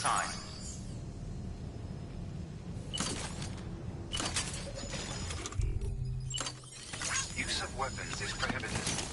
time. Use of weapons is prohibited.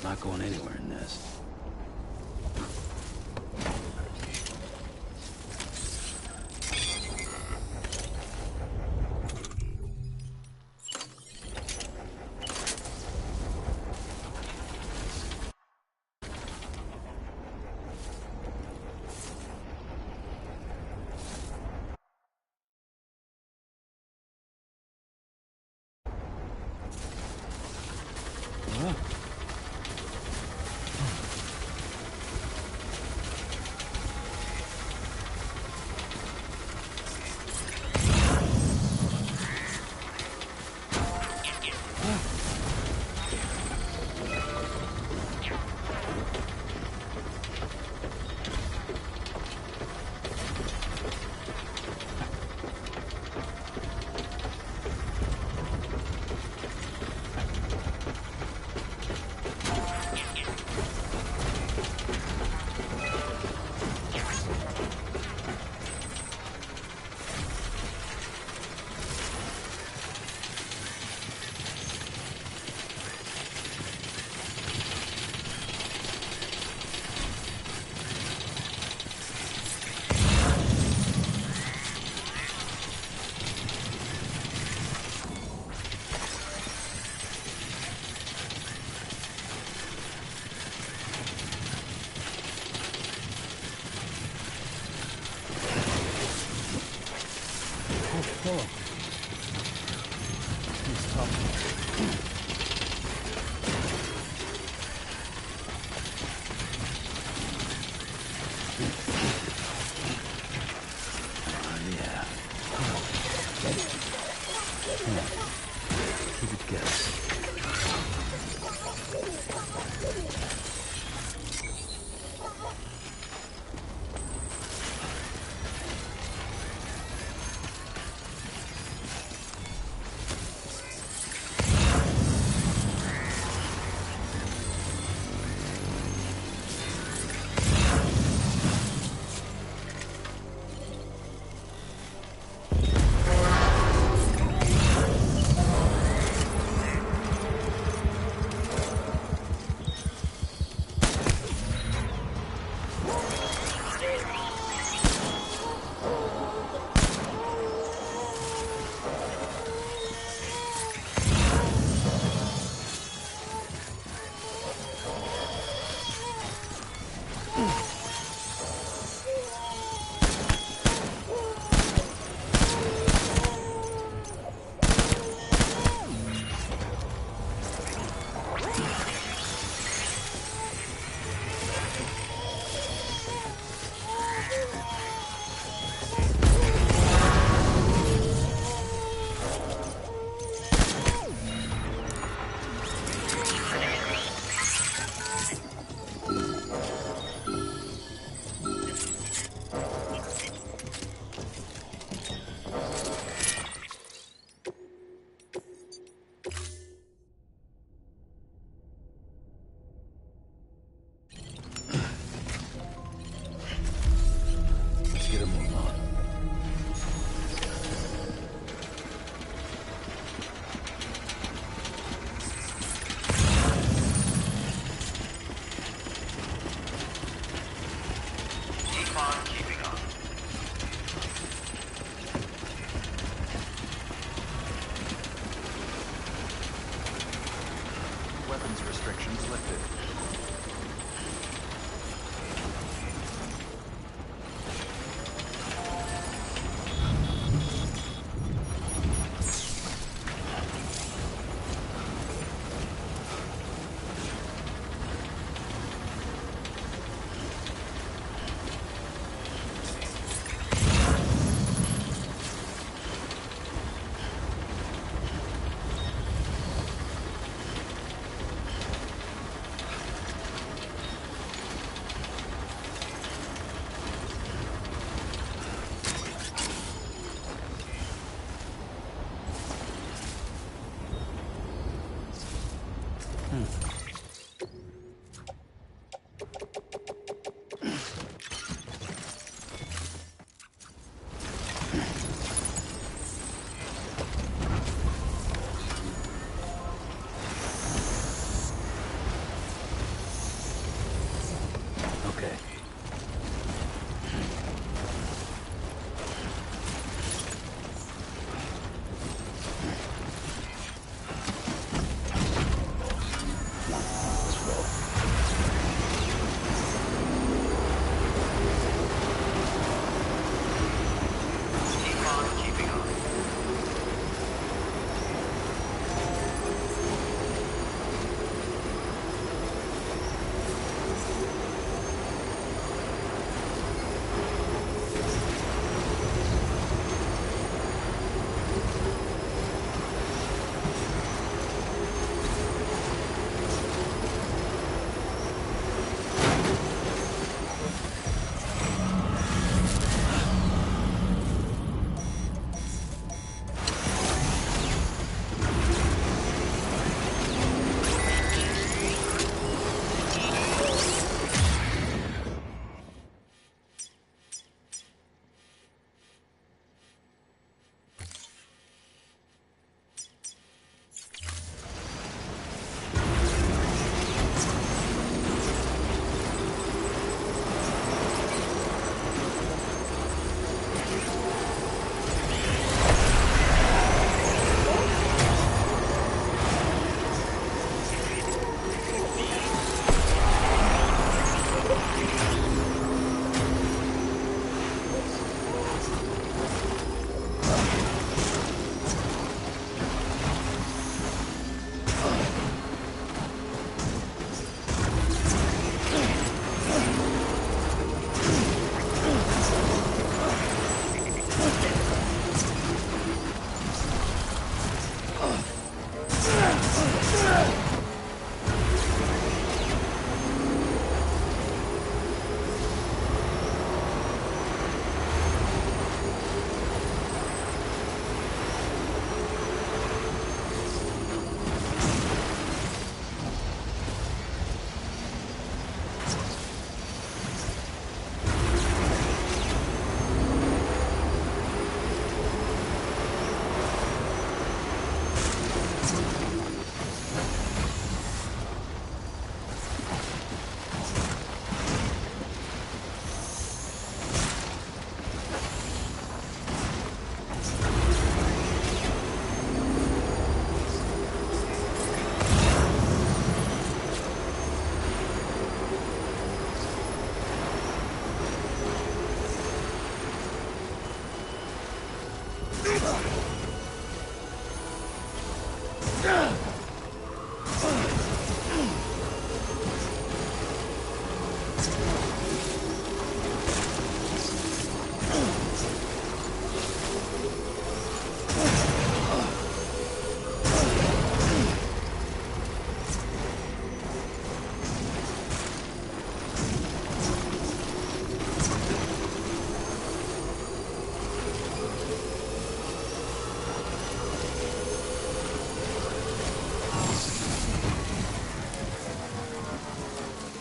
Not going anywhere in this.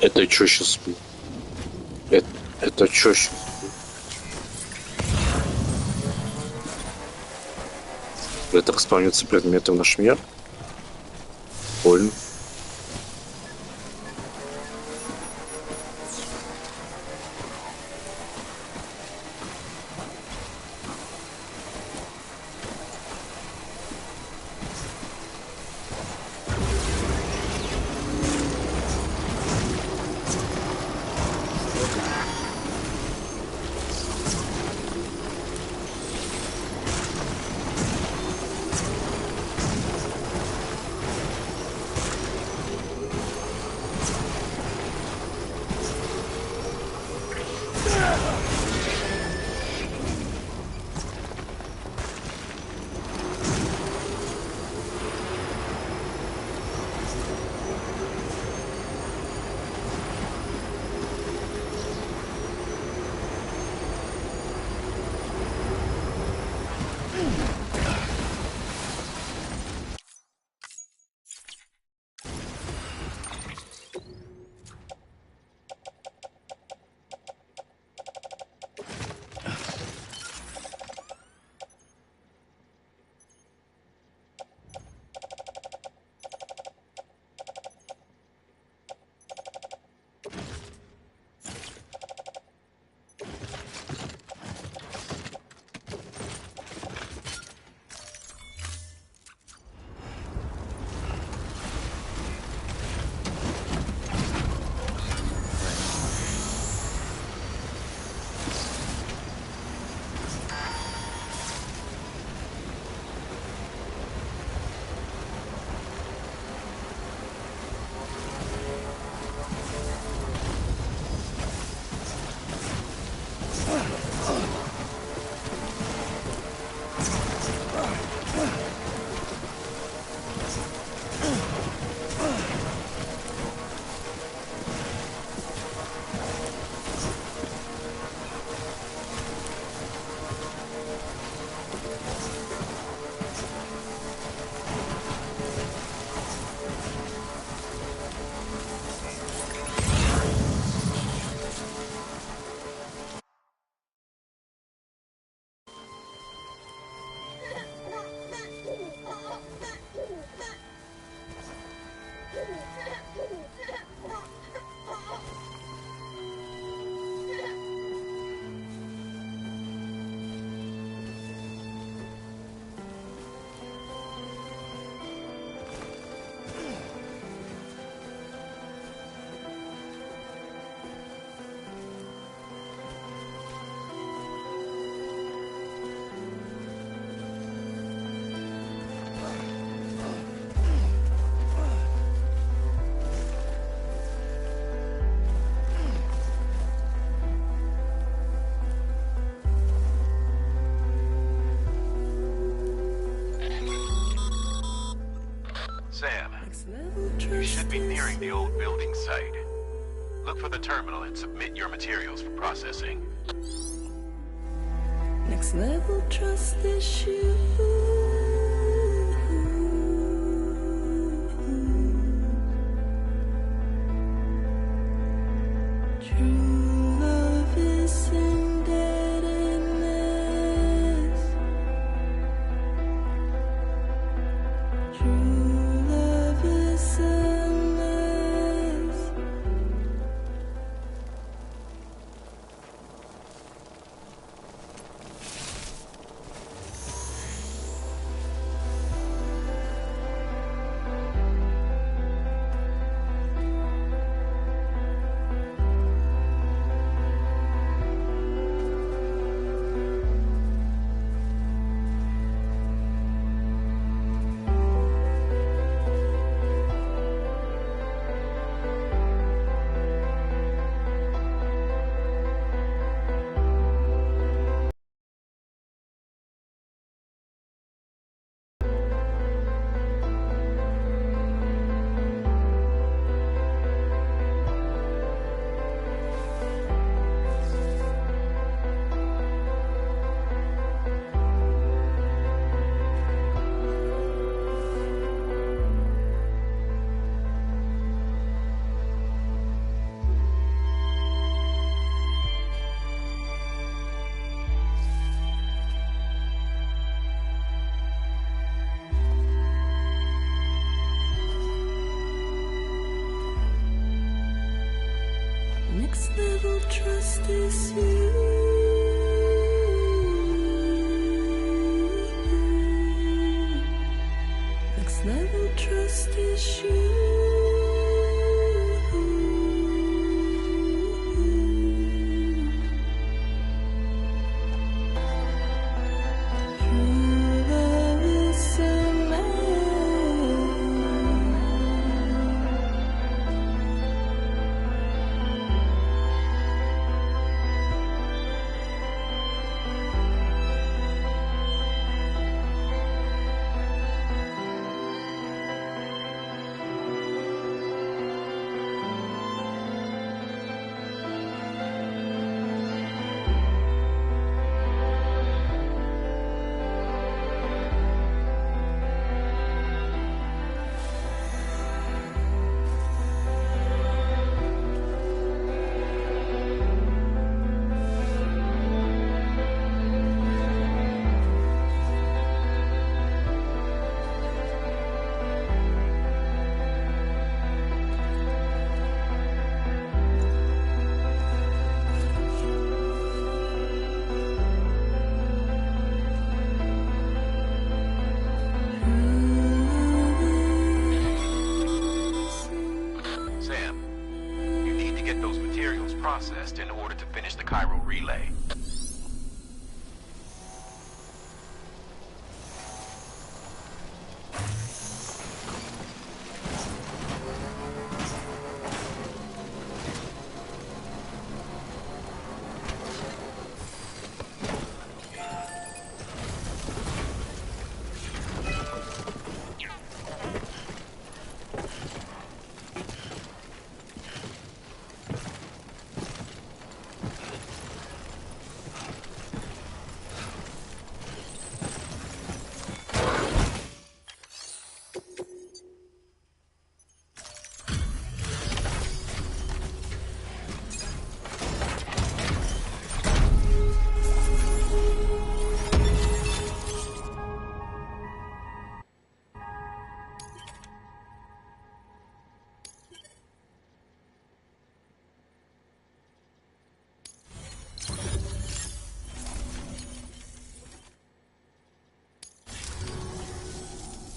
Это что сейчас? Это что сейчас? Это спавнится предметы в наш мир? Больно. Sam, you should be nearing the old building site. Look for the terminal and submit your materials for processing. Next level trust issue. True love is embedded in this. True love is endless. Next level trust is you. Next level trust is you. True love is a man. Sam, you need to get those materials processed in order to finish the Cairo relay.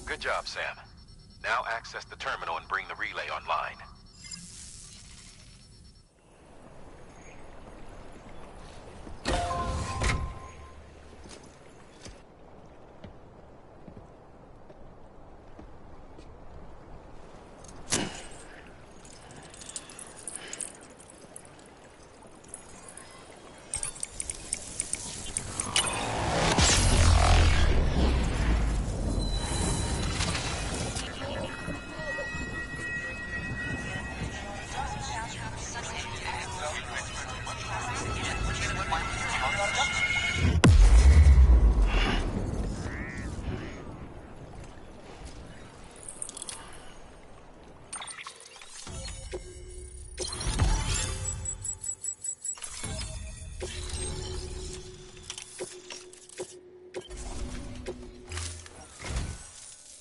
Good job, Sam. Now access the terminal and bring the relay online.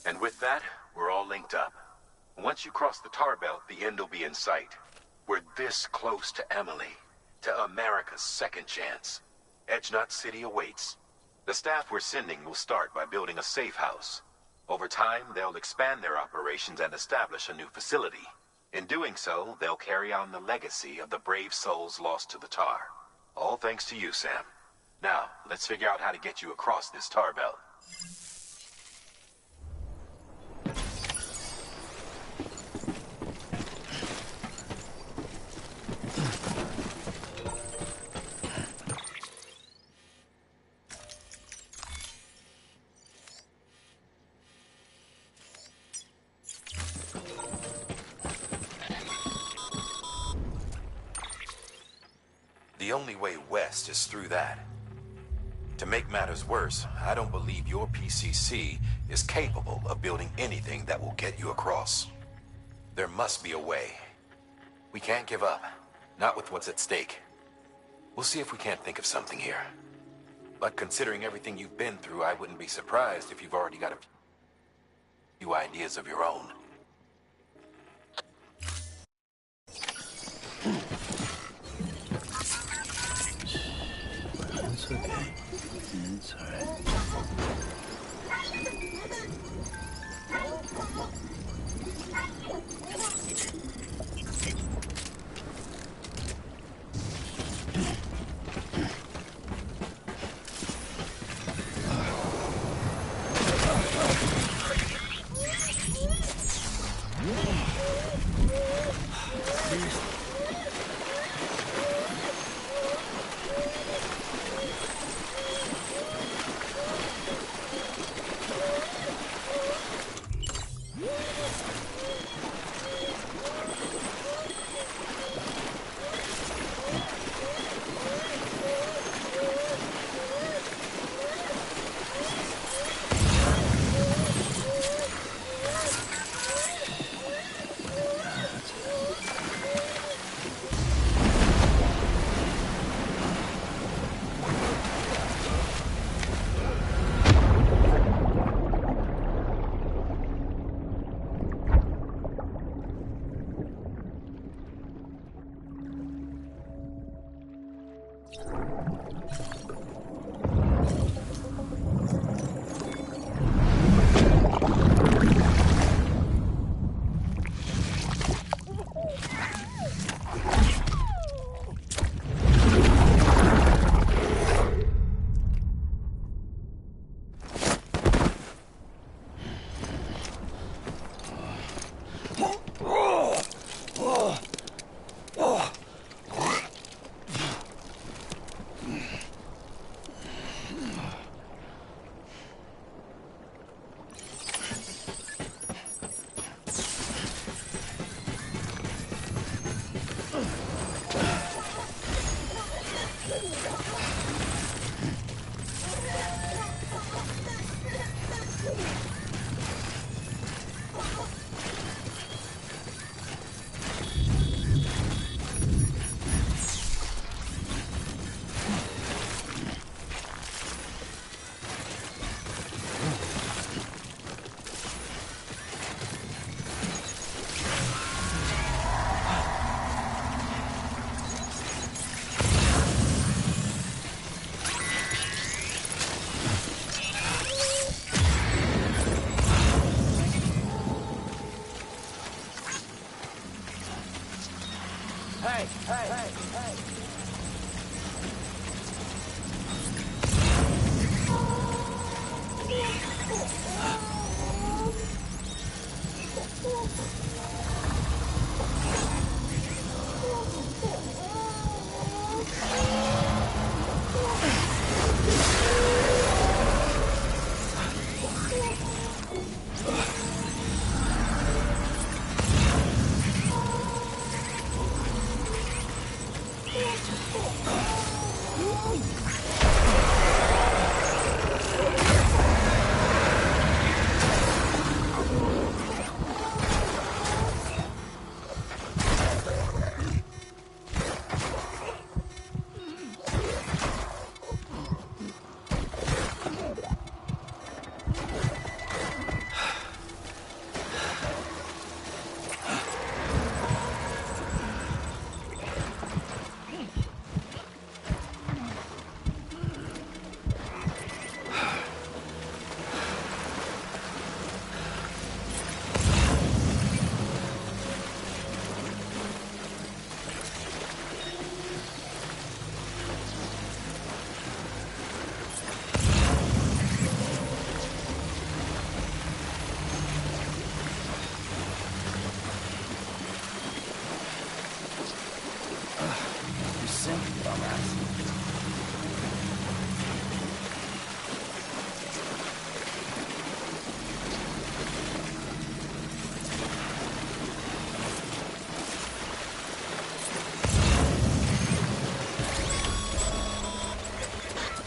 And with that, we're all linked up. Once you cross the tar belt, the end will be in sight. We're this close to Emily, to America's second chance. Edgenut City awaits. The staff we're sending will start by building a safe house. Over time, they'll expand their operations and establish a new facility. In doing so, they'll carry on the legacy of the brave souls lost to the tar. All thanks to you, Sam. Now, let's figure out how to get you across this tar belt. The only way west is through that. To make matters worse, I don't believe your PCC is capable of building anything that will get you across. There must be a way. We can't give up, not with what's at stake. We'll see if we can't think of something here. But considering everything you've been through, I wouldn't be surprised if you've already got a few ideas of your own.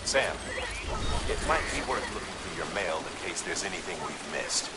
Sam, it might be worth looking through your mail in case there's anything we've missed.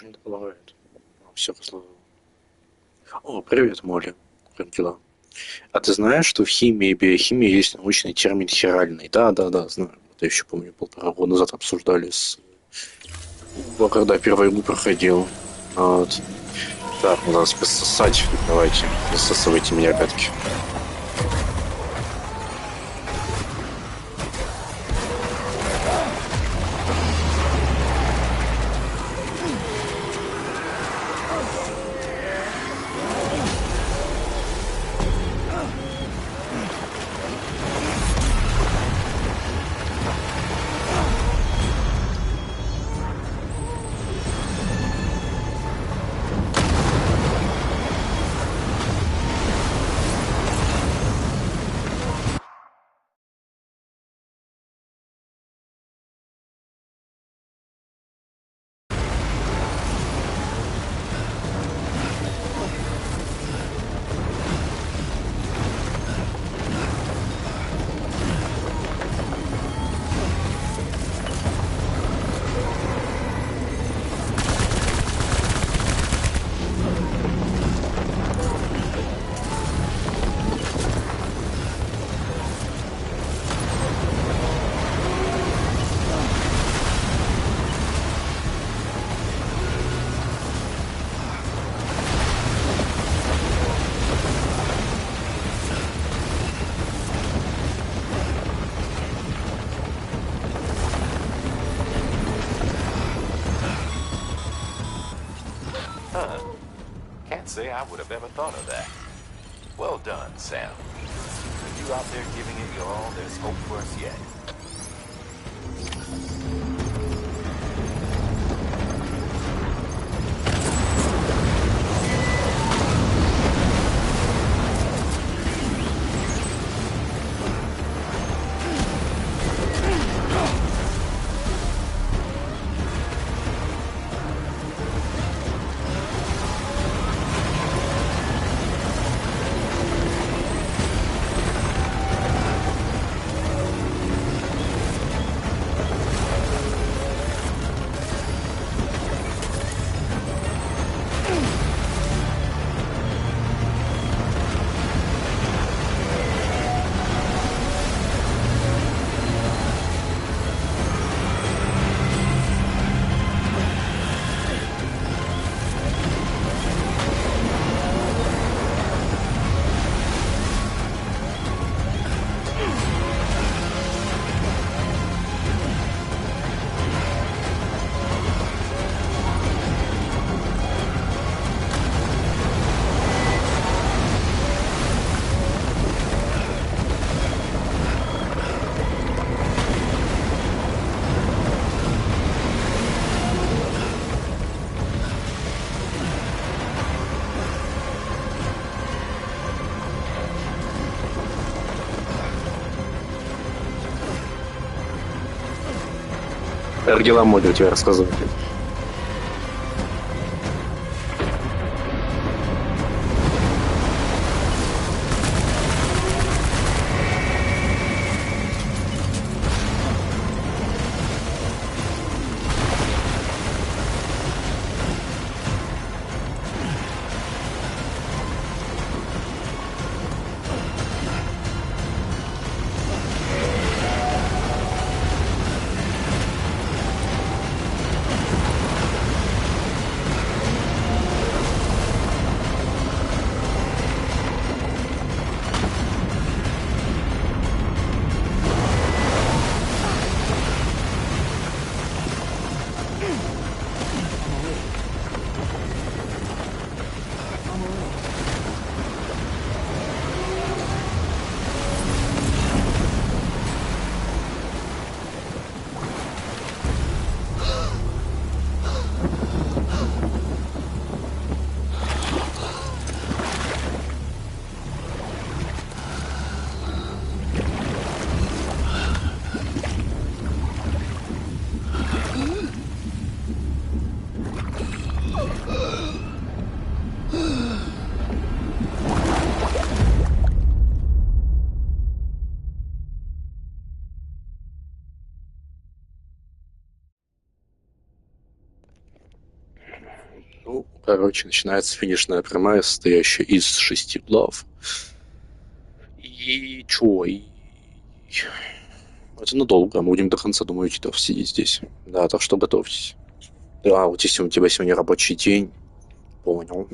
уже не добавляет. Все разложил. О, привет, Молли. Как дела? А ты знаешь, что в химии и биохимии есть научный термин хиральный? Да, знаю. Это еще, помню, 1,5 года назад обсуждали когда первую игру проходил. Вот. Так, надо пососать. Давайте, засасывайте меня, ребятки. Can't say I would have ever thought of that. Well done, Sam. With you out there giving it your all, there's hope for us yet. Как дела, Молли, у тебя рассказывать? Ну, короче, начинается финишная прямая, состоящая из 6 глав. И чё? Это надолго. Мы будем до конца, думаю, читов сидеть здесь. Да, так что готовьтесь. Да, вот если у тебя сегодня рабочий день, понял.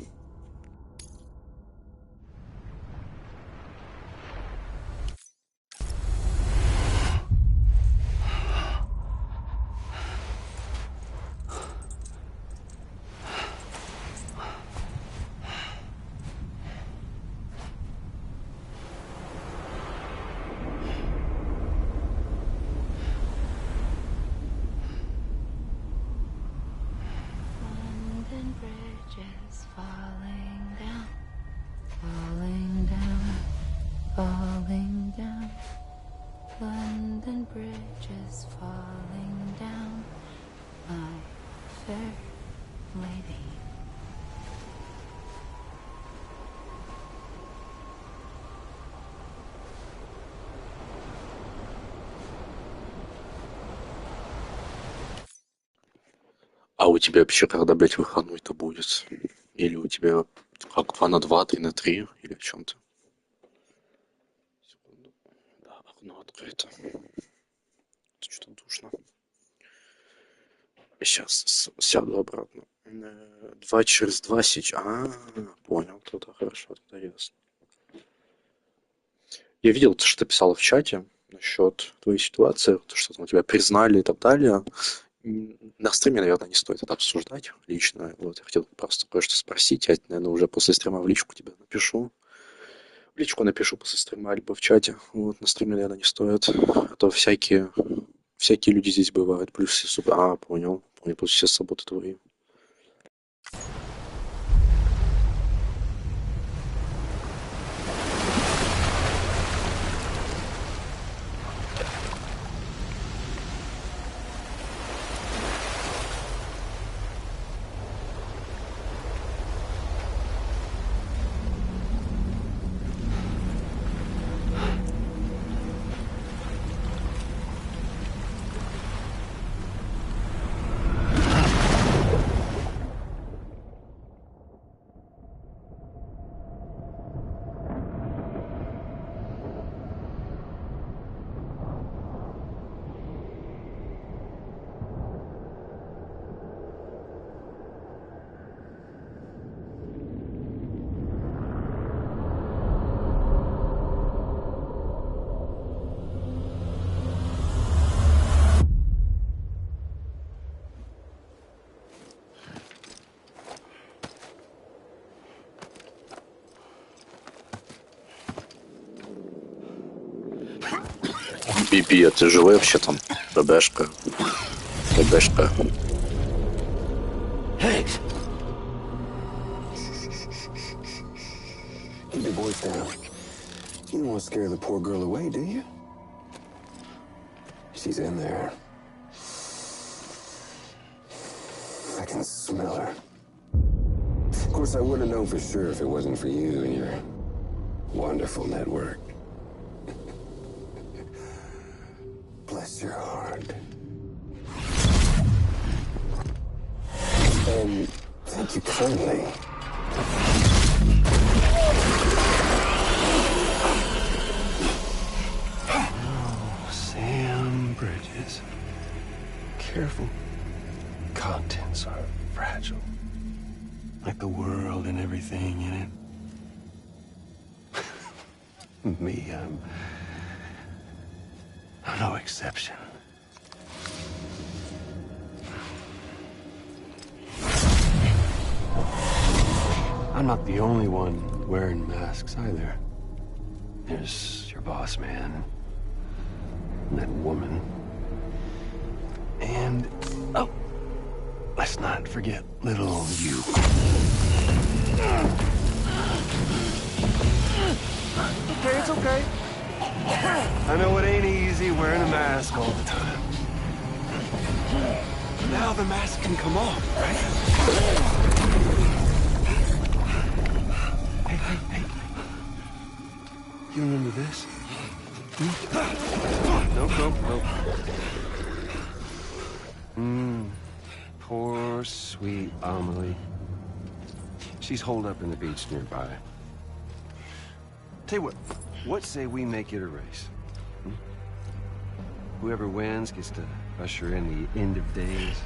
London bridges falling down, falling down, falling down. London bridges falling down, my fair lady. А у тебя вообще когда, блядь, выходной-то будет? Или у тебя как 2 на 2, 3 на 3? Или о чем-то? Секунду. Да, окно открыто. Что-то душно. Сейчас сяду обратно. 2 через 2 сейчас. Понял. Тогда хорошо, тогда ясно. Я видел, что ты писала в чате насчет твоей ситуации, то, что там тебя признали и так далее. На стриме, наверное, не стоит это обсуждать лично. Вот, я хотел просто кое-что спросить. Я, наверное, уже после стрима в личку тебе напишу. В личку напишу после стрима, либо в чате. Вот, на стриме, наверное, не стоит. А то всякие люди здесь бывают. Плюс все субботы. Понял. Плюс все субботы твои. Биби, а ты живой вообще там? ББшка. Hey! Keep your voice down. You don't want to scare the poor girl away, do you? She's in there. I can smell her. Of course, I wouldn't have known for sure if it wasn't for you and your wonderful network. Bless your heart. And thank you kindly. Oh, Sam Bridges. Careful. Contents are fragile. Like the world and everything in it. Me, I'm no exception. I'm not the only one wearing masks either. There's your boss man, and that woman, and oh, let's not forget little you. Okay, it's okay. I know it ain't easy wearing a mask all the time. Now the mask can come off, right? Hey. You remember this? Nope. Poor, sweet Amelie. She's holed up in the beach nearby. Tell you what say we make it a race? Hmm? Whoever wins gets to usher in the end of days.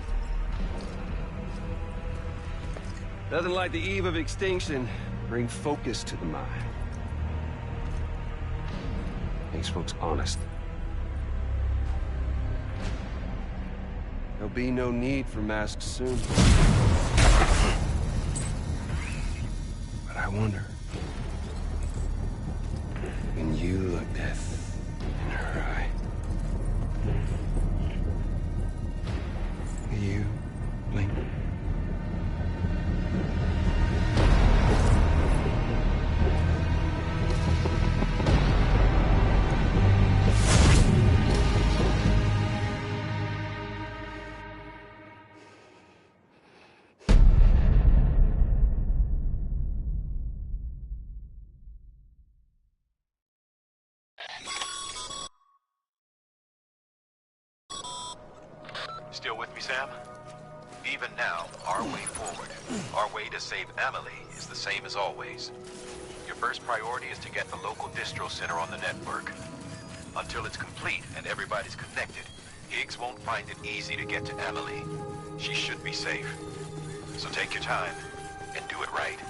Nothing like the eve of extinction. Bring focus to the mind. Makes folks honest. There'll be no need for masks soon. But I wonder, when you look death in her eye, will you blink? Still with me, Sam? Even now, our way forward, our way to save Emily is the same as always. Your first priority is to get the local distro center on the network. Until it's complete and everybody's connected, Higgs won't find it easy to get to Emily. She should be safe. So take your time and do it right.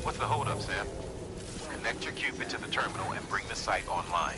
What's the holdup, Sam? Connect your Cupid to the terminal and bring the site online.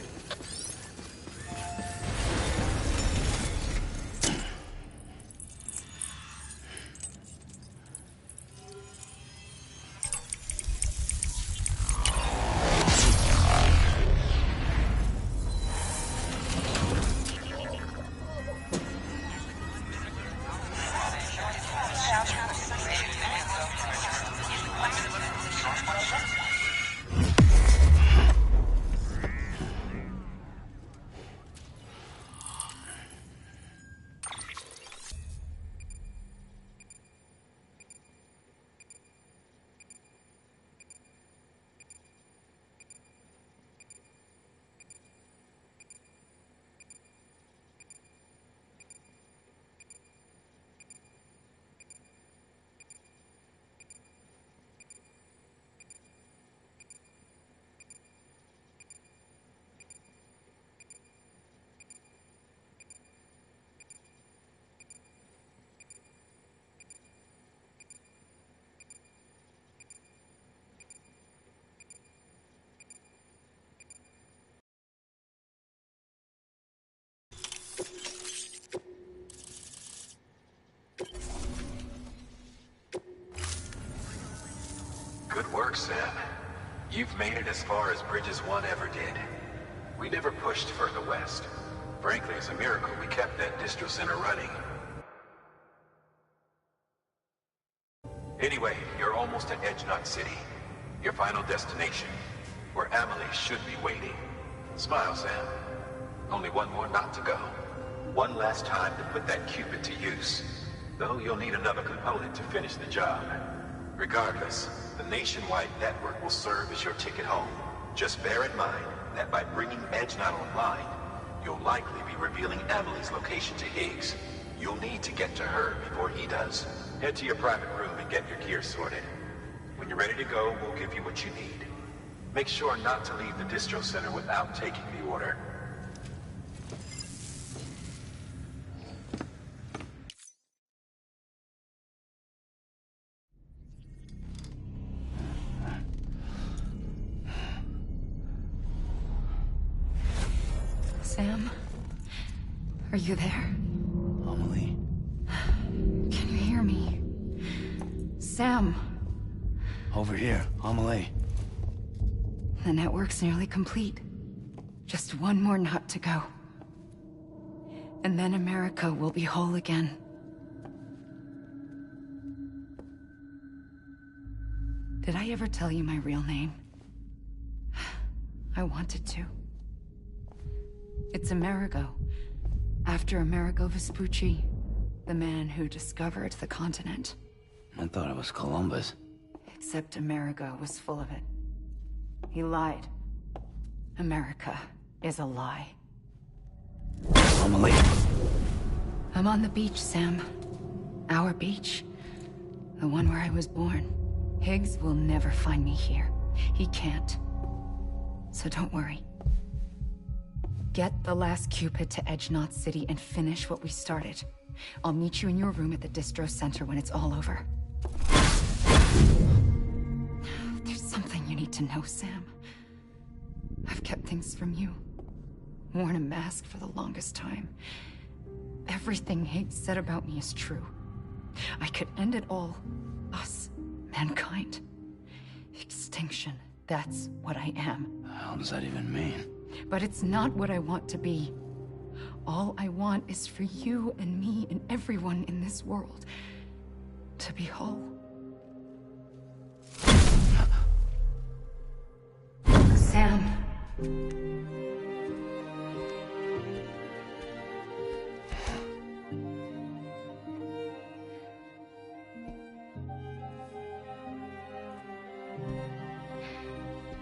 Good work, Sam. You've made it as far as Bridges 1 ever did. We never pushed further west. Frankly, it's a miracle we kept that distro center running. Anyway, you're almost at Edgenot City, your final destination, where Emily should be waiting. Smile, Sam. Only one more knot to go. One last time to put that Cupid to use. Though you'll need another component to finish the job. Regardless, the nationwide network will serve as your ticket home. Just bear in mind that by bringing Edgenot online, you'll likely be revealing Emily's location to Higgs. You'll need to get to her before he does. Head to your private room and get your gear sorted. When you're ready to go, we'll give you what you need. Make sure not to leave the distro center without taking the order. Sam? Are you there? Amelie? Can you hear me? Sam! Over here, Amelie. The network's nearly complete. Just one more knot to go. And then America will be whole again. Did I ever tell you my real name? I wanted to. It's Amerigo, after Amerigo Vespucci, the man who discovered the continent. I thought it was Columbus. Except Amerigo was full of it. He lied. America is a lie. Emily. I'm on the beach, Sam. Our beach. The one where I was born. Higgs will never find me here. He can't. So don't worry. Get the last Cupid to Edge Knot City and finish what we started. I'll meet you in your room at the distro center when it's all over. There's something you need to know, Sam. I've kept things from you. Worn a mask for the longest time. Everything Higgs said about me is true. I could end it all. Us. Mankind. Extinction. That's what I am. The hell does that even mean? But it's not what I want to be. All I want is for you and me and everyone in this world to be whole. Sam.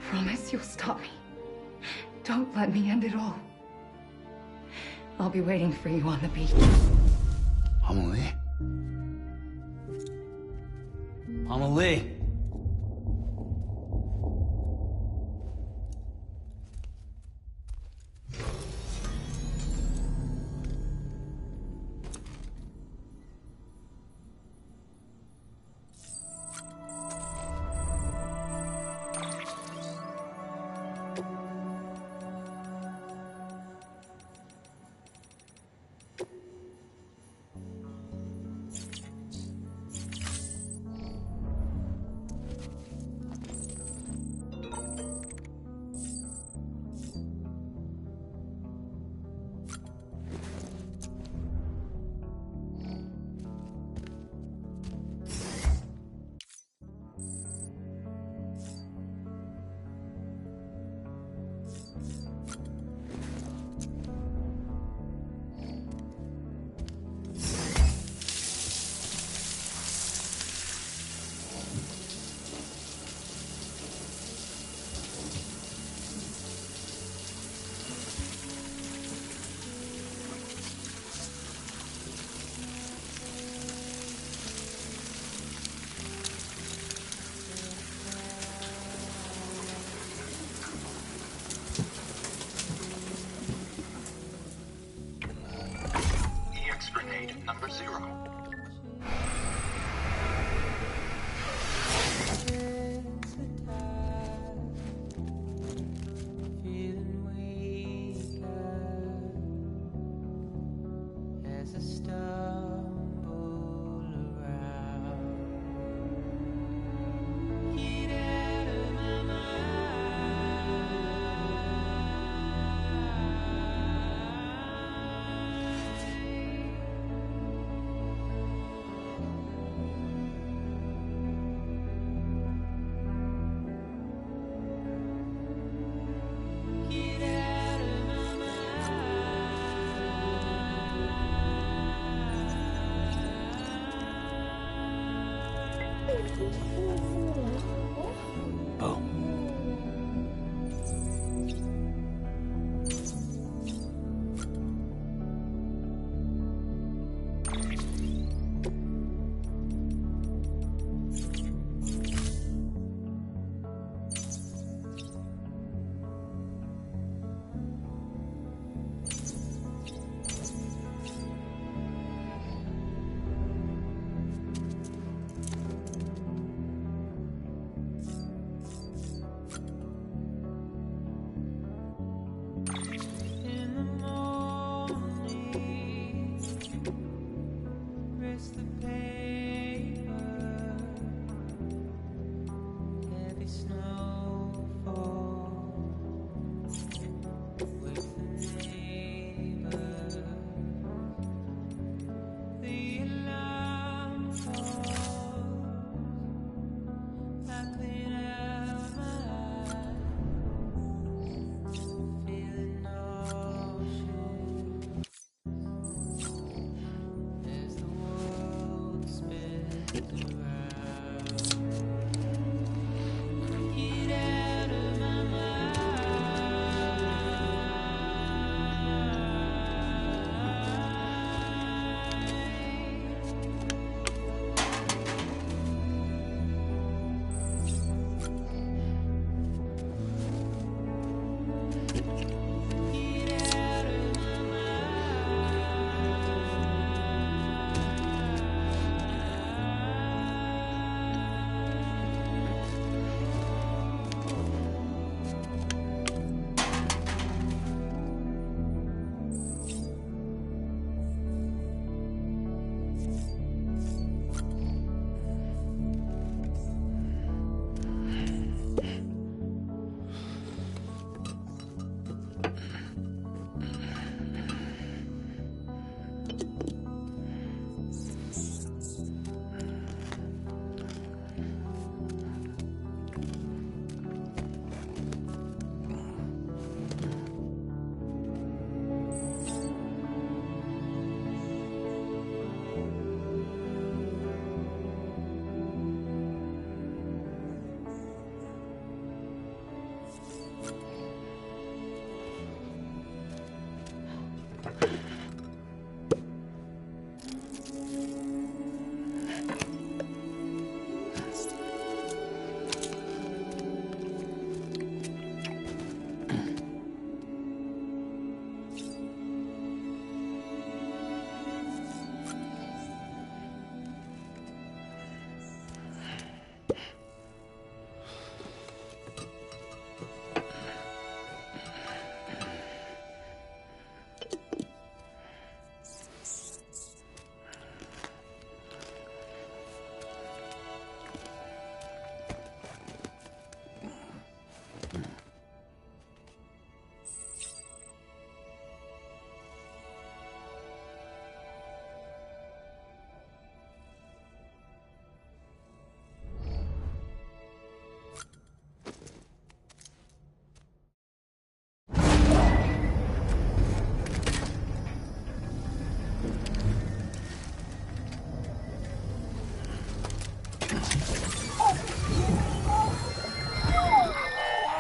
Promise you'll stop me. Don't let me end it all. I'll be waiting for you on the beach. Amelie? Amelie!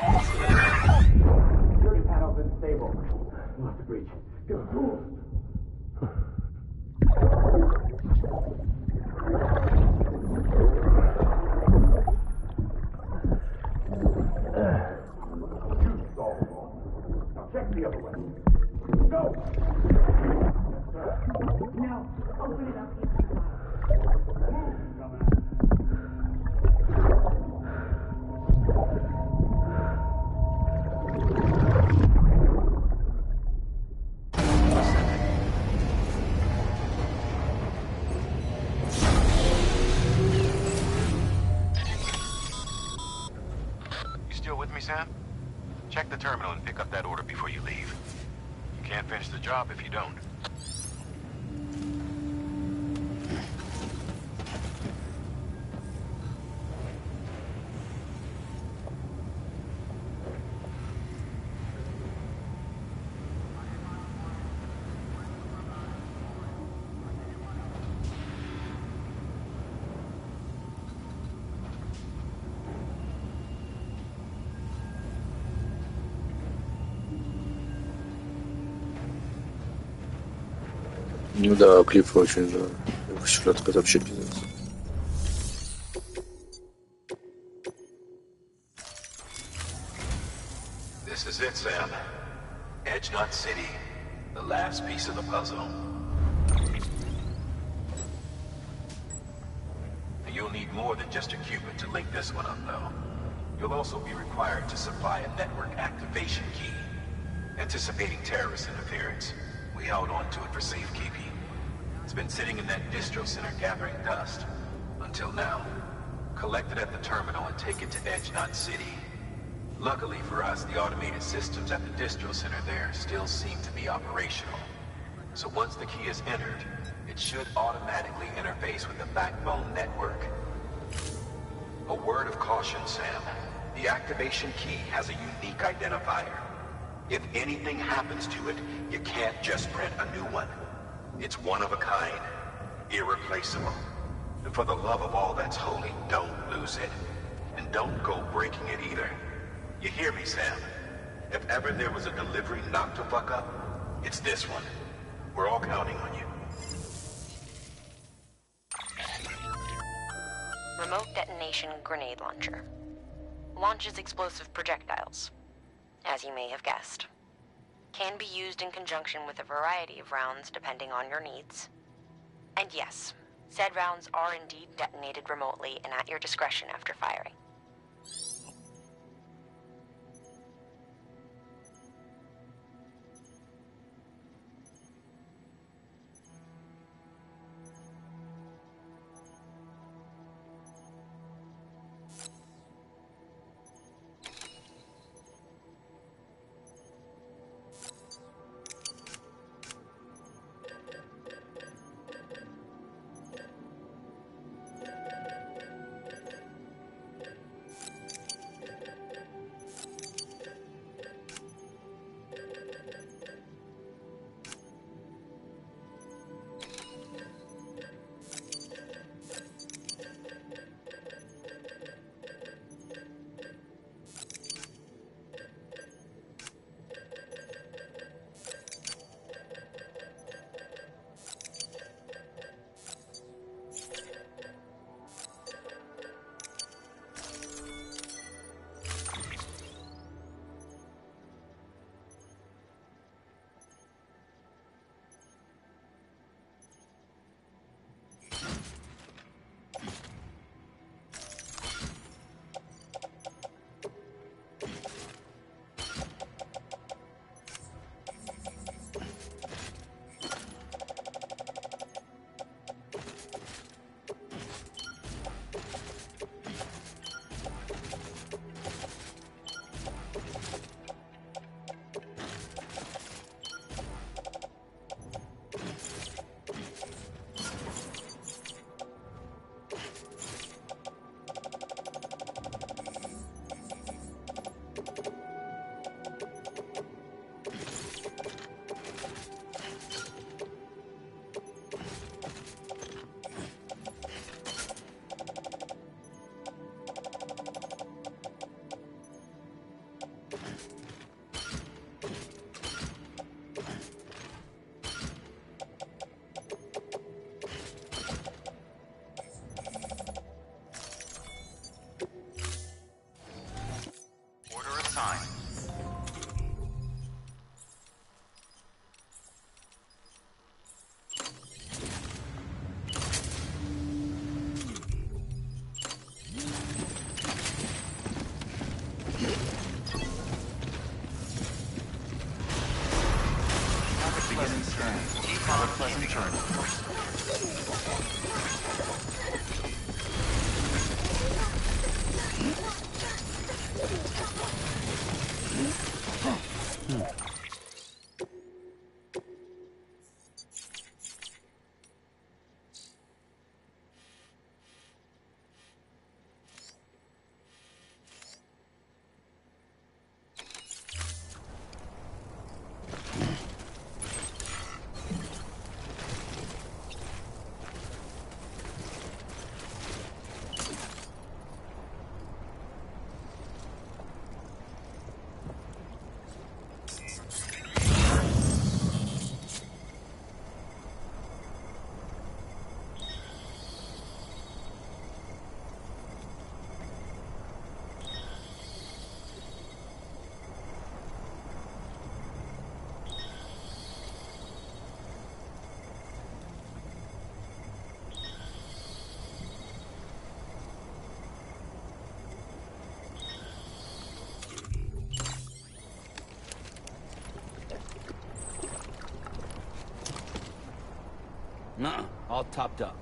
Security panel's unstable. Lost the breach. Get a tool. Now check the other way. Go! No, open it up. You still with me, Sam? Check the terminal and pick up that order before you leave. You can't finish the job if you don't. Ну да, клип очень, да. Сюжет это вообще пиздец. This is it, Sam. Edgenut City, the last piece of the puzzle. You'll need more than just a Cupid to link this one up, though. You'll also be required to supply a network activation key. Anticipating terrorist interference, we held on to it for safekeeping. It's been sitting in that distro center gathering dust. Until now. Collect it at the terminal and take it to Edgenut City. Luckily for us, the automated systems at the distro center there still seem to be operational. So once the key is entered, it should automatically interface with the backbone network. A word of caution, Sam. The activation key has a unique identifier. If anything happens to it, you can't just print a new one. It's one of a kind, irreplaceable. And for the love of all that's holy, don't lose it. And don't go breaking it either. You hear me, Sam? If ever there was a delivery not to fuck up, it's this one. We're all counting on you. Remote detonation grenade launcher. Launches explosive projectiles. As you may have guessed. Can be used in conjunction with a variety of rounds depending on your needs. And yes, said rounds are indeed detonated remotely and at your discretion after firing. sign. Have a pleasant journey. Nuh-uh, all topped up.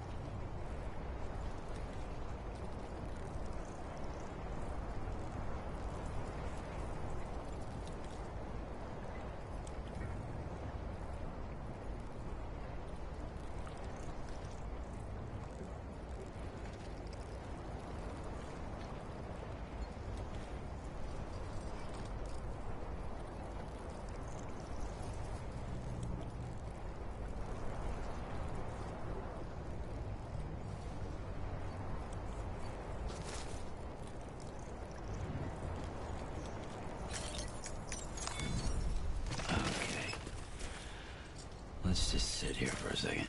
Let's just sit here for a second.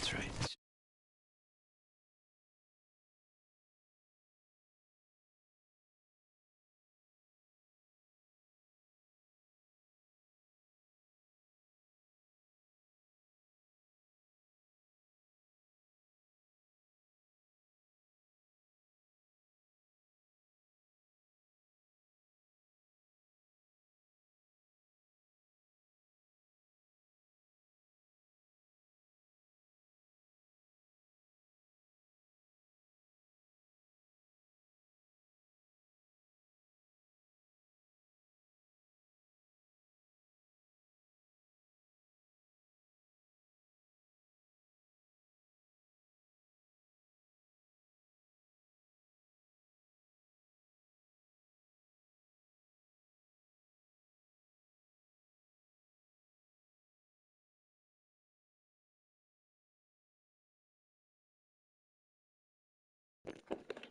That's right.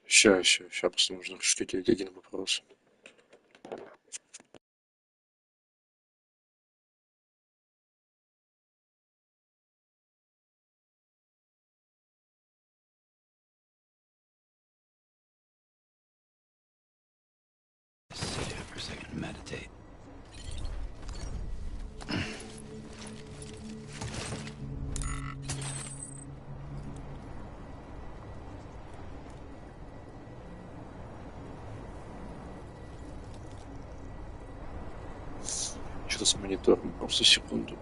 Ща, просто нужно решить один вопрос. Sit here for a second and meditate. Что-то с монитором, просто секунду.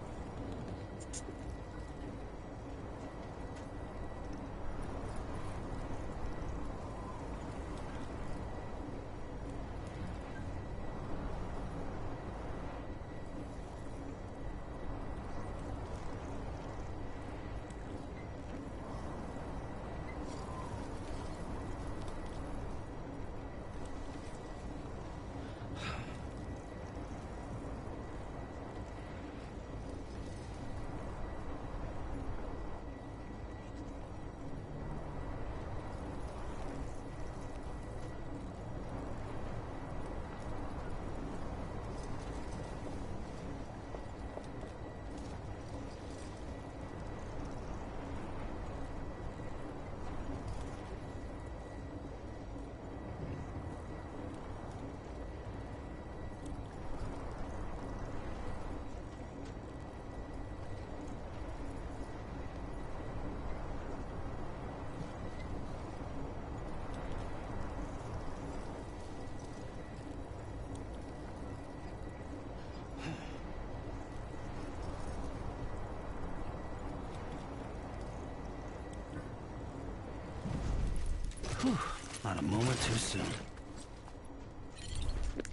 Not a moment too soon.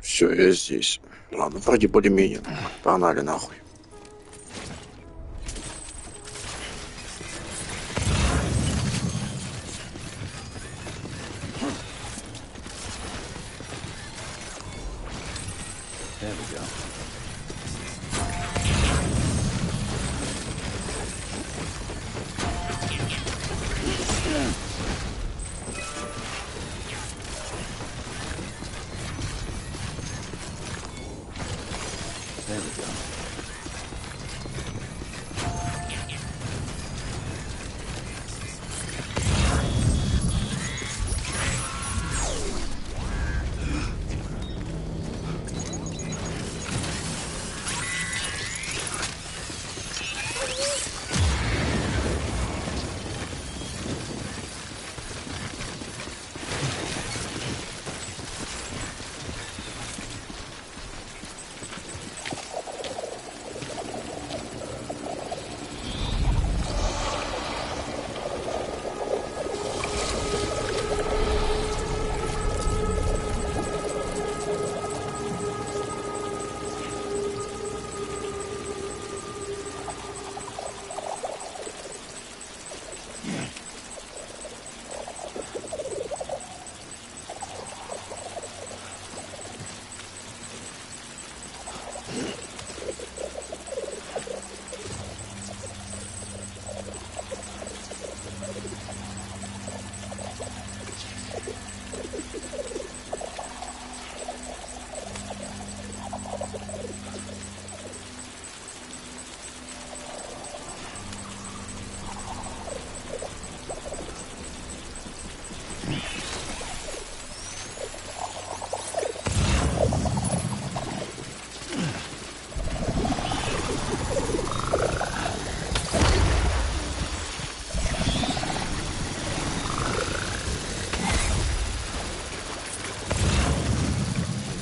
Все, я здесь. Ладно, вроде более-менее. Погнали нахуй. There we go. There we go.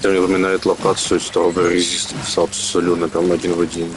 Это мне напоминает локацию Strawberry Resistance абсолютно, прям один в один.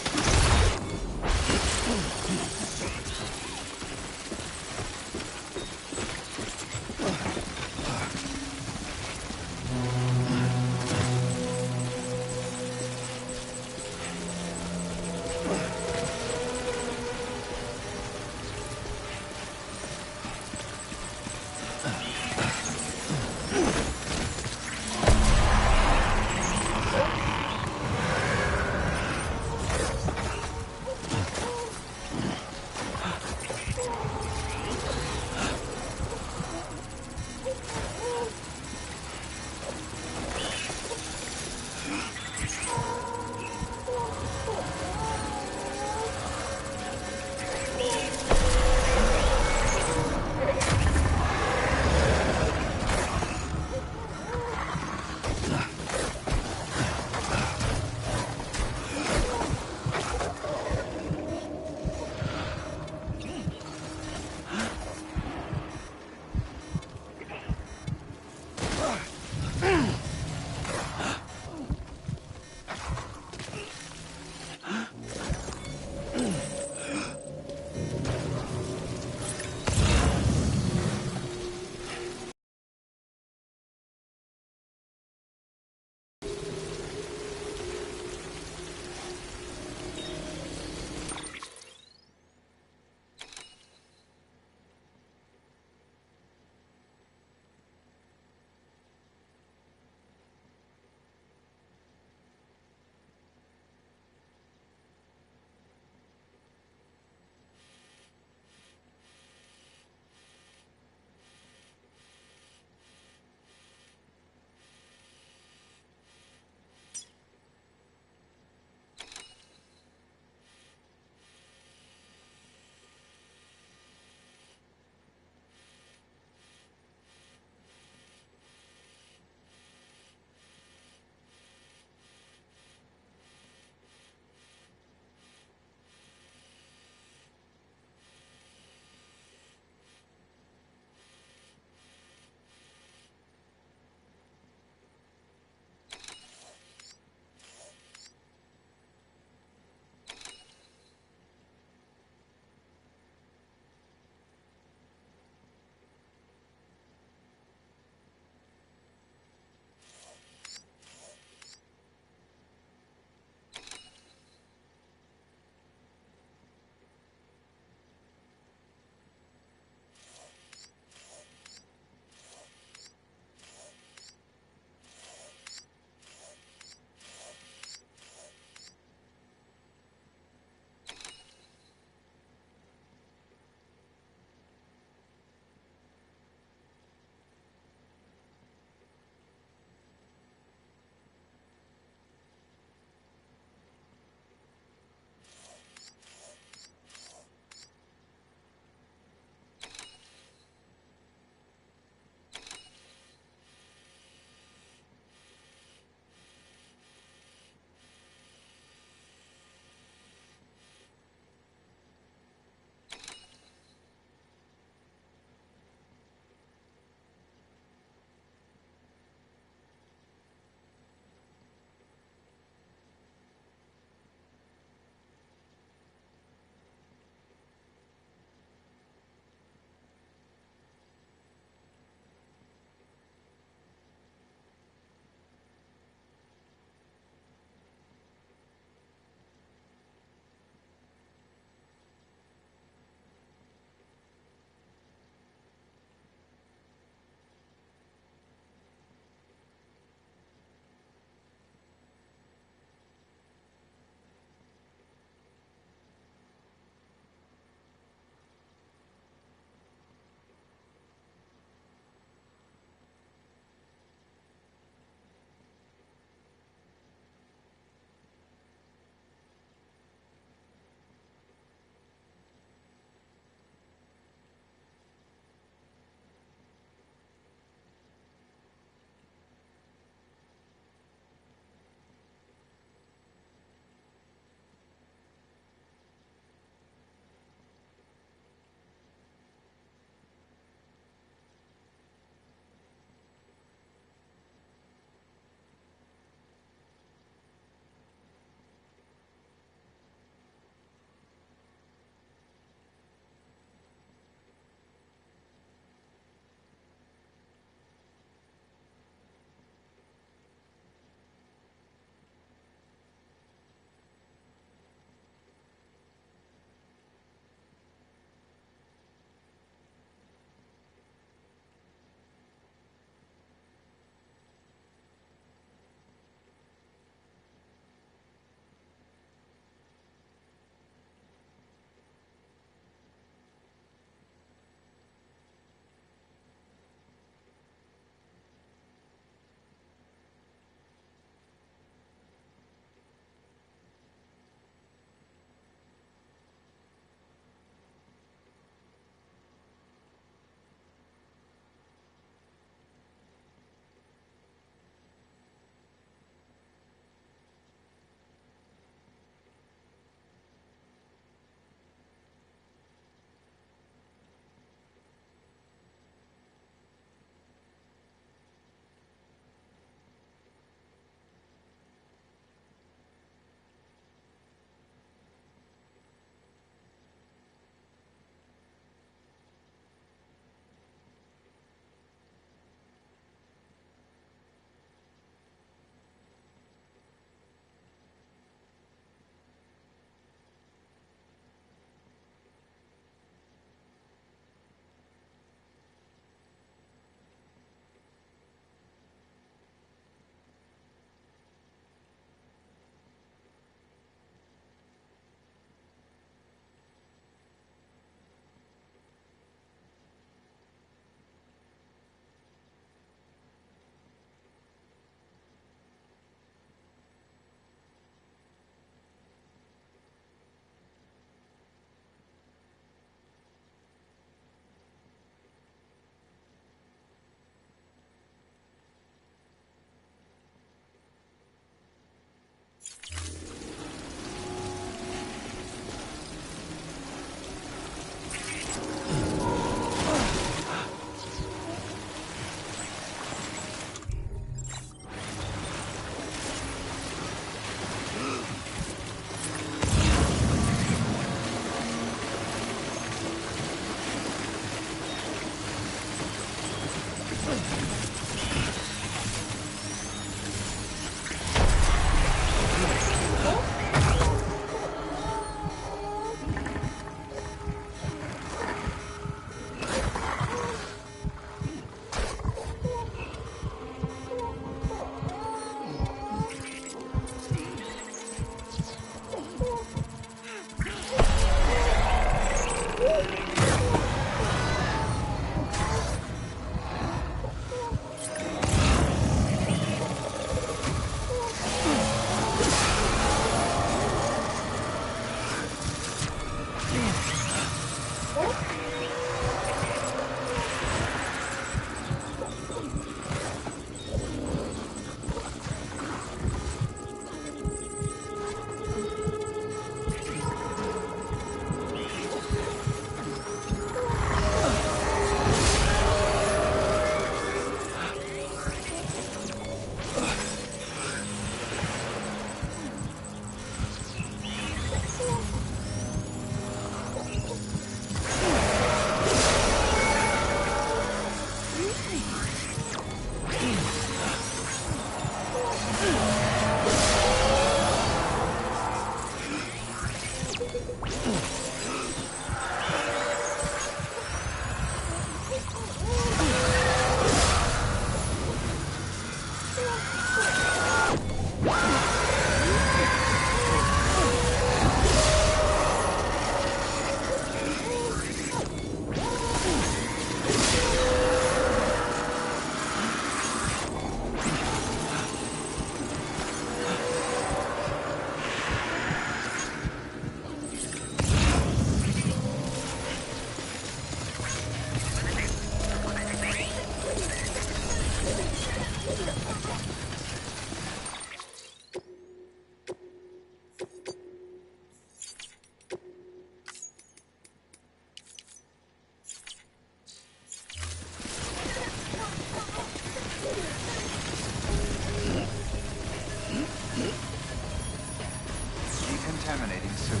Decontaminating suit.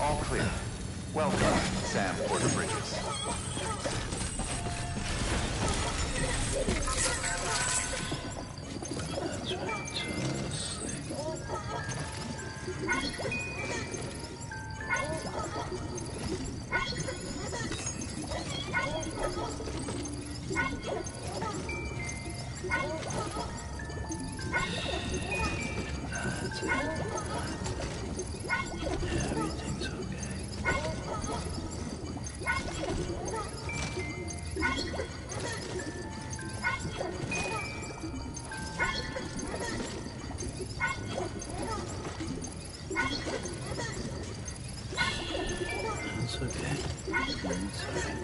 All clear. Welcome, Sam Porter Bridges. Everything's okay. It's okay. It's okay.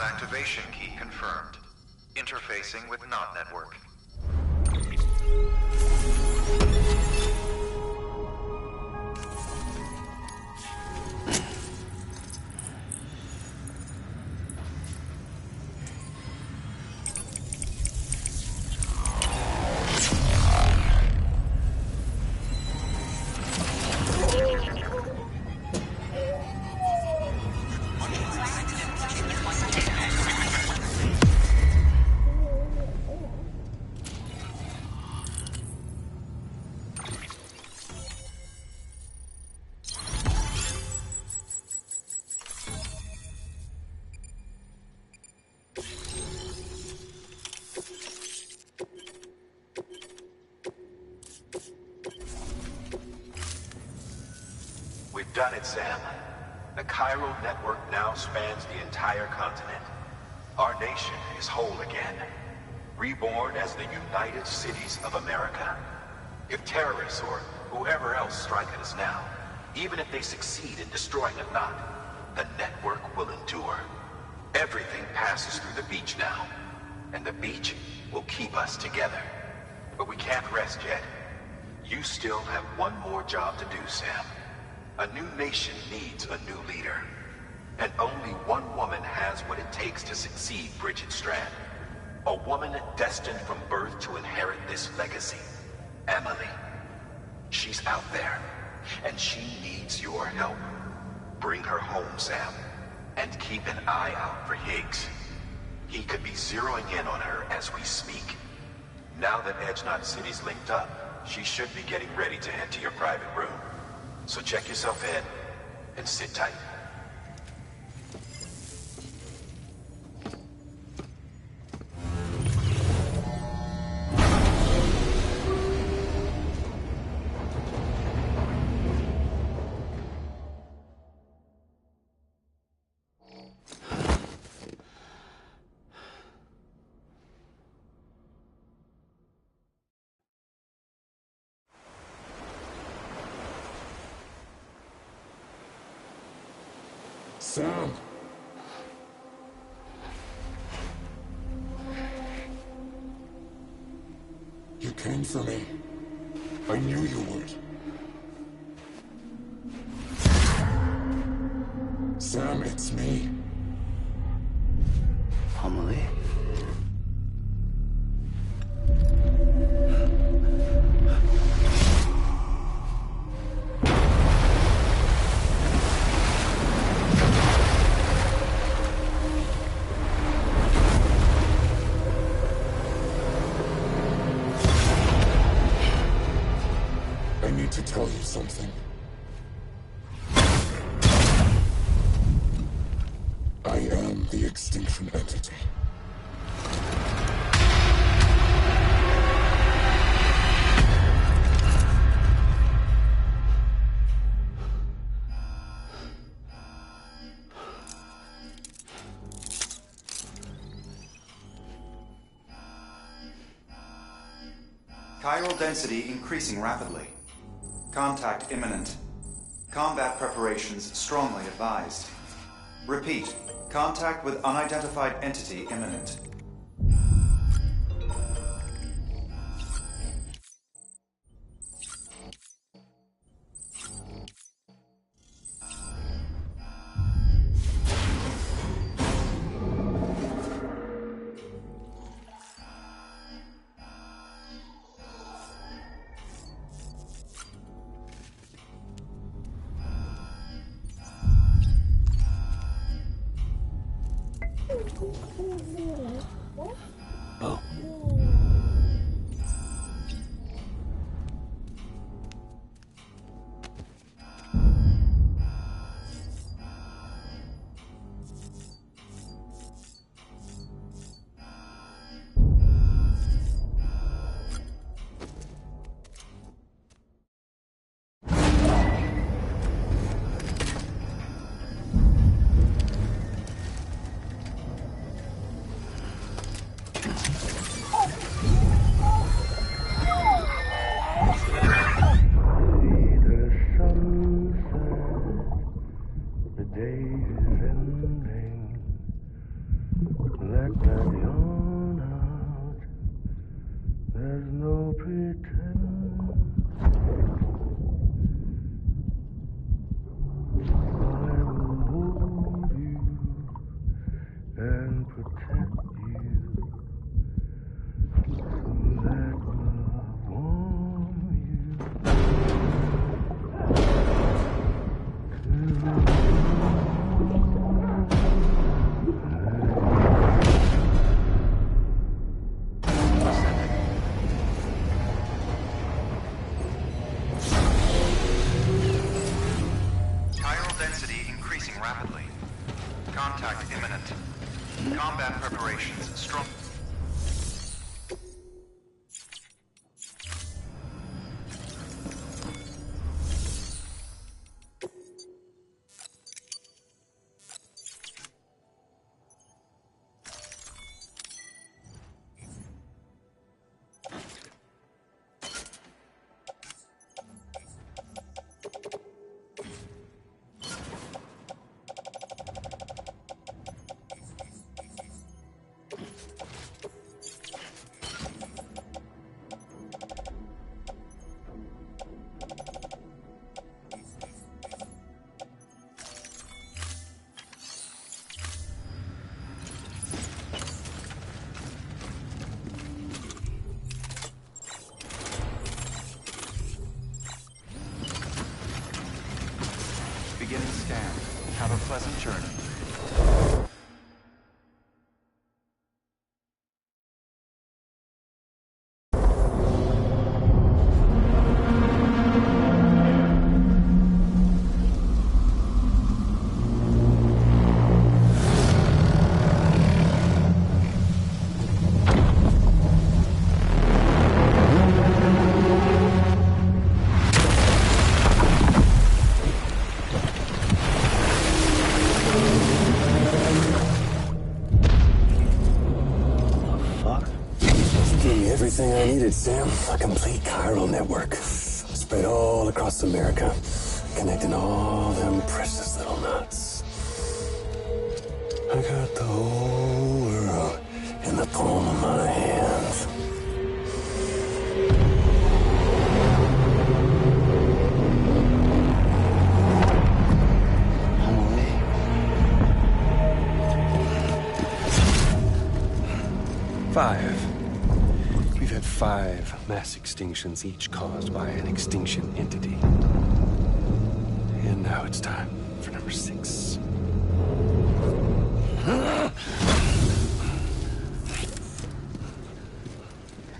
Activation key confirmed. Interfacing with Not Network. We've done it, Sam. The Chiral network now spans the entire continent. Our nation is whole again, reborn as the United Cities of America. If terrorists or whoever else strike at us now, even if they succeed in destroying a knot, the network will endure. Everything passes through the beach now, and the beach will keep us together. But we can't rest yet. You still have one more job to do, Sam. A new nation needs a new leader. And only one woman has what it takes to succeed Bridget Strand. A woman destined from birth to inherit this legacy. Emily. She's out there, and she needs your help. Bring her home, Sam, and keep an eye out for Higgs. He could be zeroing in on her as we speak. Now that Edgenot City's linked up, she should be getting ready to head to your private room. So check yourself in, and sit tight. Sam! You came for me. I knew you would. Sam, it's me. Amelie? I need to tell you something. I am the extinction entity. Chiral density increasing rapidly. Contact imminent. Combat preparations strongly advised. Repeat. Contact with unidentified entity imminent. Oh. Beginning scan. Have a pleasant journey. Everything I needed, Sam. A complete chiral network. Spread all across America. Connecting all them precious little knots. I got the whole world in the palm of my hands. Emily. 5. We've had 5 mass extinctions, each caused by an extinction entity. And now it's time for number 6.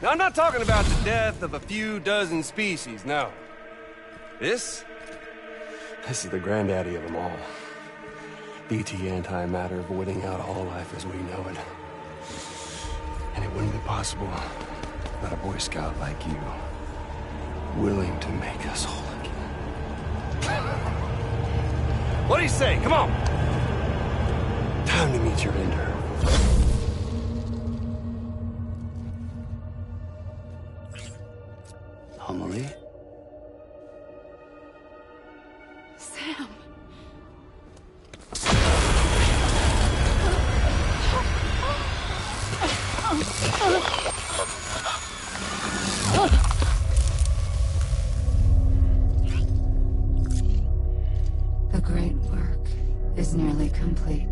Now, I'm not talking about the death of a few dozen species, no. This is the granddaddy of them all. BT antimatter voiding out all life as we know it. And it wouldn't be possible without a Boy Scout like you, willing to make us whole again. What do you say? Come on! Time to meet your ender. Amelie? Sam. The great work is nearly complete.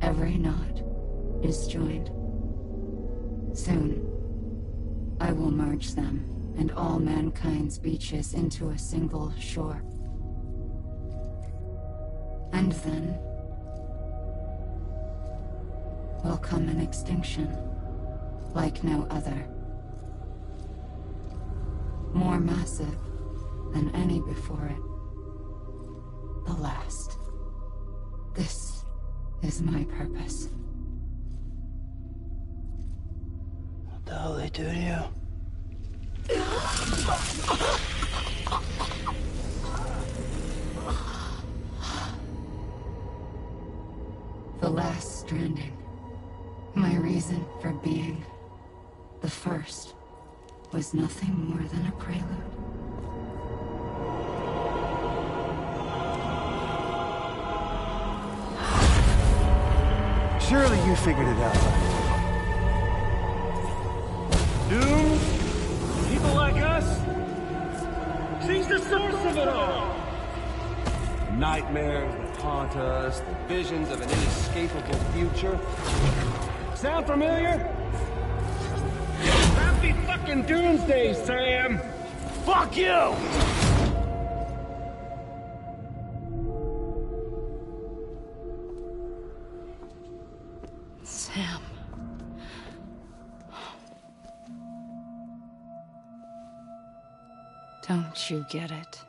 Every knot is joined. Soon, I will merge them and all mankind's beaches into a single shore. And then will come an extinction like no other. More massive than any before it. The last. This is my purpose. What the hell they do to you? The last stranding. My reason for being. The first was nothing more than a prelude. Surely you figured it out. Doom? People like us? She's the source of it all! Nightmares that haunt us, the visions of an inescapable future. Sound familiar? Happy fucking doomsday, Sam! Fuck you! Sam. Don't you get it?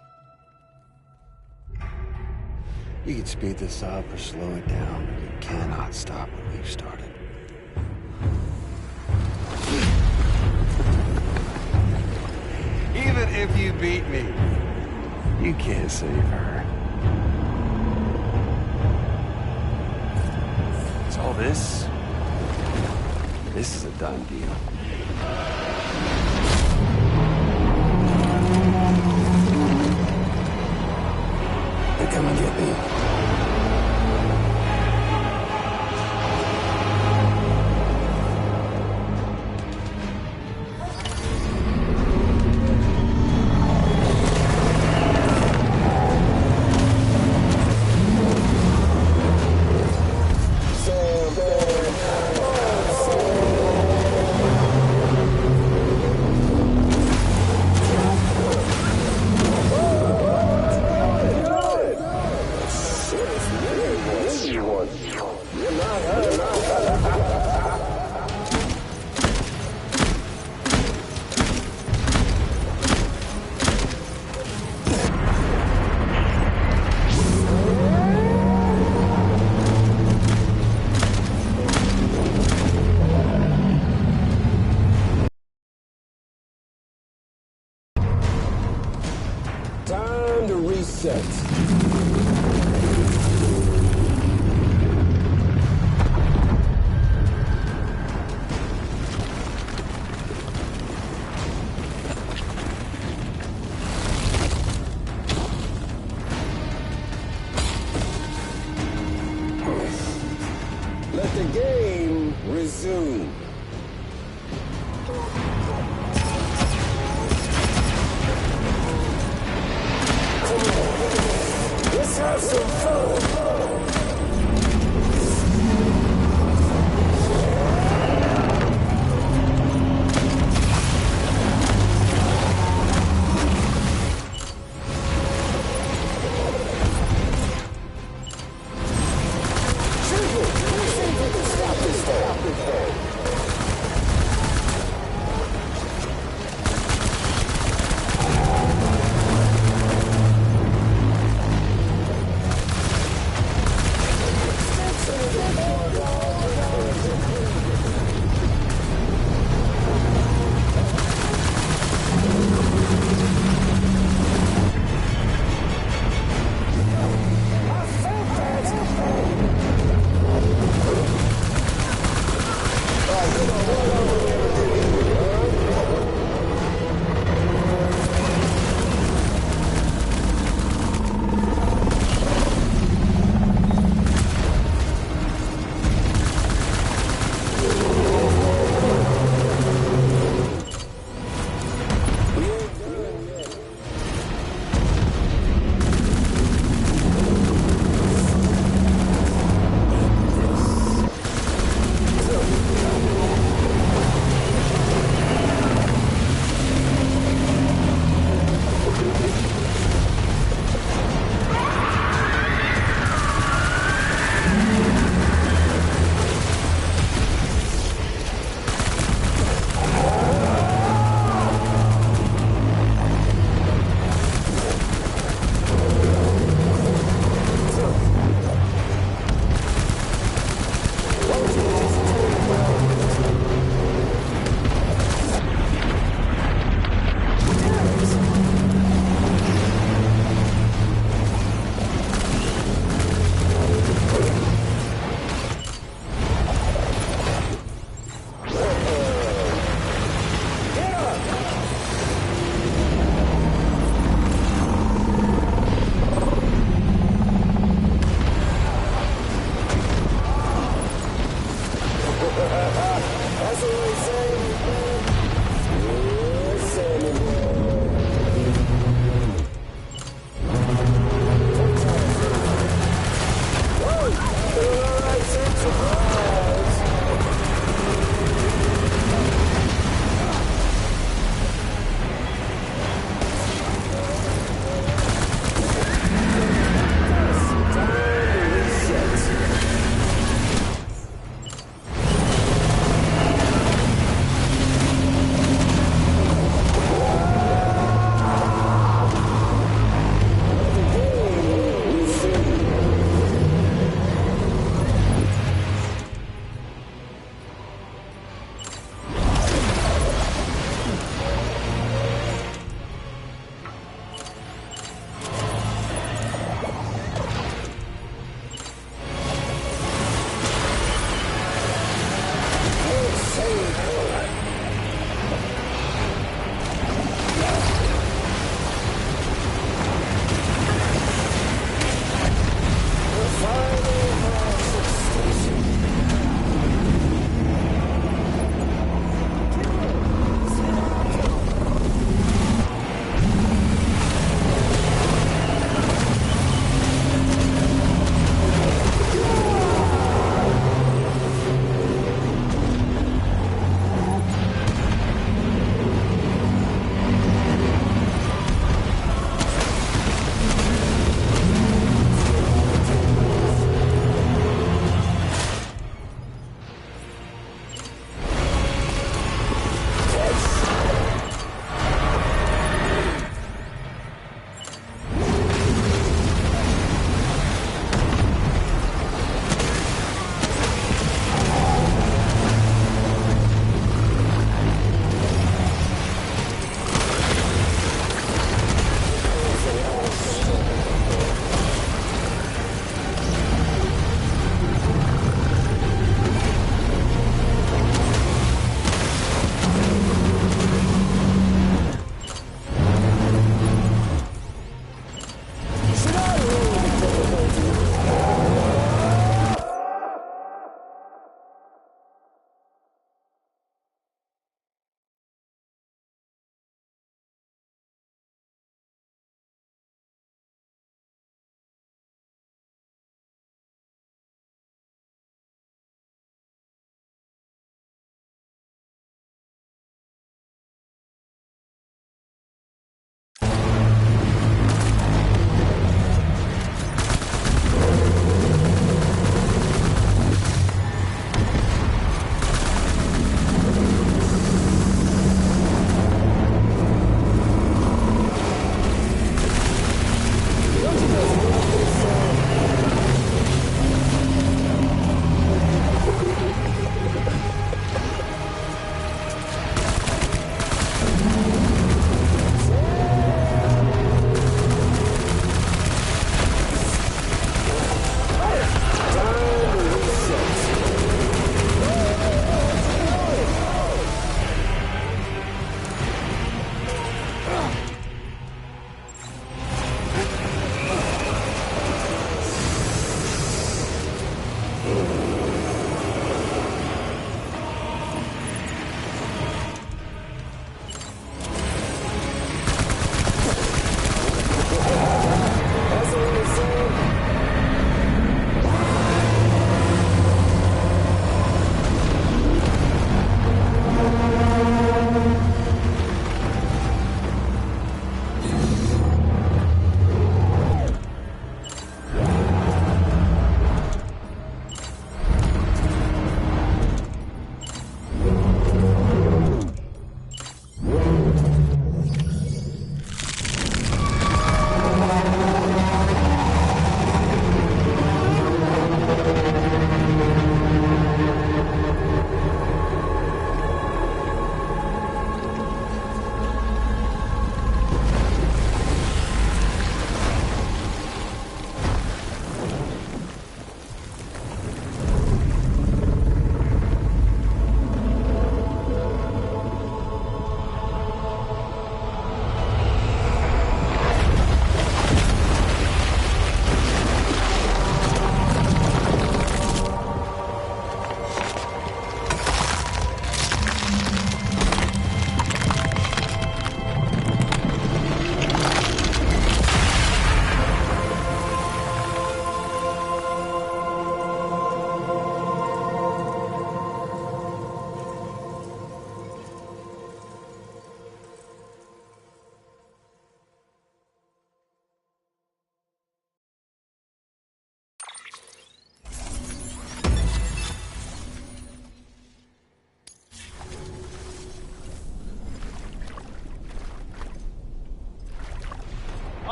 You can speed this up or slow it down, but you cannot stop what we've started. Even if you beat me, you can't save her. So all this is a done deal. They come and get me. Time to reset. Let the game resume. Let's have some fun.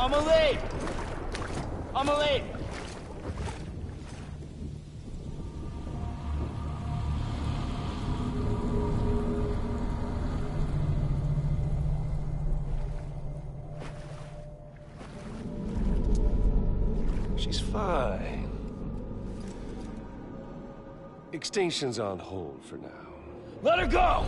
I'ma leave. I'ma leave. She's fine. Extinction's on hold for now. Let her go!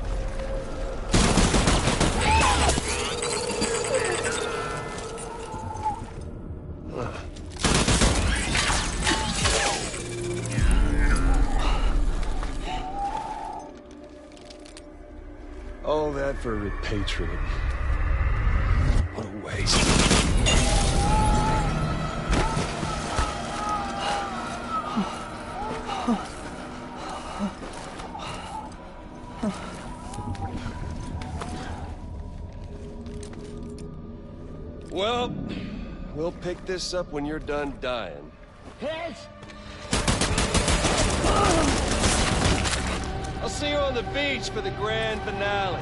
All that for repatriate. What a waste. Well, we'll pick this up when you're done dying. Heads! I'll see you on the beach for the grand finale.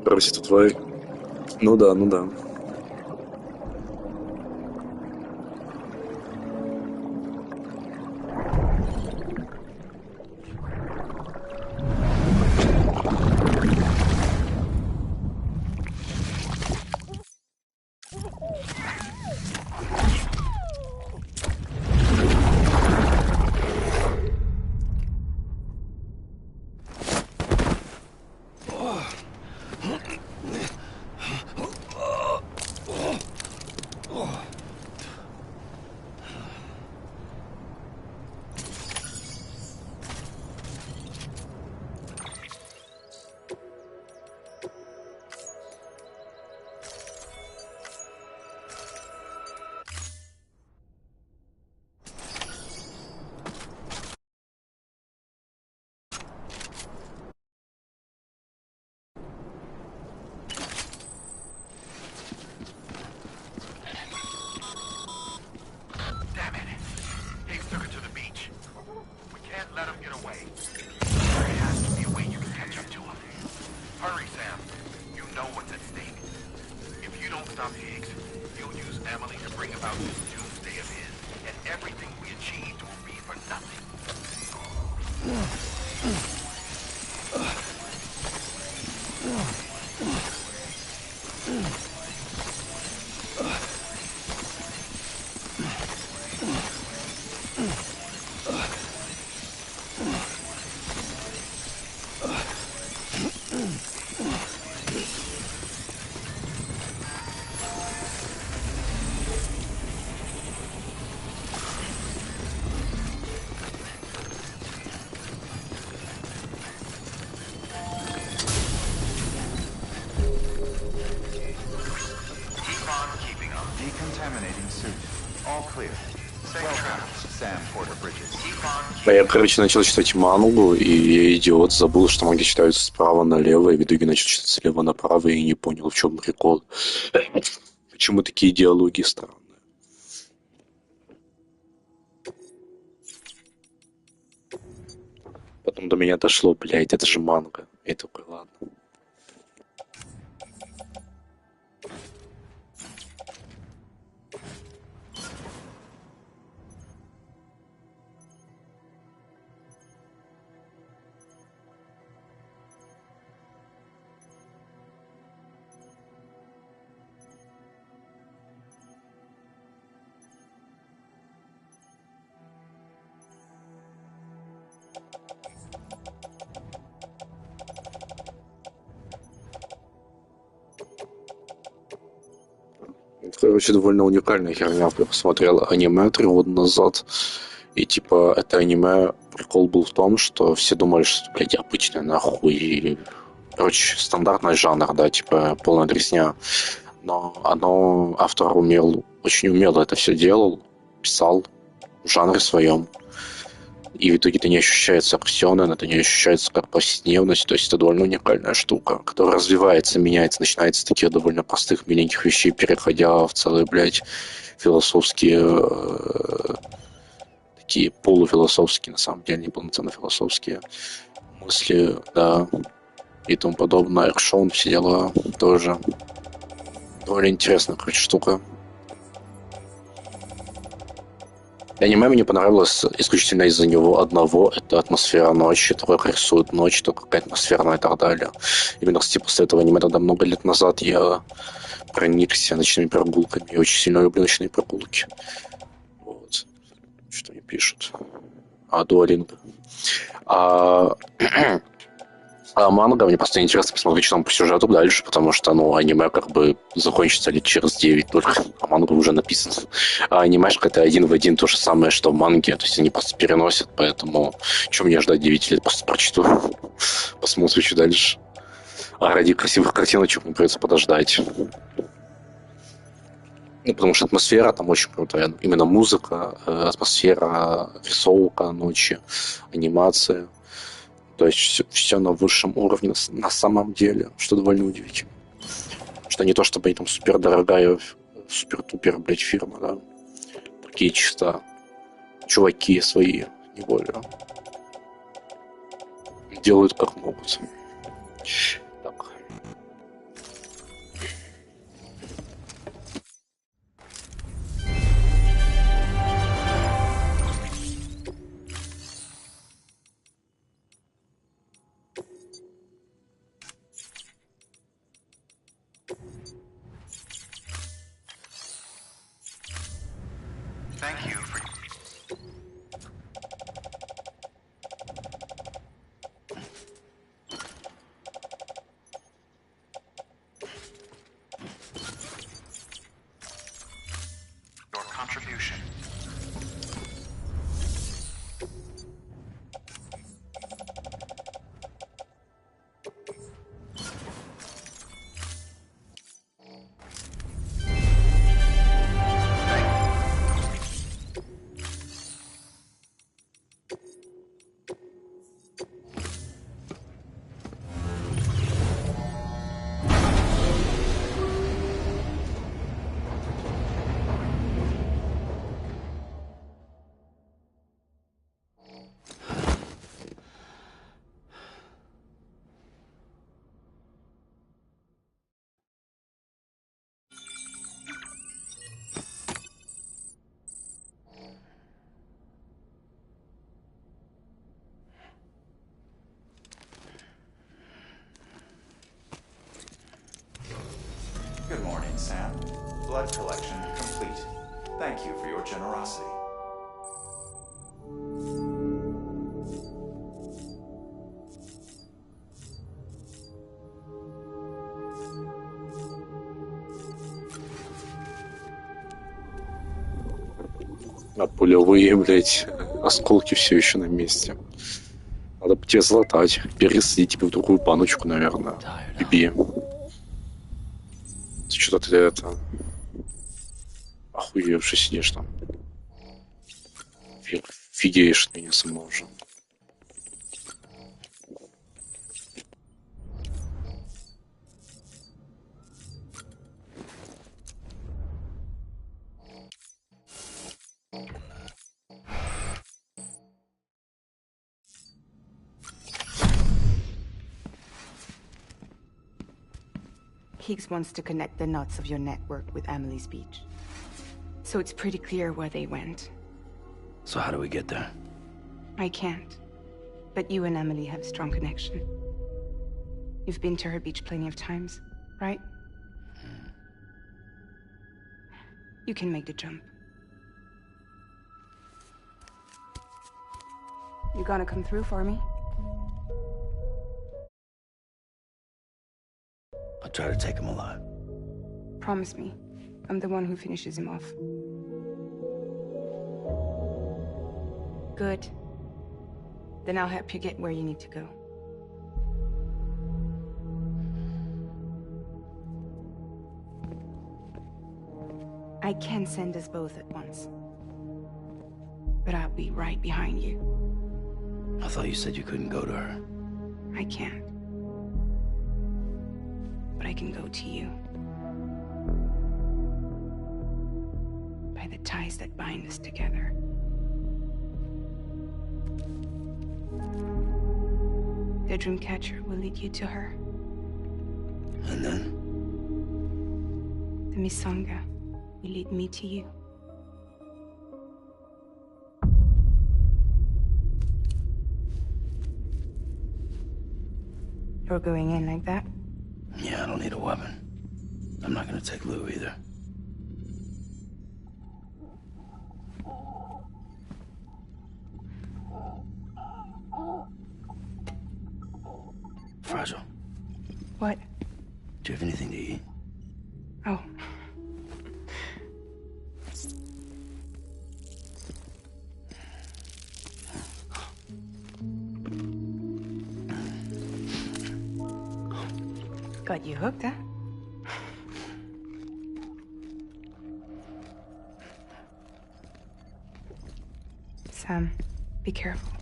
Просит твой. Ну да, ну да. Я, короче, начал читать мангу, и я, идиот, забыл, что манги читаются справа налево, и в итоге начал читать слева направо, и не понял, в чем прикол. Почему такие диалоги странные. Потом до меня дошло, блядь, это же манга. И такой, ладно. Короче, довольно уникальная херня. Я посмотрел аниме 3 года назад. И типа это аниме прикол был в том, что все думали, что, блядь, обычная нахуй. Короче, стандартный жанр, да, типа полная дресня. Но автор очень умело это все делал, писал в жанре своем. И в итоге это не ощущается как сёнэн, это не ощущается как повседневность. То есть это довольно уникальная штука, которая развивается, меняется, начинается с таких довольно простых, миленьких вещей, переходя в целые, блядь, философские, такие полуфилософские, на самом деле, неполноценно философские мысли, да, и тому подобное. Эршон, все дела тоже. Довольно интересная, короче, штука. Аниме мне понравилось исключительно из-за него одного. Это атмосфера ночи, то, как рисует ночь, то какая атмосферная и так далее. Именно, кстати, после этого аниме тогда много лет назад я проникся ночными прогулками. Я очень сильно люблю ночные прогулки. Вот. Что они пишут? Дуолинго. А манга, мне просто интересно посмотреть, что там по сюжету дальше, потому что, аниме как бы закончится лет через 9 только, а манга уже написана. А анимешка — это один в один то же самое, что в манге, то есть они просто переносят, поэтому что мне ждать 9 лет, просто прочту, посмотрю, что дальше. А ради красивых картиночек мне придется подождать. Потому что атмосфера там очень крутая. Именно музыка, атмосфера, рисовка ночи, анимация. То есть все на высшем уровне на самом деле, что довольно удивительно. Что не то, чтобы они там супердорогая, супер-тупер, блядь, фирма, да. Такие чисто чуваки свои, не более. Делают как могут. Так. Thank you for... your contribution. Good morning, Sam. Blood collection complete. Thank you for your generosity. А пулевые, блядь, осколки все еще на месте. Надо бы тебе залатать, пересадить тебе в другую баночку, наверное. Биби. Что-то ты это... охуевший сидишь там. Фигеешь от меня самого уже. Higgs wants to connect the knots of your network with Emily's beach. So it's pretty clear where they went. So how do we get there? I can't. But you and Emily have a strong connection. You've been to her beach plenty of times, right? You can make the jump. You gonna come through for me? I'll try to take him alive. Promise me. I'm the one who finishes him off. Good. Then I'll help you get where you need to go. I can send us both at once. But I'll be right behind you. I thought you said you couldn't go to her. I can't. But I can go to you. By the ties that bind us together. The Dreamcatcher will lead you to her. And then? The Misanga will lead me to you. You're going in like that? Yeah, I don't need a weapon. I'm not gonna take Lou either. Fragile. What? Do you have anything to eat? Oh. Got you hooked, huh? Sam, be careful.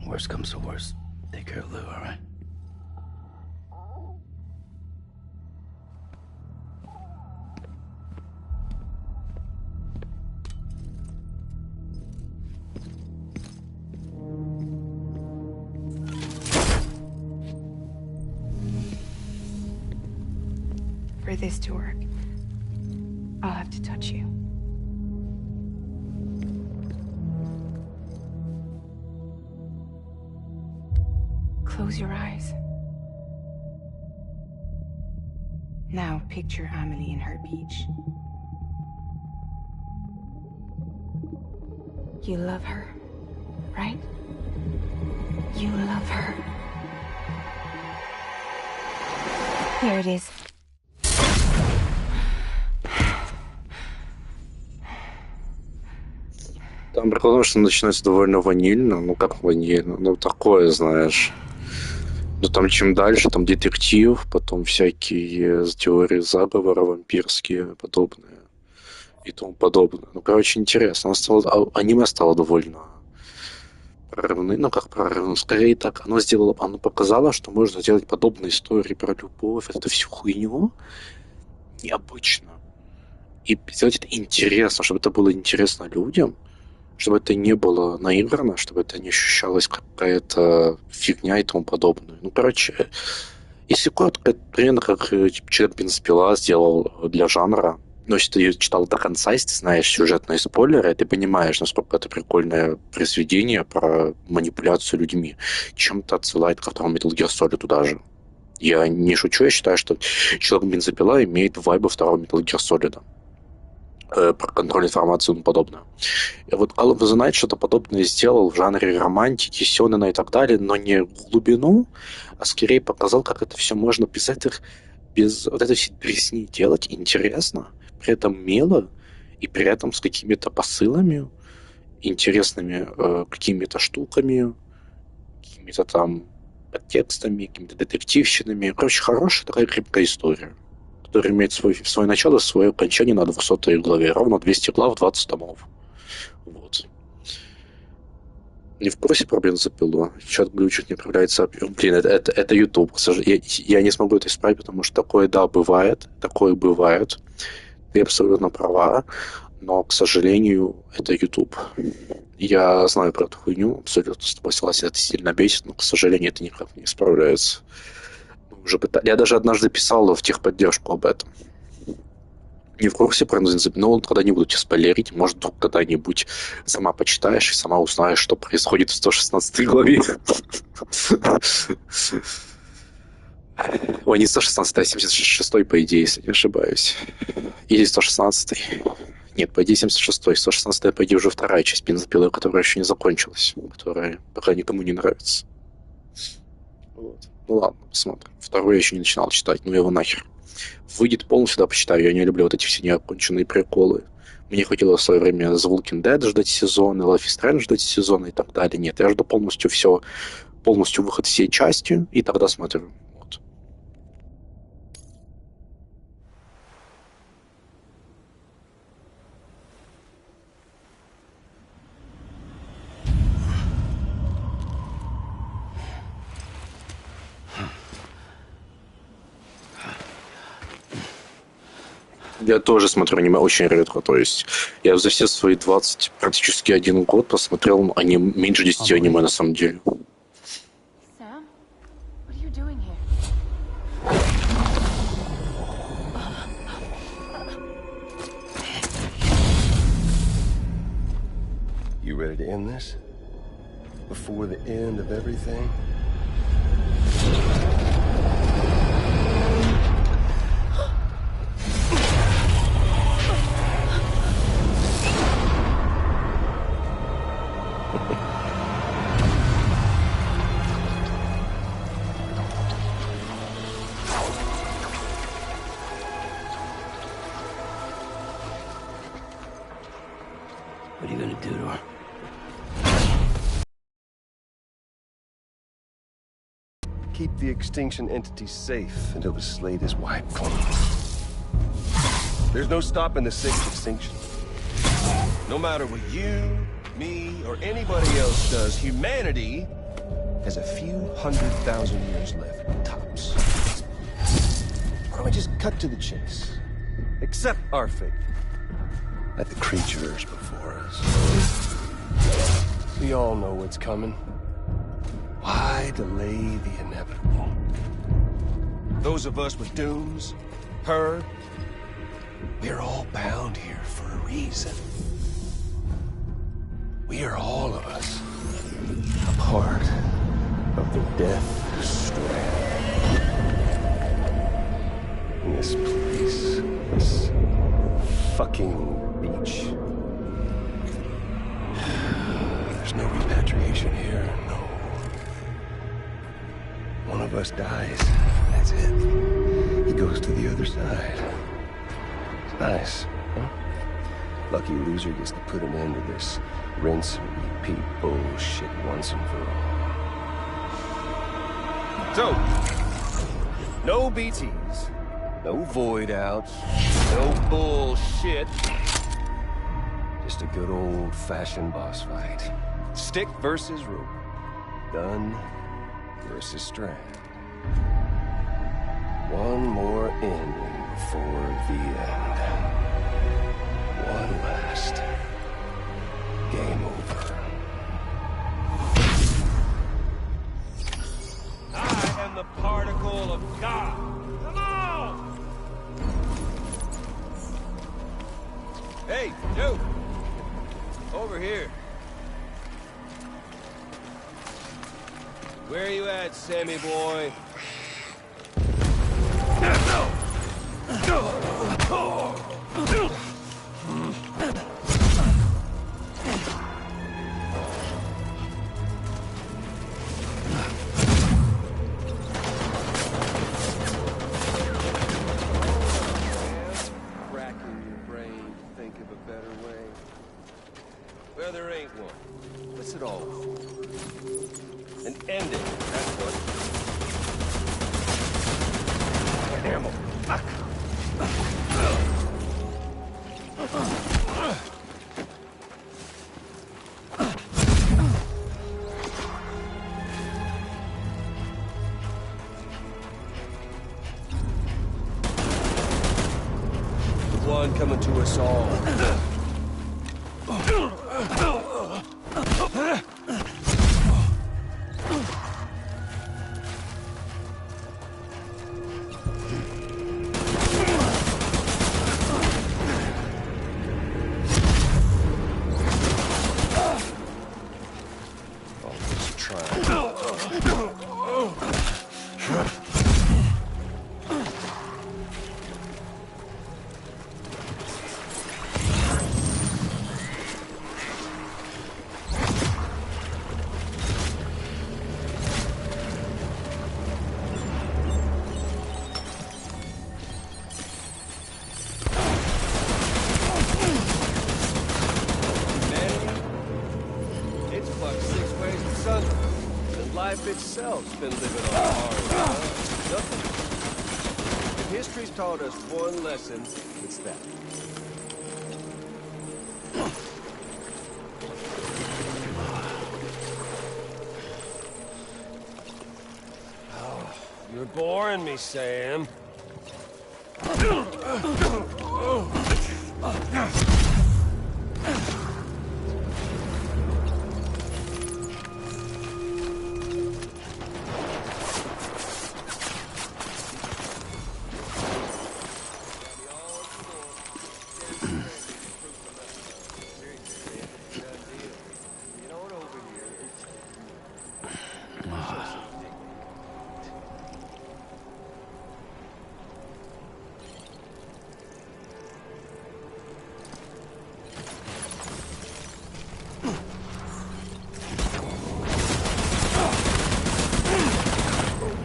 Worst comes to worst. Take care of Lou, all right? For this to work, I'll have to touch you. Close your eyes. Now picture Amelie in her beach. You love her, right? You love her. Here it is. Там прикольно, что начинается довольно ванильно, ну как ванильно, ну такое, знаешь. Ну там чем дальше, там детектив, потом всякие теории заговора вампирские, подобные и тому подобное. Ну, короче, интересно. Аниме стало довольно прорывным, ну как прорывным, скорее так, оно показало, что можно сделать подобные истории про любовь, эту всю хуйню необычно. И сделать это интересно, чтобы это было интересно людям, чтобы это не было наиграно, чтобы это не ощущалось какая-то фигня и тому подобное. Ну, короче, если коротко, это примерно как человек бензопила сделал для жанра. Но если ты ее читал до конца, если ты знаешь сюжетные спойлеры, ты понимаешь, насколько это прикольное произведение про манипуляцию людьми. Чем-то отсылает ко второму Metal Gear Solid туда же. Я не шучу, я считаю, что человек бензопила имеет вайбы второго Metal Gear Solid. Про контроль информации и тому подобное. И вот Алан Вазенайт что-то подобное сделал в жанре романтики, сёнэна и так далее, но не глубину, а скорее показал, как это все можно без вот этой всей дресни делать интересно, при этом мило и при этом с какими-то посылами, интересными какими-то штуками, какими-то там подтекстами, какими-то детективщинами. Короче, хорошая такая крепкая история, который имеет свое начало, свое окончание на 200 главе. Ровно 200 глав, 20 томов. Вот. Не в курсе про бензопилу. Чат глючит, не проявляется. Блин, это YouTube. Я не смогу это исправить, потому что такое, да, бывает. Такое бывает. Ты абсолютно права. Но, к сожалению, это YouTube. Я знаю про эту хуйню. Абсолютно с тобой согласен. Это сильно бесит, но, к сожалению, это никак не справляется. Я даже однажды писал в техподдержку об этом. Не в курсе про бензопилу, но тогда не буду тебе спойлерить. Может, вдруг когда-нибудь сама почитаешь и сама узнаешь, что происходит в 116 главе. Ой, не 116, а 76, по идее, если не ошибаюсь. Или 116. Нет, по идее, 76. 116, по идее, уже вторая часть бензопилы, которая еще не закончилась. Которая пока никому не нравится. Вот. Ну ладно, посмотрим. Второй я еще не начинал читать, ну его нахер. Выйдет полностью, да, почитаю. Я не люблю вот эти все неоконченные приколы. Мне хотело в свое время The Walking Dead ждать сезона, Life is Strange ждать сезона и так далее. Нет, я жду полностью все, полностью выход всей части, и тогда смотрю. Вот. Я тоже смотрю аниме очень редко, то есть я за все свои 20, практически 1 год посмотрел меньше 10 аниме на самом деле. Sam, what are you doing here? You ready to end this? Before the end of everything? What are you gonna do to her? Keep the extinction entity safe until the slate is wiped clean. There's no stopping the sixth extinction. No matter what you, me, or anybody else does, humanity has a few 100,000 years left, tops. Why don't we just cut to the chase? Accept our fate, like the creatures before us. We all know what's coming. Why delay the inevitable? Those of us with dooms, her, we're all bound here for a reason. We are all of us a part of the Death Strand. In this place, this fucking beach. There's no repatriation here, no. One of us dies, that's it. He goes to the other side. It's nice, huh? Lucky loser gets to put an end to this rinse and repeat bullshit once and for all. So, no BTs, no void outs, no bullshit. Just a good old-fashioned boss fight. Stick versus rope. Gun versus strand. One more ending before the end. One last game over. I am the particle of God. Come on! Hey, dude! Over here. Where are you at, Sammy boy? Racking your brain to think of a better way. Well, there ain't one. What's it all for? And end it, that's what. Ammo. The one coming to us all. life itself's been living on ours. Nothing. If history's taught us one lesson, it's that. Oh, you're boring me, Sam.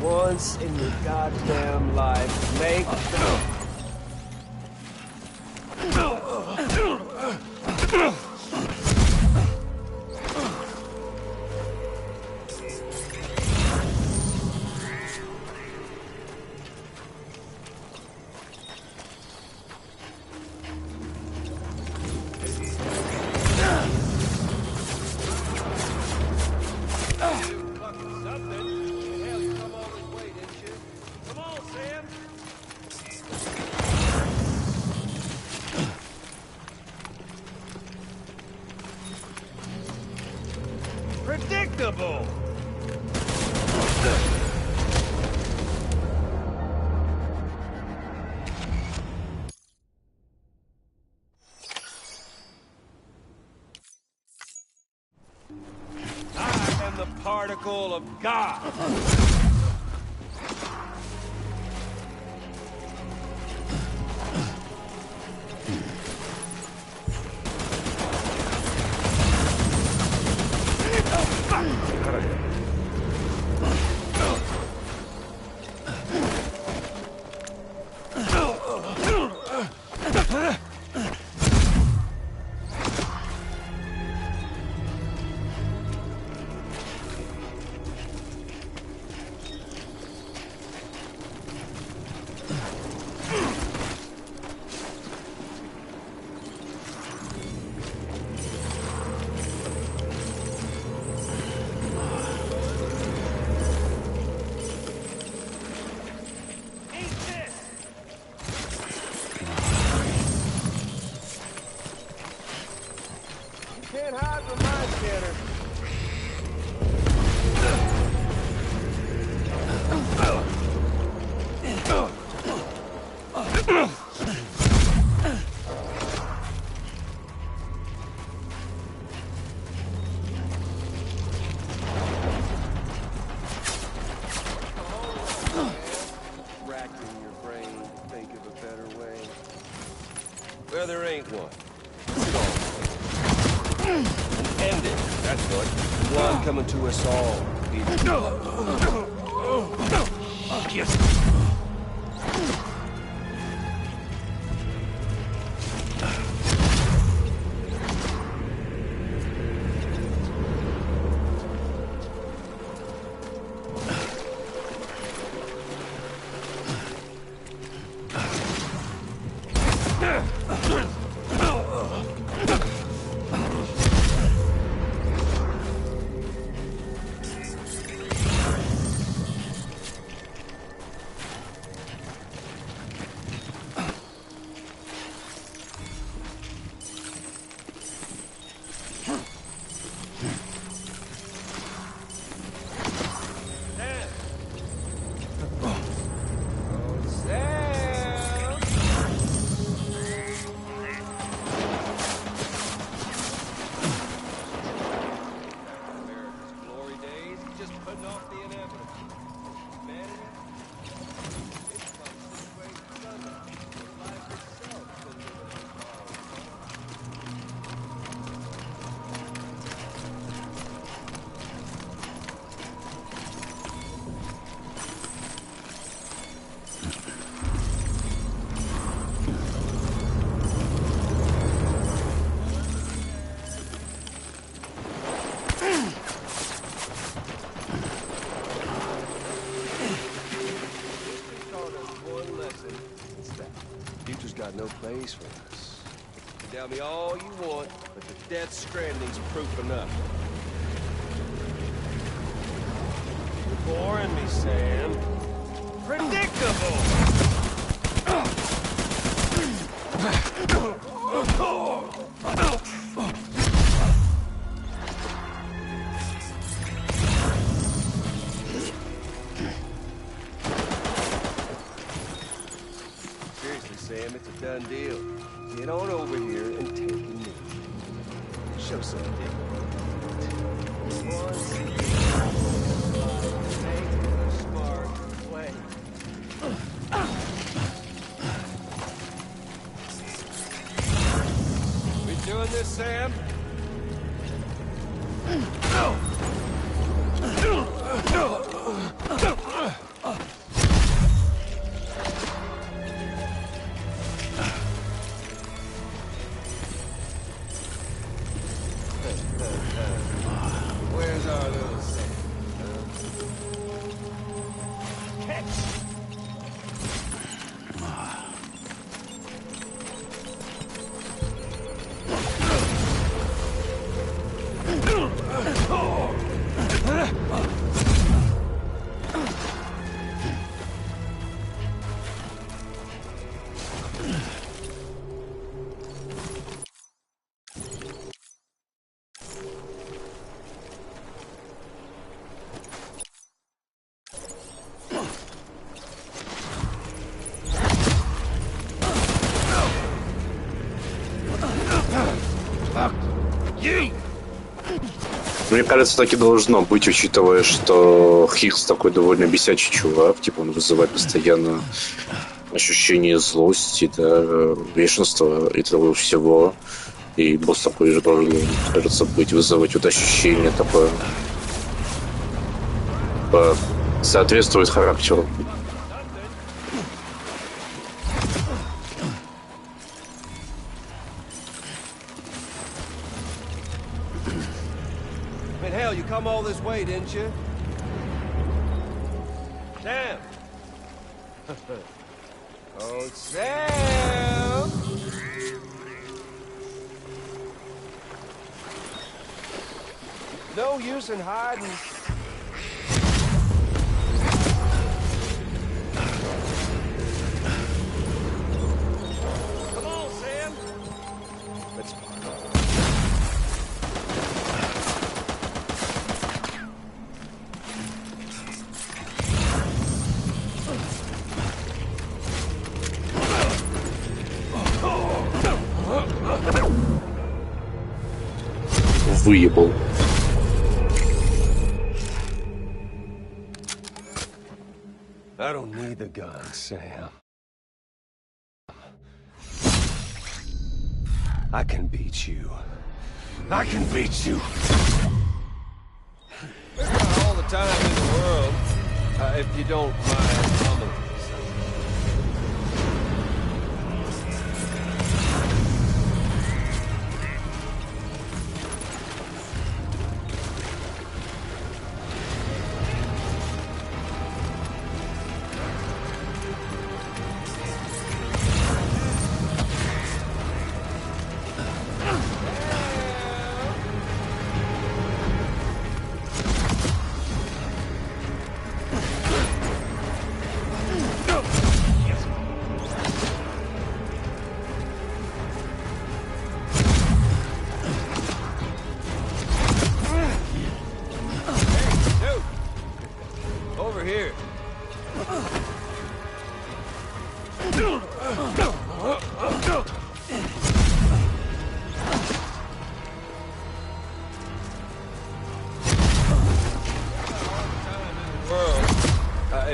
Once in your goddamn life, make predictable. I am the particle of God. Can't hide from my scanner. Racking your brain, think of a better way. Well, there ain't one. End it. That's what. One coming to us all. Yes. got no place for us. You can tell me all you want, but the death stranding's proof enough. You're boring me, Sam. Predictable! Seriously, Sam, it's a done deal. Get on over here and take a knee. Show some dignity. Take a smart play. We doing this, Sam? Where's our little Sam? Мне кажется, так и должно быть, учитывая, что Хиггс такой довольно бесячий чувак, типа он вызывает постоянно ощущение злости, да, бешенства и того всего. И босс такой же должен, кажется, быть, вызывать вот ощущение такое. Соответствует характеру. Hell, you come all this way, didn't you? Sam! Oh, Sam! No use in hiding. Come on, Sam! Let's Выебал. I don't need the gun, Sam. I can beat you. I can beat you. We've got all the time in the world, if you don't mind humbling me.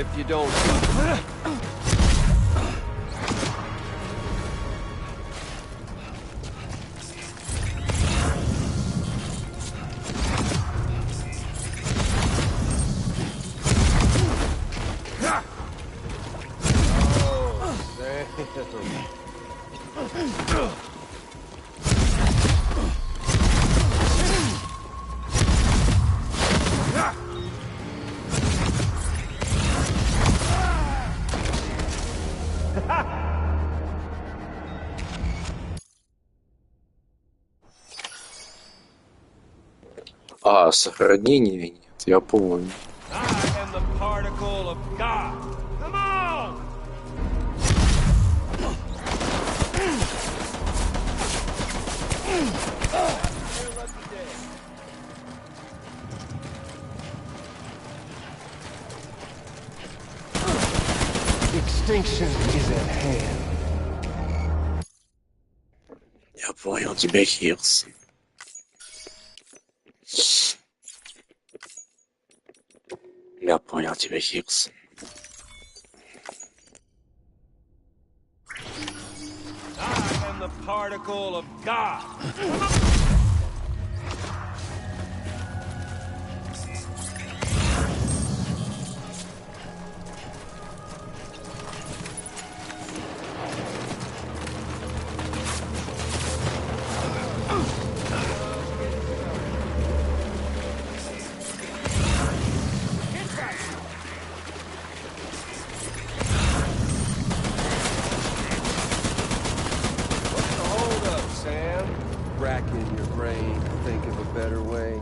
If you don't... А, сохранение нет, я помню. I am the particle of God. Come on! Extinction is at hand. Я понял тебя, Хирс. Я понял тебя, Хирс. I am the particle of God. Racking your brain, think of a better way.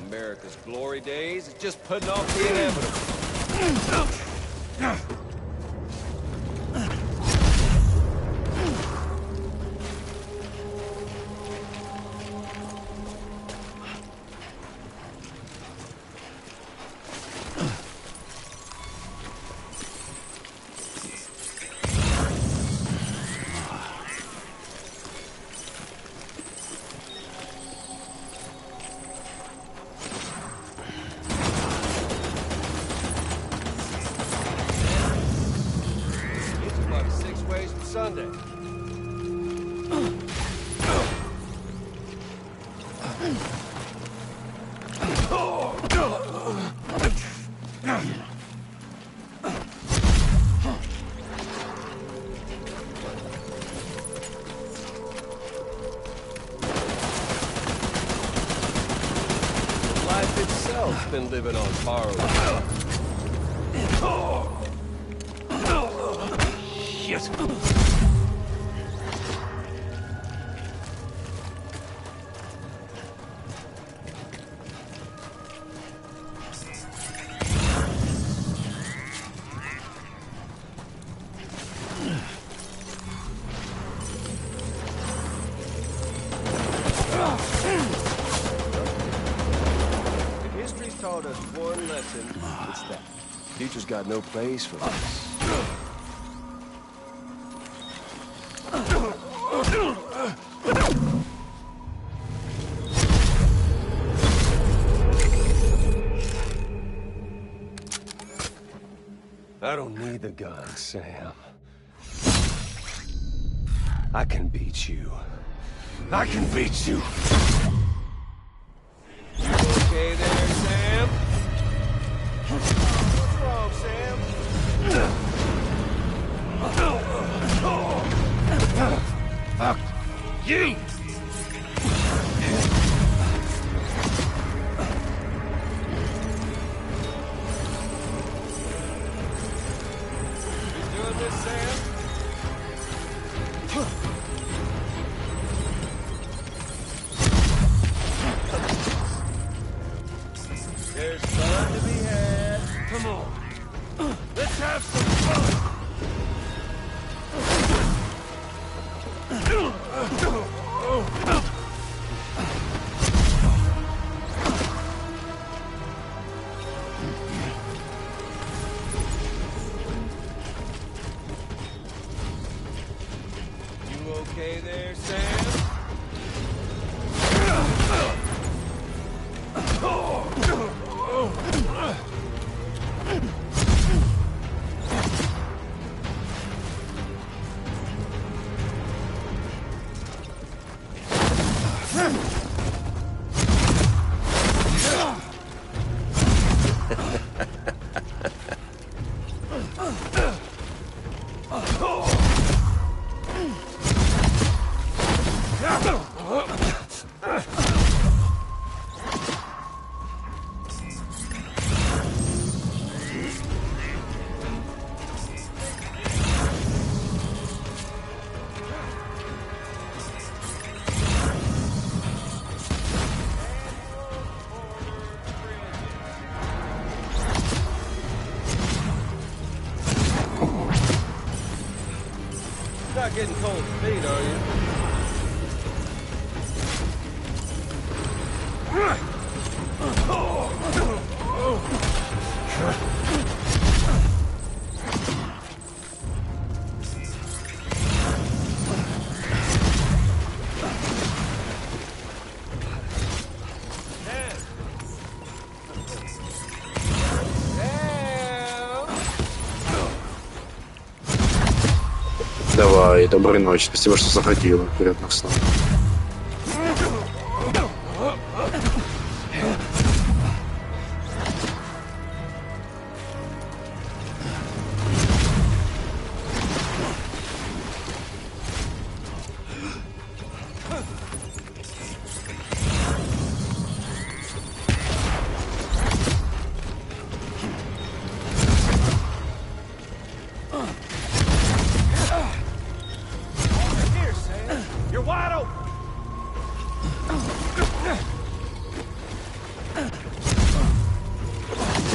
America's glory days, it's just putting off the inevitable. Sunday. Life itself's been living on borrowed. Shit. One lesson, it's that future's got no place for us. I don't need the gun, Sam. I can beat you. I can beat you. Okay there, Sam? What's wrong, Sam? Fuck you! You doing this, Sam? okay there, Sam? Not getting cold feet, are you? Давай, доброй ночи. Спасибо, что заходила. Приятных снов.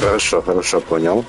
Хорошо, хорошо, понял.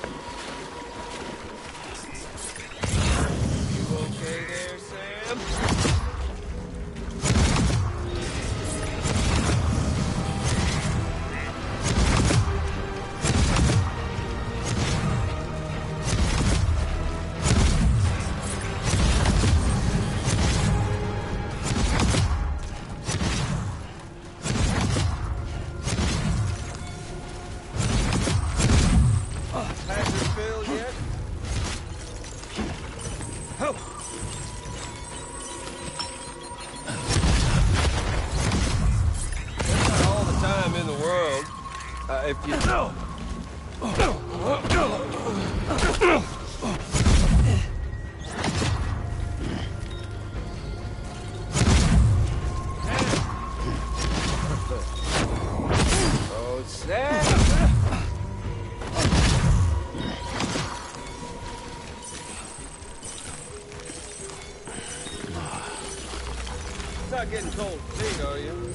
Not getting cold feet, are you?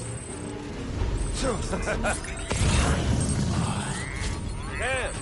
Damn.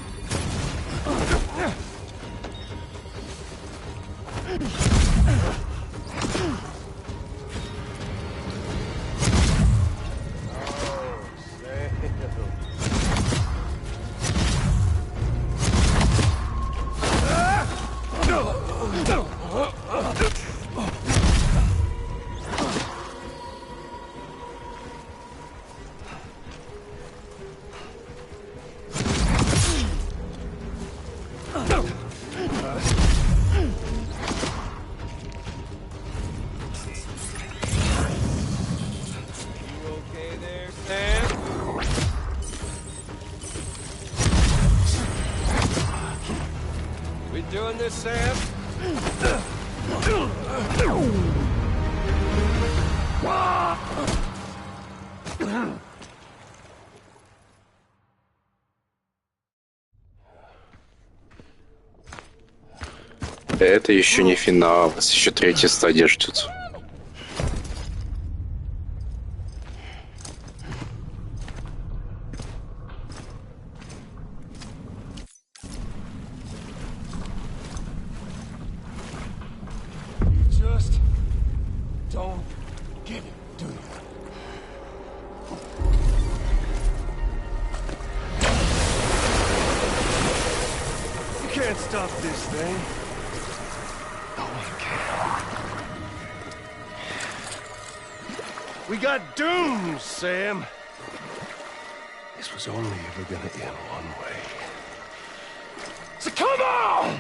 Doing this, Sam? Это еще не финал, нас еще третья стадия ждет. We got doomed, Sam. This was only ever gonna end one way. So come on!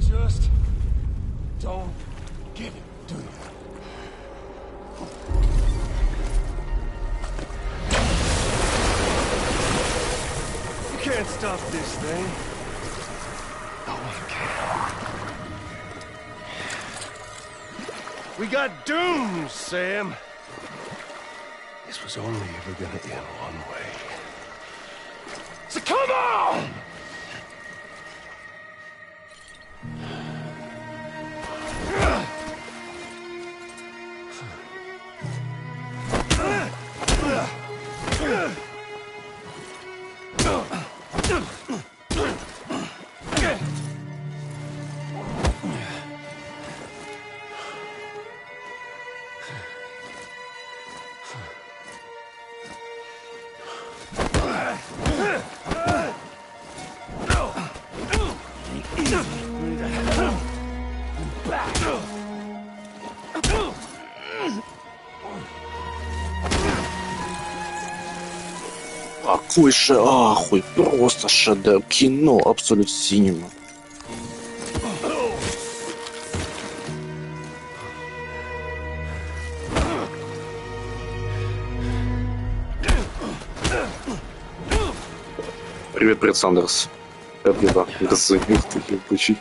Just don't get it, do you? You can't stop this thing. No, you can't. We got doomed, Sam. This was only ever gonna end one way. So come on! Какой же ахуй, просто шедевр, кино, абсолют синема. Привет, Сандерс. Правила, грозы, ух ты, ебучий.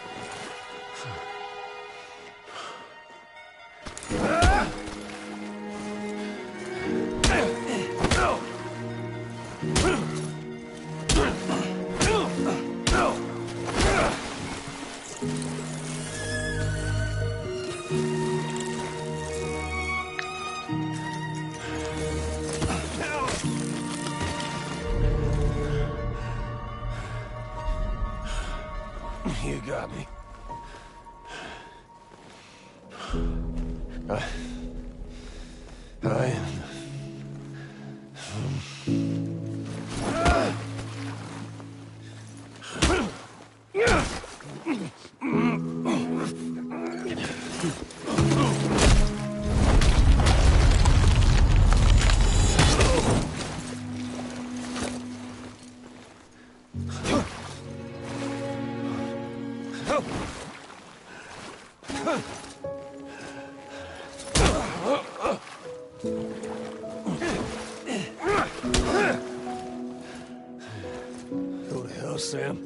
You got me. Go to hell, Sam.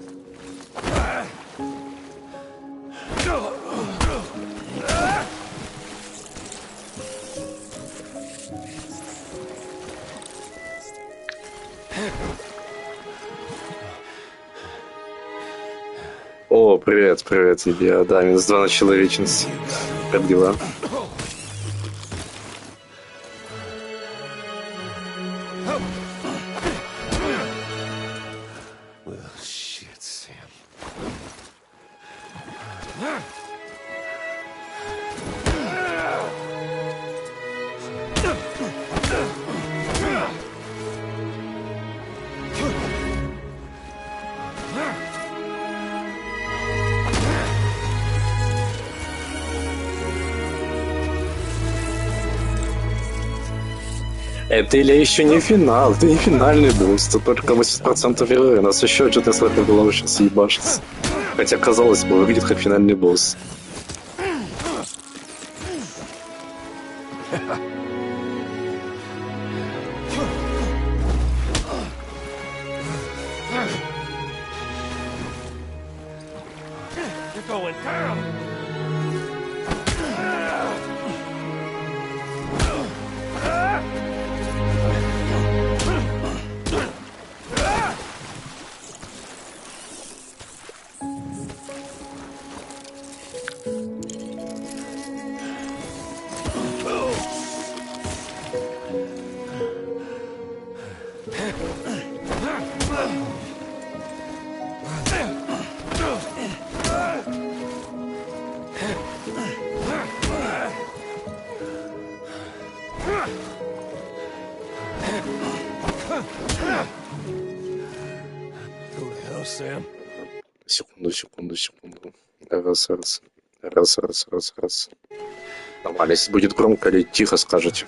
О, привет, тебе. Да, -2 на человечность. Как дела? Это или еще не финал, это не финальный босс, это только 80% игры, у нас еще что-то сладко было очень съебашиться. Хотя, казалось бы, выглядит как финальный босс. You're going down. Секунду. Раз. Нормально, если будет громко или тихо, скажете.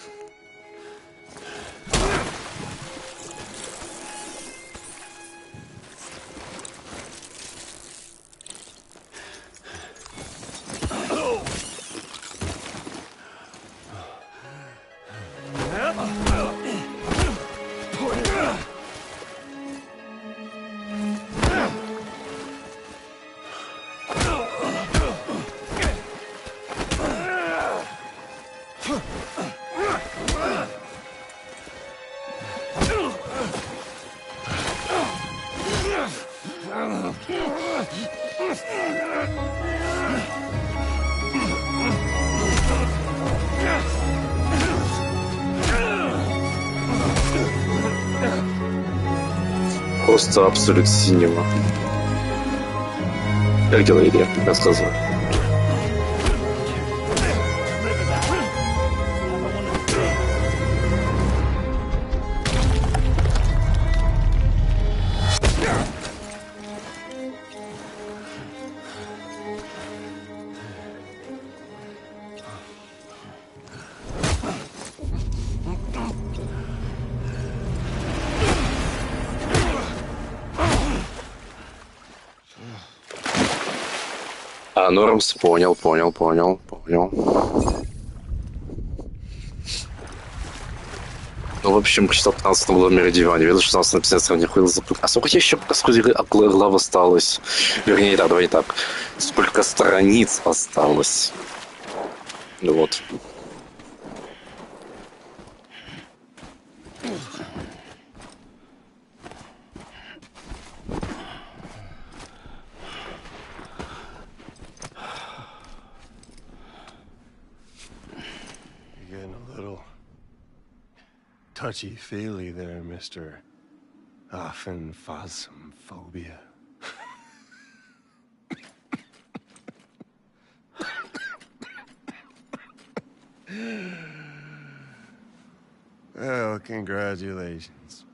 Просто абсолют синего. Как дела, Илья? Рассказывай. Нормс, понял. Ну, в общем, прочитал 15 было в мире диване, видел, 16 на 50 не ходил за... А сколько тебе еще глав осталось? Вернее, да, давай так. Сколько страниц осталось? Ну вот. Touchy-feely there, Mr. Phasmophobia. Well, congratulations.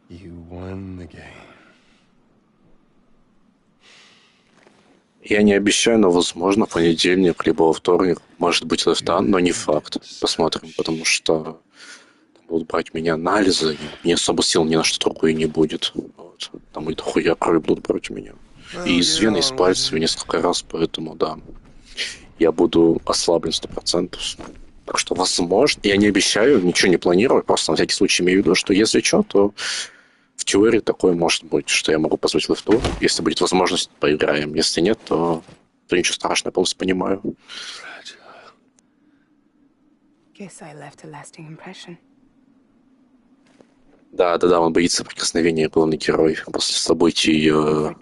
You won the game. Я не обещаю, но, возможно, в понедельник, либо во вторник, может быть, лифта, но не факт. Посмотрим, потому что будут брать меня анализы, и мне особо сил ни на что другое не будет. Вот. Там и дохуя крови будут брать у меня. И из вены, из пальцев несколько раз, поэтому, да, я буду ослаблен 100%. Так что, возможно, я не обещаю, ничего не планирую, просто на всякий случай имею в виду, что если что, то в теории такое может быть, что я могу позвать лифту. Если будет возможность, поиграем. Если нет, то ничего страшного, я полностью понимаю. Да, он боится прикосновения, главный герой, после событий в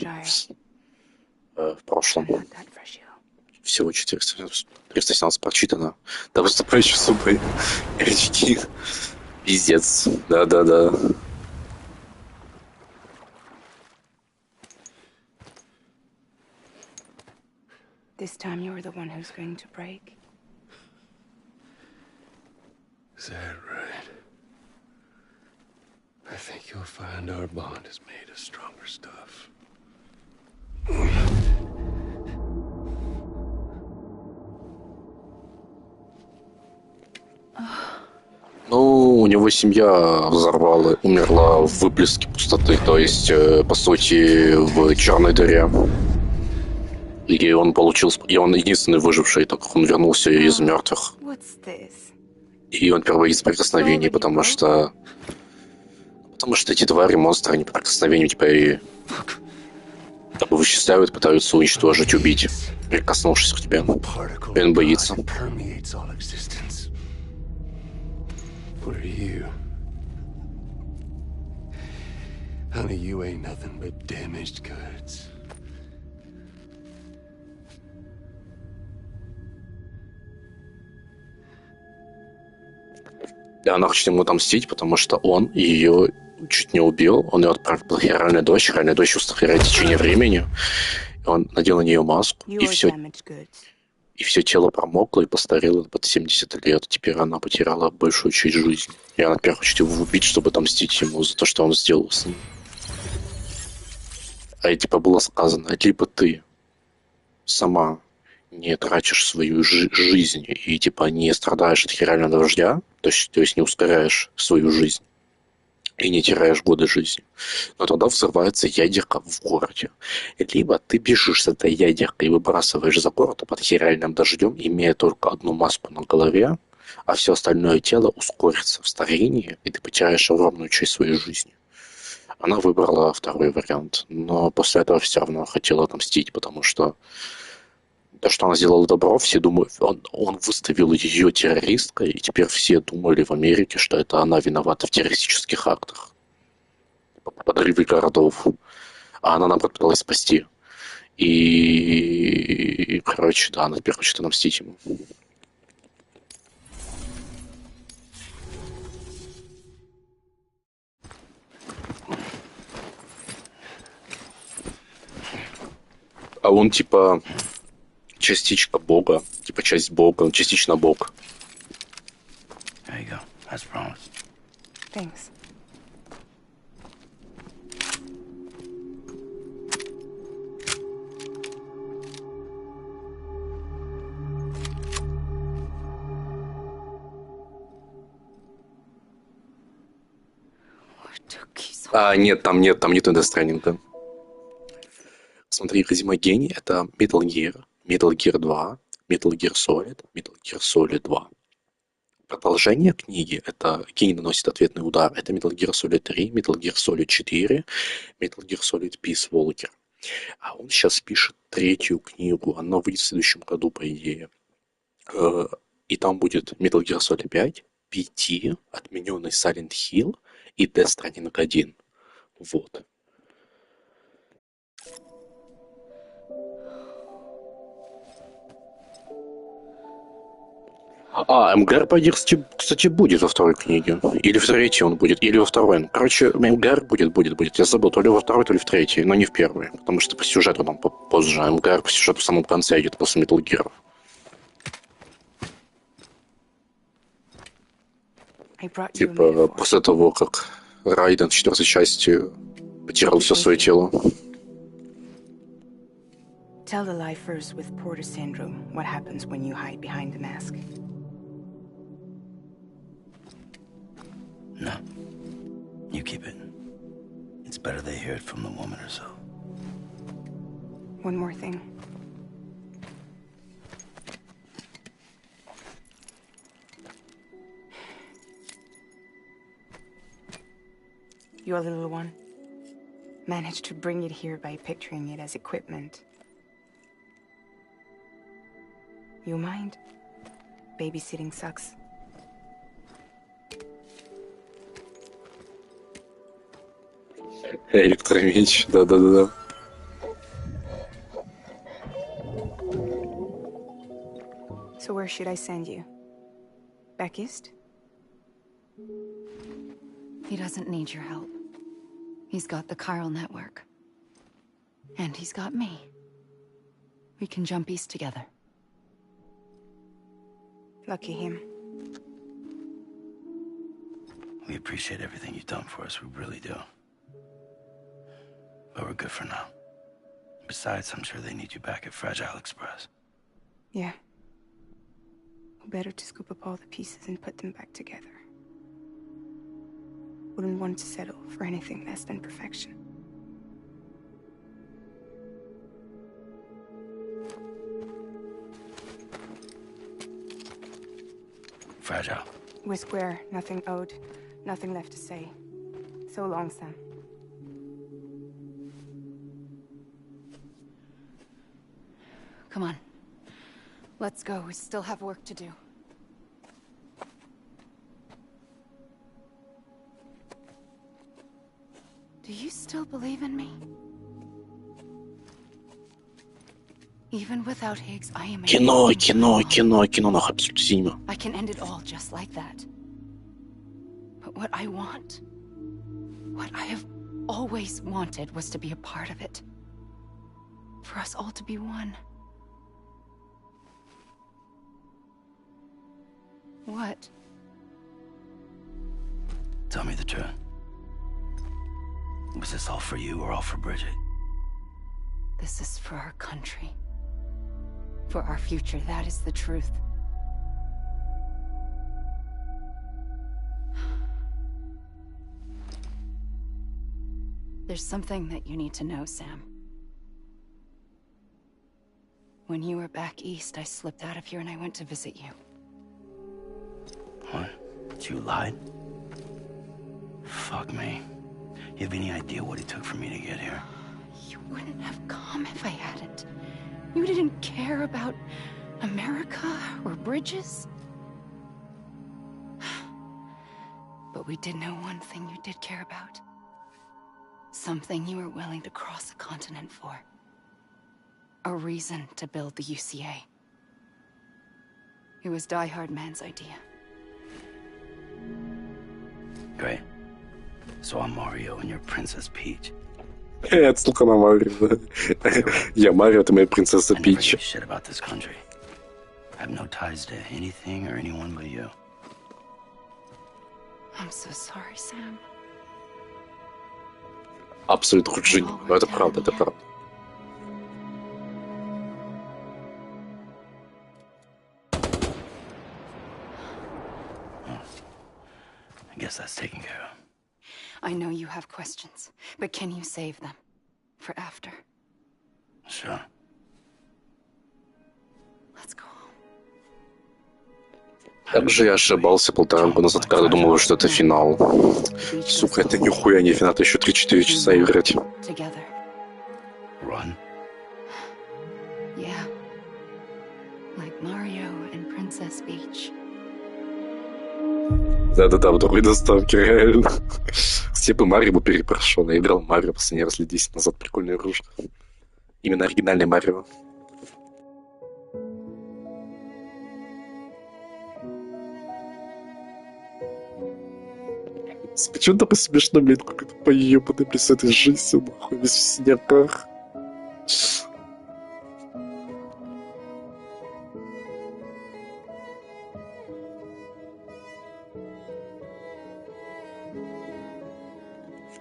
прошлом. Всего 317 прочитано. Да выступаю еще супы. Очки. Пиздец. Да. This time you're the one who's going to break. Is that right? I think you'll find our bond is made of stronger stuff. Ну, у него семья умерла в выплеске пустоты, то есть, по сути, в черной дыре. И он единственный выживший, так как он вернулся из мертвых. И он первый из прикосновений, потому что эти твари, монстры, они по прикосновению теперь как бы вычисляют, пытаются уничтожить, убить, прикоснувшись к тебе. И он боится. What are you? Honey, you ain't nothing but damaged goods. И она хочет ему отомстить, потому что он ее чуть не убил. Он ее отправил в реальную дочь ускоряет течение времени. И он надел на нее маску, и все тело промокло и постарело под 70 лет. Теперь она потеряла большую часть жизни. И она теперь хочет его убить, чтобы отомстить ему за то, что он сделал с ним. А типа было сказано, либо ты сама не тратишь свою жизнь и типа не страдаешь от хирального дождя, то есть не ускоряешь свою жизнь и не теряешь годы жизни, но тогда взрывается ядерка в городе. Либо ты бежишь с этой ядеркой и выбрасываешь за город под хиральным дождем, имея только одну маску на голове, а все остальное тело ускорится в старении, и ты потеряешь огромную часть своей жизни. Она выбрала второй вариант, но после этого все равно хотела отомстить, потому что то, что она сделала добро, все думают, он выставил ее террористкой, и теперь все думали в Америке, что это она виновата в террористических актах, по подрыве городов, а она, наоборот, пыталась спасти. И, короче, да, она теперь хочет отомстить ему. А он типа частичка Бога, типа часть Бога, он частично Бог. There you go. As promised. Thanks. Нет, там нет Stranding. Смотри, резюме гений — это Metal Gear 2, Metal Gear Solid 2. Продолжение книги — это гений наносит ответный удар. Это Metal Gear Solid 3, Metal Gear Solid 4, Metal Gear Solid Peace Walker. А он сейчас пишет третью книгу. Она выйдет в следующем году, по идее. И там будет Metal Gear Solid 5, PT, отмененный Silent Hill и Death Stranding 1. Вот. МГР, кстати, будет во второй книге. Или в третьей он будет, или во второй. Короче, МГР будет. Я забыл, то ли во второй, то ли в третьей, но не в первой. Потому что по сюжету там позже. МГР по сюжету в самом конце идет после Metal Gear. Типа после того, как Райден в 4-й части потерял все свое тело. Tell the lifers with Porter syndrome what happens when you hide behind the mask. No. You keep it. It's better they hear it from the woman herself. One more thing. Your little one managed to bring it here by picturing it as equipment. You mind? Babysitting sucks. Электромеч, да. So where should I send you? Back east? He doesn't need your help. He's got the chiral network. And he's got me. We can jump east together. Lucky him. We appreciate everything you've done for us, we really do. But we're good for now. Besides, I'm sure they need you back at Fragile Express. Yeah. Better to scoop up all the pieces and put them back together. Wouldn't want to settle for anything less than perfection. Fragile. We're square, nothing owed, nothing left to say. So long, Sam. Come on. Let's go. We still have work to do. Do you still believe in me? Even without Higgs, I am Кино, нахуй, абсолютно синема. I can end it all just like that. But what I want What I have always wanted was to be a part of it. For us all to be one. What? Tell me the truth. Was this all for you or all for Bridget? This is for our country. For our future, that is the truth. There's something that you need to know, Sam. When you were back east, I slipped out of here and I went to visit you. What? You lied? Fuck me. You have any idea what it took for me to get here? You wouldn't have come if I hadn't. You didn't care about America or bridges. But we did know one thing you did care about. Something you were willing to cross a continent for. A reason to build the UCA. It was Die Hard Man's idea. Great. So I'm Mario and you're Princess Peach. Отсылка на Марио. Я Марио, ты моя принцесса I never Пич. give a shit about this country. I have no ties to anything or anyone but you. I'm so sorry, Sam. Абсолютно хоть Женя. Но это правда, это правда. I guess that's taken care of. I know you have questions, but can you save them? For after? Sure. Let's go home. Также я ошибался 1,5 года назад, когда думал, что это финал. Сука, это нихуя не финал, это еще 3-4 часа играть. Together. Run? Yeah. Like Mario and Princess Peach. Да-да-да, в другой доставке, реально. Все бы Марио бы перепрошел. Я играл Марио последний раз лет 10 назад. Прикольная игрушка. Именно оригинальный Марио. Почему такое смешно, блин, какой-то поебанный, блин, с этой жизнью, нахуй, весь в синяках.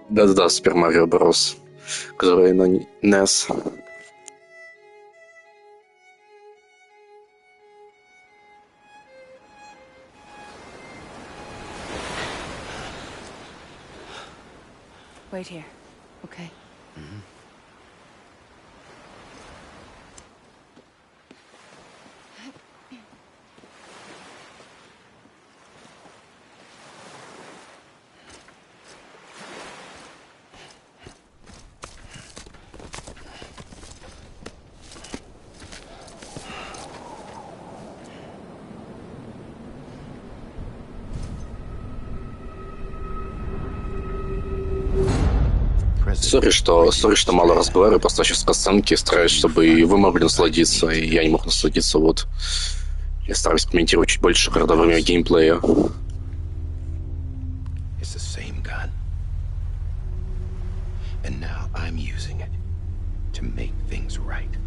Да-да-да, Супер Марио Брос, который на NES. Wait here, okay? Mm-hmm. Сори, что мало разговариваю, просто сейчас касценки стараюсь, чтобы и вы могли насладиться, и я не мог насладиться, вот. Я стараюсь комментировать чуть больше, когда во время геймплея. It's the same gun. And now I'm using it to make things right.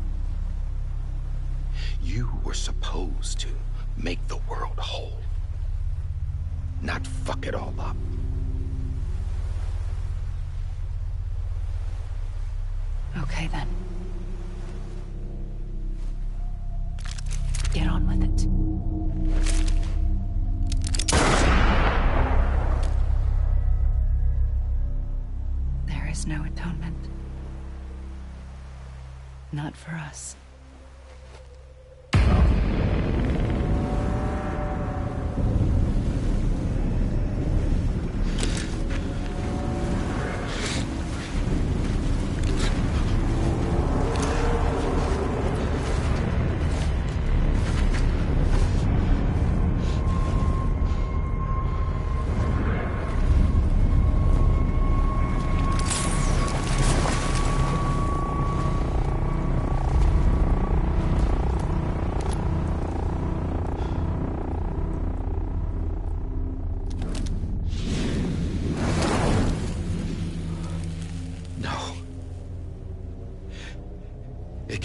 You were supposed to make the world whole, not fuck it all up. Okay, then. Get on with it. There is no atonement. Not for us.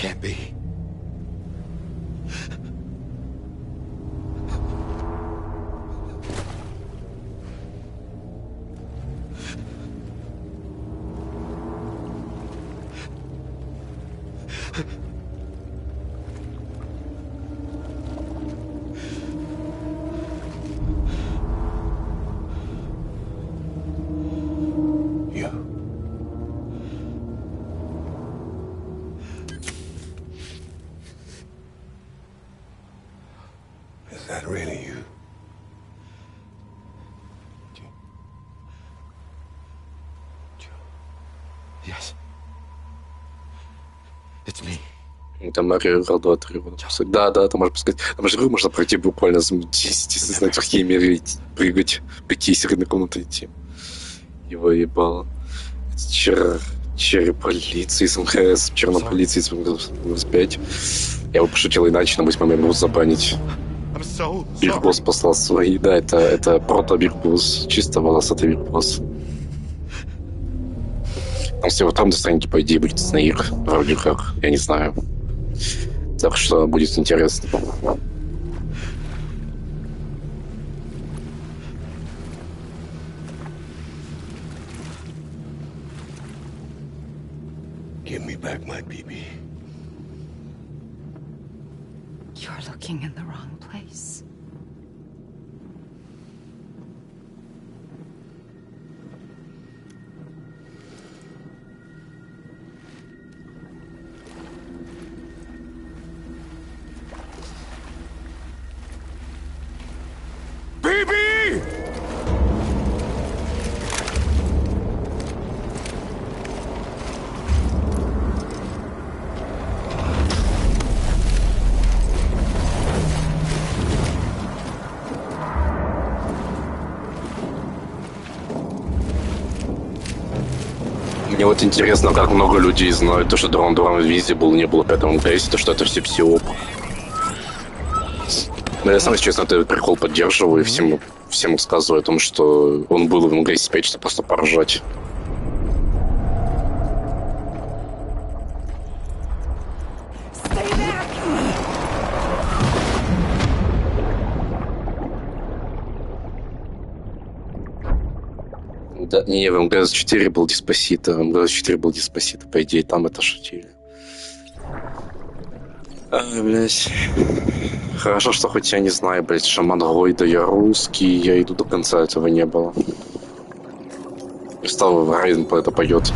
can't be. Is that really you? Yes. It's me. Там Марио играл 2-3 года. Да, там можно сказать. Там же игру можно пройти буквально за 10, если знать, в химии прыгать, по кейсерной комнате идти. Его ебало. Черри полиции с МХС, чернополиции с МХС-5. Я бы пошутил иначе, но мы могли его забанить. Бирбосс послал свои. Да, это прото-бирбосс. Чисто волосатый бирбосс. Там всего там до странники, по идее, будет Снейк. Вроде как, я не знаю. Так что будет интересно. Give me back my BB. You're looking in the wrong place. Мне вот интересно, как много людей знают, то, что Дрон Invisible не было в пятом МГС, то, что это все псиоп. Но я сам, честно, этот прикол поддерживаю и всем рассказываю о том, что он был в МГС 5, чтобы просто поржать. Да, не, в МГС 4 был Деспасито, в МГС 4 был Деспасито, по идее, там это шутили. Блять. Хорошо, что хоть я не знаю, блять, шаман Гойда, я русский, я иду до конца, этого не было. Стал Райден по это поет.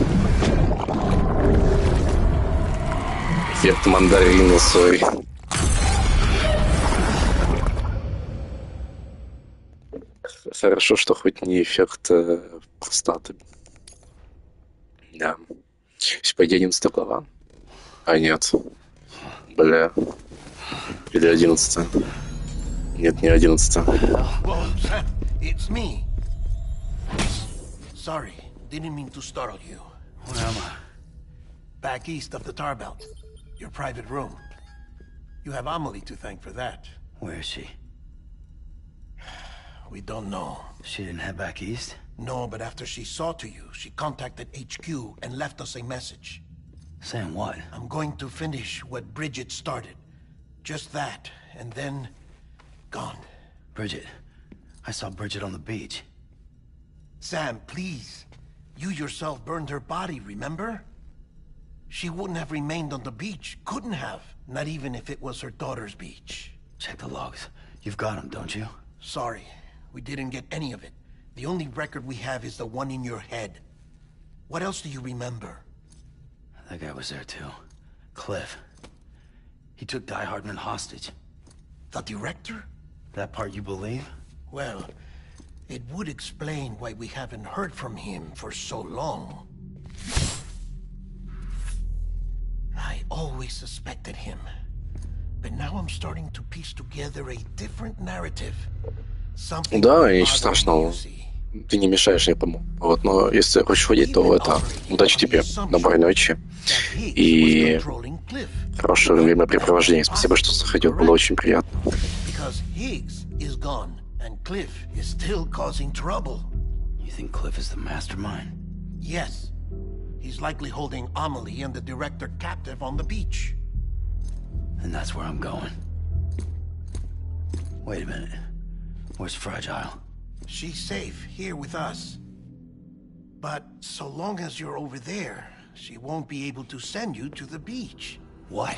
Эффект мандарина, сори. Хорошо, что хоть не эффект простаты. Да. По идее 11 глава. А нет. Бля. Или 11. Нет, не 11. It's me. Sorry, didn't mean to startle you. Where am I? Back east of the tar belt. Your private room. You have Amelie to thank for that. Where is she? We don't know. She didn't head back east? No, but after she saw to you, she contacted HQ and left us a message. Saying what? I'm going to finish what Bridget started. Just that, and then... gone. Bridget. I saw Bridget on the beach. Sam, please. You yourself burned her body, remember? She wouldn't have remained on the beach. Couldn't have. Not even if it was her daughter's beach. Check the logs. You've got them, don't you? Sorry. We didn't get any of it. The only record we have is the one in your head. What else do you remember? That guy was there too. Cliff. He took Die Hardman hostage. The director? That part you believe? Well, it would explain why we haven't heard from him for so long. I always suspected him. But now I'm starting to piece together a different narrative. Да, и ничего страшного. Ты не мешаешь никому. Вот, но если хочешь ходить, то это удачи тебе, доброй ночи и хорошего времяпрепровождения. Спасибо, что заходил, было очень приятно. You think Cliff is the mastermind? Yes. He's likely holding Amelie and the director captive on the beach. And that's where I'm going. Wait a minute. Where's Fragile? She's safe here with us. But so long as you're over there, she won't be able to send you to the beach. What?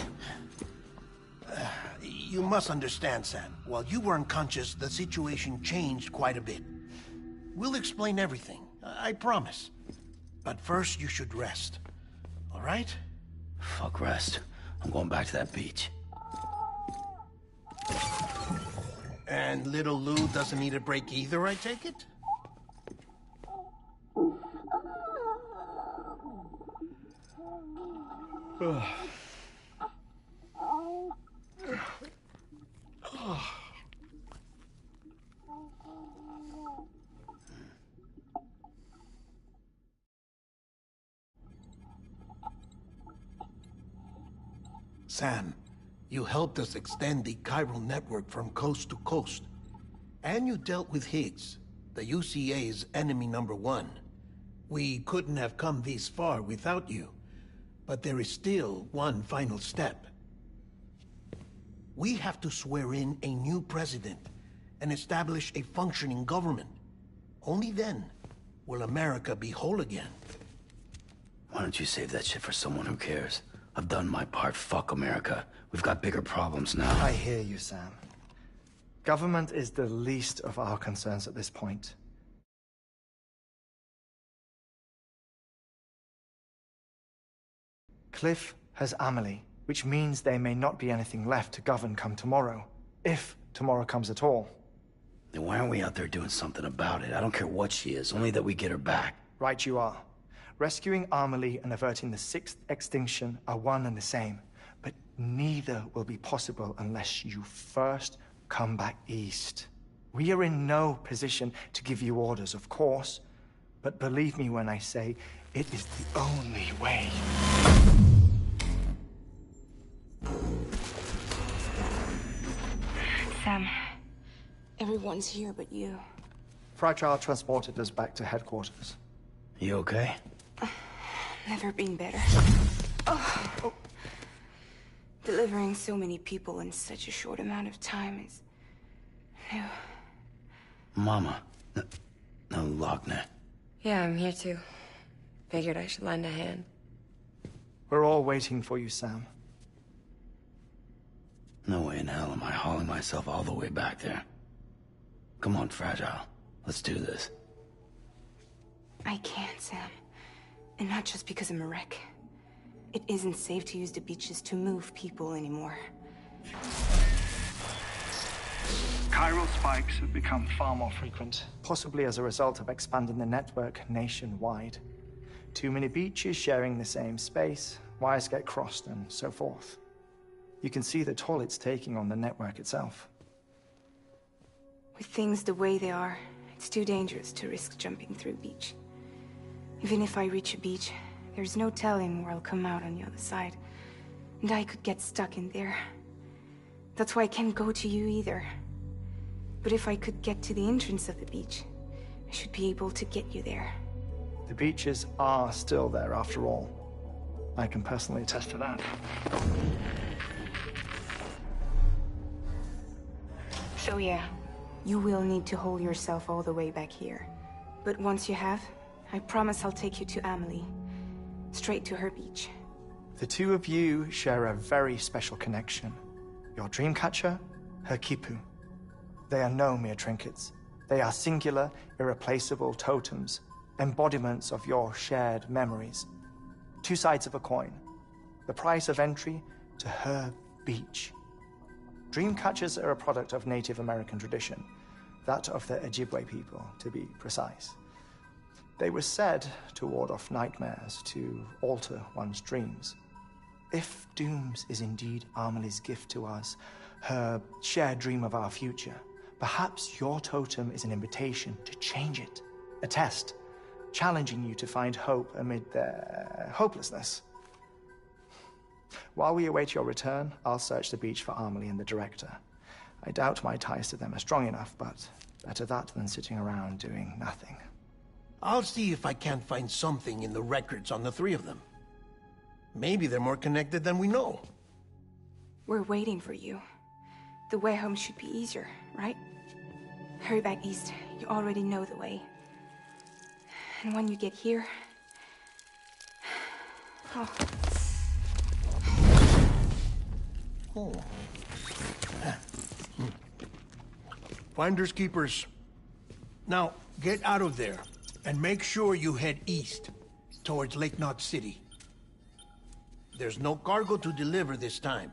You must understand, Sam. While you were unconscious, the situation changed quite a bit. We'll explain everything, I promise. But first, you should rest. All right? Fuck rest. I'm going back to that beach. And little Lou doesn't need a break either, I take it? Sam, you helped us extend the chiral network from coast to coast. And you dealt with Higgs, the UCA's enemy #1. We couldn't have come this far without you. But there is still one final step. We have to swear in a new president and establish a functioning government. Only then will America be whole again. Why don't you save that shit for someone who cares? I've done my part. Fuck America. We've got bigger problems now. I hear you, Sam. Government is the least of our concerns at this point. Cliff has Amelie, which means there may not be anything left to govern come tomorrow. If tomorrow comes at all. Then why aren't we out there doing something about it? I don't care what she is, only that we get her back. Right you are. Rescuing Amelie and averting the 6th extinction are one and the same. But neither will be possible unless you first come back east. We are in no position to give you orders, of course. But believe me when I say it is the only way. Sam, everyone's here but you. Fragile transported us back to headquarters. You okay? Never been better. Oh. Delivering so many people in such a short amount of time is new. Mama. No, Lochner. Yeah, I'm here too. Figured I should lend a hand. We're all waiting for you, Sam. No way in hell am I hauling myself all the way back there. Come on, Fragile. Let's do this. I can't, Sam. And not just because I'm a wreck. It isn't safe to use the beaches to move people anymore. Chiral spikes have become far more frequent, possibly as a result of expanding the network nationwide. Too many beaches sharing the same space, wires get crossed, and so forth. You can see the toll it's taking on the network itself. With things the way they are, it's too dangerous to risk jumping through the beach. Even if I reach a beach, there's no telling where I'll come out on the other side. And I could get stuck in there. That's why I can't go to you either. But if I could get to the entrance of the beach, I should be able to get you there. The beaches are still there after all. I can personally attest to that. So yeah, you will need to hold yourself all the way back here. But once you have, I promise I'll take you to Amelie. Straight to her beach. The two of you share a very special connection. Your dreamcatcher, her kipu. They are no mere trinkets. They are singular, irreplaceable totems, embodiments of your shared memories. Two sides of a coin. The price of entry to her beach. Dreamcatchers are a product of Native American tradition, that of the Ojibwe people, to be precise. They were said to ward off nightmares, to alter one's dreams. If Dooms is indeed Amelie's gift to us, her shared dream of our future, perhaps your totem is an invitation to change it. A test, challenging you to find hope amid their hopelessness. While we await your return, I'll search the beach for Amelie and the director. I doubt my ties to them are strong enough, but better that than sitting around doing nothing. I'll see if I can't find something in the records on the three of them. Maybe they're more connected than we know. We're waiting for you. The way home should be easier, right? Hurry back east. You already know the way. And when you get here... Oh. Oh. Finders keepers. Now, get out of there, and make sure you head east, towards Lake Knot City. There's no cargo to deliver this time.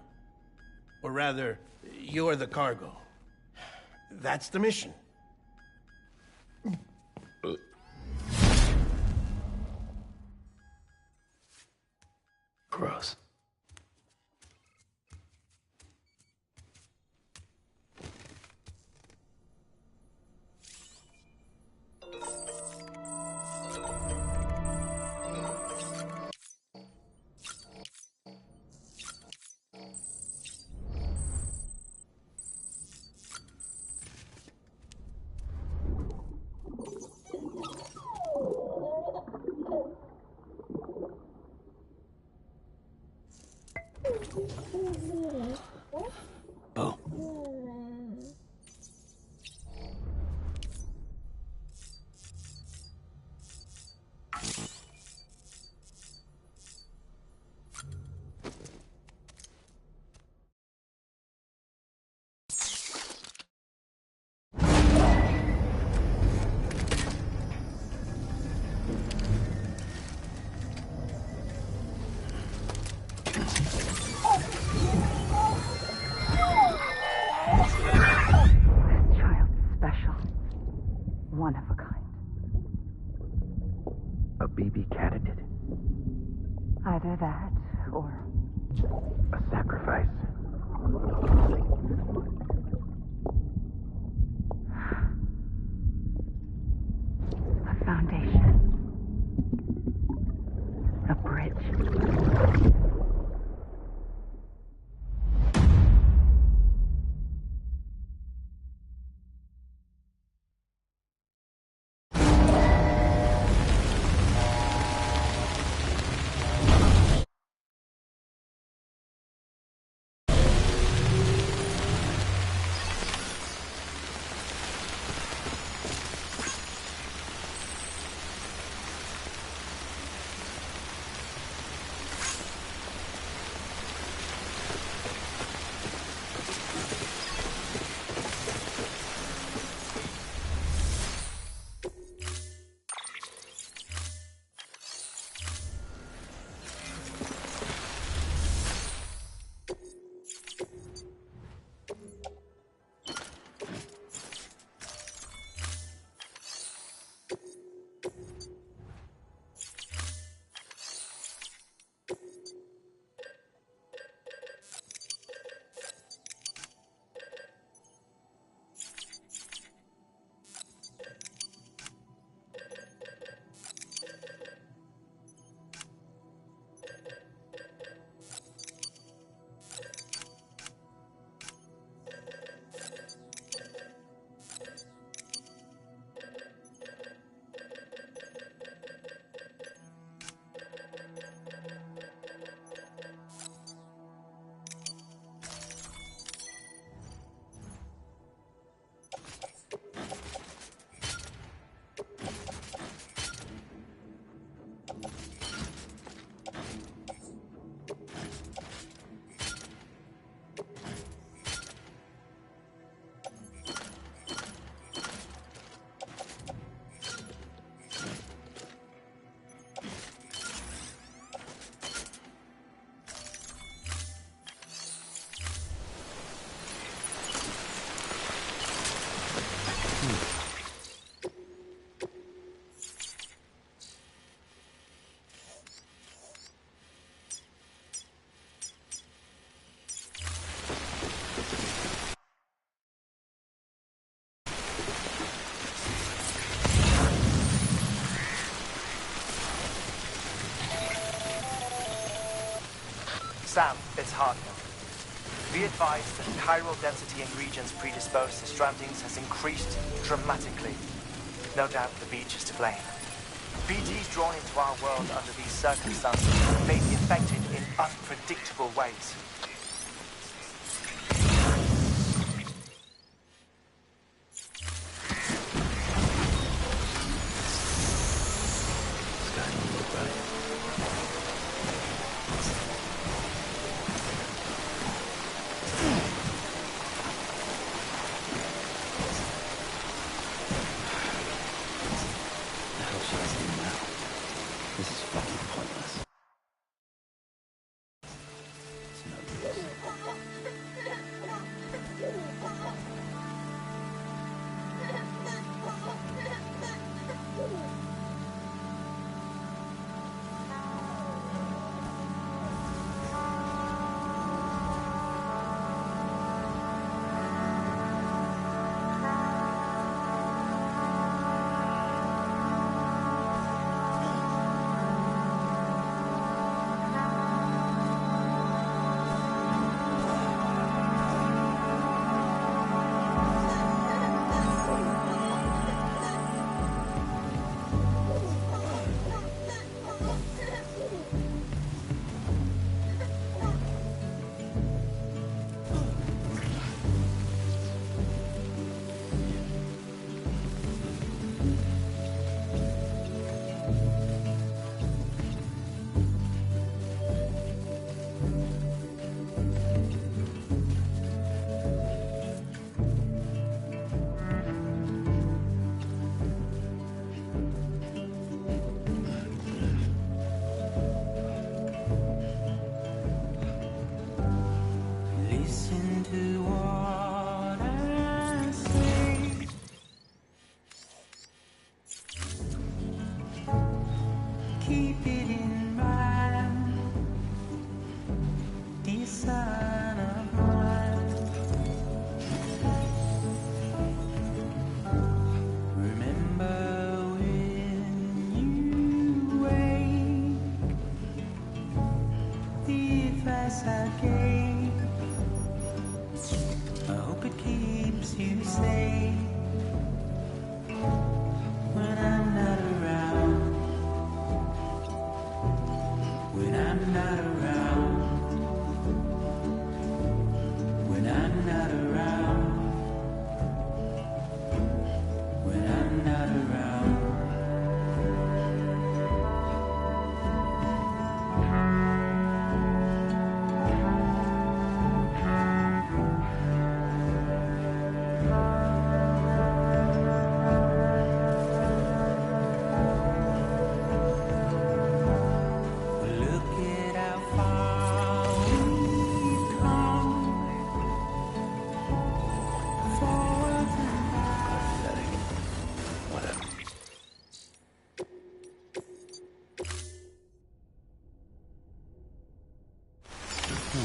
Or rather, you're the cargo. That's the mission. Gross. One of a kind. A BB candidate? Either that, or... a sacrifice. A foundation. A bridge. Sam, it's Hartnell. Be advised that chiral density in regions predisposed to strandings has increased dramatically. No doubt the beach is to blame. BTs drawn into our world under these circumstances may be affected in unpredictable ways. pointless. It's no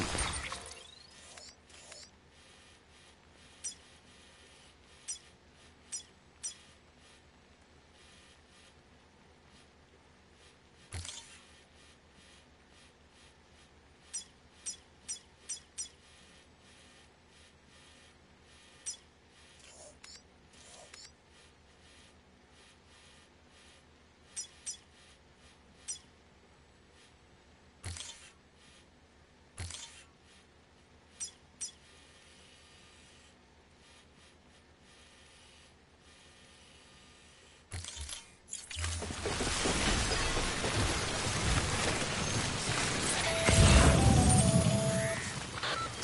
use.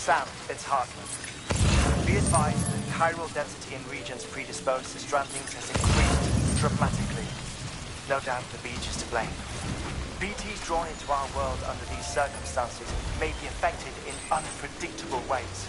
Sam, it's Hartman. Be advised that chiral density in regions predisposed to strandings has increased dramatically. No doubt the beach is to blame. BTs drawn into our world under these circumstances may be affected in unpredictable ways.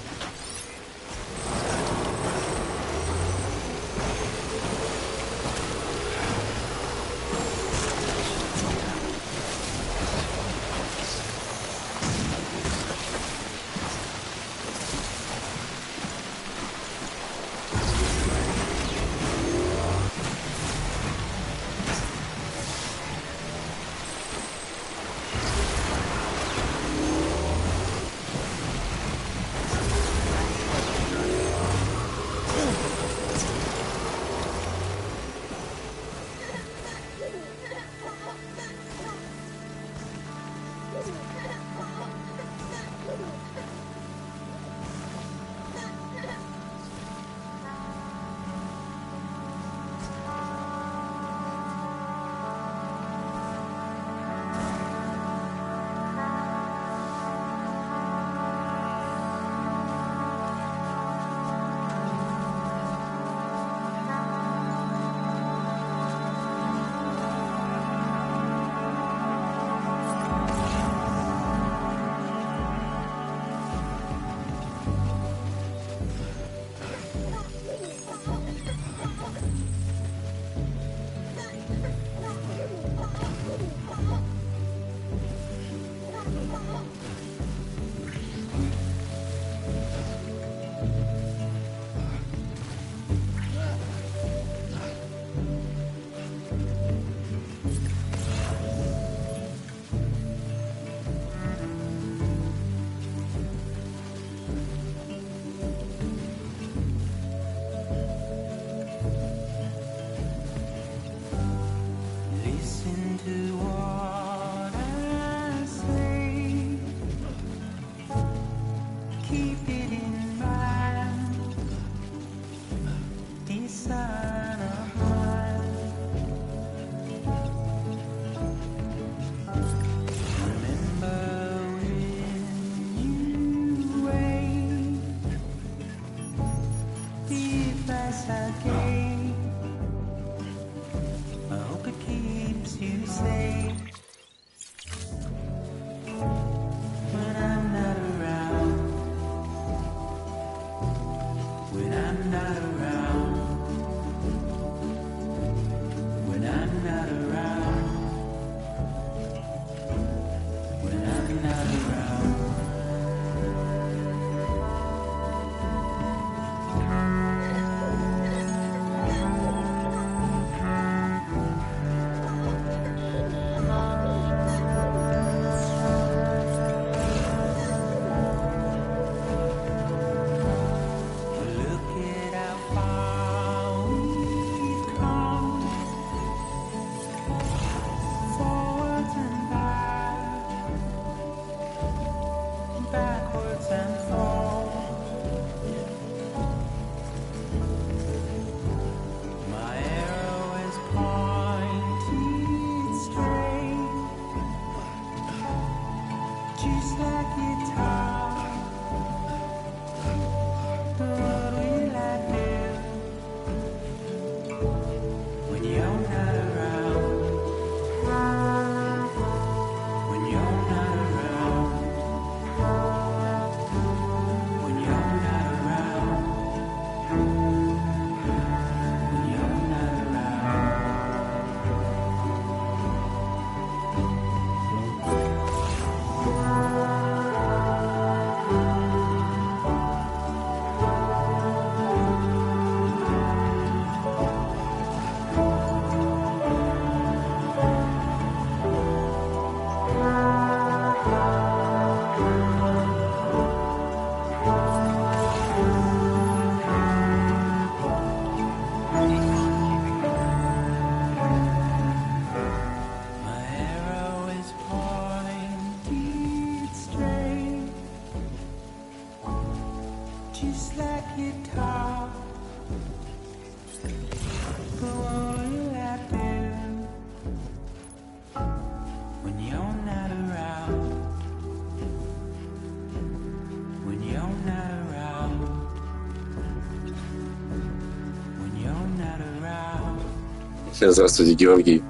Здравствуйте, Георгий.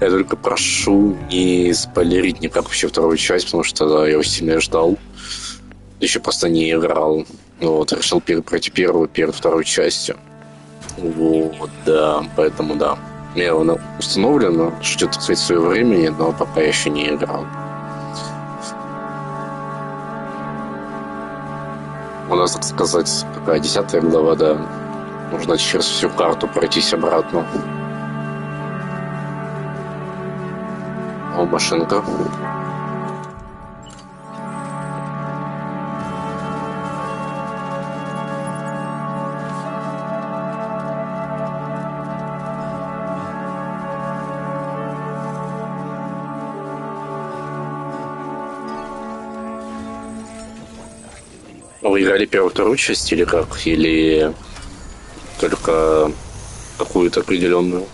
Я только прошу не спойлерить никак вообще вторую часть, потому что я его сильно ждал. Еще просто не играл. Вот, решил пройти первую перед второй частью. Вот, да, поэтому да. Я его установлено, ждет, кстати, своего времени, но пока я еще не играл. У нас, так сказать, какая 10-я глава, да. Нужно через всю карту пройтись обратно. О, машинка. Вы играли первую, вторую часть или как? Или только какую-то определенную?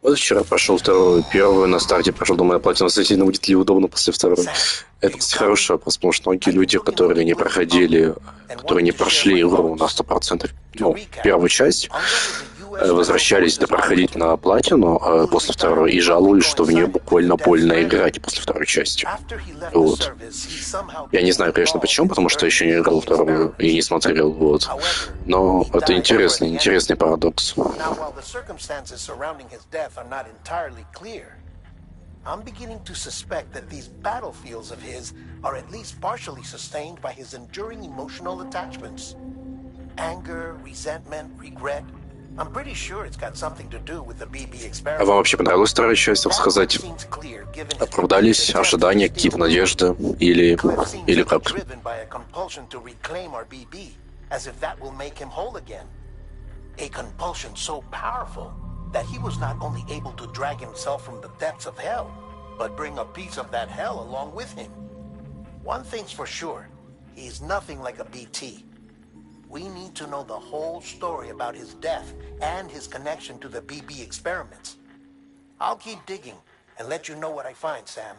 Вот вчера прошел вторую, первую на старте прошел, думаю, платину действительно будет ли удобно после второй. Это, кстати, хороший вопрос, потому что многие люди, которые не проходили, которые не прошли игру на 100%, ну, первую часть, возвращались допроходить на платину после второй и жаловались, что в нее буквально больно играть после второй части. Вот. Я не знаю, конечно, почему, потому что еще не играл вторую и не смотрел, вот. Но это интересный парадокс. I'm beginning to suspect that these battlefields of his are at least partially sustained by his enduring emotional attachments. Anger, resentment, regret. I'm pretty sure it's got something to do with the BB experiment. А вам вообще понравилась вторая часть, рассказать? Оправдались ожидания, какие-то надежды или как? A compulsion so powerful that he was not only able to drag himself from the depths of hell, but bring a piece of that hell along with him. One thing's for sure, he's nothing like a BT. We need to know the whole story about his death and his connection to the BB experiments. I'll keep digging and let you know what I find, Sam.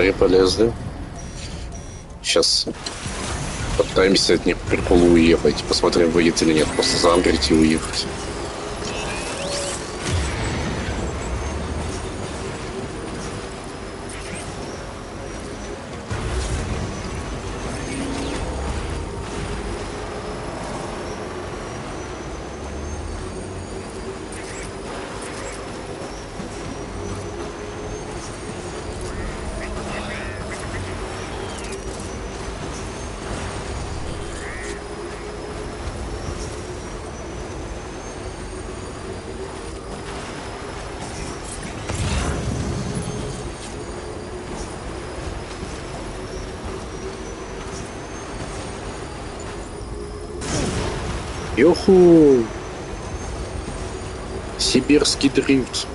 комментарии полезли. Сейчас попытаемся от них по приколу уехать. Посмотрим, выйдет или нет. Просто заангрить и уехать. Йоху! Сибирский дрифт.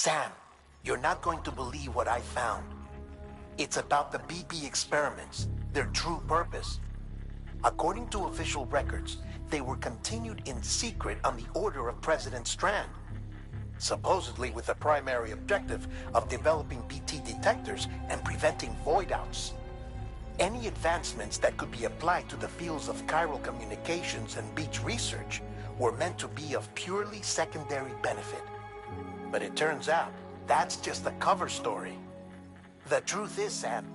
Sam, you're not going to believe what I found. It's about the BB experiments, their true purpose. According to official records, they were continued in secret on the order of President Strand, supposedly with the primary objective of developing BT detectors and preventing void-outs. Any advancements that could be applied to the fields of chiral communications and beach research were meant to be of purely secondary benefit. But it turns out, that's just a cover story. The truth is, Sam,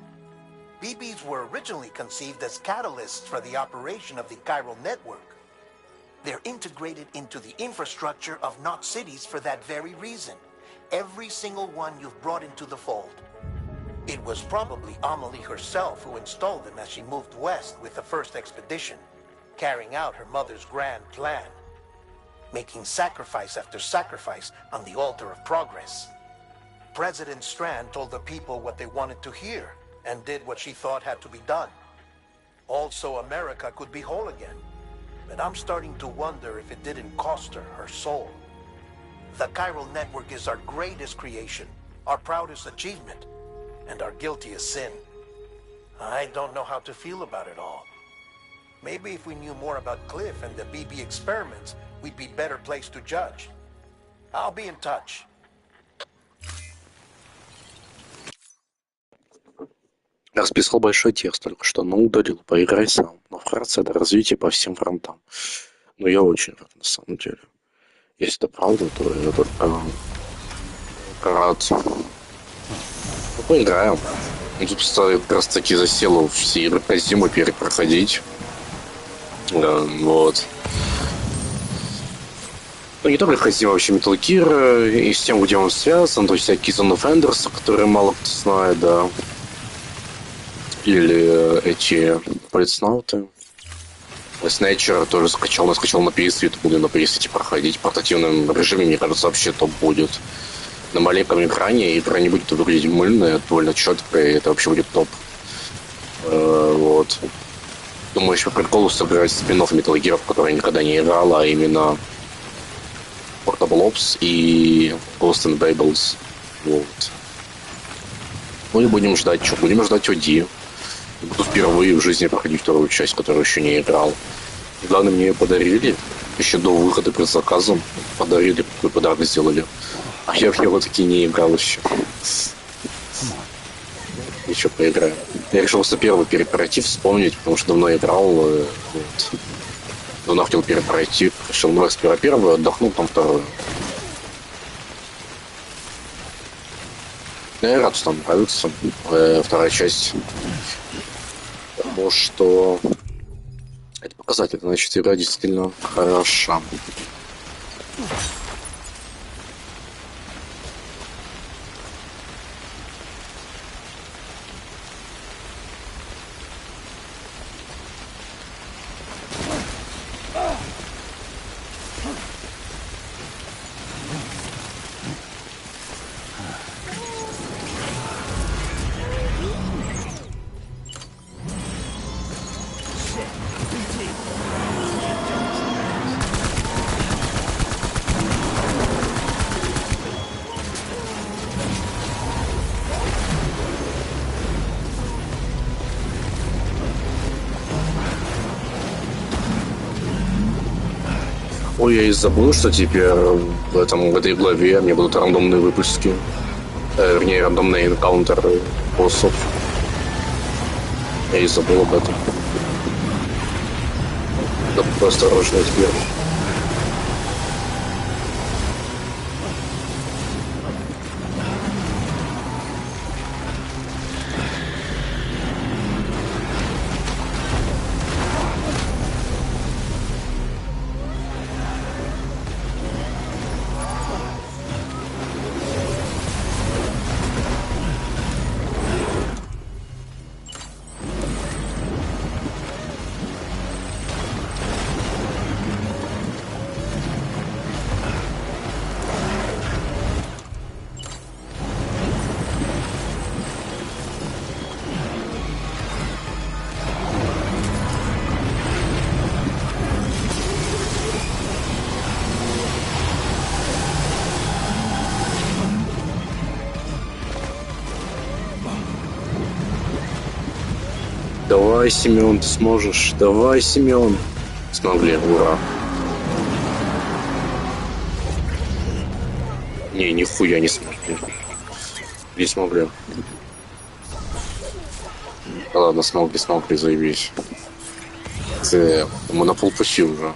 BBs were originally conceived as catalysts for the operation of the chiral network. They're integrated into the infrastructure of not cities for that very reason. Every single one you've brought into the fold. It was probably Amelie herself who installed them as she moved west with the first expedition, carrying out her mother's grand plan, making sacrifice after sacrifice on the altar of progress. President Strand told the people what they wanted to hear and did what she thought had to be done. Also, America could be whole again. But I'm starting to wonder if it didn't cost her her soul. The chiral network is our greatest creation, our proudest achievement, and our guiltiest sin. I don't know how to feel about it all. Maybe if we knew more about Cliff and the BB experiments, we'd be better placed to judge. I'll be in touch. Расписал большой текст только что, но удалил. Поиграй сам. Но вкратце это развитие по всем фронтам. Но я очень рад, на самом деле. Если это правда, то я только рад. Ну, поиграем. Тут как раз таки засел все игры по зиму перепроходить. Вот. Ну, не только Хазима, вообще Metal Gear, и с тем, где он связан, то есть всякие Zone of Enders, которые мало кто знает, да. Или эти полицнауты. Снайчер тоже скачал на PS5, буду на PS5 проходить. В портативном режиме, мне кажется, вообще топ будет. На маленьком экране игра не будет выглядеть мыльная, довольно четкая, и это вообще будет топ. Вот. Думаю, еще по приколу сыграть спин-офф Metal Gear, в который я никогда не играл, а именно Portable Ops и Ghost and Babels. Вот. Ну и будем ждать, что? Будем ждать OD. Буду впервые в жизни проходить вторую часть, которую еще не играл. И главное, мне ее подарили. Еще до выхода предзаказом подарили, какой подарок сделали. А я в него таки не играл еще. Еще поиграю. Я решил, что первый перепройти вспомнить, потому что давно играл. Вот. Давно хотел перепройти. Решил, ну, сперва первую, отдохнул, там вторую. Я рад, что нам нравится вторая часть. Потому что это показатель, значит, игра действительно хороша. Ой, я и забыл, что теперь в этой главе мне будут рандомные выпуски. Вернее, рандомные энкаунтеры боссов. Я и забыл об этом. Да просто осторожно теперь. Давай, Семен, ты сможешь. Давай, Семен. Смогли, ура. Не, нихуя не смогли. Не смогли. Да ладно, смогли, заебись. Мы на полпути уже.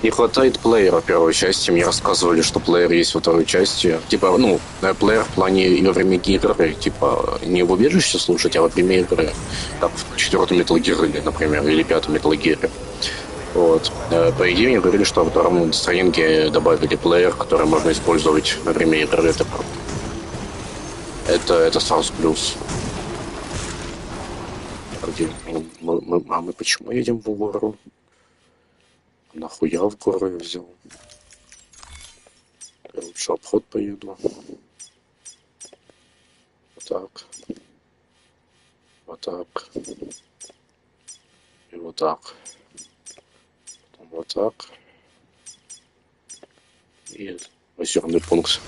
Не хватает плеера первой части. Мне рассказывали, что плеер есть во второй части. Типа, ну, плеер в плане во время игры. Типа, не в убежище слушать, а во время игры. Как в 4-м Metal Gear, например, или 5-м Metal Gear. Вот. По идее, мне говорили, что во втором Stranding добавили плеер, который можно использовать во время игры. Это сразу плюс. Мы почему едем в гору? Нахуя в гору я взял? Я лучше обход поеду. Вот так. Вот так. И вот так. Потом вот так. И населенный пункт.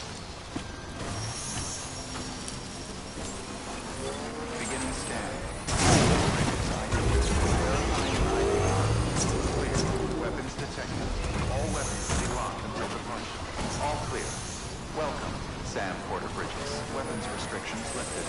Sam Porter Bridges. Weapons restrictions lifted.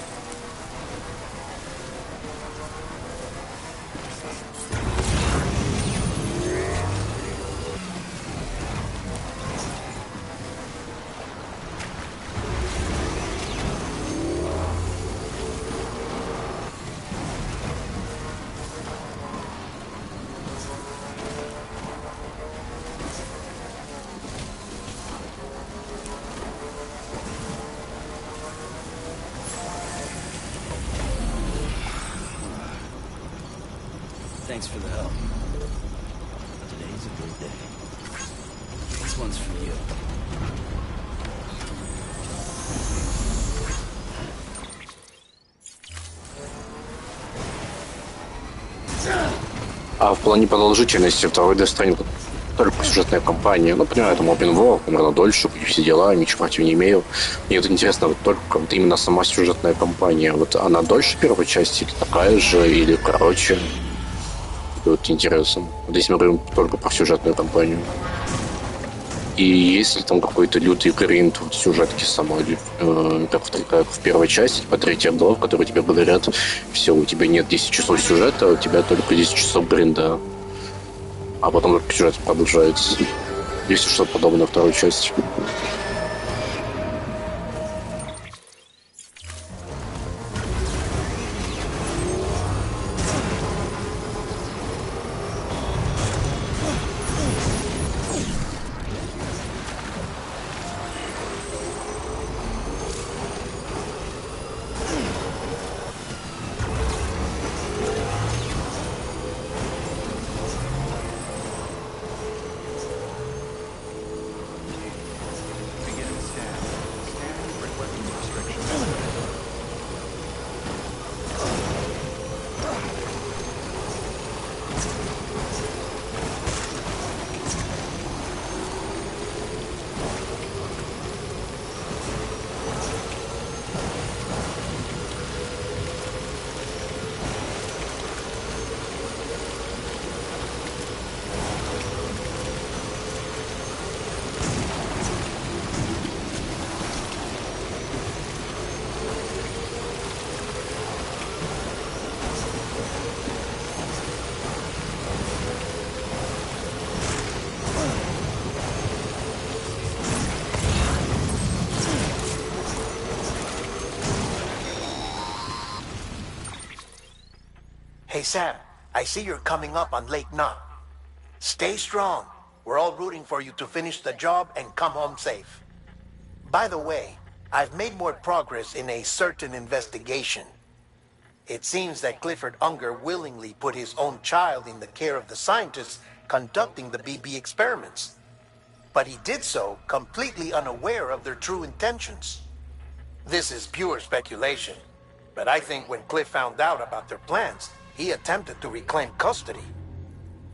Thanks for the help. Today's a good day. This one's for you. А в плане продолжительности второй Death Stranding только сюжетная кампания. Ну, понимаю, там open world, наверное, дольше, все дела, ничего против не имею. Мне вот интересно, вот только вот именно сама сюжетная кампания, вот она дольше первой части, или такая же, или короче? Вот интересно. Вот здесь мы говорим только про сюжетную кампанию. И есть ли там какой-то лютый гринд в сюжетке самой, как в первой части, по третьей главе, в которой тебе говорят, все, у тебя нет 10 часов сюжета, у тебя только 10 часов гринда. А потом только сюжет продолжается. Есть что-то подобное второй части. Hey, Sam, I see you're coming up on Lake Knot. Stay strong. We're all rooting for you to finish the job and come home safe. By the way, I've made more progress in a certain investigation. It seems that Clifford Unger willingly put his own child in the care of the scientists conducting the BB experiments. But he did so completely unaware of their true intentions. This is pure speculation, but I think when Cliff found out about their plans, he attempted to reclaim custody.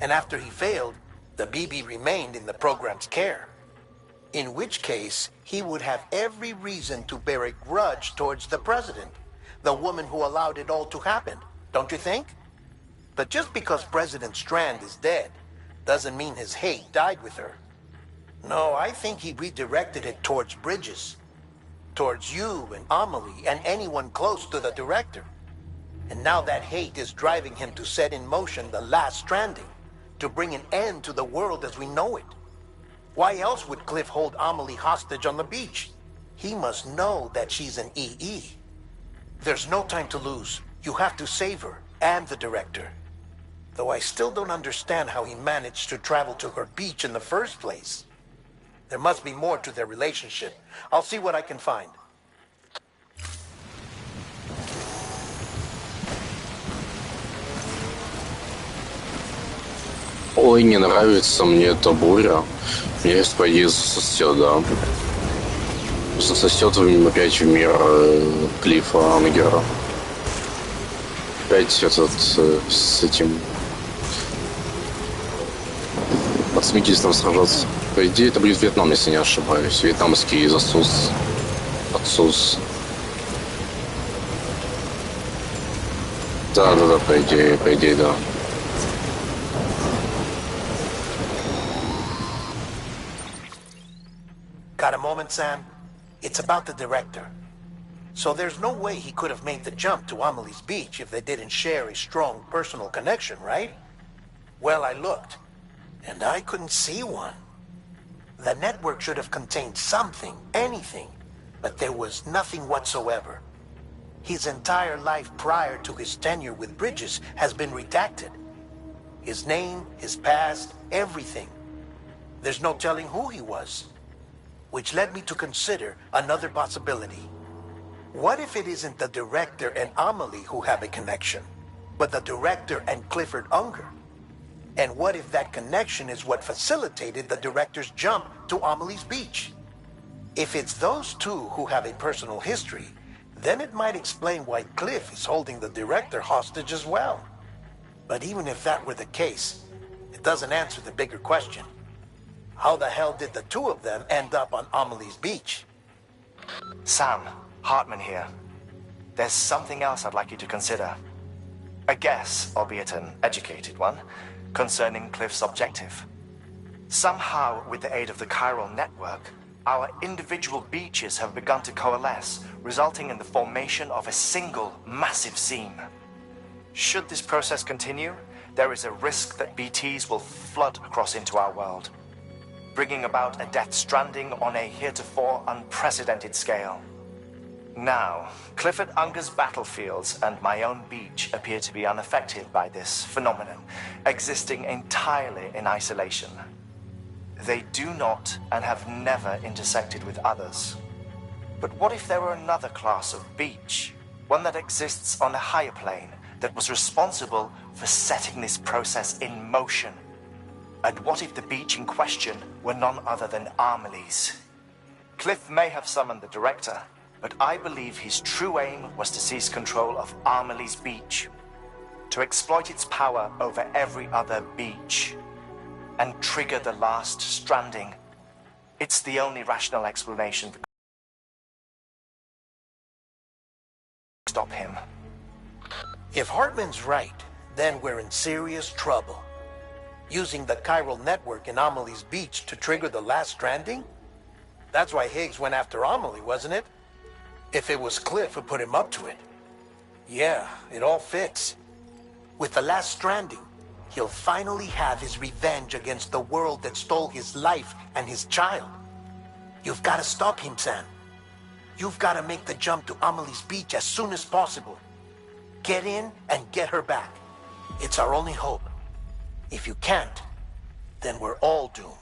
And after he failed, the BB remained in the program's care. In which case, he would have every reason to bear a grudge towards the president, the woman who allowed it all to happen, don't you think? But just because President Strand is dead, doesn't mean his hate died with her. No, I think he redirected it towards Bridges. Towards you and Amelie and anyone close to the director. And now that hate is driving him to set in motion the last Stranding, to bring an end to the world as we know it. Why else would Cliff hold Amelie hostage on the beach? He must know that she's an EE. There's no time to lose. You have to save her, and the director. Though I still don't understand how he managed to travel to her beach in the first place. There must be more to their relationship. I'll see what I can find. Ой, не нравится мне эта буря. Меня господи засосет, да. Засосет опять в мир Клиффа Ангера. Опять этот с этим подсмекистом сражаться. По идее, это будет Вьетнам, если не ошибаюсь. Вьетнамский засос. Отсос. Да, по идее, да. Got a moment, Sam? It's about the director. So there's no way he could have made the jump to Amelie's beach if they didn't share a strong personal connection, right? Well, I looked, and I couldn't see one. The network should have contained something, anything, but there was nothing whatsoever. His entire life prior to his tenure with Bridges has been redacted. His name, his past, everything. There's no telling who he was. Which led me to consider another possibility. What if it isn't the director and Amelie who have a connection, but the director and Clifford Unger? And what if that connection is what facilitated the director's jump to Amelie's beach? If it's those two who have a personal history, then it might explain why Cliff is holding the director hostage as well. But even if that were the case, it doesn't answer the bigger question. How the hell did the two of them end up on Amelie's beach? Sam, Hartman here. There's something else I'd like you to consider. A guess, albeit an educated one, concerning Cliff's objective. Somehow, with the aid of the chiral network, our individual beaches have begun to coalesce, resulting in the formation of a single massive seam. Should this process continue, there is a risk that BTs will flood across into our world, bringing about a death stranding on a heretofore unprecedented scale. Now, Clifford Unger's battlefields and my own beach appear to be unaffected by this phenomenon, existing entirely in isolation. They do not and have never intersected with others. But what if there were another class of beach, one that exists on a higher plane, that was responsible for setting this process in motion? And what if the beach in question were none other than Amelie's? Cliff may have summoned the director, but I believe his true aim was to seize control of Amelie's beach, to exploit its power over every other beach, and trigger the last stranding. It's the only rational explanation for stop him. If Hartman's right, then we're in serious trouble. Using the chiral network in Amelie's beach to trigger the last stranding? That's why Higgs went after Amelie, wasn't it? If it was Cliff who put him up to it. Yeah, it all fits. With the last stranding, he'll finally have his revenge against the world that stole his life and his child. You've got to stop him, Sam. You've got to make the jump to Amelie's beach as soon as possible. Get in and get her back. It's our only hope. If you can't, then we're all doomed.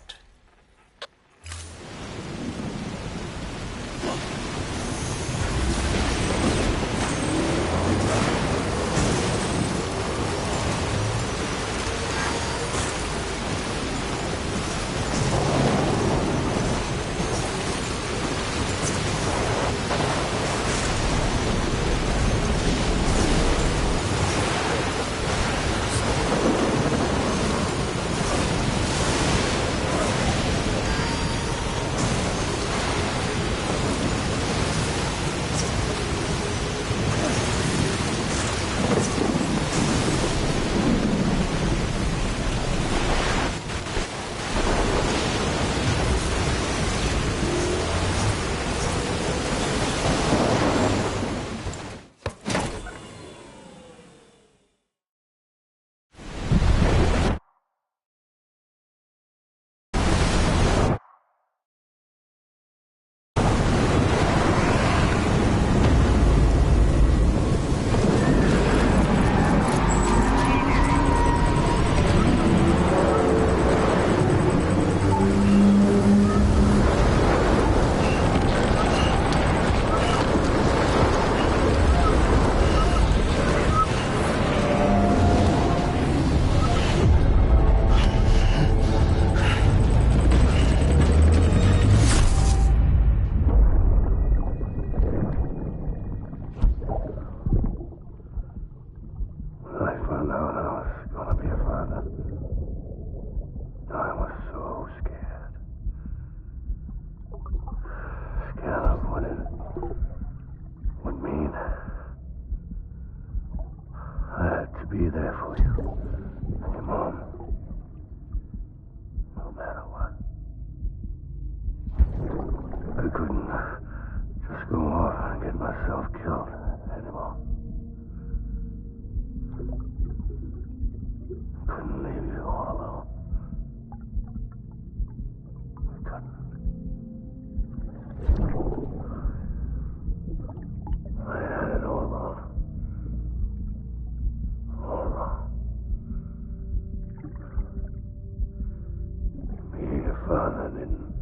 father didn't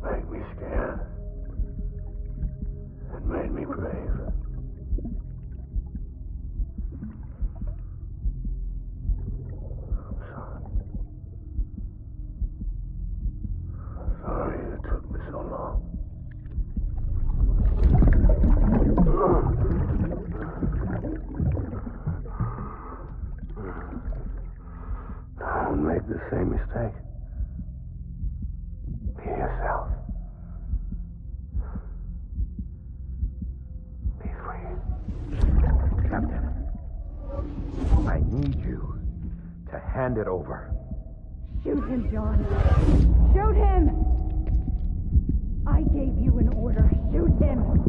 make me scared. It made me brave. I'm sorry. I'm sorry it took me so long. Don't make the same mistake. Be yourself. Be free. Captain, I need you to hand it over. Shoot him, John. Shoot him! I gave you an order. Shoot him!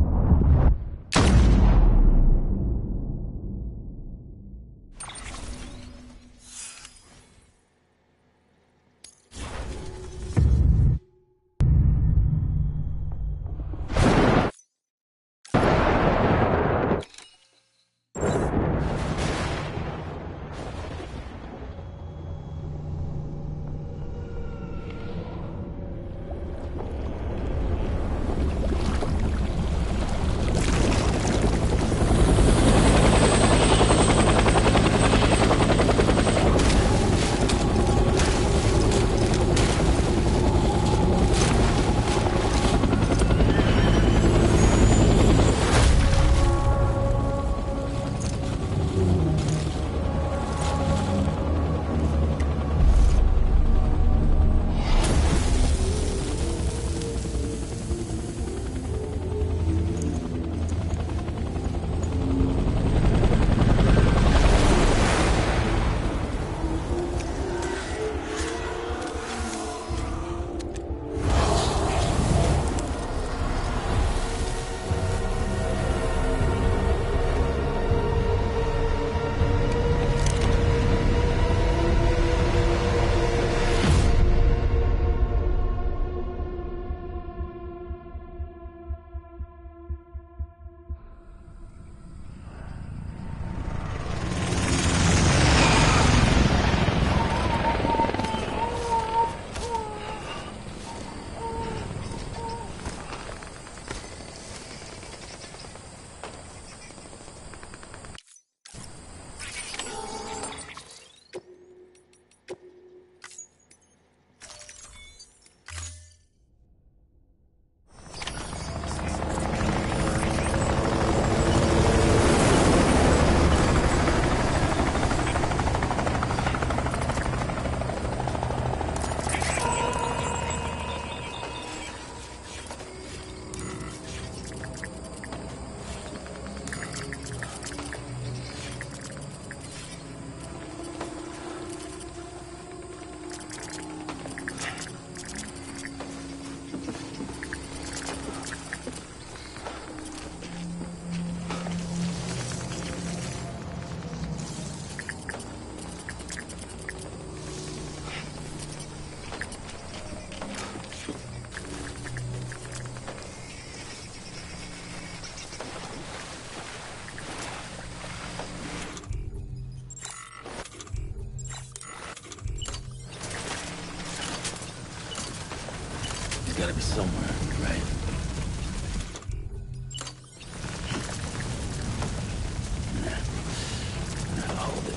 Gotta be somewhere, right? Nah, hold it.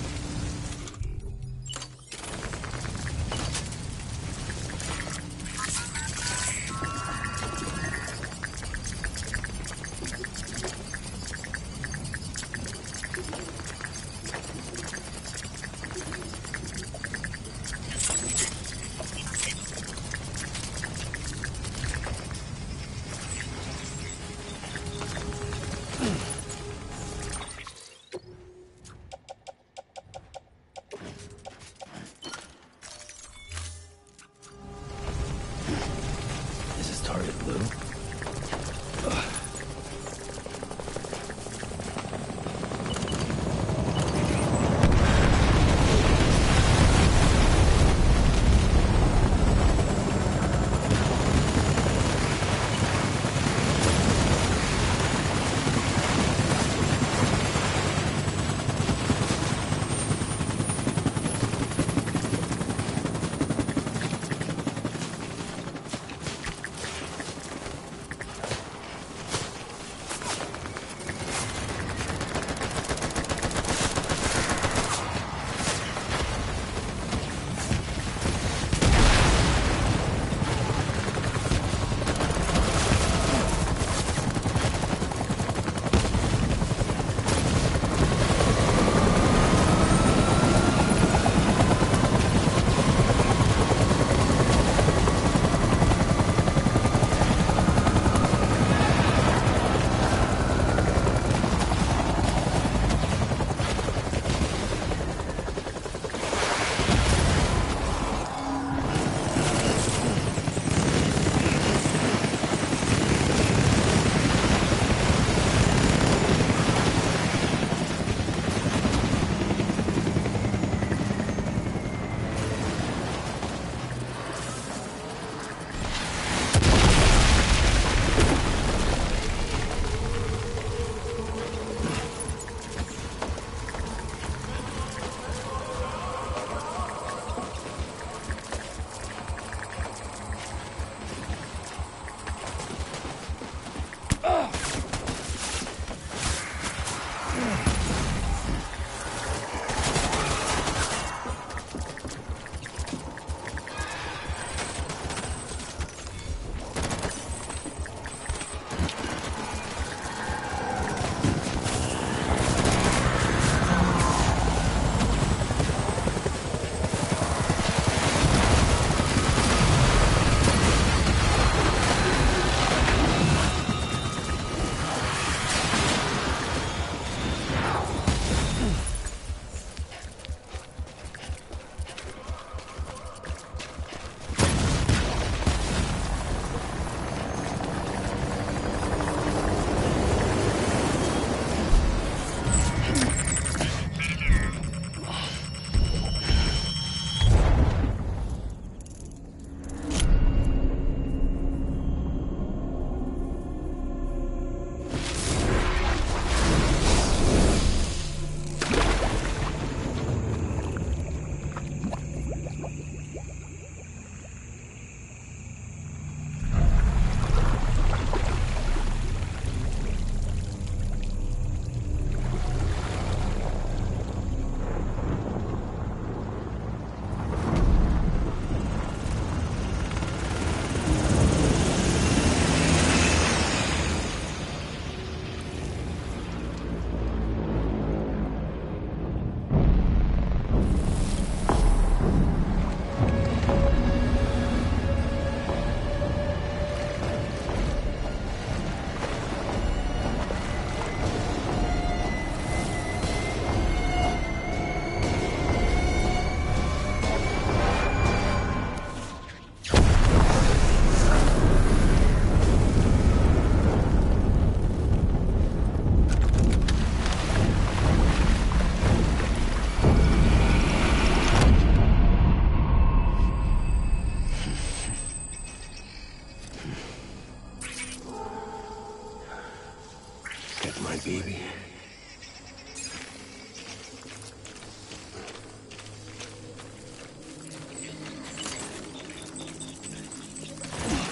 baby.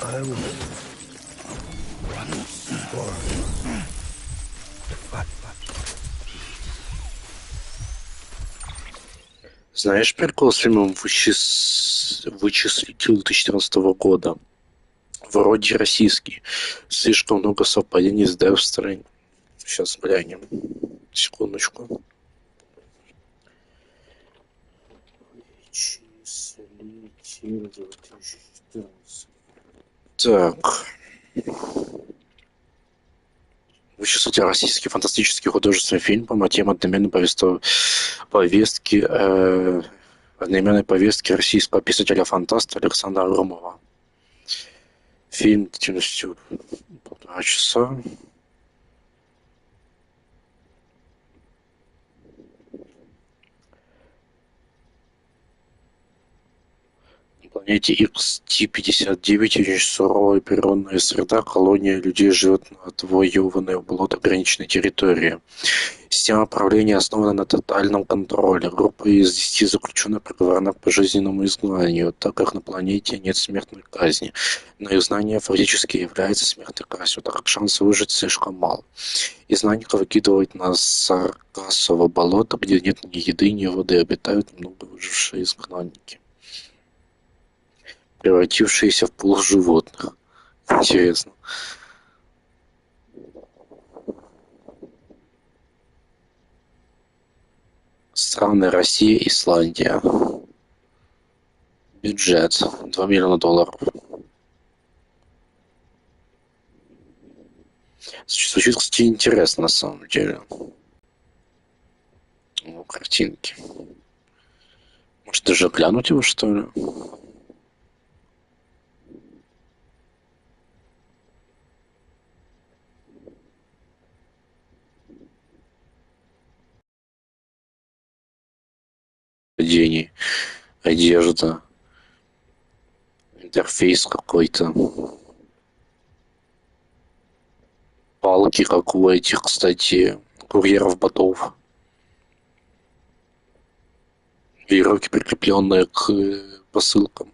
I will run for Знаешь прикол с фильмом «Вычислитель» 2014 года? Вроде российский. Слишком много совпадений с Death Stranding. Сейчас глянем. Секундочку. Вычислитель 2014. Так. Вычислитель — российский фантастический художественный фильм по мотивам одноименной повестки российского писателя-фантаста Александра Громова. Фильм длительностью 1,5 часа. На планете XT-59 очень суровая природная среда, колония людей живет на отвоеванной у болот ограниченной территории. Система правления основана на тотальном контроле. Группа из 10 заключенных приговорена к пожизненному изгнанию, так как на планете нет смертной казни. Но изгнание фактически является смертной казнью, так как шансы выжить слишком мал. Изгнанника выкидывают на Саргассово болото, где нет ни еды, ни воды, обитают много выжившие изгнанники, превратившиеся в полуживотных. Интересно. Страны: Россия, Исландия. Бюджет $2 миллиона. Звучит, кстати, интересно на самом деле. Ну, картинки. Может, даже глянуть его, что ли? Одений, одежда, интерфейс какой-то. Палки, как у этих, кстати, курьеров ботов. Веревки, прикрепленные к посылкам.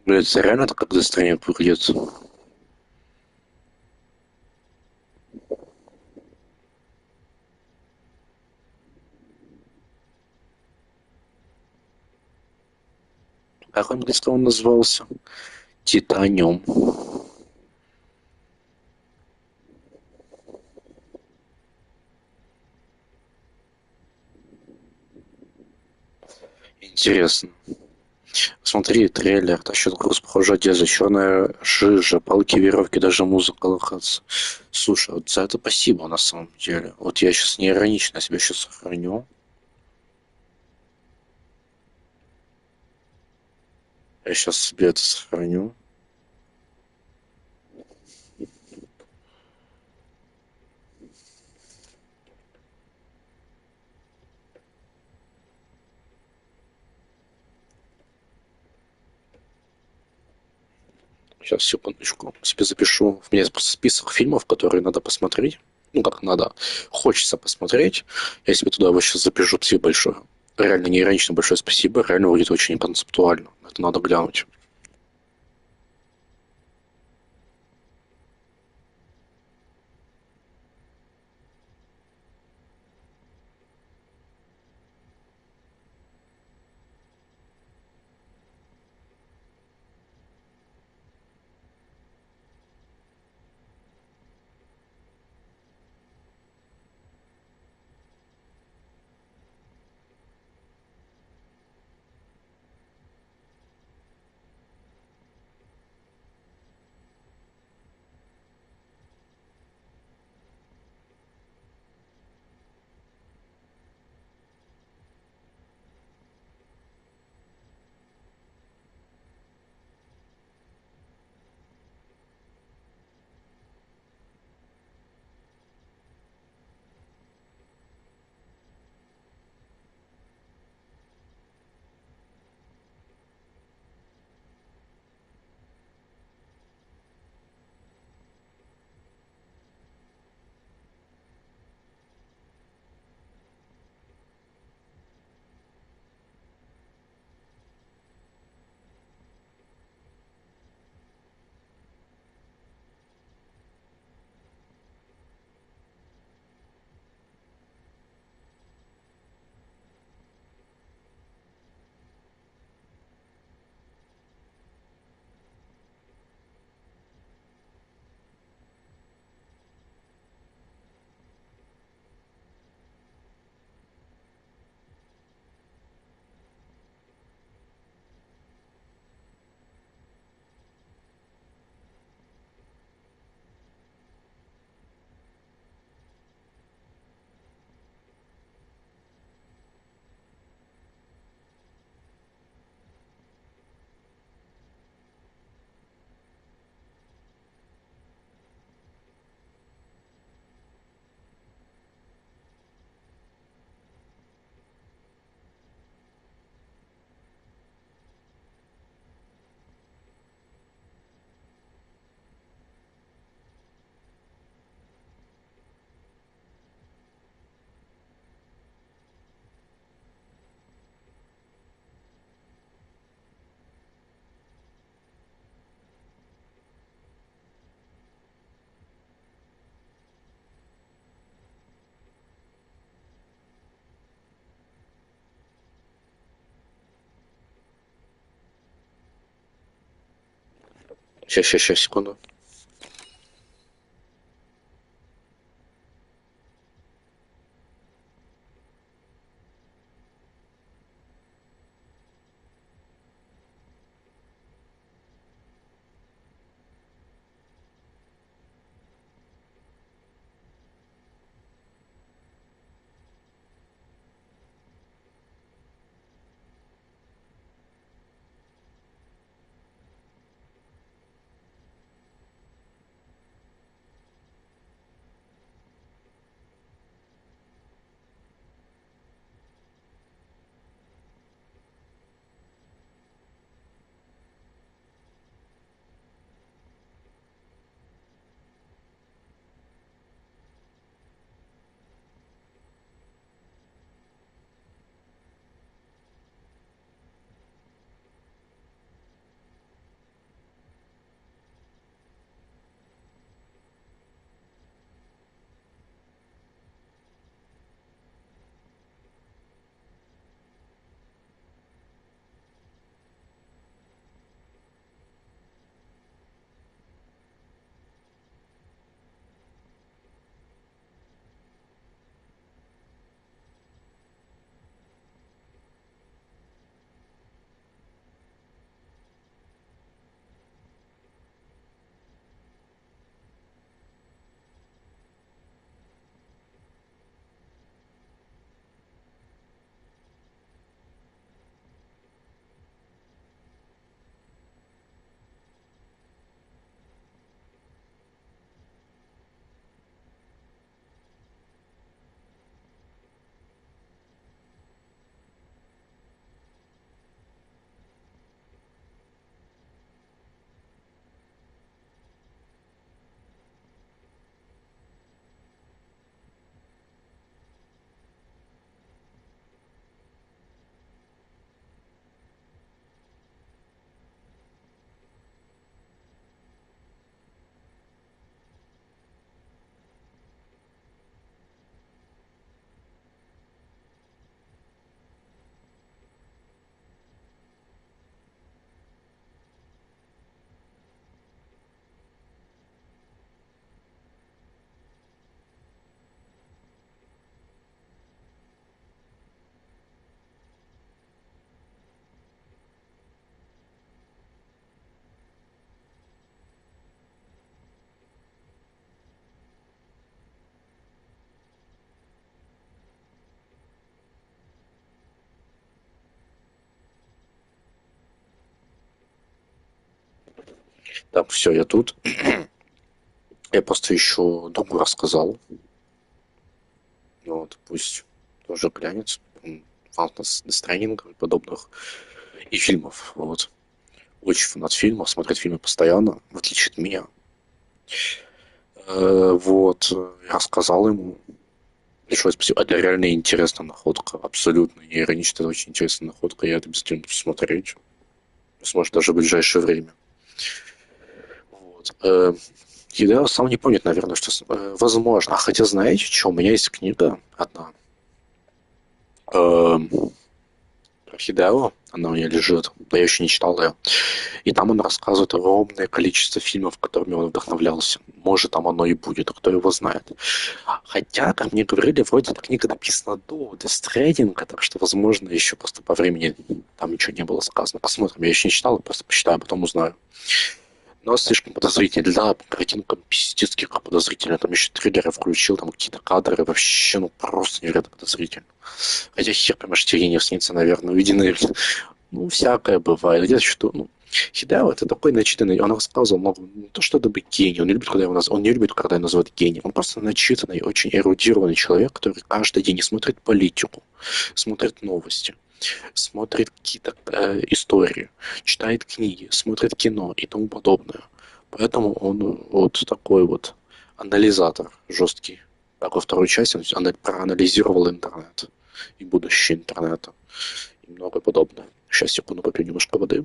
Блять, это реально так, когда Stranding выглядит? Как английский он назывался? Титаниум. Интересно. Смотри, трейлер, тащит груз, похоже, одежда, черная жижа, палки, веревки, даже музыка лохаться. Слушай, вот за это спасибо на самом деле. Вот я сейчас не иронично себя сейчас сохраню. Я сейчас себе это сохраню. Сейчас, секундочку, себе запишу. У меня есть просто список фильмов, которые надо посмотреть. Ну, как надо. Хочется посмотреть. Я себе туда его сейчас запишу. Спасибо большое. Реально не иронично, большое спасибо. Реально выглядит очень концептуально. Это надо глянуть. Сейчас, секунду. Так, все, я тут. Я просто еще другу рассказал. Вот, пусть тоже глянет. Фанат настроенингов и подобных. И фильмов. Вот. Очень фанат фильмов, смотрит фильмы постоянно, в отличие от меня. Вот, я рассказал ему. Большое спасибо. Это реально интересная находка. Абсолютно. Не иронично, это очень интересная находка. Я это обязательно буду смотреть. Возможно, даже в ближайшее время. Вот. Я сам не помню, наверное, что... возможно. А хотя, знаете, что? У меня есть книга одна. Про Хидео. Она у меня лежит. Да я еще не читал ее. И там он рассказывает огромное количество фильмов, которыми он вдохновлялся. Может, там оно и будет, а кто его знает. Хотя, как мне говорили, вроде эта книга написана до Stranding, так что, возможно, еще просто по времени там ничего не было сказано. Посмотрим. Я еще не читал, просто посчитаю, потом узнаю. Но слишком подозрительно. Да, картинка пиздец как подозрительно. Там еще триллеры включил, там какие-то кадры вообще, ну, просто невероятно подозрительно. Хотя хер поймешь, тебе не снится, наверное, увиденные. Ну, всякое бывает. Где-то что, ну, Хидео это такой начитанный, он рассказывал много, не то что это бы гений, он не любит, когда его называют гением, он просто начитанный, очень эрудированный человек, который каждый день смотрит политику, смотрит новости, смотрит какие-то истории, читает книги, смотрит кино и тому подобное. Поэтому он вот такой вот анализатор жесткий. Так, во второй части он проанализировал интернет и будущее интернета и многое подобное. Сейчас, секунду, попью немножко воды.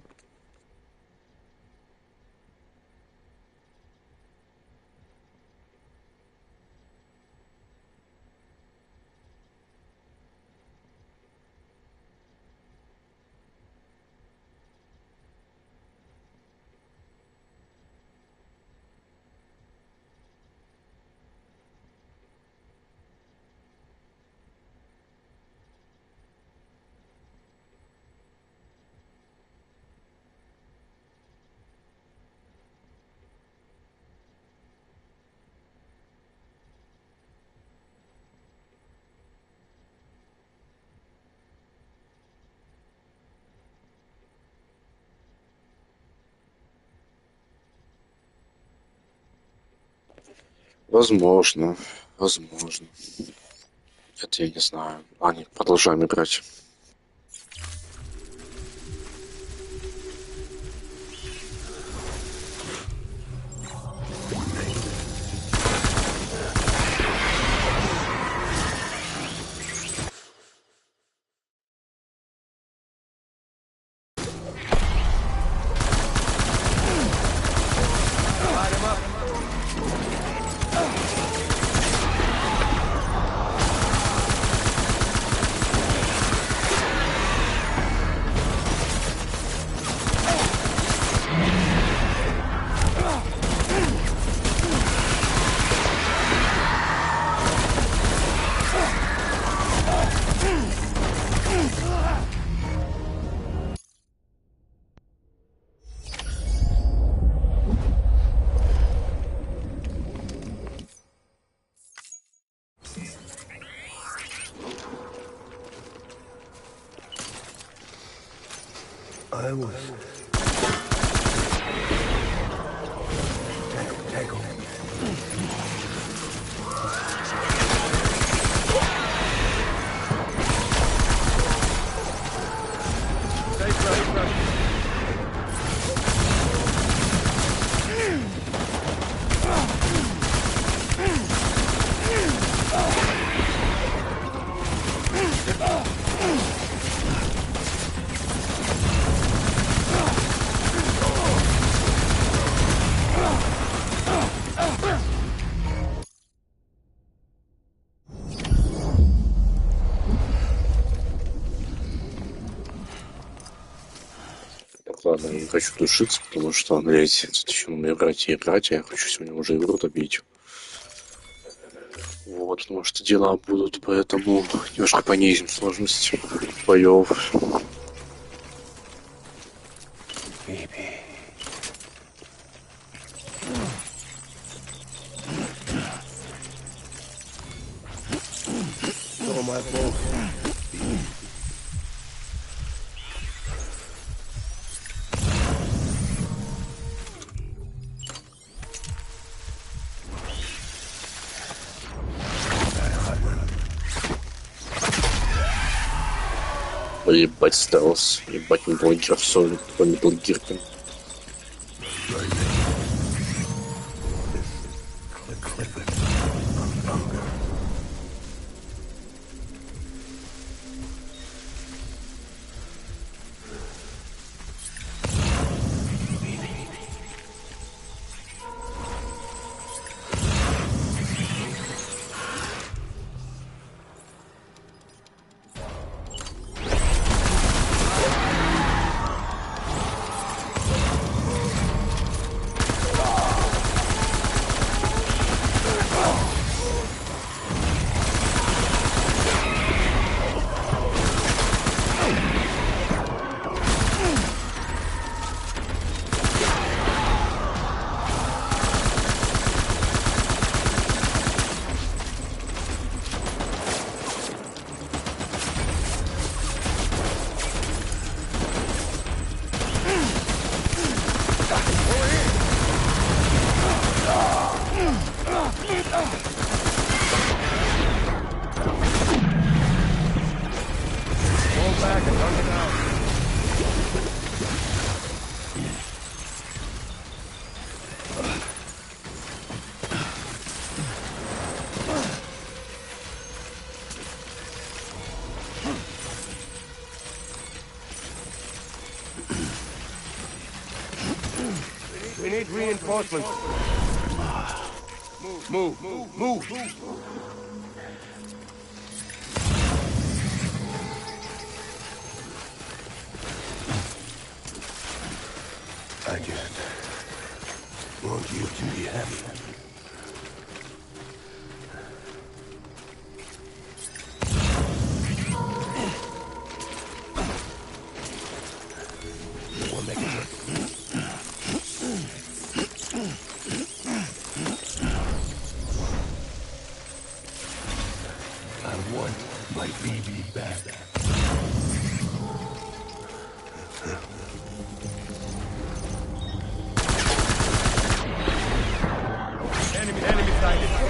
Возможно. Возможно. Это я не знаю. А, нет, продолжаем играть. I was... Take him. Ладно, я не хочу душиться, потому что, блядь, тут еще надо играть и играть, а я хочу сегодня уже игру добить. Вот, потому что дела будут, поэтому немножко понизим сложность боев. Ебать стелс, ебать Metal Gear Solid по Metal Gear. We need reinforcements. Move. I just want you to be happy. We'll make it work. I want my baby back. Enemy sighted.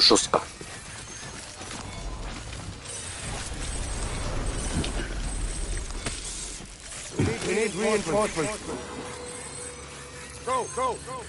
жестко. We need reinforcements. Go, go, go.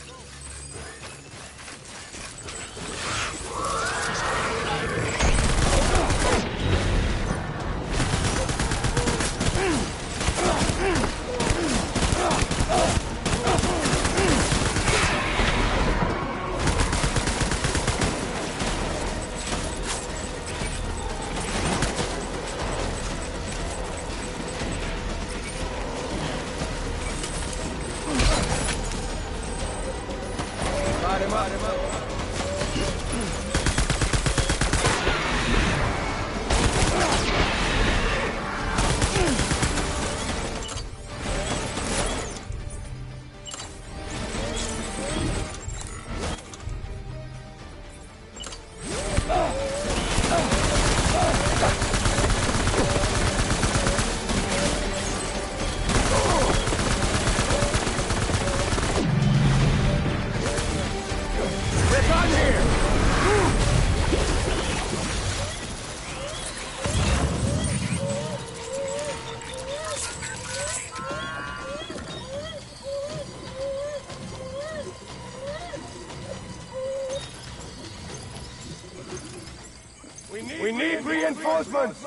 We need reinforcements!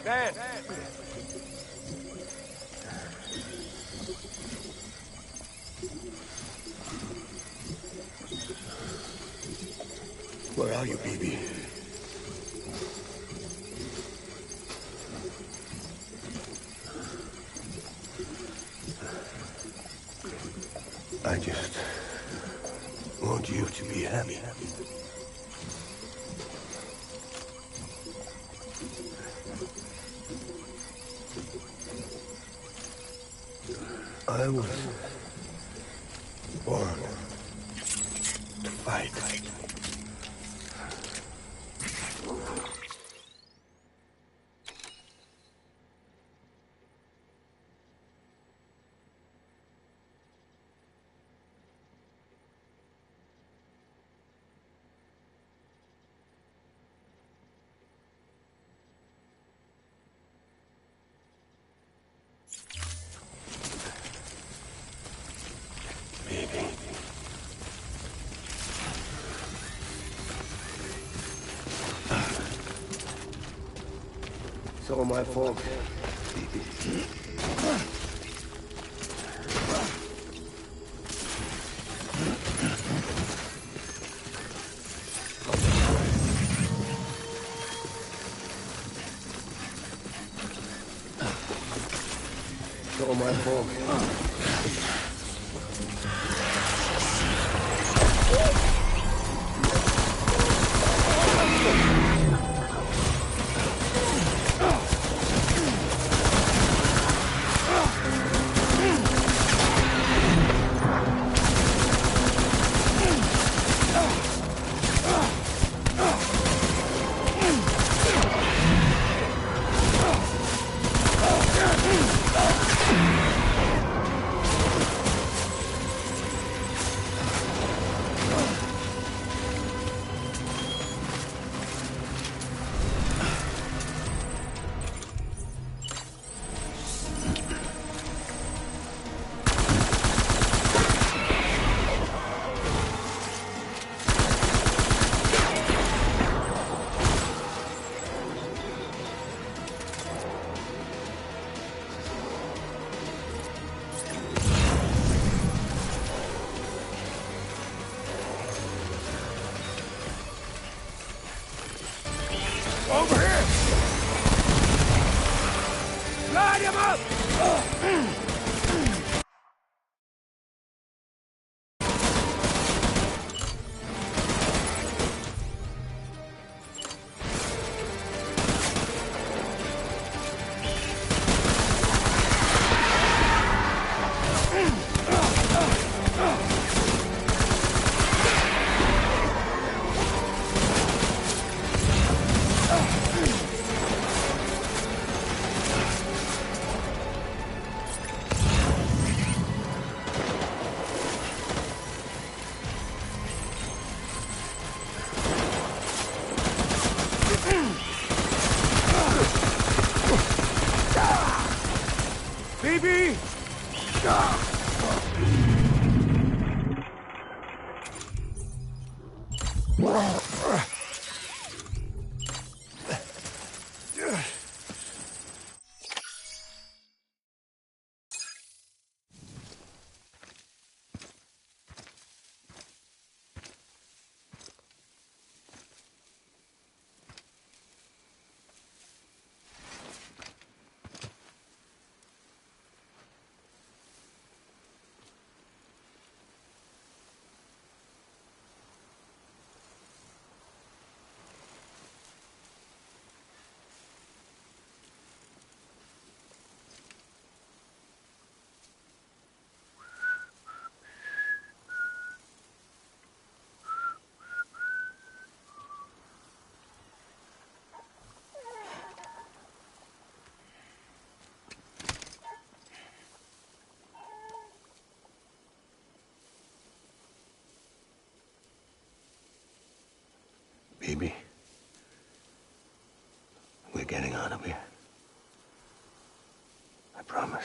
Dan! Where are you, baby? I just want you to be happy. I was born to fight. It's all my fault. It's all my fault. Over here! Light him up! Baby! Baby, we're getting out of here. I promise.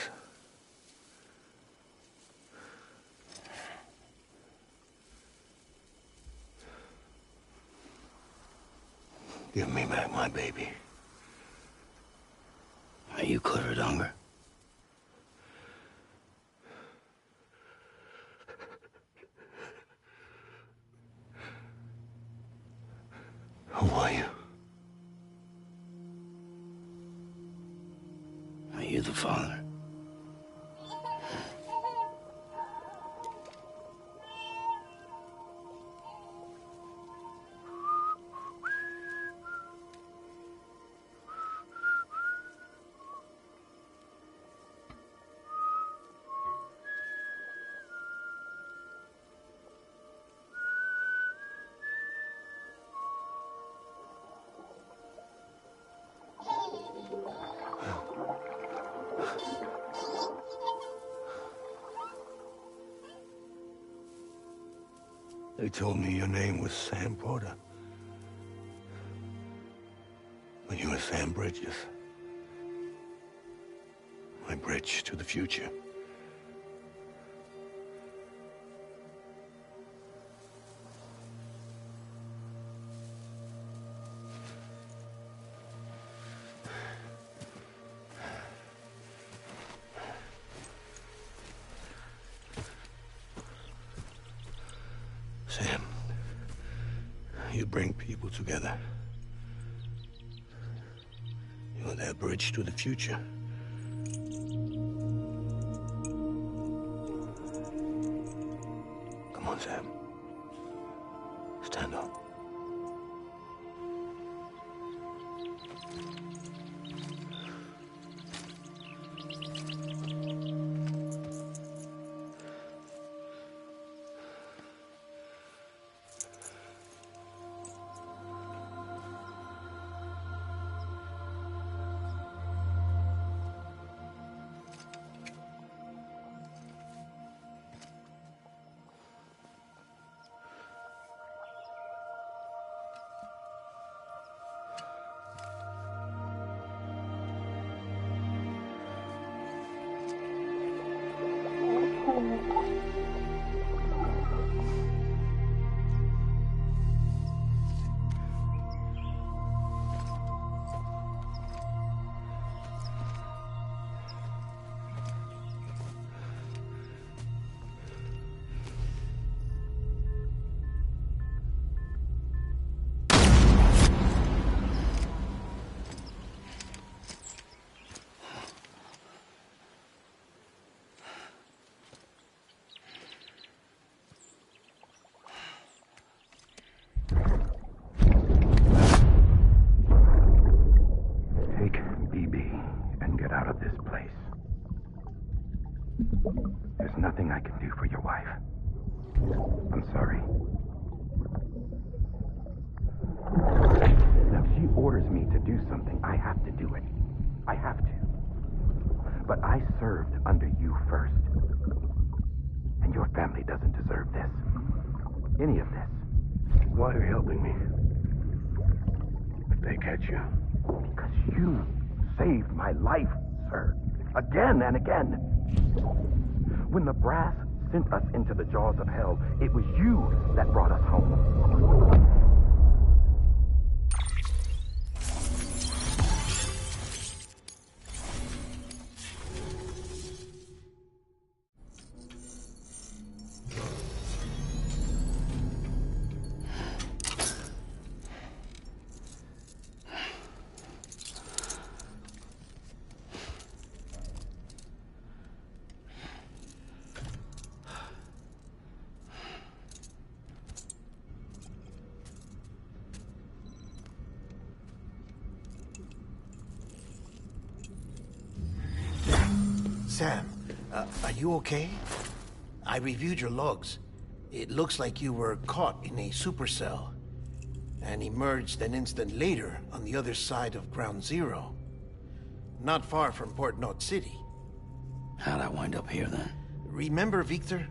Give me back my baby. Are you clear of hunger? Who are you? Are you the father? They told me your name was Sam Porter. But you were Sam Bridges. My bridge to the future. Sam, you bring people together. You're their bridge to the future. Come on, Sam. Stand up. There's nothing I can do for your wife. I'm sorry. Now, if she orders me to do something, I have to do it. I have to. But I served under you first. And your family doesn't deserve this. Any of this. Why are you helping me? If they catch you. Because you saved my life, sir. Again and again. When the brass sent us into the jaws of hell, it was you that brought us home. Sam, are you okay? I reviewed your logs. It looks like you were caught in a supercell and emerged an instant later on the other side of Ground Zero. Not far from Port Knot City. How'd I wind up here then? Remember Victor?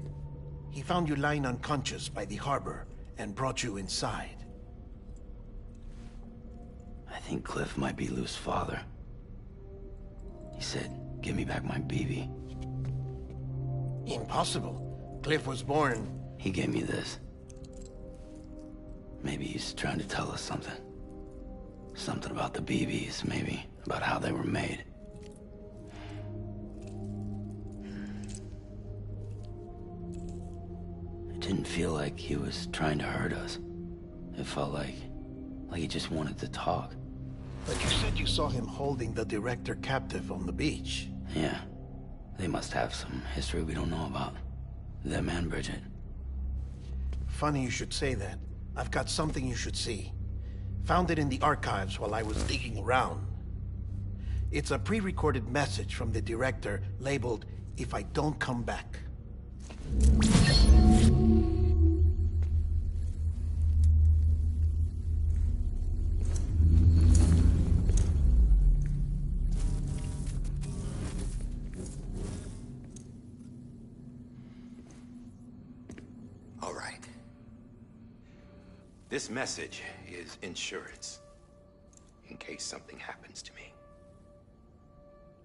He found you lying unconscious by the harbor and brought you inside. I think Cliff might be Lou's father. He said, "Give me back my BB." Impossible. Cliff was born... He gave me this. Maybe he's trying to tell us something. Something about the BBs, maybe. About how they were made. It didn't feel like he was trying to hurt us. It felt like he just wanted to talk. But you said you saw him holding the director captive on the beach. Yeah. They must have some history we don't know about. Them and Bridget. Funny you should say that. I've got something you should see. Found it in the archives while I was digging around. It's a pre-recorded message from the director labeled, "If I don't come back." All right. This message is insurance, in case something happens to me.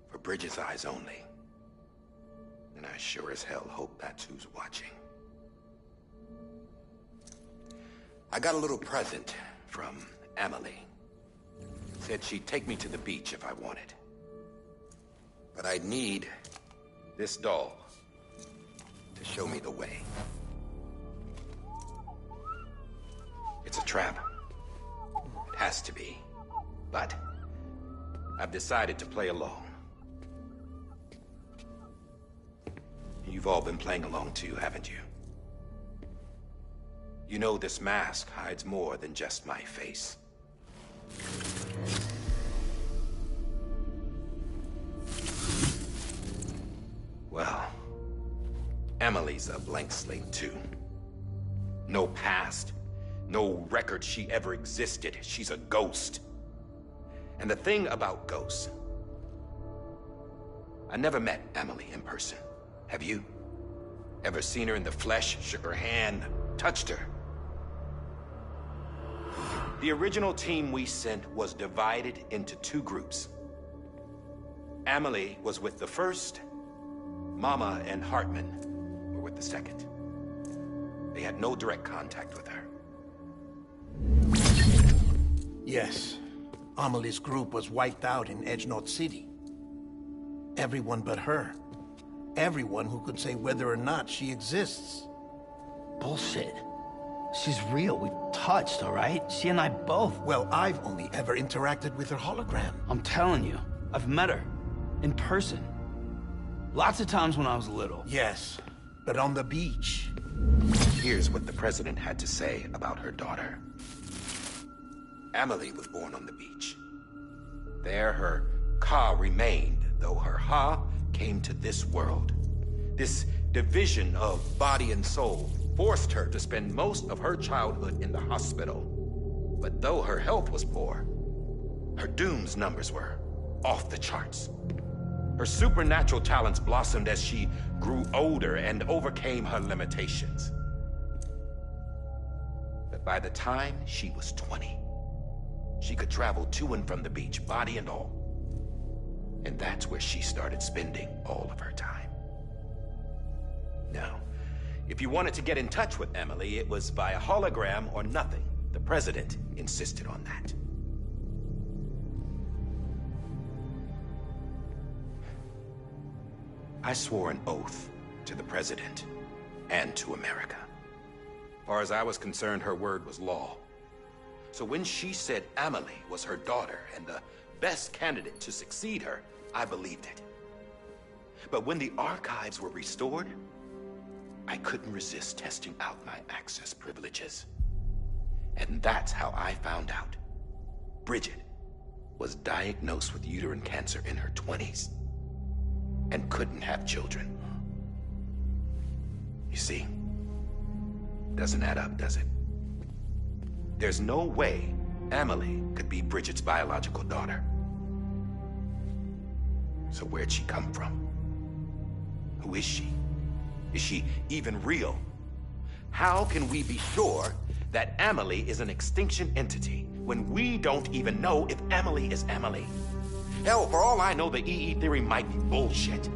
For Bridget's eyes only. And I sure as hell hope that's who's watching. I got a little present from Emily. Said she'd take me to the beach if I wanted. But I'd need this doll to show me the way. It's a trap. It has to be. But I've decided to play along. You've all been playing along too, haven't you? You know this mask hides more than just my face. Well, Emily's a blank slate too. No past. No record she ever existed. She's a ghost. And the thing about ghosts, I never met Emily in person. Have you? Ever seen her in the flesh, shook her hand, touched her? The original team we sent was divided into two groups. Emily was with the first. Mama and Hartman were with the second. They had no direct contact with her. Yes. Amelie's group was wiped out in Edge Knot City. Everyone but her. Everyone who could say whether or not she exists. Bullshit. She's real. We've touched, all right? She and I both. Well, I've only ever interacted with her hologram. I'm telling you, I've met her. In person. Lots of times when I was little. Yes, but on the beach. Here's what the president had to say about her daughter. Emily was born on the beach. There her Ka remained, though her Ha came to this world. This division of body and soul forced her to spend most of her childhood in the hospital. But though her health was poor, her doom's numbers were off the charts. Her supernatural talents blossomed as she grew older and overcame her limitations. But by the time she was 20, she could travel to and from the beach, body and all. And that's where she started spending all of her time. Now, if you wanted to get in touch with Emily, it was via hologram or nothing. The president insisted on that. I swore an oath to the president and to America. As far as I was concerned, her word was law. So when she said Emily was her daughter and the best candidate to succeed her, I believed it. But when the archives were restored, I couldn't resist testing out my access privileges. And that's how I found out Bridget was diagnosed with uterine cancer in her 20s and couldn't have children. You see, doesn't add up, does it? There's no way Emily could be Bridget's biological daughter. So where'd she come from? Who is she? Is she even real? How can we be sure that Emily is an extinction entity when we don't even know if Emily is Emily? Hell, for all I know, the EE theory might be bullshit.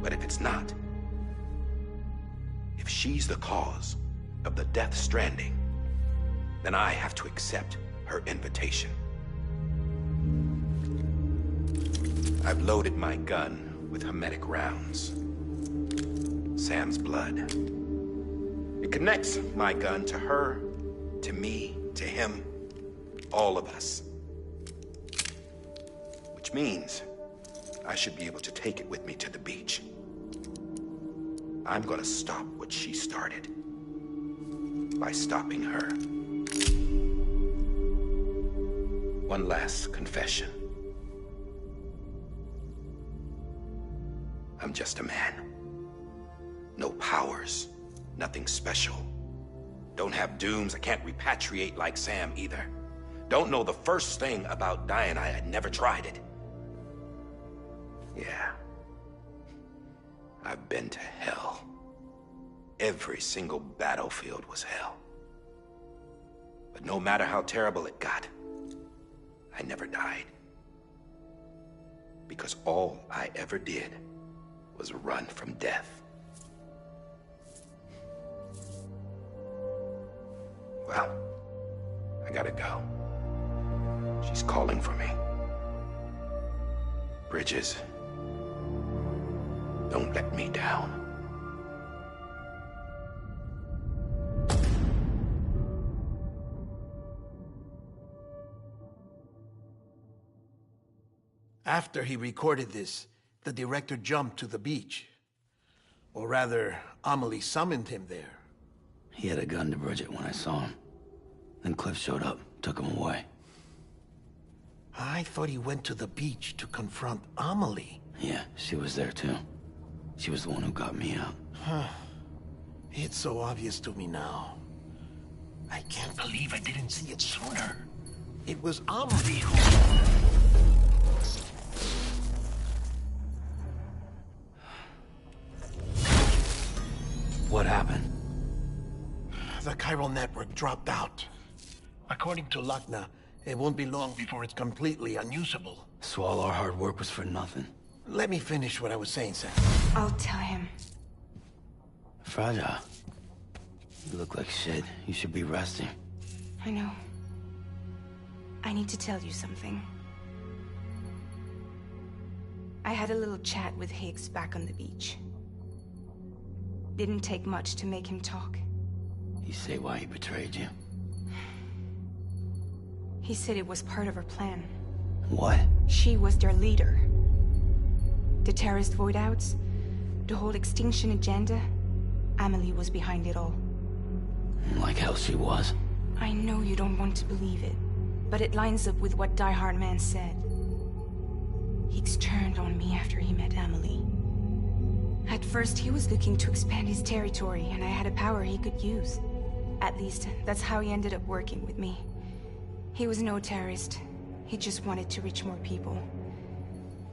But if it's not, if she's the cause of the death stranding, then I have to accept her invitation. I've loaded my gun with hermetic rounds. Sam's blood. It connects my gun to her, to me, to him, all of us. Which means I should be able to take it with me to the beach. I'm gonna stop what she started by stopping her. One last confession. I'm just a man. No powers, nothing special. Don't have dooms, I can't repatriate like Sam either. Don't know the first thing about dying, I had never tried it. Yeah. I've been to hell. Every single battlefield was hell. But no matter how terrible it got, I never died. Because all I ever did was run from death. Well, I gotta go. She's calling for me. Bridges, don't let me down. After he recorded this, the director jumped to the beach. Or rather, Amelie summoned him there. He had a gun to Bridget when I saw him. Then Cliff showed up, took him away. I thought he went to the beach to confront Amelie. Yeah, she was there too. She was the one who got me out. It's so obvious to me now. I can't believe I didn't see it sooner. It was Amelie who... What happened? The chiral network dropped out. According to Lachna, it won't be long before it's completely unusable. So all our hard work was for nothing. Let me finish what I was saying, Sam. I'll tell him. Fragile. You look like shit. You should be resting. I know. I need to tell you something. I had a little chat with Higgs back on the beach. Didn't take much to make him talk. You say why he betrayed you? He said it was part of her plan. What? She was their leader. The terrorist void-outs, the whole extinction agenda, Amelie was behind it all. Like hell she was. I know you don't want to believe it, but it lines up with what Die Hard Man said. Higgs turned on me after he met Amelie. At first, he was looking to expand his territory, and I had a power he could use. At least, that's how he ended up working with me. He was no terrorist. He just wanted to reach more people.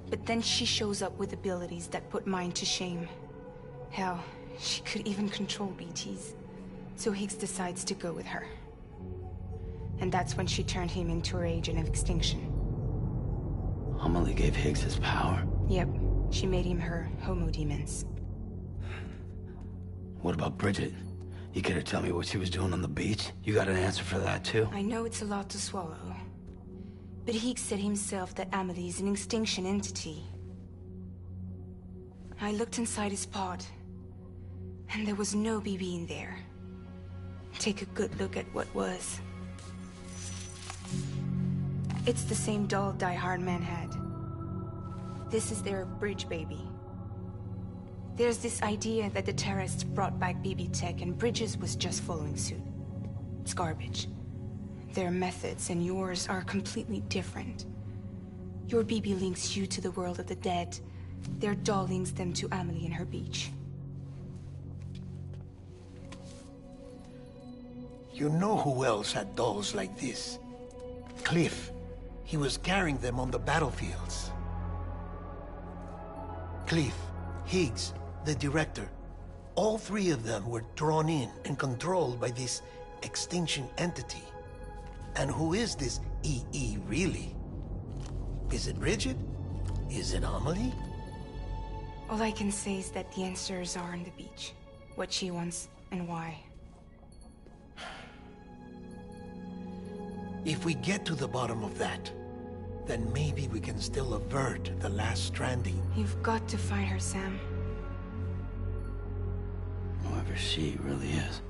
But then she shows up with abilities that put mine to shame. Hell, she could even control BTs. So Higgs decides to go with her. And that's when she turned him into her agent of extinction. Amelie gave Higgs his power? Yep. She made him her homo demons. What about Bridget? You care to tell me what she was doing on the beach? You got an answer for that, too? I know it's a lot to swallow. But Higgs said himself that Amelie is an extinction entity. I looked inside his pod, and there was no BB in there. Take a good look at what was. It's the same doll Die Hard Man had. This is their bridge baby. There's this idea that the terrorists brought back BB tech and Bridges was just following suit. It's garbage. Their methods and yours are completely different. Your BB links you to the world of the dead. Their doll links them to Amelie and her beach. You know who else had dolls like this? Cliff. He was carrying them on the battlefields. Cliff, Higgs, the director. All three of them were drawn in and controlled by this extinction entity. And who is this EE really? Is it Bridget? Is it Amelie? All I can say is that the answers are on the beach. What she wants and why. If we get to the bottom of that, then maybe we can still avert the last stranding. You've got to find her, Sam. Whoever she really is.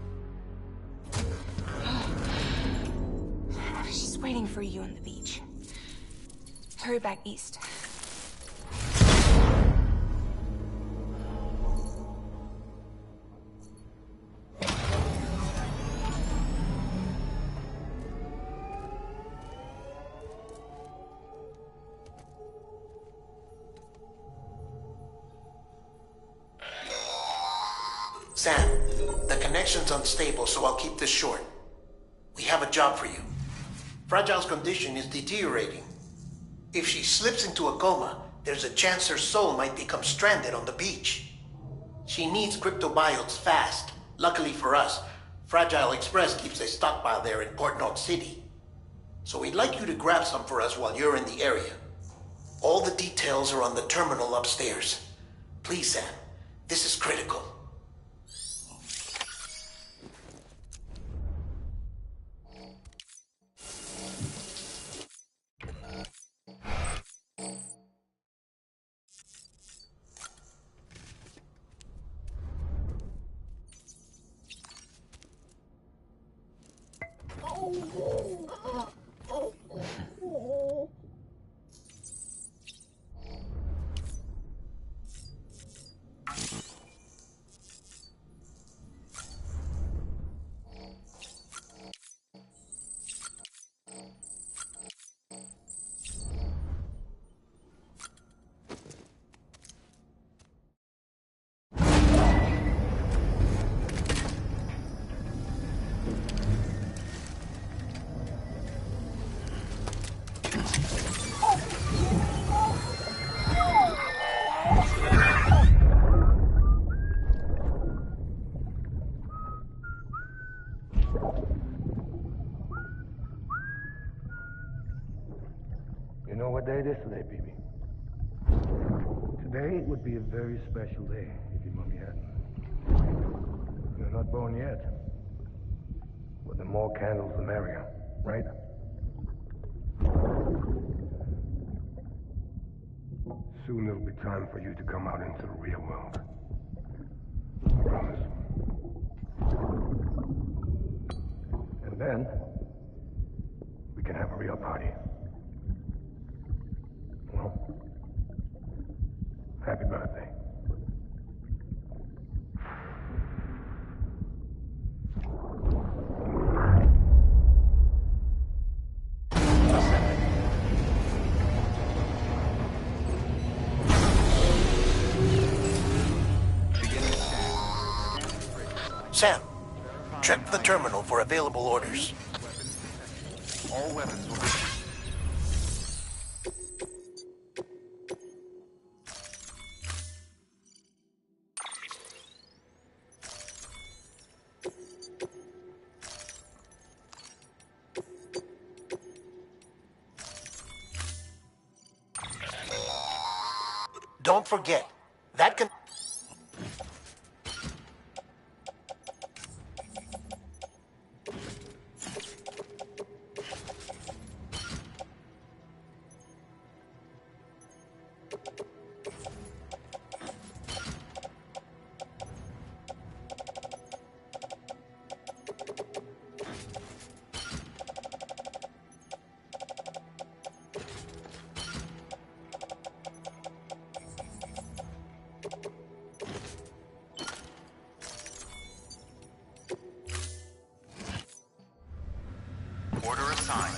She's waiting for you on the beach. Hurry back east. Sam, the connection's unstable, so I'll keep this short. We have a job for you. Fragile's condition is deteriorating. If she slips into a coma, there's a chance her soul might become stranded on the beach. She needs cryptobiotes fast. Luckily for us, Fragile Express keeps a stockpile there in Port Knox City. So we'd like you to grab some for us while you're in the area. All the details are on the terminal upstairs. Please, Sam, this is critical. You know what day it is today, baby? Today would be a very special day if your mommy hadn't. You're not born yet. But the more candles, the merrier, right? Soon it'll be time for you to come out into the real world. I promise. And then, we can have a real party. Well, happy birthday. Sam, check the terminal for available orders. All weapons will be... don't forget, that can... Order assigned.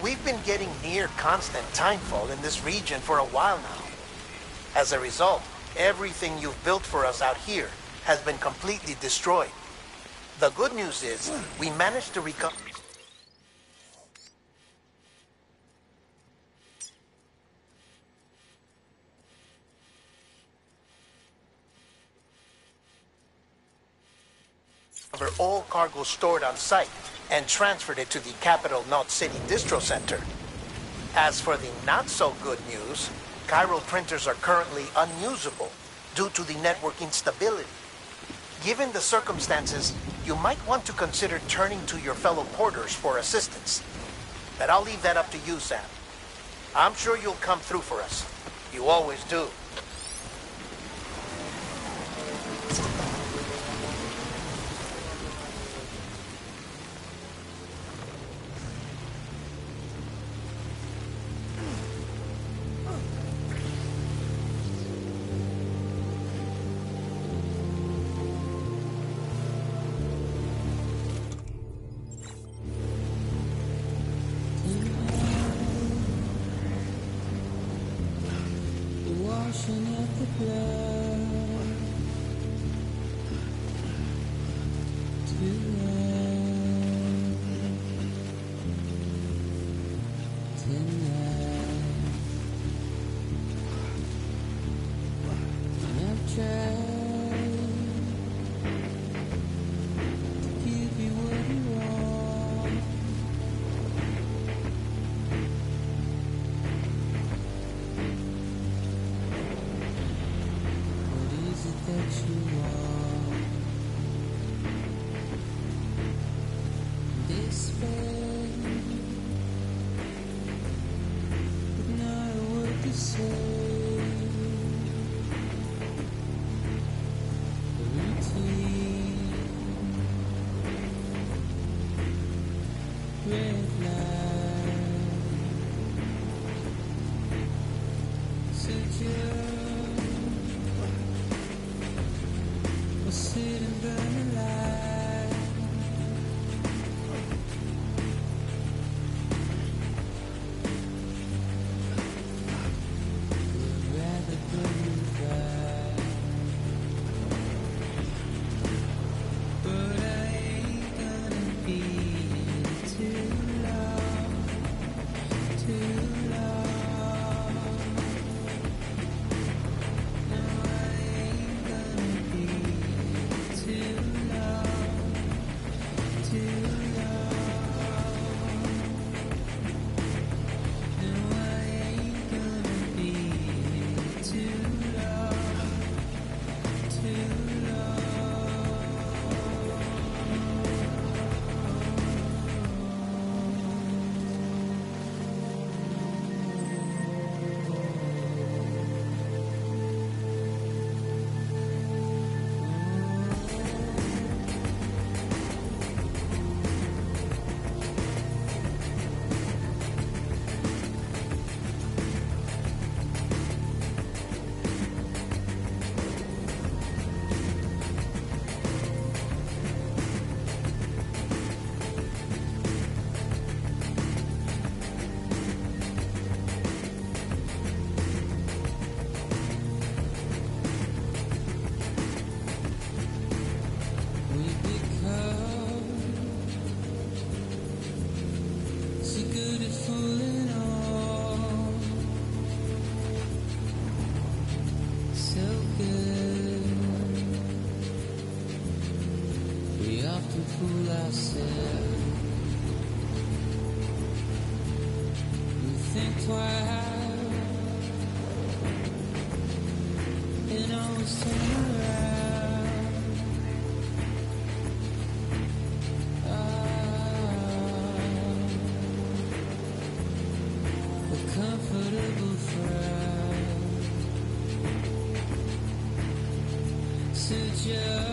We've been getting near constant timefall in this region for a while now. As a result, everything you've built for us out here has been completely destroyed. The good news is, we managed to recover all cargo stored on site and transferred it to the capital Knot City Distro Center. As for the not-so-good news, chiral printers are currently unusable due to the network instability. Given the circumstances, you might want to consider turning to your fellow porters for assistance. But I'll leave that up to you, Sam. I'm sure you'll come through for us. You always do. Too long. fool ourselves. We think twice and always turn around. A comfortable frown. Suit you.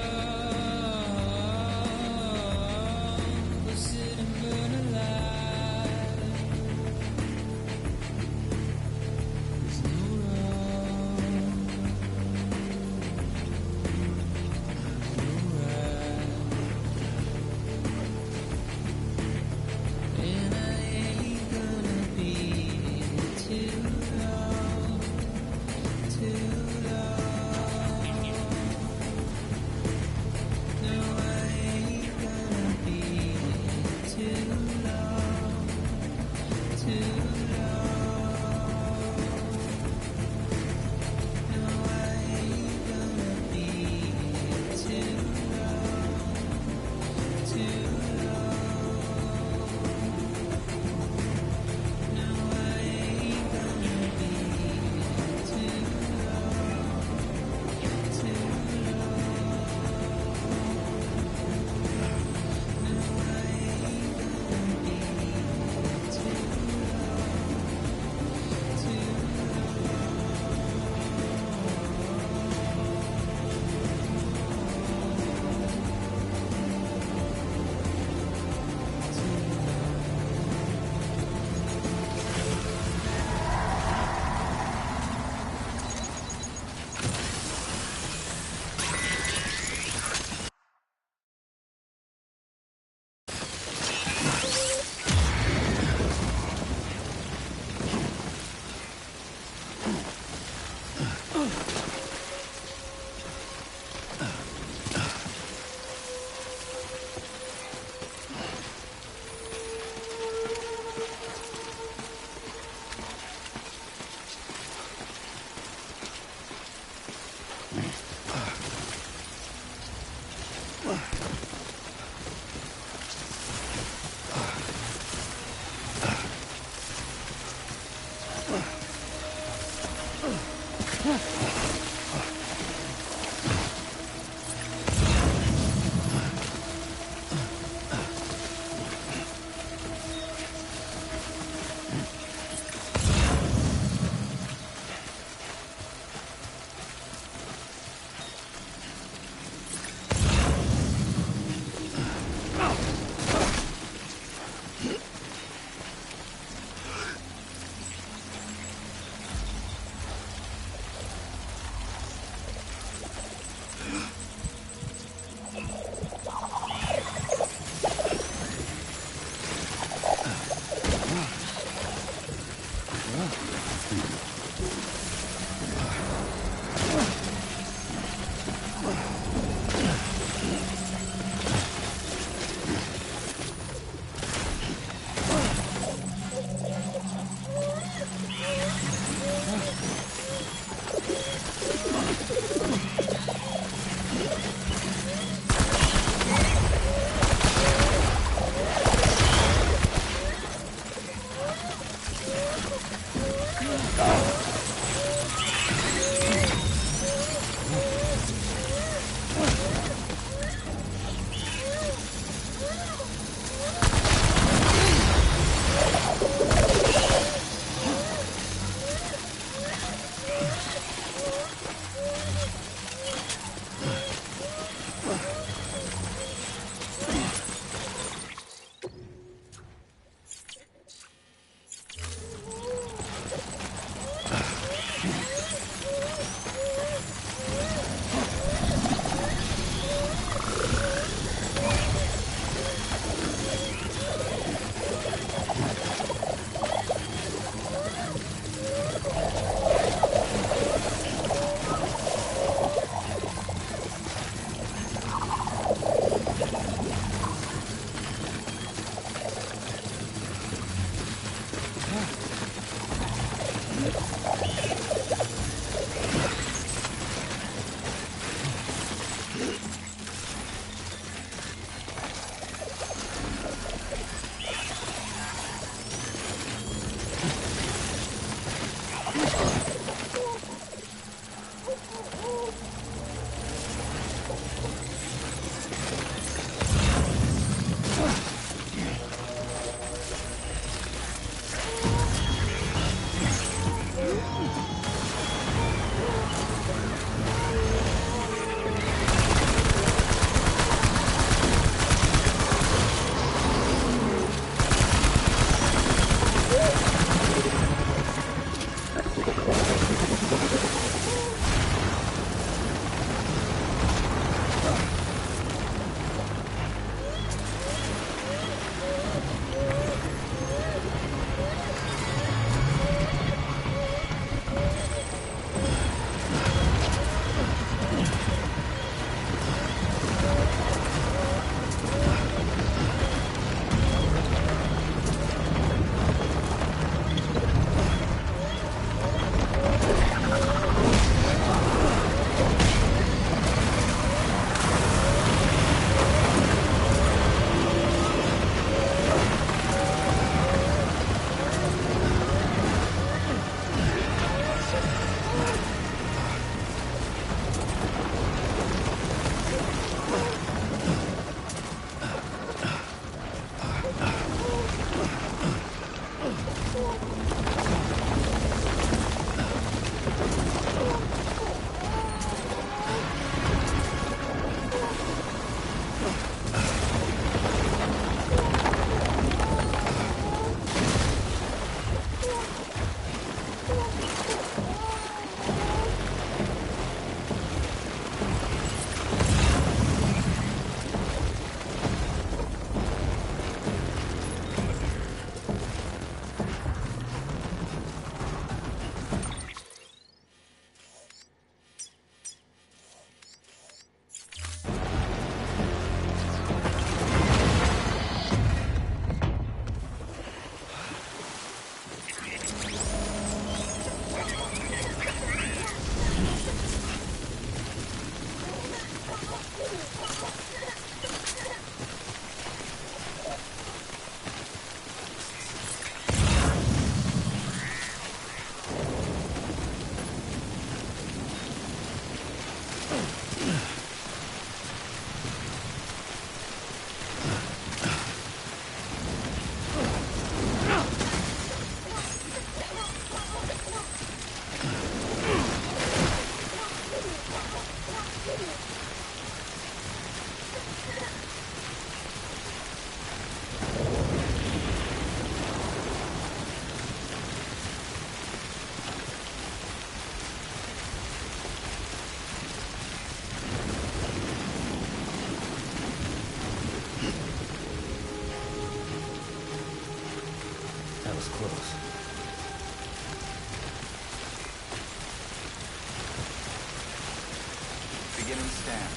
Beginning scan.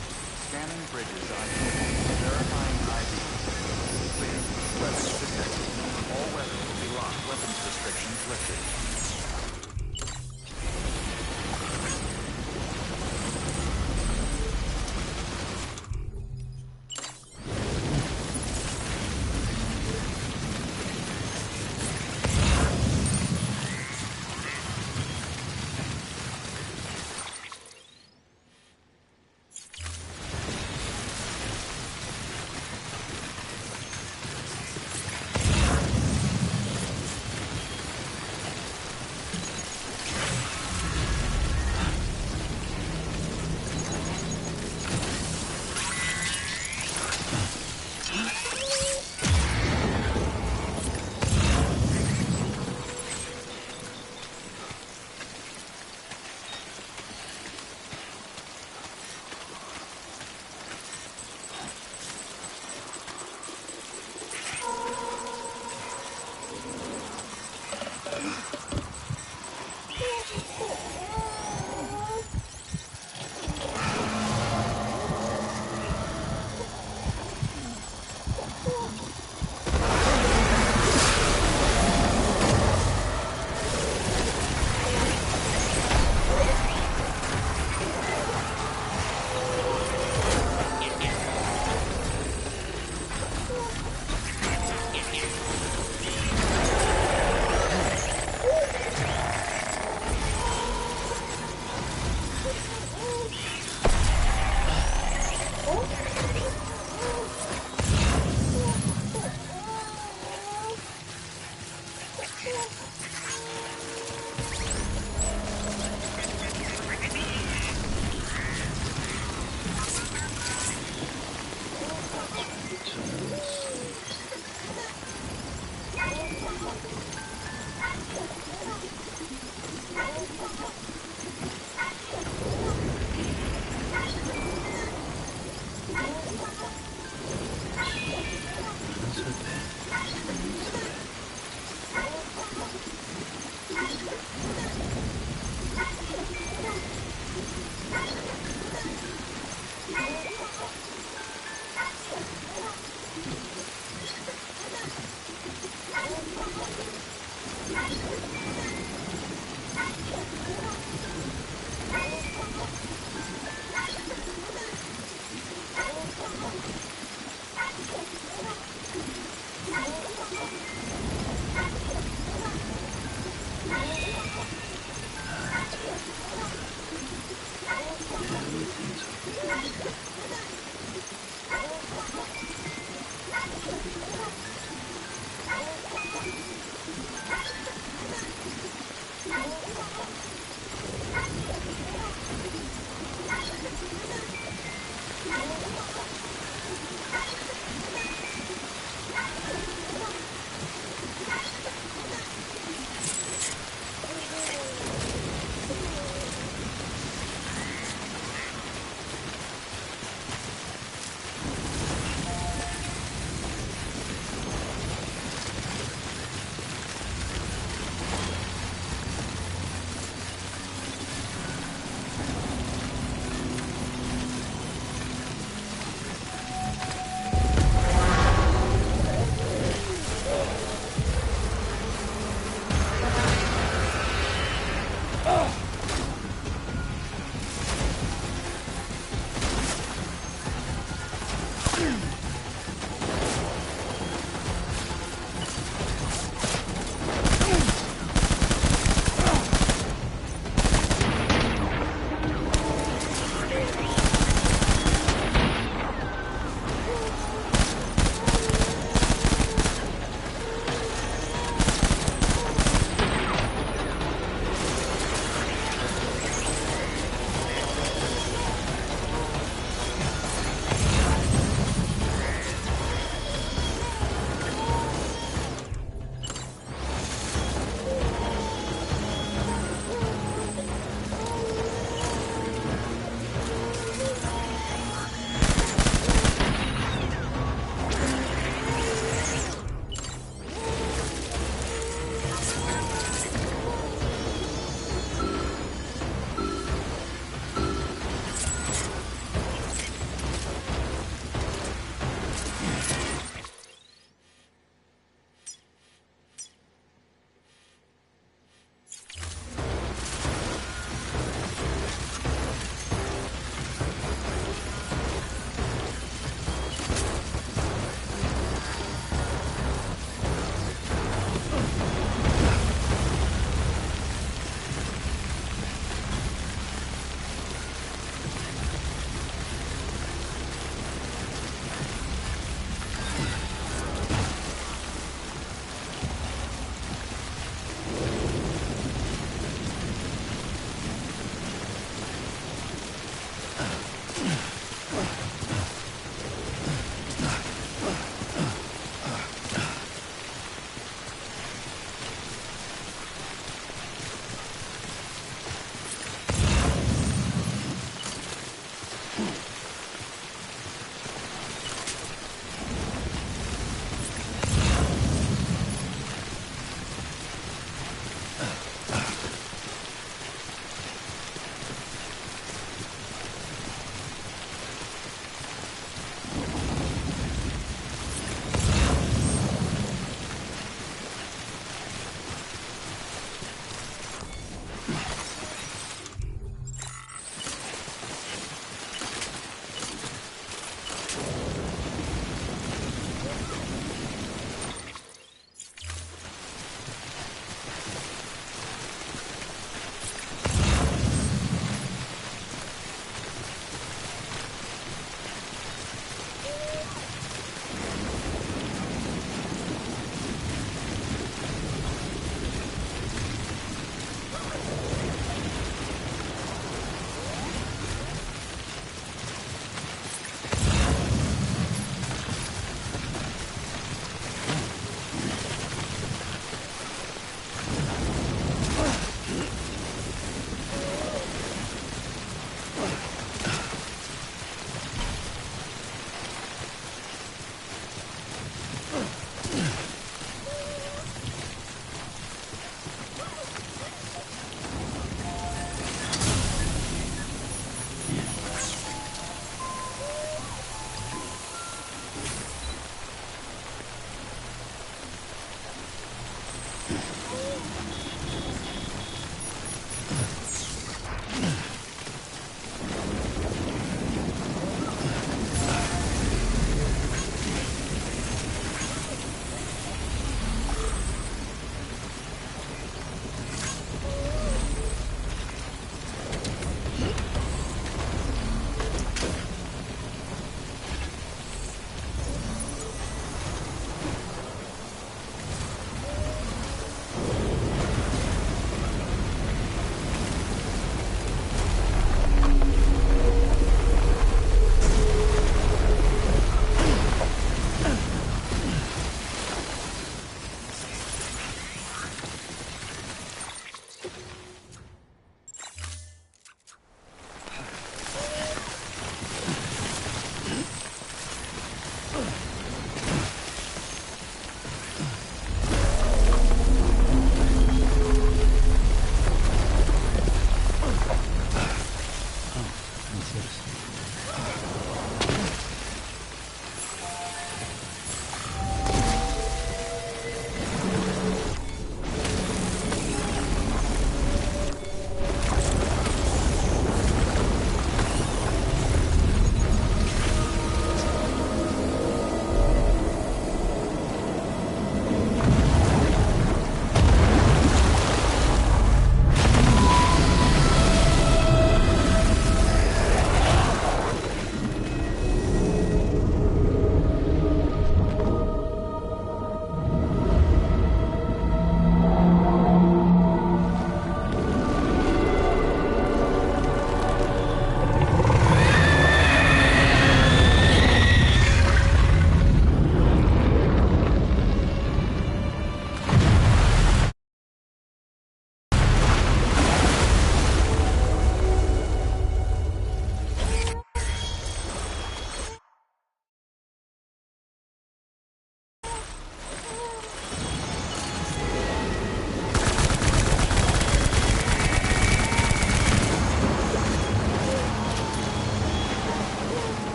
Scanning bridges ID. Verifying ID. Clear. Weapons detected. All weapons will be locked. Weapons restrictions lifted.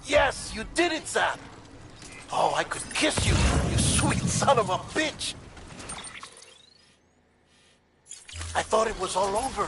Yes, you did it, Sam! Oh, I could kiss you, you sweet son of a bitch! I thought it was all over.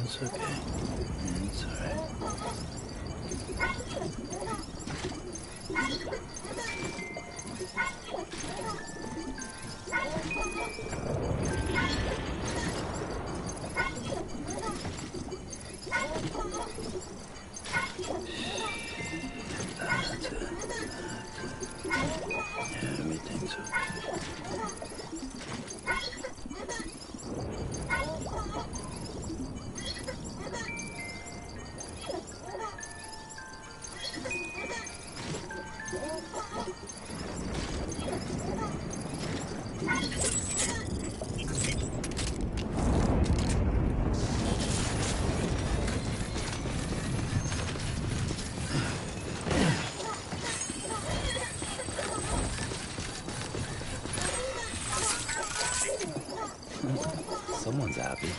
It's okay. It's alright. That's it. Yeah, everything's okay. Someone's happy.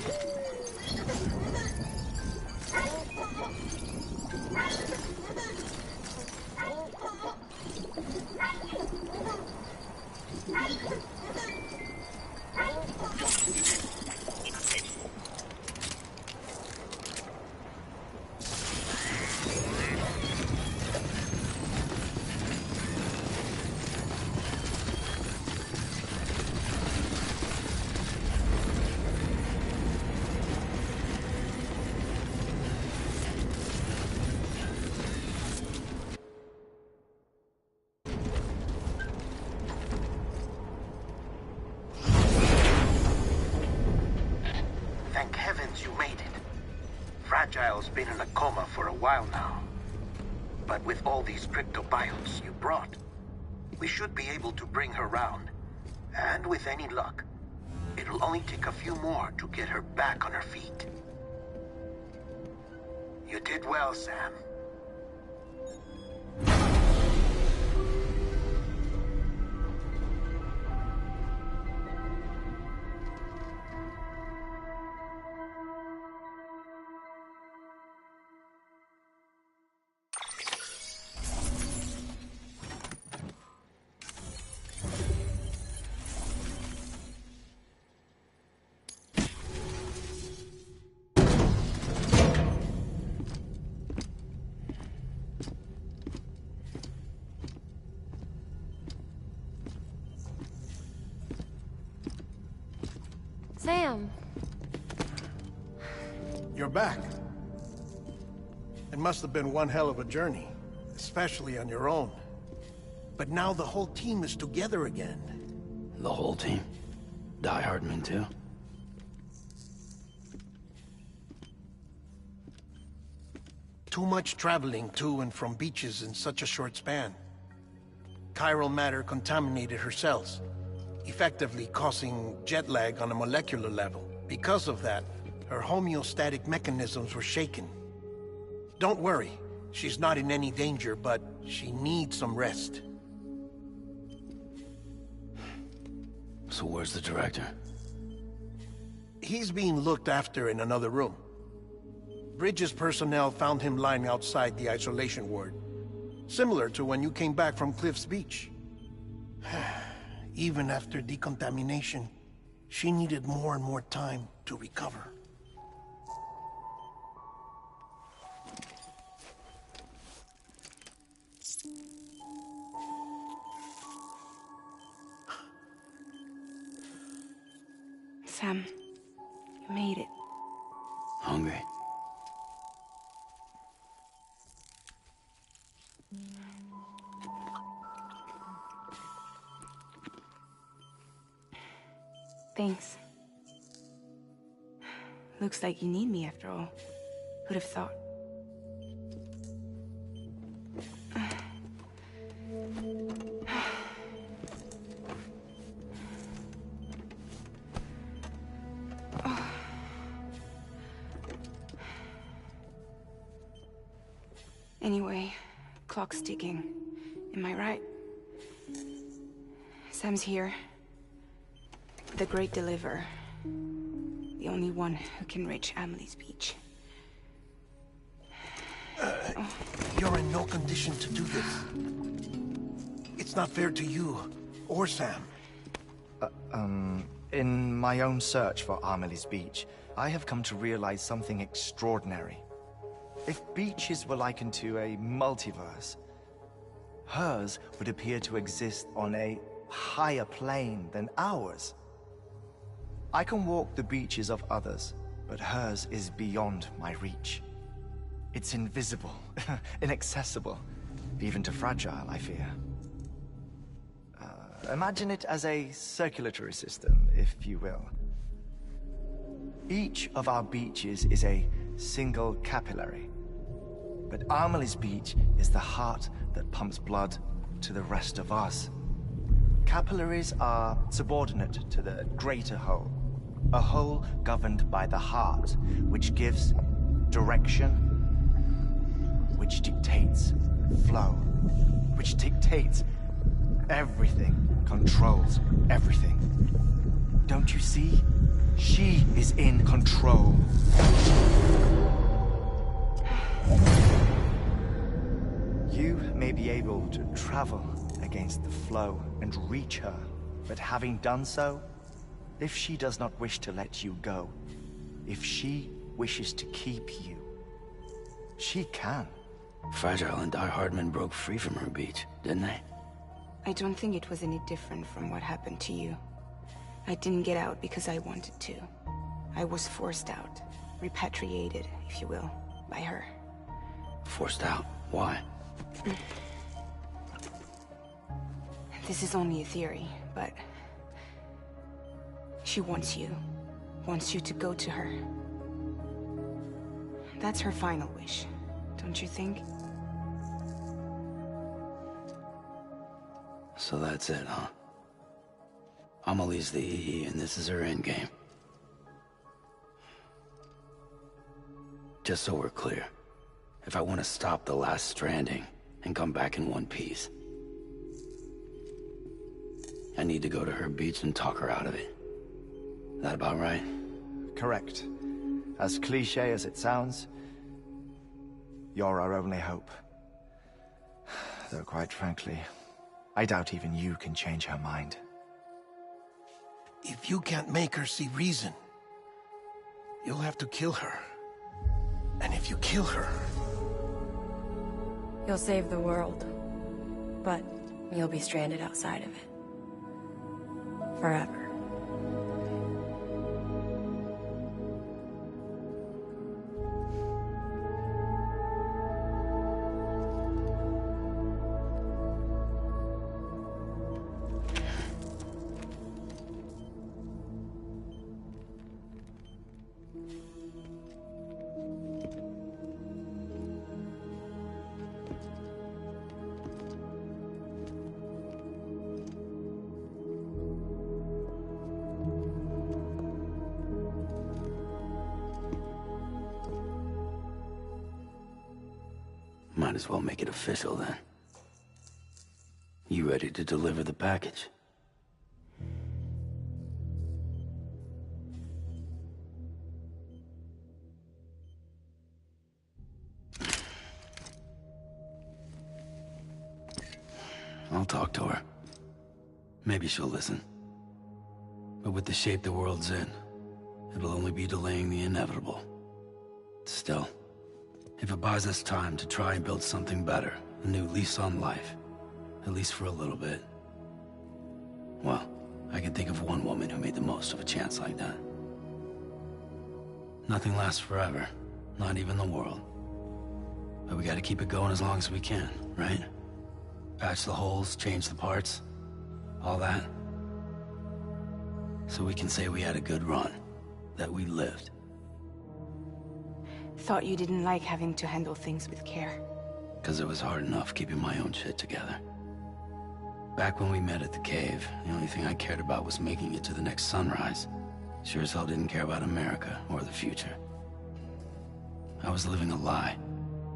Thank heavens you made it. Fragile's been in a coma for a while now. But with all these cryptobiotes you brought, we should be able to bring her round. And with any luck, it'll only take a few more to get her back on her feet. You did well, Sam. Sam. You're back. It must have been one hell of a journey, especially on your own. But now the whole team is together again. The whole team? Die Hardman too? Too much traveling to and from beaches in such a short span. Chiral matter contaminated her cells, effectively causing jet lag on a molecular level. Because of that, her homeostatic mechanisms were shaken. Don't worry, she's not in any danger, but she needs some rest. So where's the director? He's being looked after in another room. Bridges personnel found him lying outside the isolation ward. Similar to when you came back from Cliff's Beach. Even after decontamination, she needed more and more time to recover. Sam, you made it. Hungry? Thanks. Looks like you need me after all. Who'd have thought? Anyway, clock's ticking. Am I right? Sam's here. The Great Deliverer. The only one who can reach Amelie's Beach. You're in no condition to do this. It's not fair to you, or Sam. In my own search for Amelie's Beach, I have come to realize something extraordinary. If beaches were likened to a multiverse, hers would appear to exist on a higher plane than ours. I can walk the beaches of others, but hers is beyond my reach. It's invisible, inaccessible, even to Fragile, I fear. Imagine it as a circulatory system, if you will. Each of our beaches is a single capillary. But Amelie's Beach is the heart that pumps blood to the rest of us. Capillaries are subordinate to the greater whole. A whole governed by the heart, which gives direction, which dictates flow, which dictates everything, controls everything. Don't you see? She is in control. You may be able to travel against the flow and reach her, but having done so, if she does not wish to let you go, if she wishes to keep you, she can. Fragile and Die Hardman broke free from her beach, didn't they? I don't think it was any different from what happened to you. I didn't get out because I wanted to. I was forced out. Repatriated, if you will, by her. Forced out? Why? This is only a theory, but... she wants you. Wants you to go to her. That's her final wish, don't you think? So that's it, huh? Amelie's the EE, and this is her endgame. Just so we're clear, if I want to stop the last Stranding and come back in one piece, I need to go to her beach and talk her out of it. That about right? Correct. As cliche as it sounds, you're our only hope. Though quite frankly, I doubt even you can change her mind. If you can't make her see reason, you'll have to kill her. And if you kill her... You'll save the world, but you'll be stranded outside of it. Forever. Might as well make it official then. You ready to deliver the package? I'll talk to her. Maybe she'll listen. But with the shape the world's in, it'll only be delaying the inevitable. Still, if it buys us time to try and build something better, a new lease on life, at least for a little bit, well, I can think of one woman who made the most of a chance like that. Nothing lasts forever, not even the world. But we gotta keep it going as long as we can, right? Patch the holes, change the parts, all that. So we can say we had a good run, that we lived. Thought you didn't like having to handle things with care. Because it was hard enough keeping my own shit together. Back when we met at the cave, the only thing I cared about was making it to the next sunrise. Sure as hell didn't care about America or the future. I was living a lie,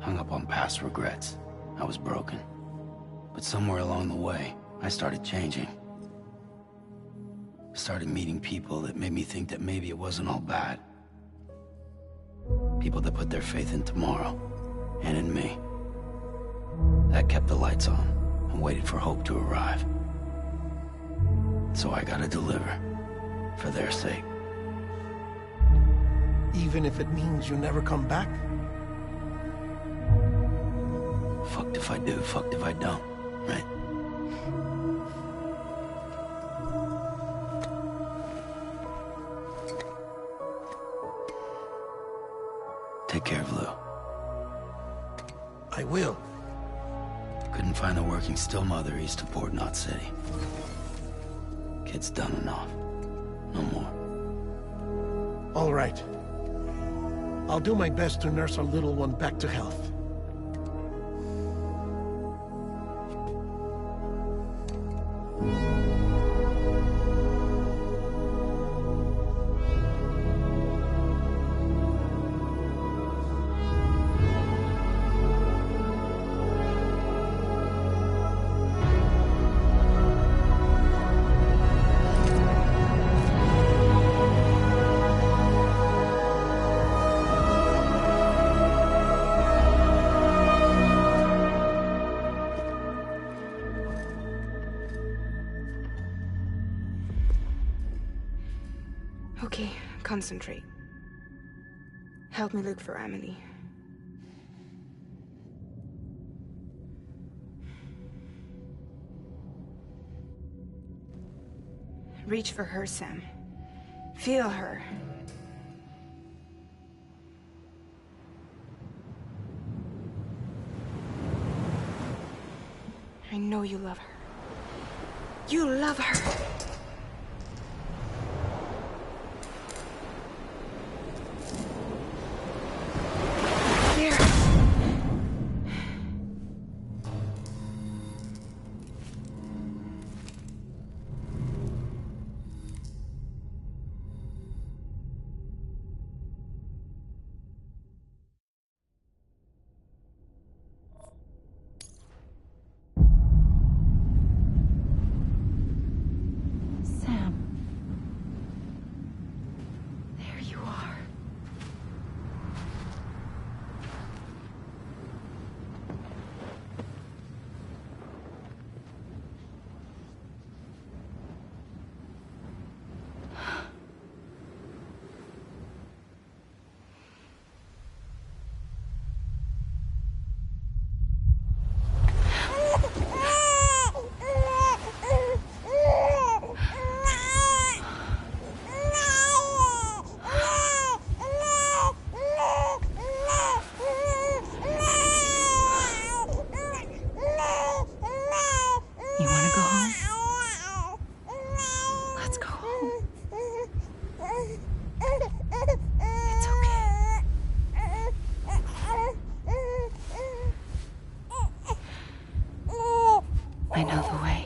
hung up on past regrets. I was broken. But somewhere along the way, I started changing. Started meeting people that made me think that maybe it wasn't all bad. People that put their faith in tomorrow, and in me. That kept the lights on, and waited for hope to arrive. So I gotta deliver, for their sake. Even if it means you never come back? Fucked if I do, fucked if I don't, right? Take care of Lou. I will. Couldn't find a working still mother east of Port Knot City. Kid's done enough. No more. All right. I'll do my best to nurse our little one back to health. Okay, concentrate. Help me look for Emily. Reach for her, Sam. Feel her. I know you love her. You love her! There! Sam. There you are. You want to go home? Let's go home. It's okay. I know the way.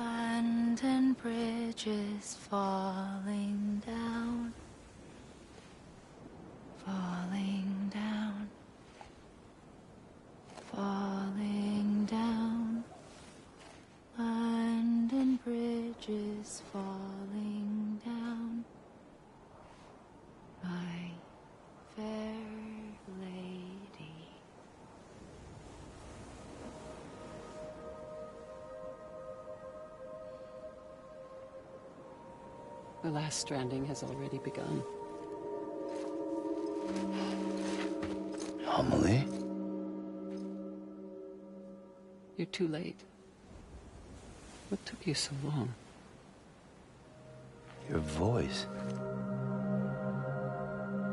London Bridge is falling down, falling down, falling down. London Bridge is falling down, my fair lady. The last stranding has already begun. Amelie? You're too late. What took you so long? Your voice.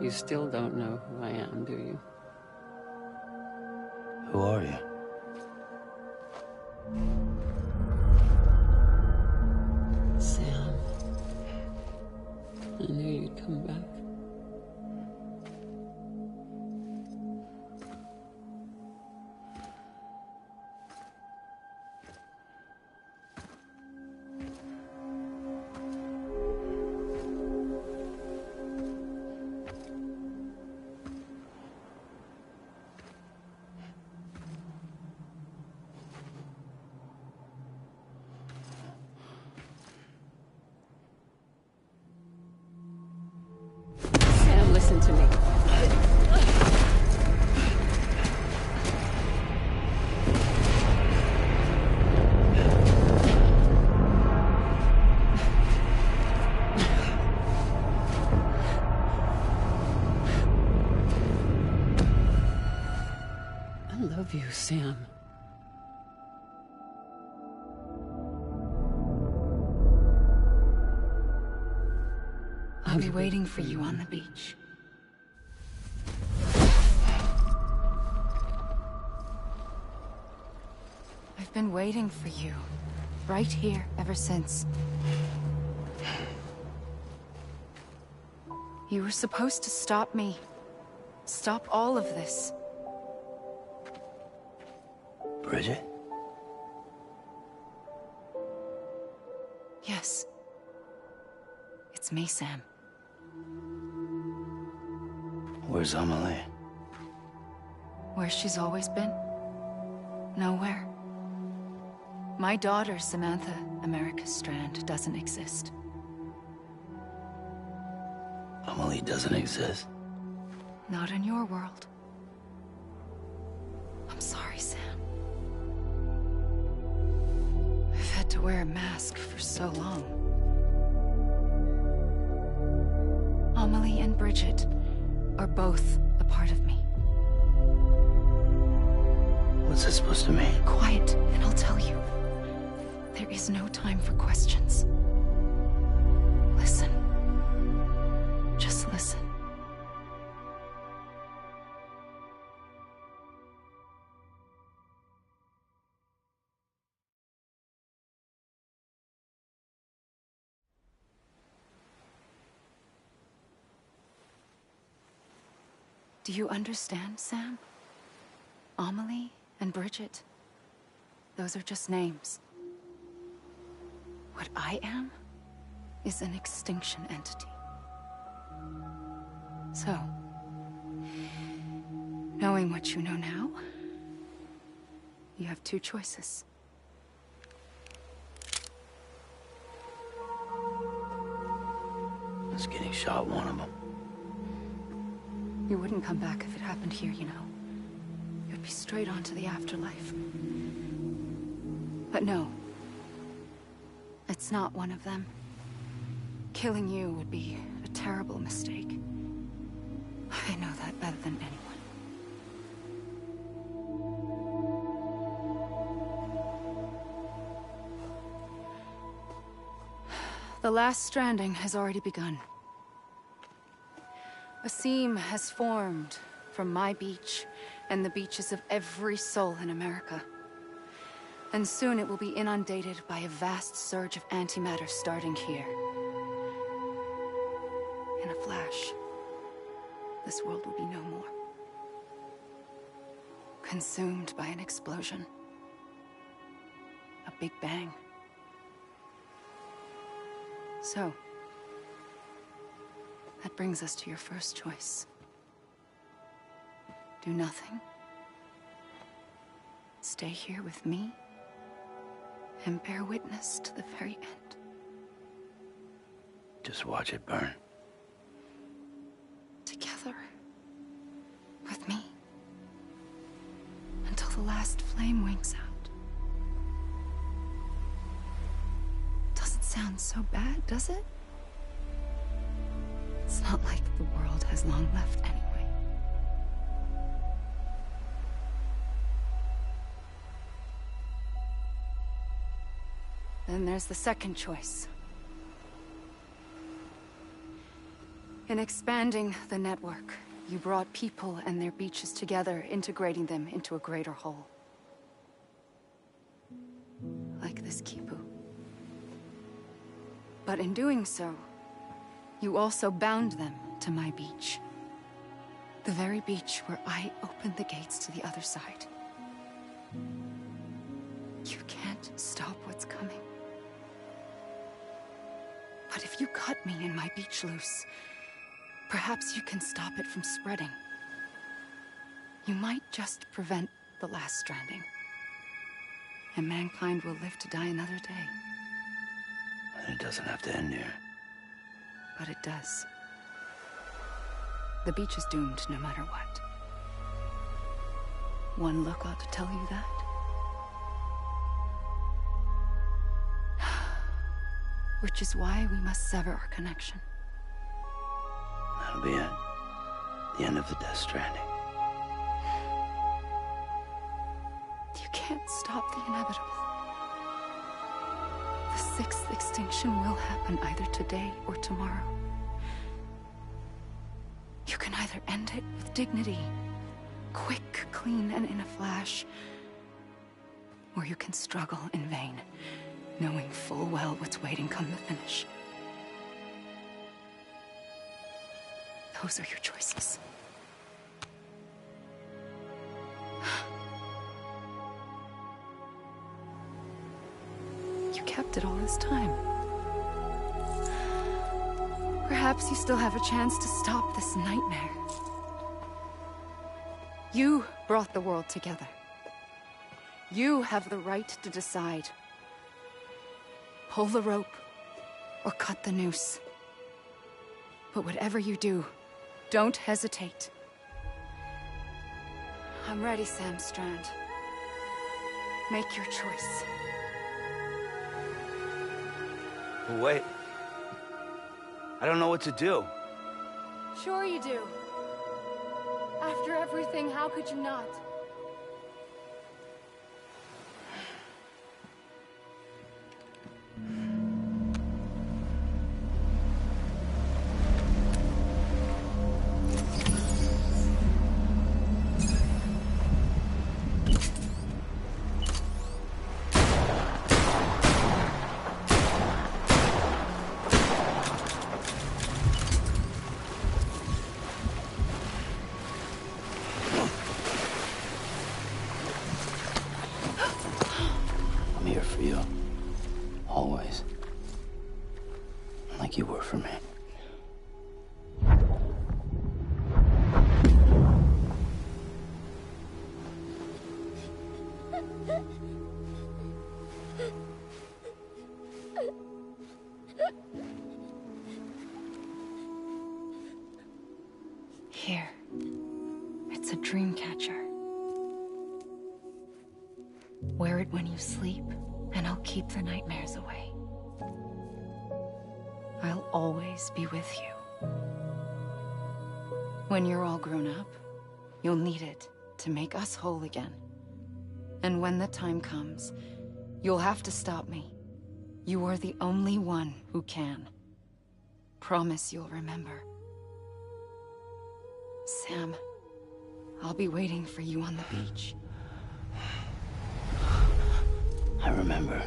You still don't know who I am, do you? Who are you? Sam. I knew you'd come back. Sam, listen to me. I love you, Sam. I'll be waiting for you on the beach. I've been waiting for you, right here, ever since. You were supposed to stop me. Stop all of this. Bridget? Yes. It's me, Sam. Where's Amelie? Where she's always been? Nowhere. My daughter, Samantha America Strand, doesn't exist. Amelie doesn't exist? Not in your world. I'm sorry, Sam. I've had to wear a mask for so long. Amelie and Bridget are both a part of me. What's that supposed to mean? Quiet, and I'll tell you. There is no time for questions. Listen. Just listen. Do you understand, Sam? Amelie and Bridget, those are just names. What I am is an extinction entity. So, knowing what you know now, you have two choices. Is getting shot one of them? You wouldn't come back if it happened here, you know. You'd be straight on to the afterlife. But no. It's not one of them. Killing you would be a terrible mistake. I know that better than anyone. The last stranding has already begun. A seam has formed from my beach and the beaches of every soul in America. And soon it will be inundated by a vast surge of antimatter starting here. In a flash, this world will be no more. Consumed by an explosion. A big bang. So, that brings us to your first choice. Do nothing. Stay here with me. And bear witness to the very end. Just watch it burn. Together. With me. Until the last flame winks out. Doesn't sound so bad, does it? not like the world has long left anyway. Then there's the second choice. In expanding the network, you brought people and their beaches together, integrating them into a greater whole. Like this Kipu. But in doing so, you also bound them to my beach. The very beach where I opened the gates to the other side. You can't stop what's coming. But if you cut me and my beach loose, perhaps you can stop it from spreading. You might just prevent the last stranding. And mankind will live to die another day. And it doesn't have to end here. But it does. The beach is doomed no matter what. One look ought to tell you that. Which is why we must sever our connection. That'll be it. The end of the Death Stranding. You can't stop the inevitable. The sixth extinction will happen either today or tomorrow. You can either end it with dignity, quick, clean, and in a flash, or you can struggle in vain, knowing full well what's waiting come the finish. Those are your choices. You kept it all this time. Perhaps you still have a chance to stop this nightmare. You brought the world together. You have the right to decide. Pull the rope or cut the noose. But whatever you do, don't hesitate. I'm ready, Sam Strand. Make your choice. But wait. I don't know what to do. Sure you do. After everything, how could you not? I'm here for you. Always. Like you were for me. Here. It's a dream catcher. Wear it when you sleep, and I'll keep the nightmares away. I'll always be with you. When you're all grown up, you'll need it to make us whole again. And when the time comes, you'll have to stop me. You are the only one who can. Promise you'll remember. Sam, I'll be waiting for you on the beach. I remember.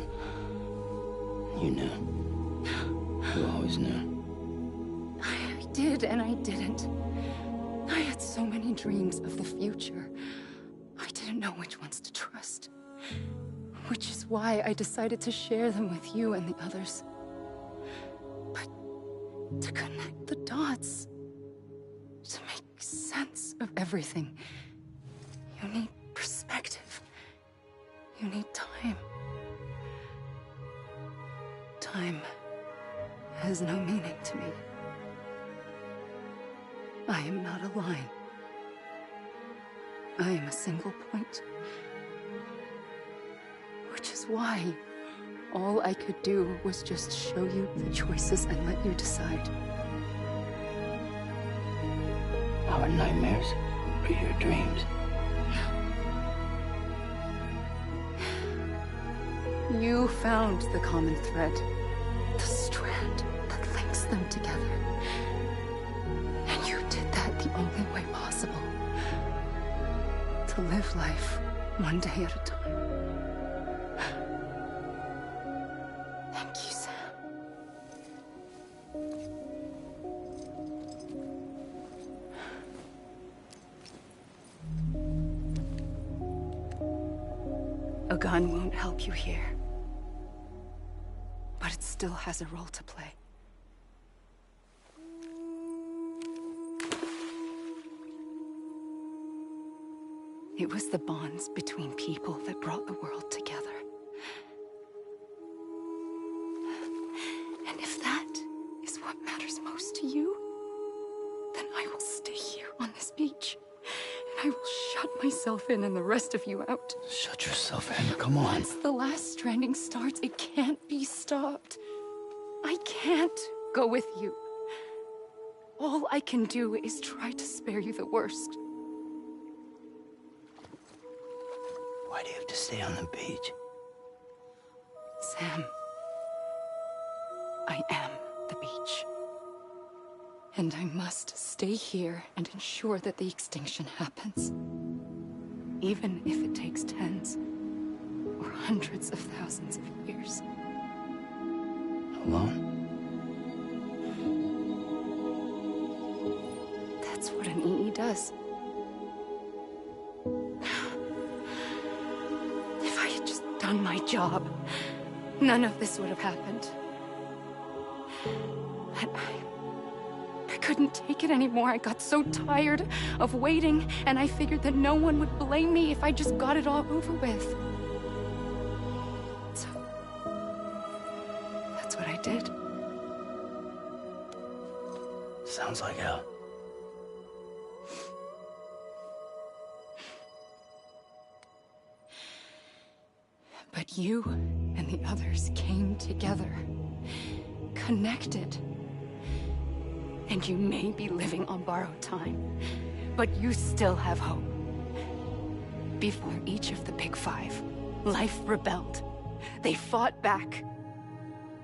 You knew. You always knew. I did and I didn't. I had so many dreams of the future. I didn't know which ones to trust. Which is why I decided to share them with you and the others. But to connect the dots, to make sense of everything, you need perspective. You need time. Time has no meaning to me. I am not a line. I am a single point. Which is why all I could do was just show you the choices and let you decide. Our nightmares are your dreams. You found the common thread, the strand that links them together. And you did that the only way possible. To live life one day at a time. Thank you, Sam. A gun won't help you here. But it still has a role to play. It was the bonds between people that brought the world together. And if that is what matters most to you, then I will stay here on this beach. And I will shut myself in and the rest of you out. Shut yourself in, come on. Once the last stranding starts, it can't be stopped. I can't go with you. All I can do is try to spare you the worst. Why do you have to stay on the beach? Sam, I am the beach. And I must stay here and ensure that the extinction happens. Even if it takes tens or hundreds of thousands of years. Alone? That's what an EE does. If I had just done my job, none of this would have happened. But I couldn't take it anymore. I got so tired of waiting, and I figured that no one would blame me if I just got it all over with. So, that's what I did. Sounds like hell. But you and the others came together, connected. And you may be living on borrowed time, but you still have hope. Before each of the Big Five, life rebelled. They fought back,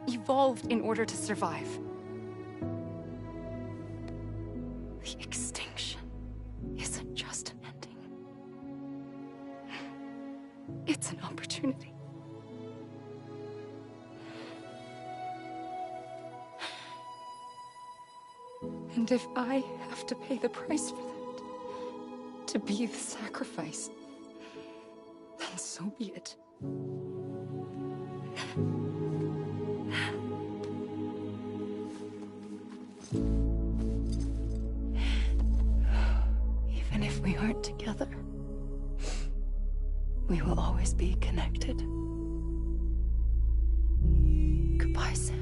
evolved in order to survive. The extinction isn't just an ending. It's an opportunity. And if I have to pay the price for that, to be the sacrifice, then so be it. Even if we aren't together, we will always be connected. Goodbye, Sam.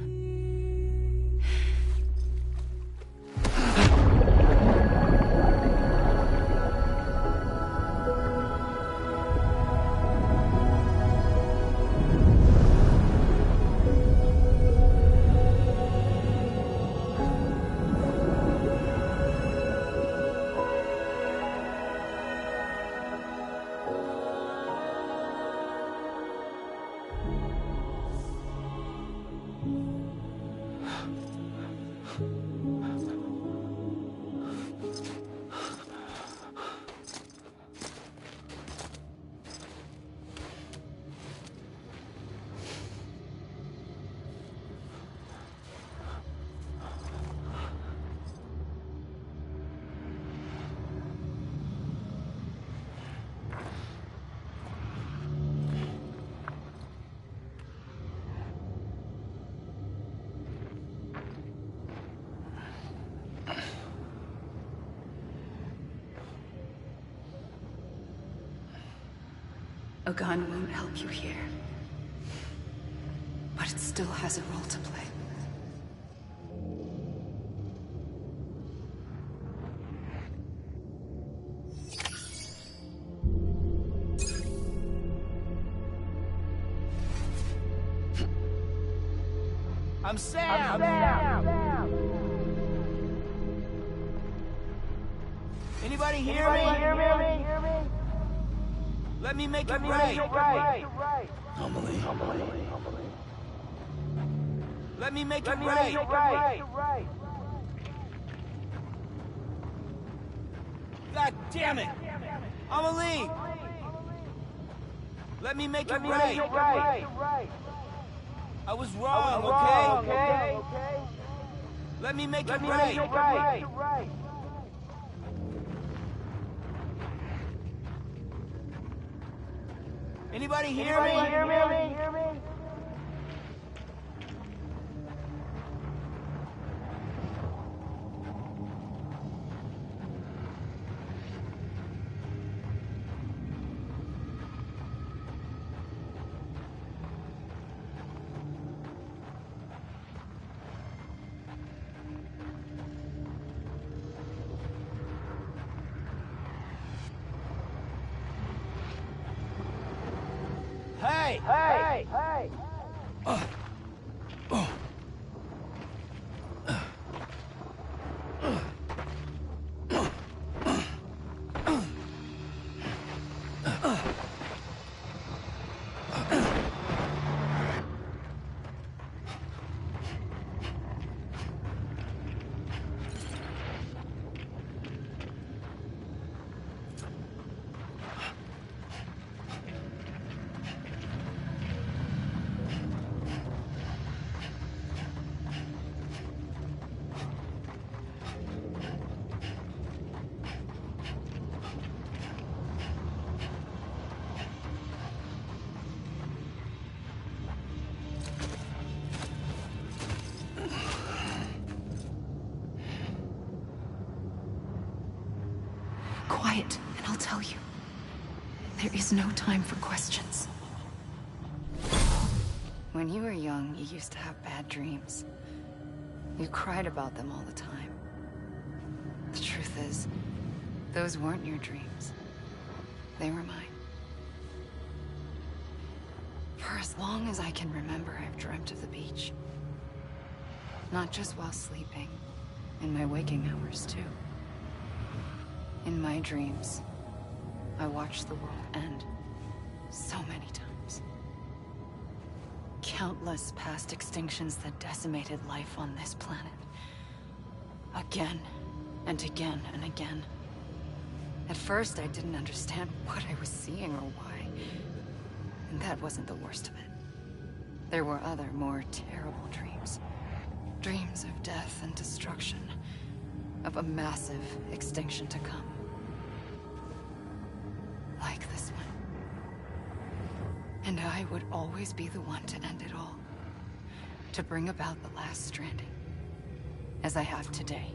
A gun won't help you here, but it still has a role to play. I'm Sam! Anybody hear me? Let me make it right. Amelie. Let me make it right. God damn it! Amelie! Let me make it right. I was wrong, okay? Let me make it right. Anybody hear me? Hey! Quiet, and I'll tell you. There is no time for questions. When you were young, you used to have bad dreams. You cried about them all the time. The truth is, those weren't your dreams. They were mine. For as long as I can remember, I've dreamt of the beach. Not just while sleeping, in my waking hours, too. In my dreams, I watched the world end so many times. Countless past extinctions that decimated life on this planet. Again, and again, and again. At first, I didn't understand what I was seeing or why. And that wasn't the worst of it. There were other, more terrible dreams. Dreams of death and destruction. Of a massive extinction to come. Like this one. And I would always be the one to end it all. To bring about the last stranding. As I have today.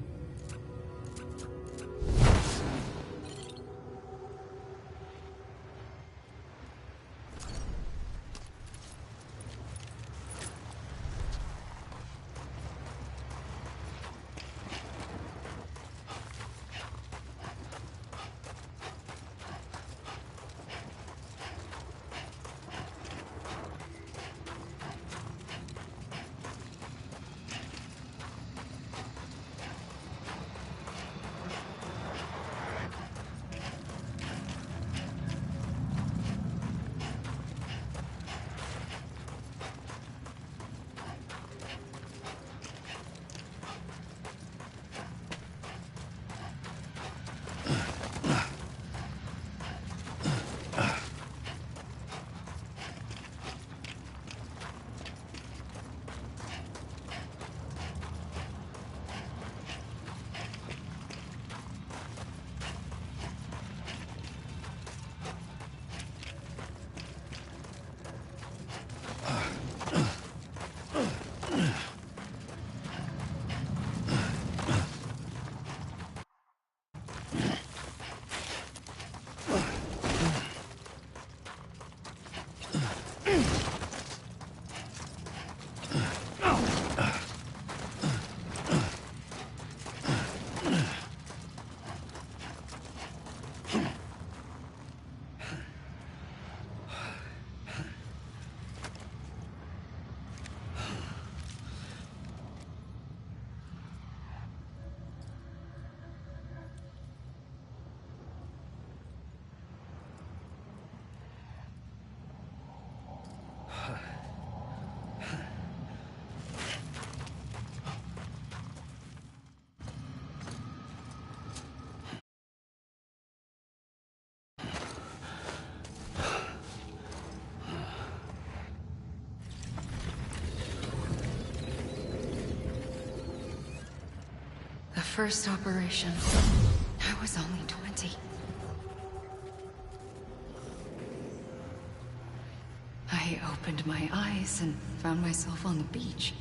The first operation. I was only 20. I opened my eyes and found myself on the beach.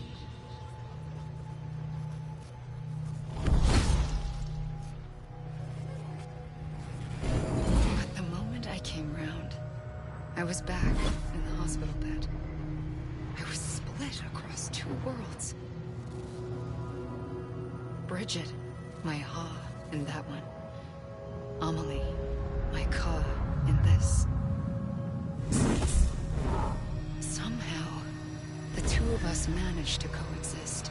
But the moment I came round, I was back in the hospital bed. I was split across two worlds. Bridget, my ha in that one. Amelie, my ka in this. Somehow, the two of us managed to coexist.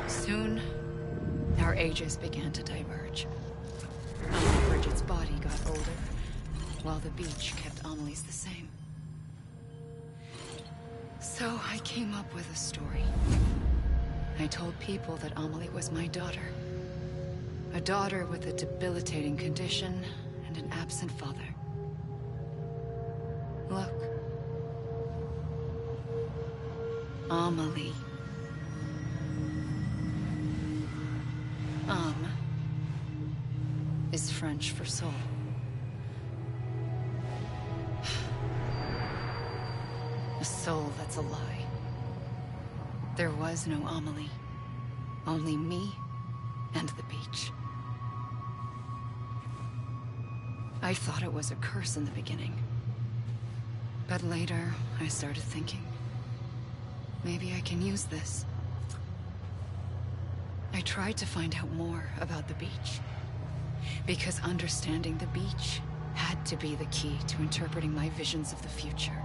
Soon, our ages began to diverge. Bridget's body got older, while the beach kept Amelie's the same. So I came up with a story. I told people that Amelie was my daughter. A daughter with a debilitating condition and an absent father. Look. Amelie. Is French for soul. A soul that's a lie. There was no Amelie. Only me and the beach. I thought it was a curse in the beginning. But later, I started thinking, maybe I can use this. I tried to find out more about the beach. Because understanding the beach had to be the key to interpreting my visions of the future.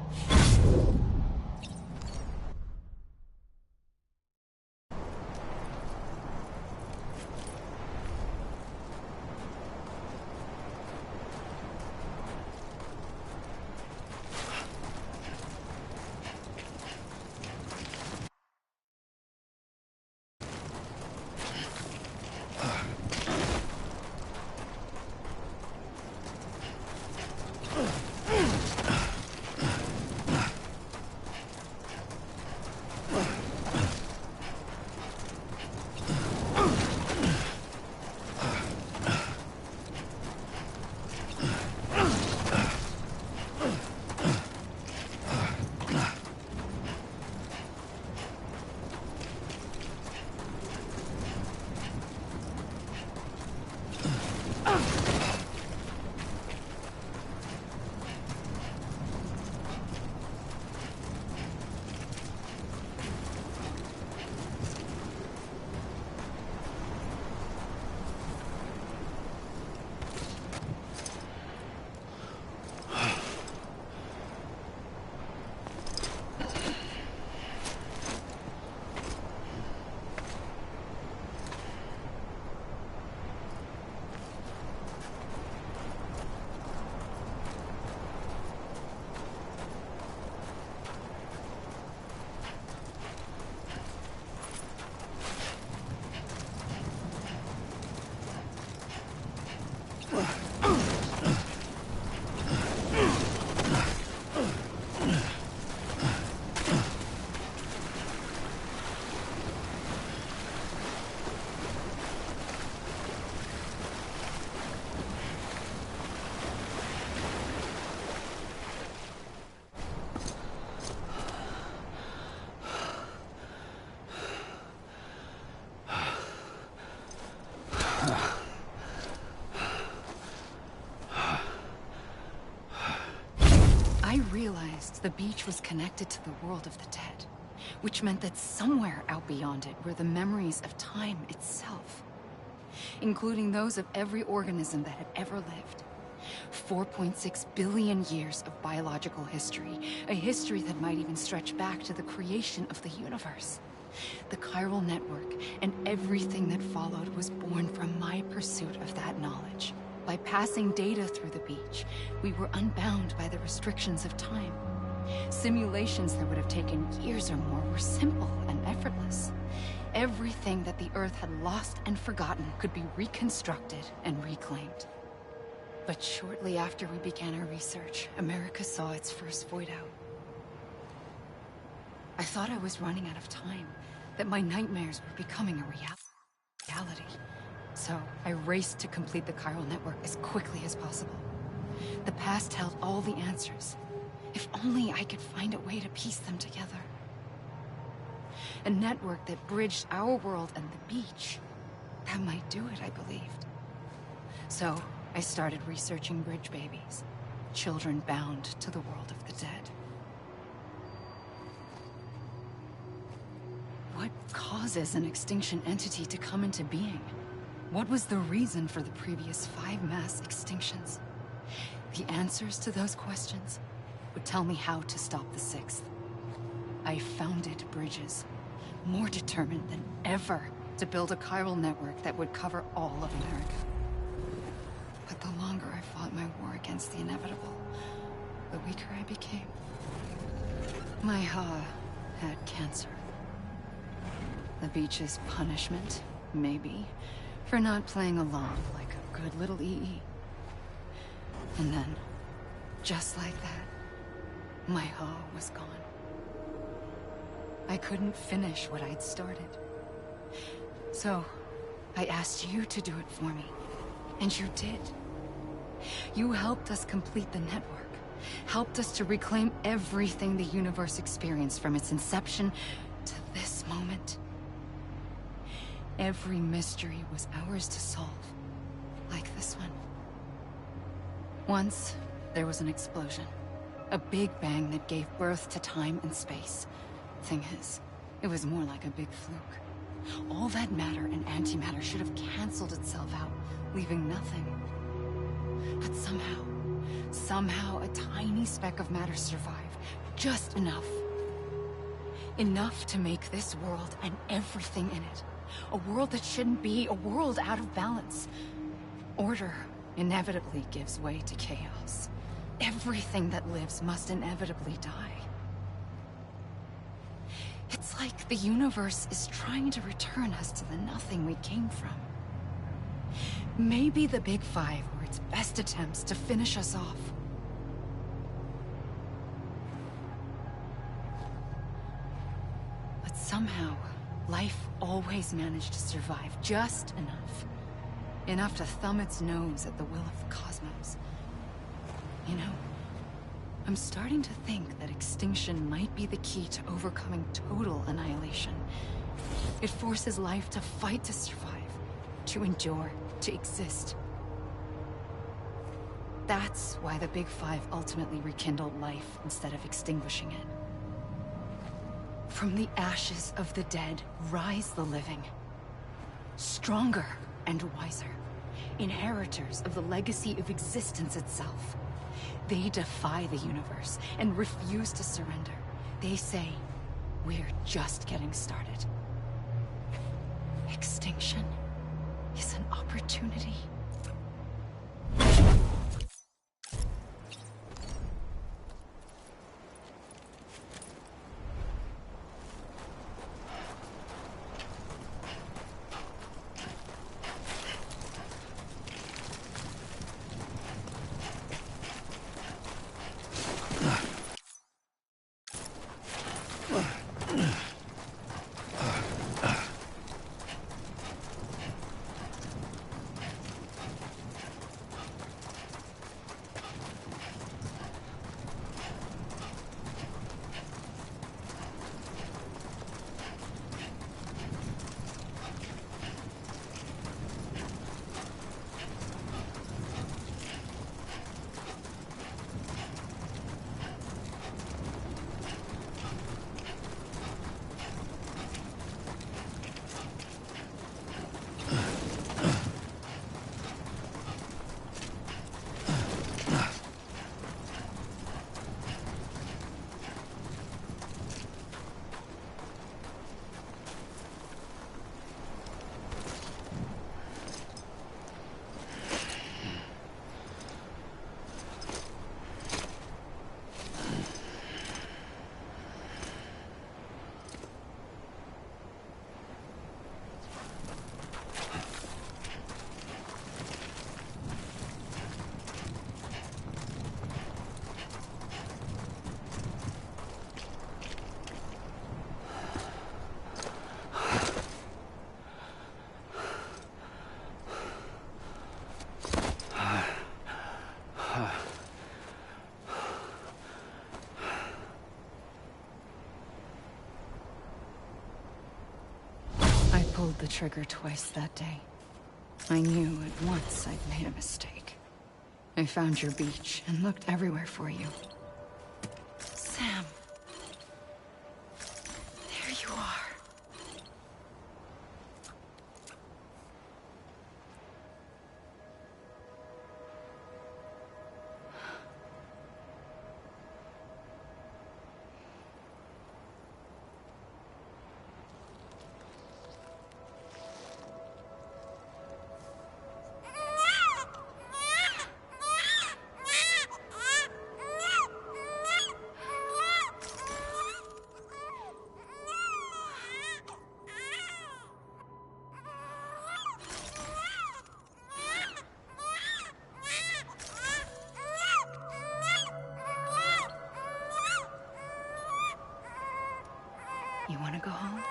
I realized the beach was connected to the world of the dead, which meant that somewhere out beyond it were the memories of time itself, including those of every organism that had ever lived. 4.6 billion years of biological history, a history that might even stretch back to the creation of the universe. The chiral network and everything that followed was born from my pursuit of that knowledge. By passing data through the beach, we were unbound by the restrictions of time. Simulations that would have taken years or more were simple and effortless. Everything that the Earth had lost and forgotten could be reconstructed and reclaimed. But shortly after we began our research, America saw its first void out. I thought I was running out of time, that my nightmares were becoming a reality. reality. So I raced to complete the chiral network as quickly as possible. The past held all the answers. If only I could find a way to piece them together. A network that bridged our world and the beach. That might do it, I believed. So I started researching bridge babies, children bound to the world of the dead. What causes an extinction entity to come into being? What was the reason for the previous 5 mass extinctions? The answers to those questions would tell me how to stop the 6th. I founded bridges, more determined than ever to build a chiral network that would cover all of America. But the longer I fought my war against the inevitable, the weaker I became. My Ha had cancer. The beach's punishment, maybe, for not playing along like a good little EE. And then, just like that, my Ha was gone. I couldn't finish what I'd started. So, I asked you to do it for me. And you did. You helped us complete the network. Helped us to reclaim everything the universe experienced from its inception to this moment. Every mystery was ours to solve. Like this one. Once, there was an explosion. A big bang that gave birth to time and space. Thing is, it was more like a big fluke. All that matter and antimatter should have canceled itself out, leaving nothing. But somehow a tiny speck of matter survived. Just enough. Enough to make this world and everything in it. A world that shouldn't be, a world out of balance. Order inevitably gives way to chaos. Everything that lives must inevitably die. It's like the universe is trying to return us to the nothing we came from. Maybe the Big Five were its best attempts to finish us off. But somehow, life always managed to survive just enough. Enough to thumb its nose at the will of the cosmos. You know, I'm starting to think that extinction might be the key to overcoming total annihilation. It forces life to fight to survive, to endure, to exist. That's why the Big Five ultimately rekindled life instead of extinguishing it. From the ashes of the dead, rise the living. Stronger and wiser. Inheritors of the legacy of existence itself. They defy the universe and refuse to surrender. They say, we're just getting started. Extinction is an opportunity. pulled the trigger twice that day. I knew at once I'd made a mistake. I found your beach and looked everywhere for you. Sam. There you are. You want to go home?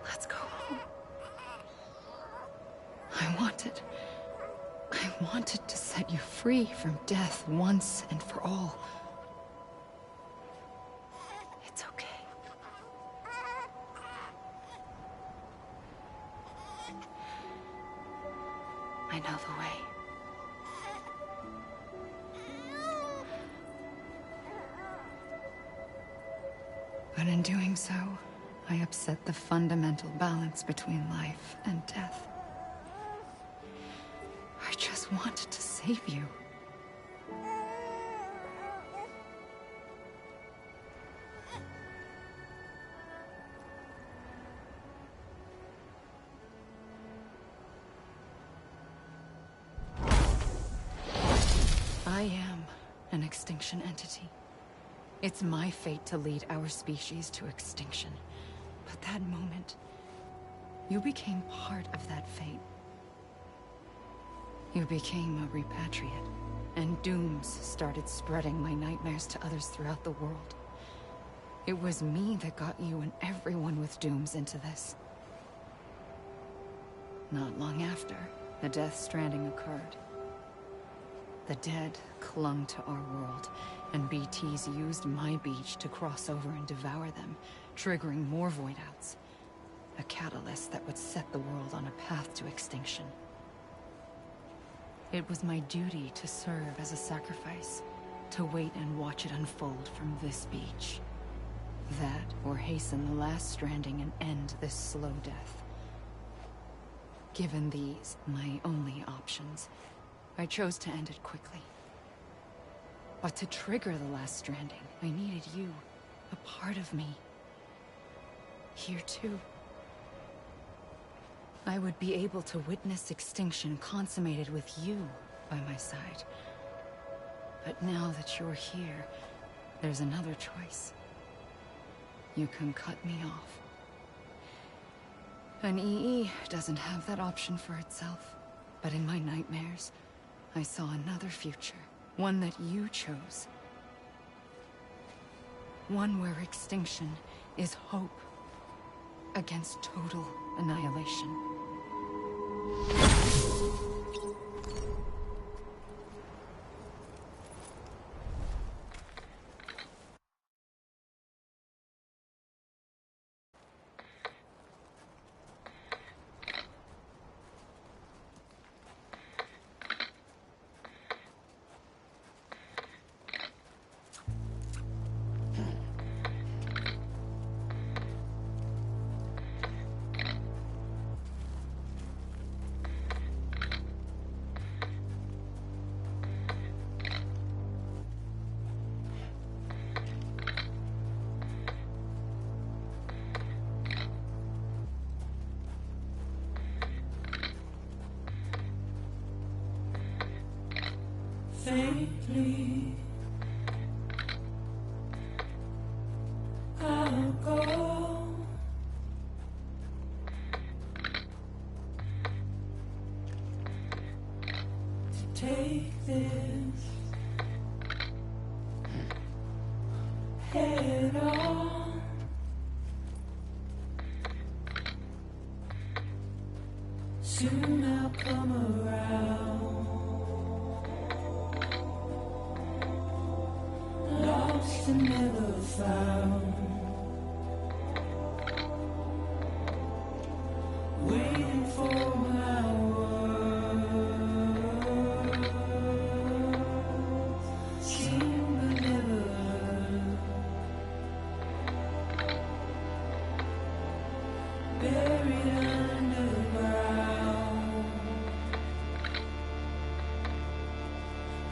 Let's go home. I wanted to set you free from death once and for all. It's okay. I know the way. But in doing so, I upset the fundamental balance between life and death. I just wanted to save you. I am an extinction entity. It's my fate to lead our species to extinction. But that moment, you became part of that fate. You became a repatriate, and dooms started spreading my nightmares to others throughout the world. It was me that got you and everyone with dooms into this. Not long after, the Death Stranding occurred. The dead clung to our world, and BTs used my beach to cross over and devour them, triggering more void-outs. A catalyst that would set the world on a path to extinction. It was my duty to serve as a sacrifice, to wait and watch it unfold from this beach. That, or hasten the last stranding and end this slow death. Given these, my only options, I chose to end it quickly. But to trigger the last stranding, I needed you, a part of me. Here too. I would be able to witness extinction consummated with you by my side. But now that you're here, there's another choice. You can cut me off. An EE doesn't have that option for itself. But in my nightmares, I saw another future. One that you chose. One where extinction is hope against total annihilation. Faintly, I'll go. To take this head on. Soon I'll come around. Lost and never found. buried underground.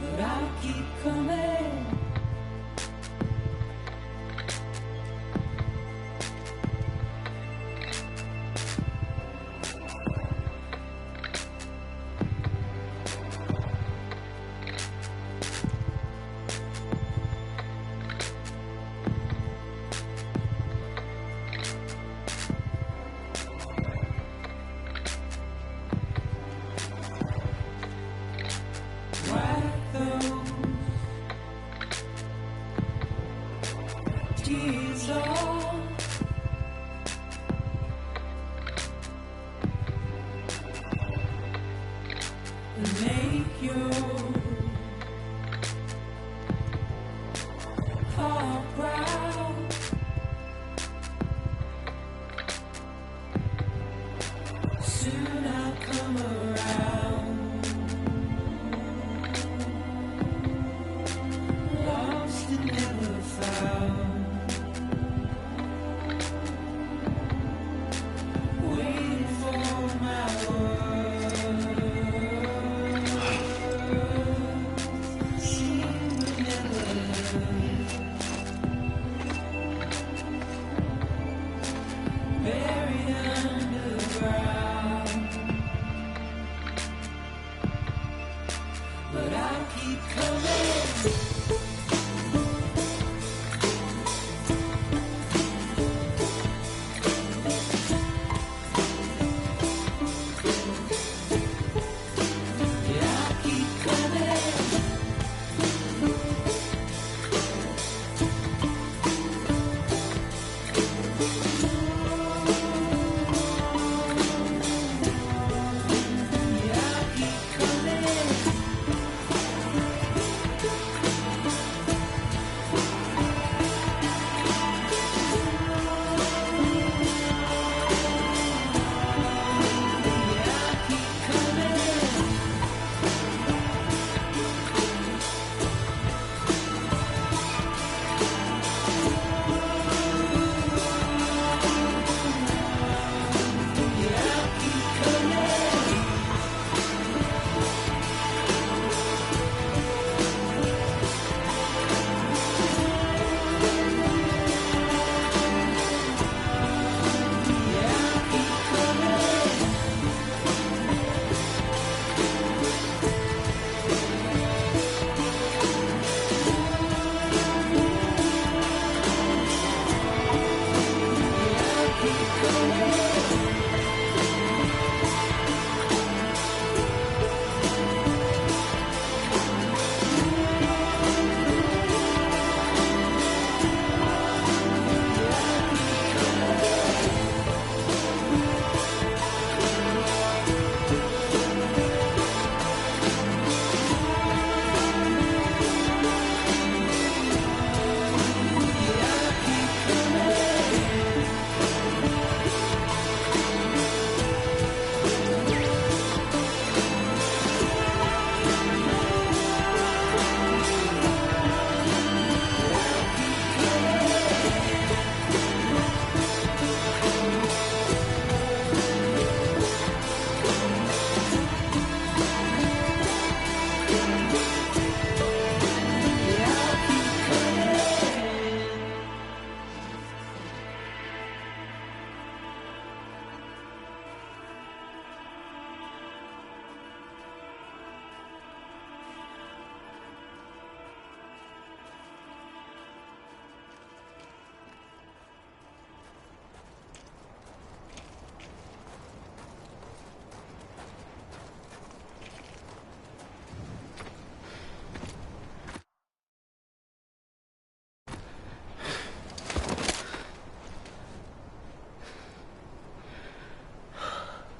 But I'll keep coming. Wipe those tears off. And make your heart proud. Soon I'll come around. Lost and never found. Waiting for my words. Seem to never learn. Buried underground. But I'll keep coming. Yeah, I'll keep coming. Yeah, I'll keep coming.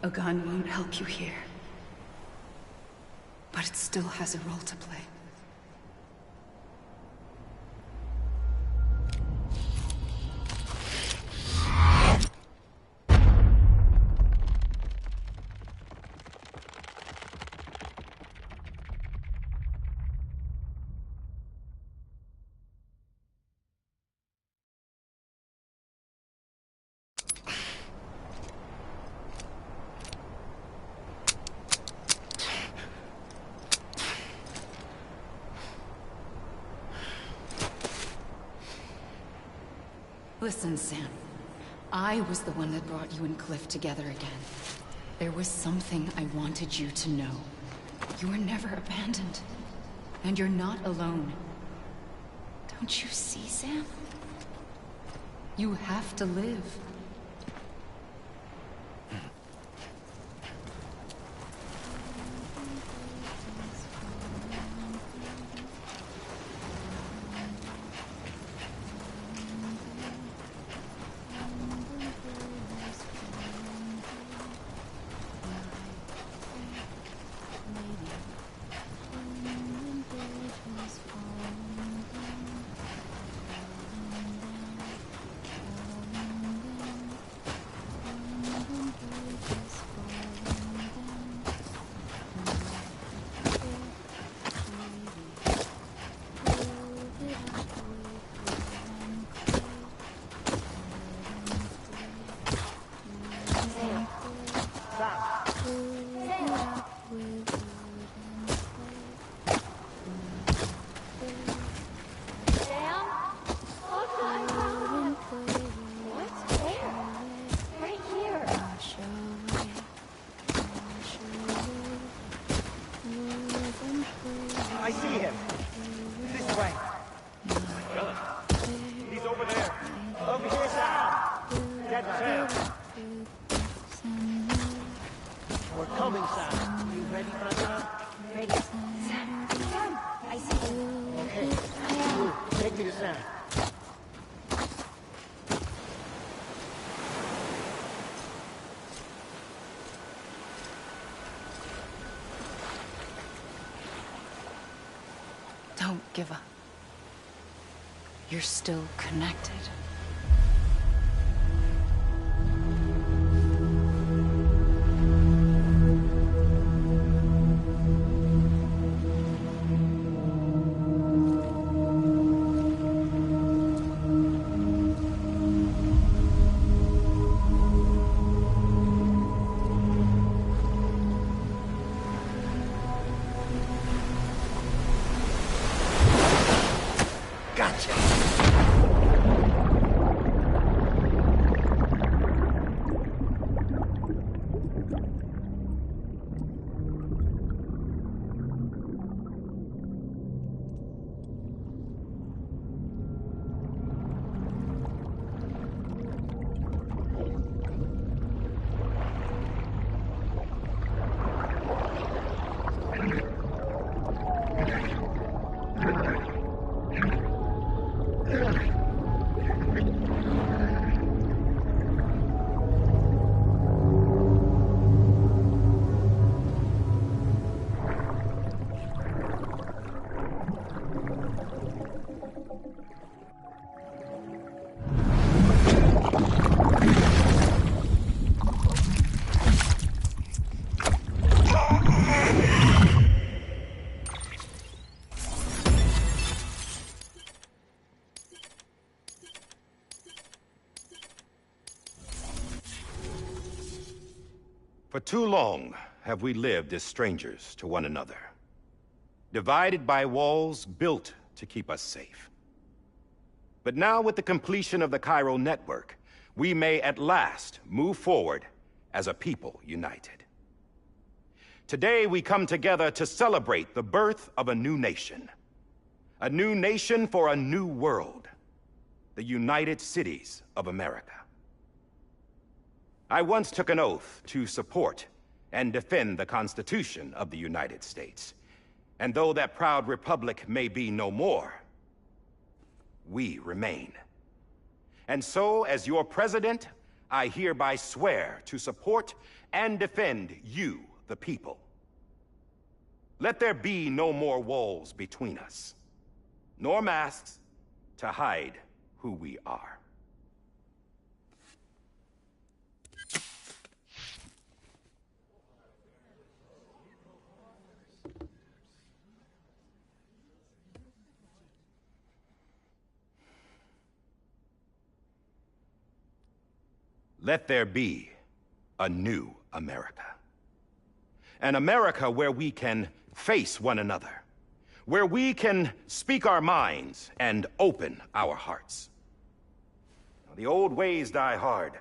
A gun won't help you here. But it still has a role to play. Listen, Sam. I was the one that brought you and Cliff together again. There was something I wanted you to know. You were never abandoned. And you're not alone. Don't you see, Sam? You have to live. I see him. This way. He's over there. Over here, Sam. That's Sam. We're coming, Sam. You ready, brother? Ready. Sam. Sam. I see him. Okay. You, take me to Sam. Don't give up. You're still connected. For too long have we lived as strangers to one another, divided by walls built to keep us safe. But now, with the completion of the chiral network, we may at last move forward as a people united. Today we come together to celebrate the birth of a new nation for a new world, the United Cities of America. I once took an oath to support and defend the Constitution of the United States. And though that proud republic may be no more, we remain. And so, as your president, I hereby swear to support and defend you, the people. Let there be no more walls between us, nor masks to hide who we are. Let there be a new America. An America where we can face one another, where we can speak our minds and open our hearts. The old ways die hard.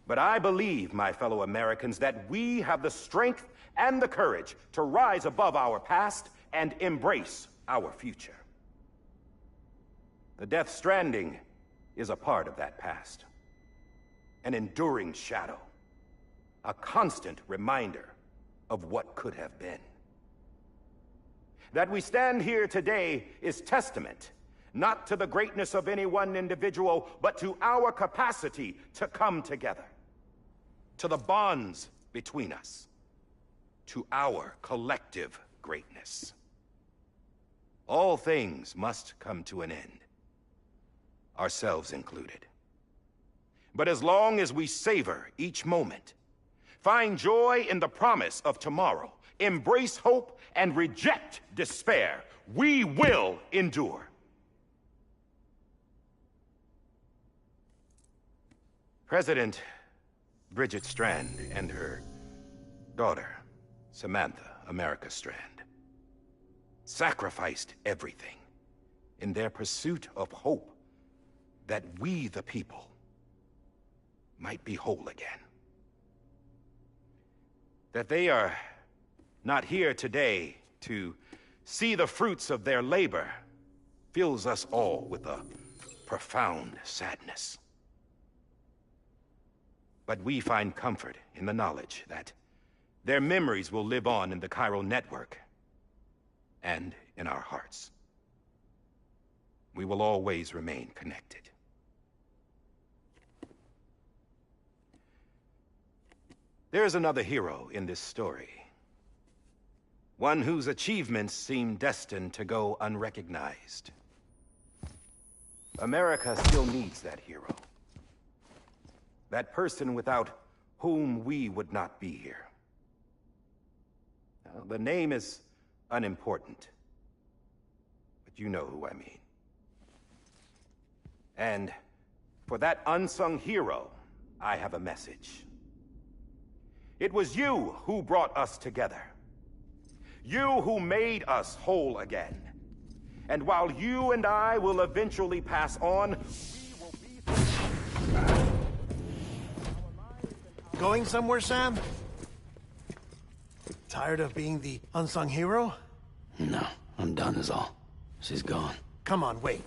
But I believe, my fellow Americans, that we have the strength and the courage to rise above our past and embrace our future. The Death Stranding is a part of that past. An enduring shadow. A constant reminder of what could have been. That we stand here today is testament, not to the greatness of any one individual, but to our capacity to come together. To the bonds between us. To our collective greatness. All things must come to an end. Ourselves included. But as long as we savor each moment, find joy in the promise of tomorrow, embrace hope, and reject despair, we will endure. President Bridget Strand and her daughter, Samantha America Strand, sacrificed everything in their pursuit of hope that we, the people, might be whole again. That they are not here today to see the fruits of their labor fills us all with a profound sadness. But we find comfort in the knowledge that their memories will live on in the chiral network and in our hearts. We will always remain connected. There is another hero in this story. One whose achievements seem destined to go unrecognized. America still needs that hero. That person without whom we would not be here. Now, the name is unimportant, but you know who I mean. And for that unsung hero, I have a message. It was you who brought us together. You who made us whole again. And while you and I will eventually pass on, we will be... Going somewhere, Sam? Tired of being the unsung hero? No, I'm done is all. She's gone. Come on, wait.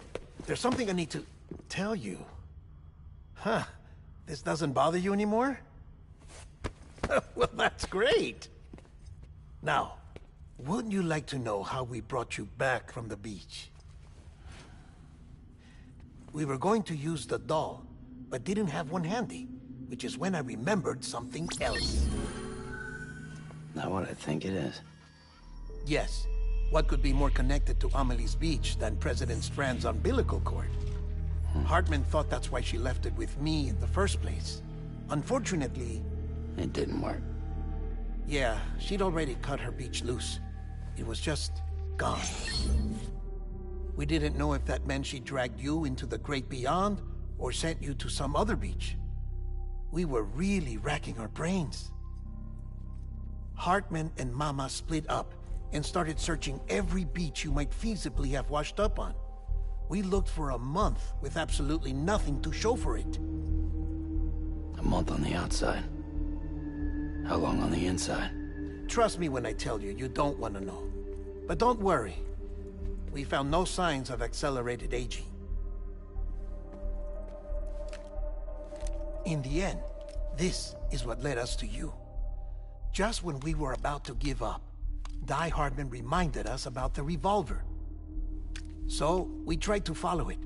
There's something I need to tell you. Huh. This doesn't bother you anymore? Well, that's great. Now, wouldn't you like to know how we brought you back from the beach? We were going to use the doll, but didn't have one handy, which is when I remembered something else. Not what I think it is. Yes. What could be more connected to Amelie's beach than President Strand's umbilical cord? Hartman thought that's why she left it with me in the first place. Unfortunately... It didn't work. Yeah, she'd already cut her beach loose. It was just gone. We didn't know if that meant she dragged you into the great beyond, or sent you to some other beach. We were really racking our brains. Hartman and Mama split up and started searching every beach you might feasibly have washed up on. We looked for a month with absolutely nothing to show for it. A month on the outside. How long on the inside? Trust me when I tell you, you don't want to know. But don't worry. We found no signs of accelerated aging. In the end, this is what led us to you. Just when we were about to give up, Die Hartman reminded us about the revolver. So, we tried to follow it,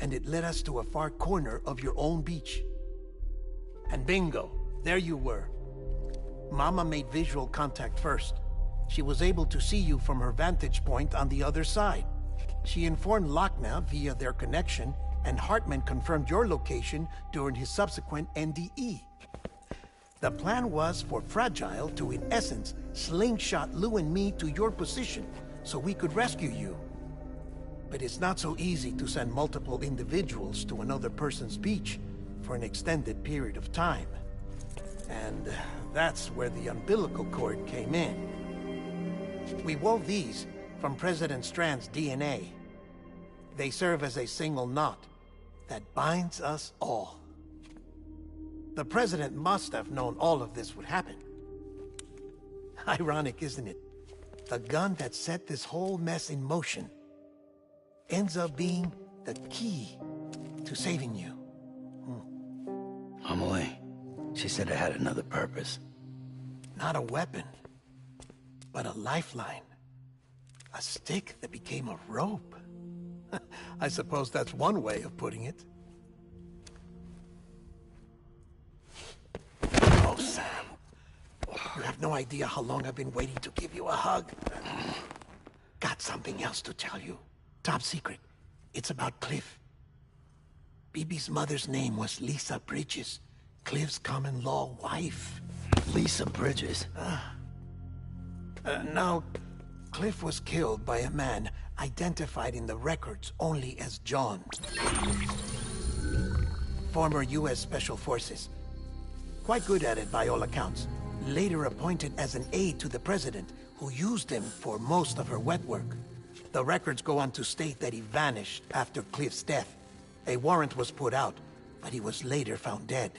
and it led us to a far corner of your own beach. And bingo, there you were. Mama made visual contact first. She was able to see you from her vantage point on the other side. She informed Lochna via their connection, and Hartman confirmed your location during his subsequent NDE. The plan was for Fragile to, in essence, slingshot Lou and me to your position, so we could rescue you. But it's not so easy to send multiple individuals to another person's beach for an extended period of time. And that's where the umbilical cord came in. We wove these from President Strand's DNA. They serve as a single knot, that binds us all. The president must have known all of this would happen. Ironic, isn't it? The gun that set this whole mess in motion ends up being the key to saving you. Amelie, she said it had another purpose. Not a weapon, but a lifeline. A stick that became a rope. I suppose that's one way of putting it. Oh, Sam. You have no idea how long I've been waiting to give you a hug. Got something else to tell you. Top secret. It's about Cliff. Bibi's mother's name was Lisa Bridges, Cliff's common-law wife. Lisa Bridges? Now, Cliff was killed by a man identified in the records only as John. Former U.S. Special Forces. Quite good at it by all accounts. Later appointed as an aide to the president, who used him for most of her wet work. The records go on to state that he vanished after Cliff's death. A warrant was put out, but he was later found dead.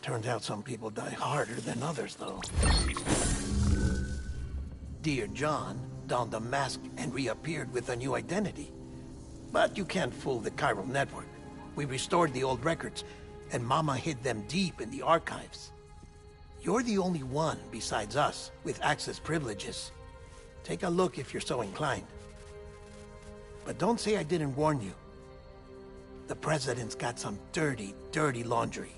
Turns out some people die harder than others, though. Dear John donned a mask and reappeared with a new identity. But you can't fool the chiral network. We restored the old records, and Mama hid them deep in the archives. You're the only one besides us with access privileges. Take a look if you're so inclined. But don't say I didn't warn you. The president's got some dirty, dirty laundry.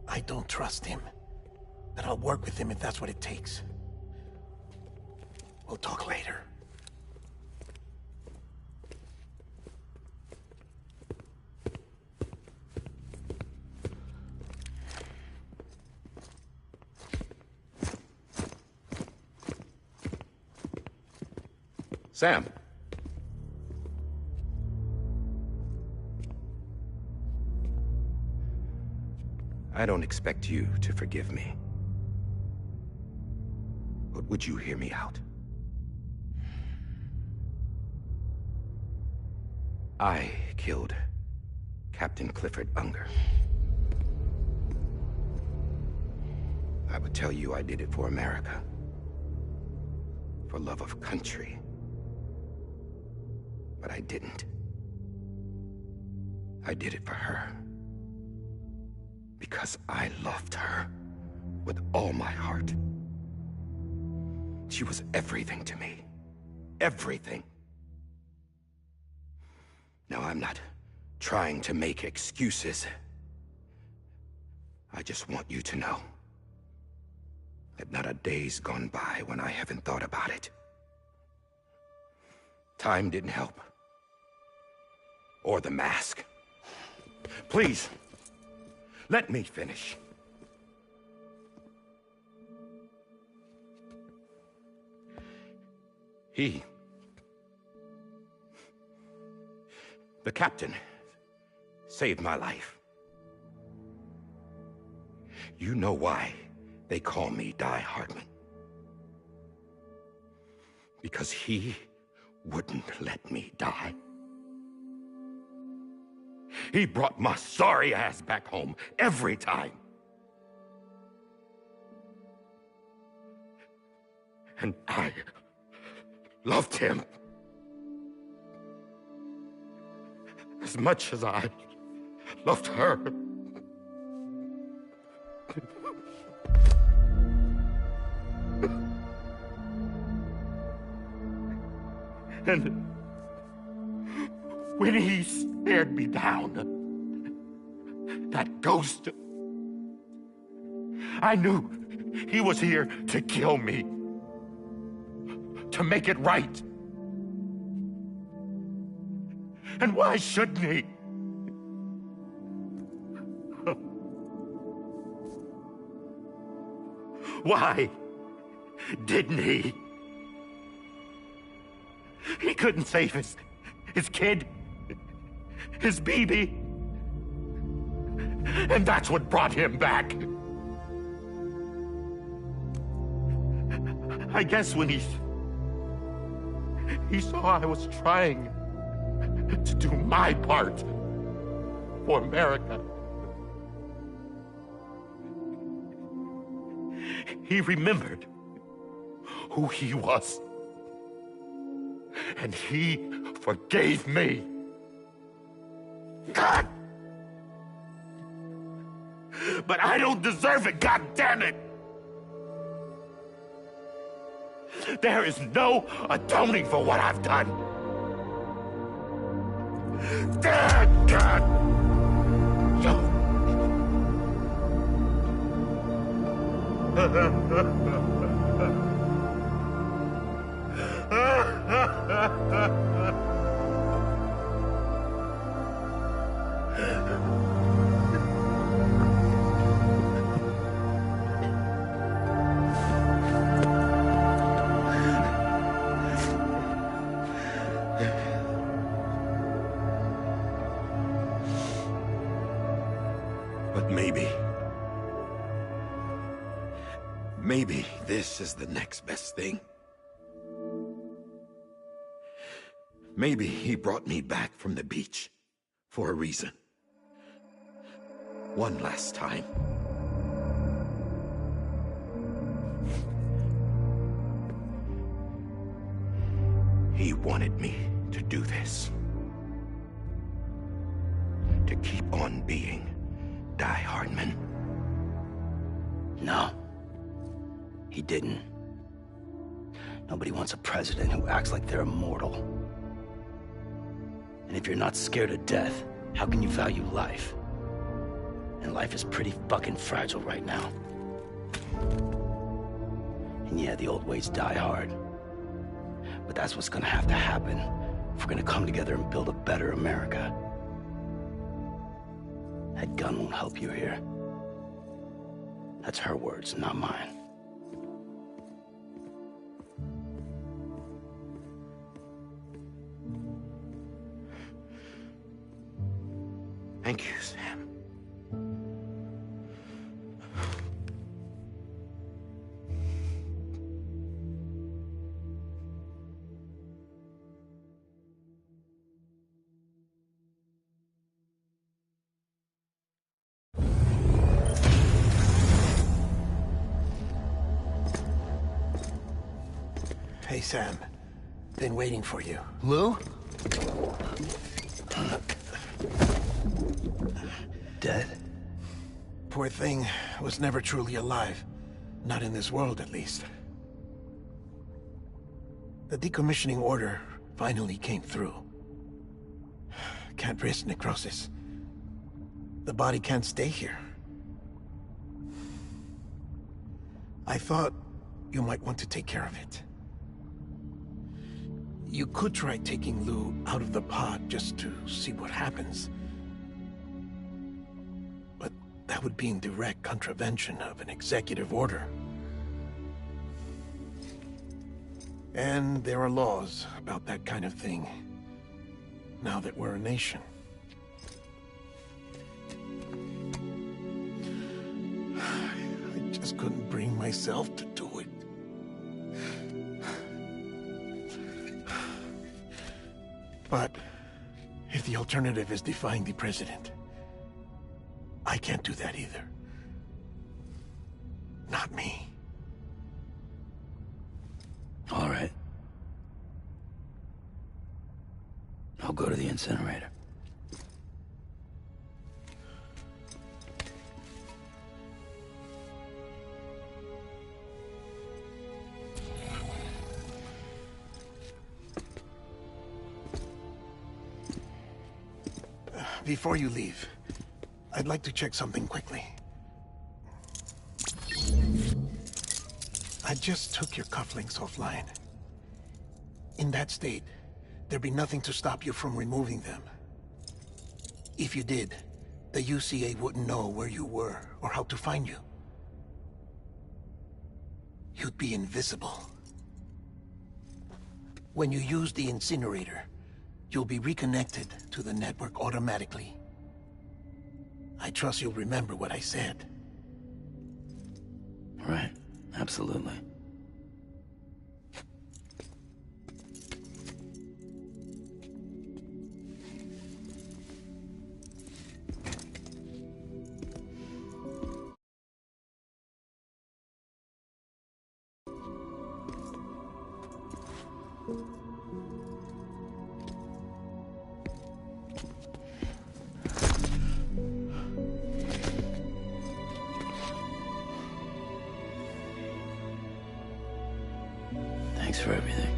I don't trust him, but I'll work with him if that's what it takes. We'll talk later. Sam. I don't expect you to forgive me. But would you hear me out? I killed Captain Clifford Unger. I would tell you I did it for America. For love of country. But I didn't. I did it for her. Because I loved her with all my heart. She was everything to me. Everything. Now, I'm not trying to make excuses. I just want you to know that not a day's gone by when I haven't thought about it. Time didn't help. Or the mask. Please, let me finish. The captain, saved my life. You know why they call me Die Hardman. Because he wouldn't let me die. He brought my sorry ass back home every time. And I loved him as much as I loved her. And when he stared me down, that ghost, I knew he was here to kill me, to make it right. And why shouldn't he? Why didn't he? He couldn't save his kid, his baby. And that's what brought him back. I guess when he He saw I was trying to do my part for America. He remembered who he was. And he forgave me. God! But I don't deserve it, God damn it! There is no atoning for what I've done. God! But maybe this is the next best thing. Maybe he brought me back from the beach for a reason. One last time. He wanted me to do this. To keep on being Die Hardman. No. He didn't. Nobody wants a president who acts like they're immortal. And if you're not scared of death, how can you value life? And life is pretty fucking fragile right now. And yeah, the old ways die hard. But that's what's gonna have to happen if we're gonna come together and build a better America. That gun won't help you here. That's her words, not mine. Thank you, Sam. Hey, Sam. Been waiting for you. Lou? Dead? Poor thing was never truly alive. Not in this world, at least. The decommissioning order finally came through. Can't risk necrosis. The body can't stay here. I thought you might want to take care of it. You could try taking Lou out of the pod just to see what happens. But that would be in direct contravention of an executive order. And there are laws about that kind of thing, now that we're a nation. I just couldn't bring myself to do it. But if the alternative is defying the president, I can't do that either. Not me. All right. I'll go to the incinerator. Before you leave, I'd like to check something quickly. I just took your cufflinks offline. In that state, there'd be nothing to stop you from removing them. If you did, the UCA wouldn't know where you were or how to find you. You'd be invisible. When you use the incinerator, you'll be reconnected to the network automatically. I trust you'll remember what I said. Right. Absolutely. Thanks for everything.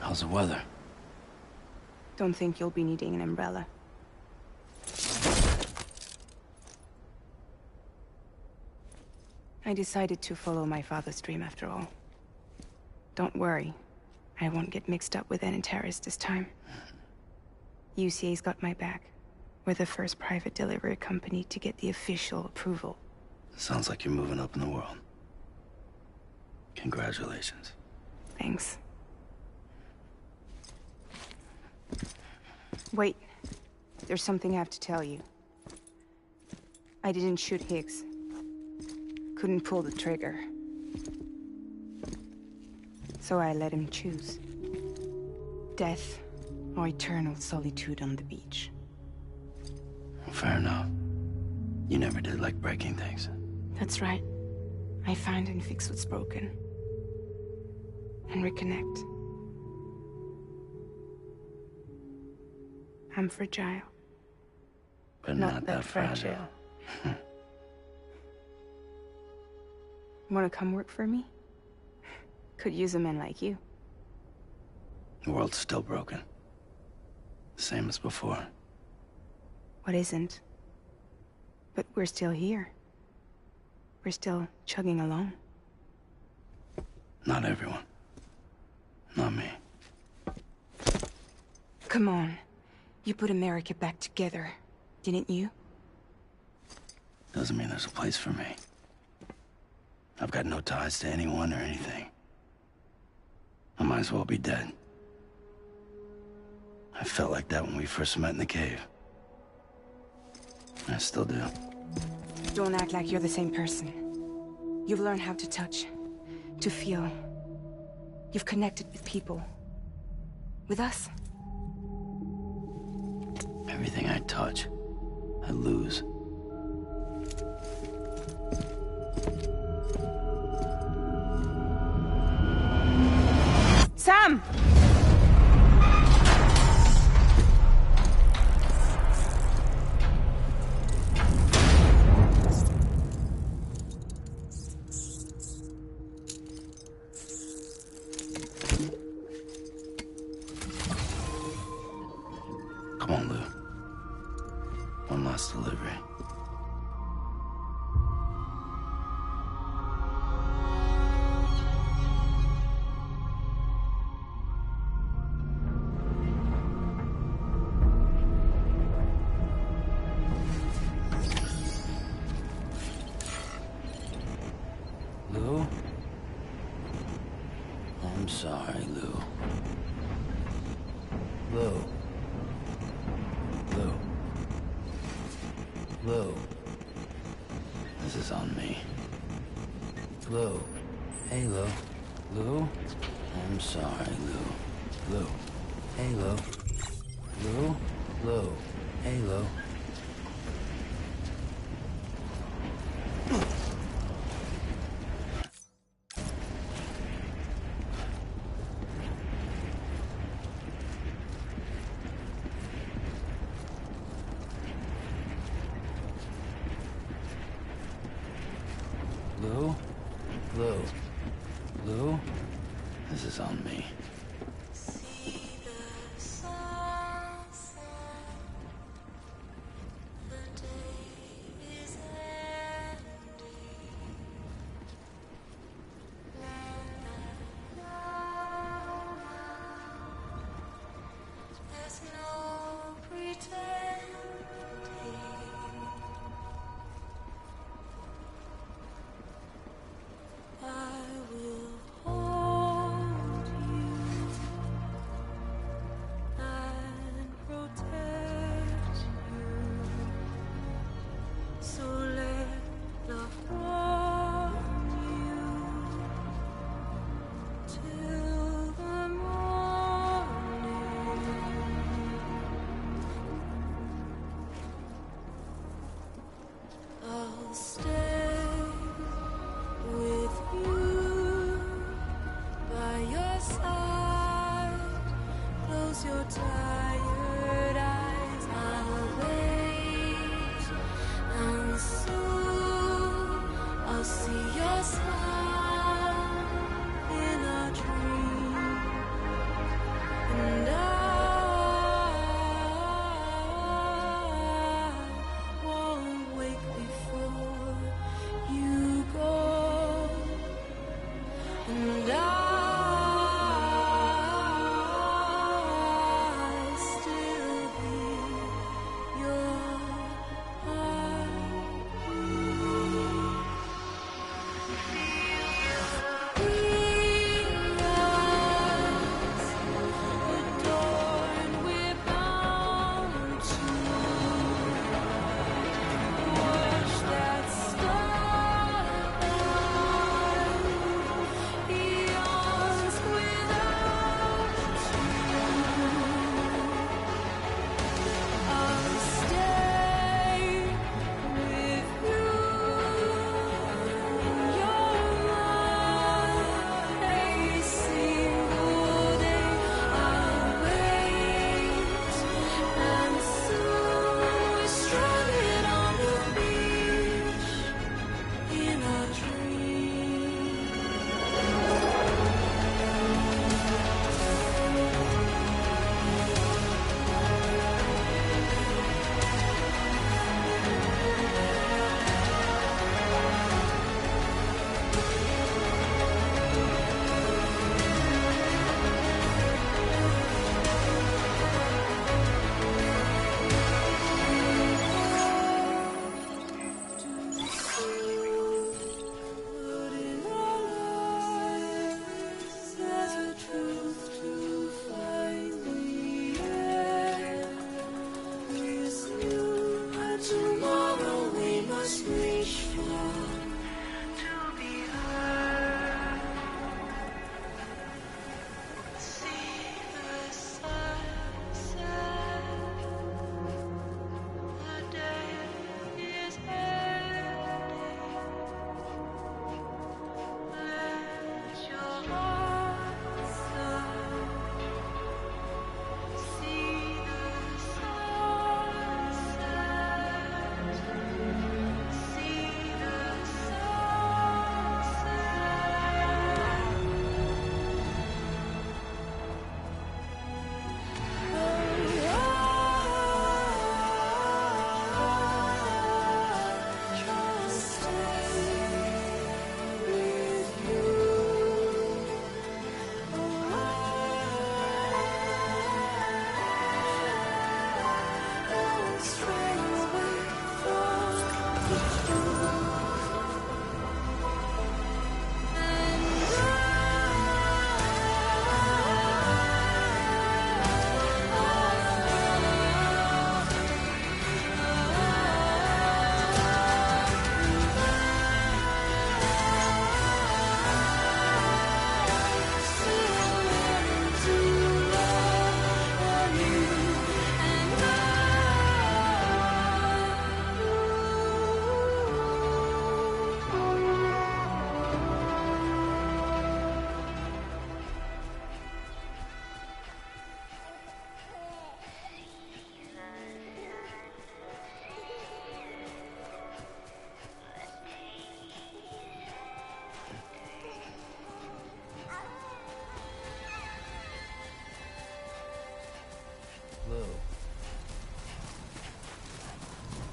How's the weather? Don't think you'll be needing an umbrella. I decided to follow my father's dream after all. Don't worry, I won't get mixed up with any terrorists this time. UCA's got my back. We're the first private delivery company to get the official approval. Sounds like you're moving up in the world. Congratulations. Thanks. Wait. There's something I have to tell you. I didn't shoot Higgs. Couldn't pull the trigger. So I let him choose. Death or eternal solitude on the beach. Fair enough. You never did like breaking things. That's right. I find and fix what's broken. And reconnect. I'm fragile. But not that fragile. Wanna come work for me? Could use a man like you. The world's still broken. Same as before. What isn't? But we're still here. We're still chugging along. Not everyone. Not me. Come on. You put America back together, didn't you? Doesn't mean there's a place for me. I've got no ties to anyone or anything. I might as well be dead. I felt like that when we first met in the cave. I still do. Don't act like you're the same person. You've learned how to touch, to feel. You've connected with people. With us. Everything I touch, I lose. Sam! Come on, Lou. One last delivery. Lou? I'm sorry, Lou. Lou. Lou. Lou. This is on me. Lou. Hey, Lou. Lou? I'm sorry, Lou. Lou. Hey, Lou. Lou? Lou. Hey, Lou. Lou? Lou? Lou? This is on me.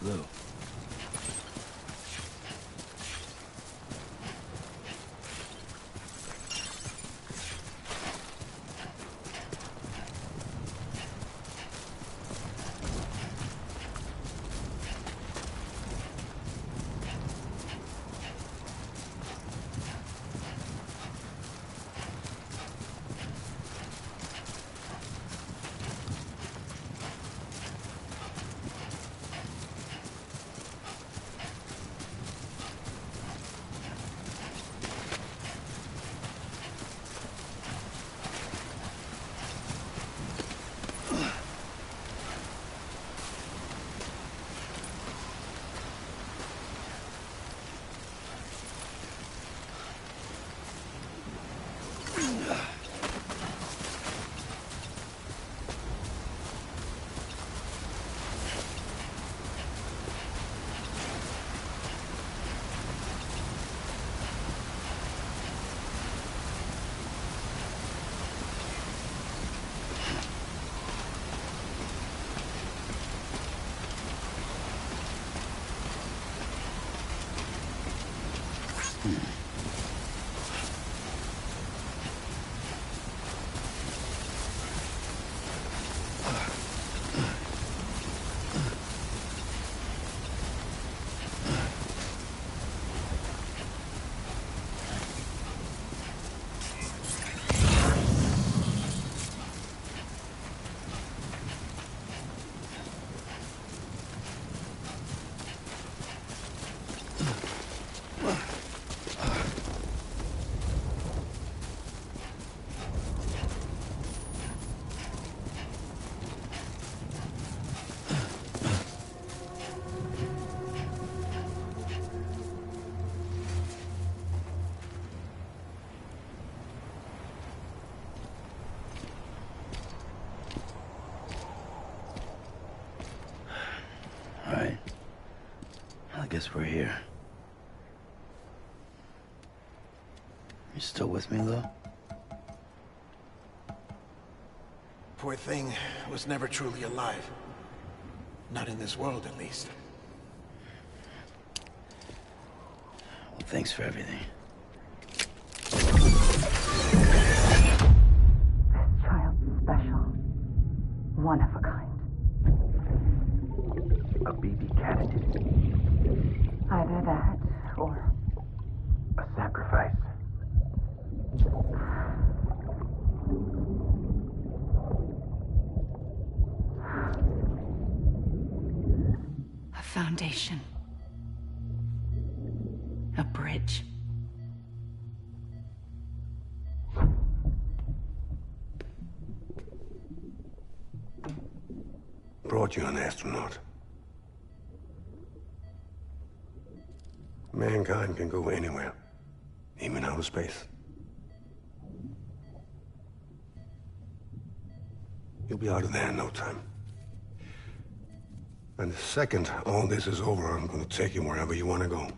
Lou. I guess we're here. You still with me, Lou? Poor thing was never truly alive. Not in this world, at least. Well, thanks for everything. Child's special. One of a kind. A baby candidate. Either that, or... a sacrifice. A foundation. A bridge. Brought you an astronaut. Mankind can go anywhere, even outer space. You'll be out of there in no time. And the second all this is over, I'm going to take you wherever you want to go.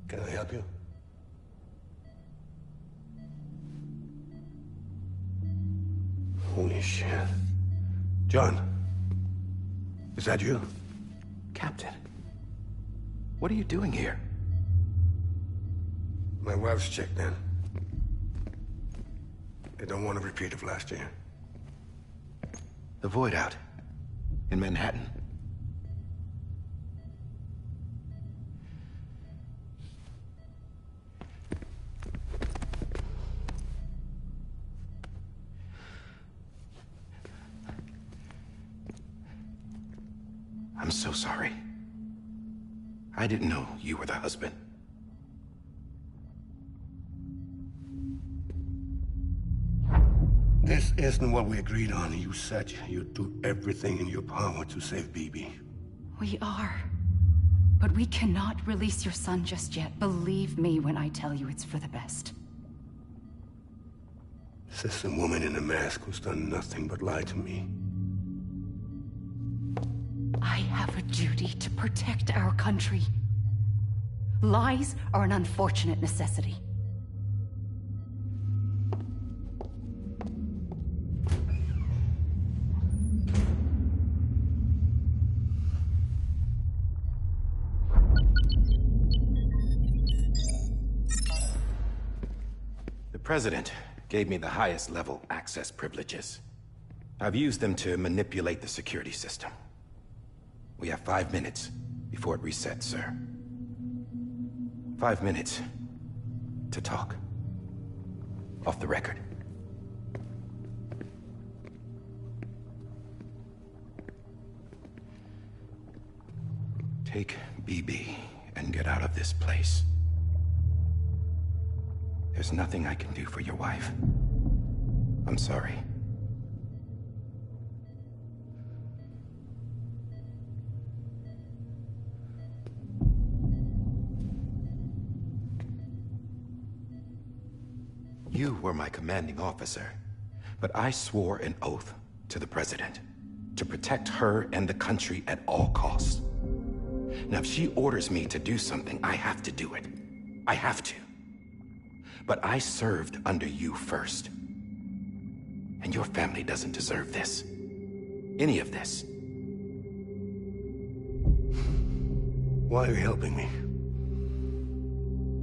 Can I help you? Holy shit. John, is that you? Captain, what are you doing here? My wife's checked in. They don't want a repeat of last year. The void out in Manhattan. I'm so sorry. I didn't know you were the husband. This isn't what we agreed on. You said you'd do everything in your power to save BB. We are. But we cannot release your son just yet. Believe me when I tell you it's for the best. This is a woman in a mask who's done nothing but lie to me. I have a duty to protect our country. Lies are an unfortunate necessity. The President gave me the highest level access privileges. I've used them to manipulate the security system. We have 5 minutes before it resets, sir. 5 minutes to talk. Off the record. Take BB and get out of this place. There's nothing I can do for your wife. I'm sorry. You were my commanding officer, but I swore an oath to the President to protect her and the country at all costs. Now, if she orders me to do something, I have to do it. I have to. But I served under you first. And your family doesn't deserve this. Any of this. Why are you helping me?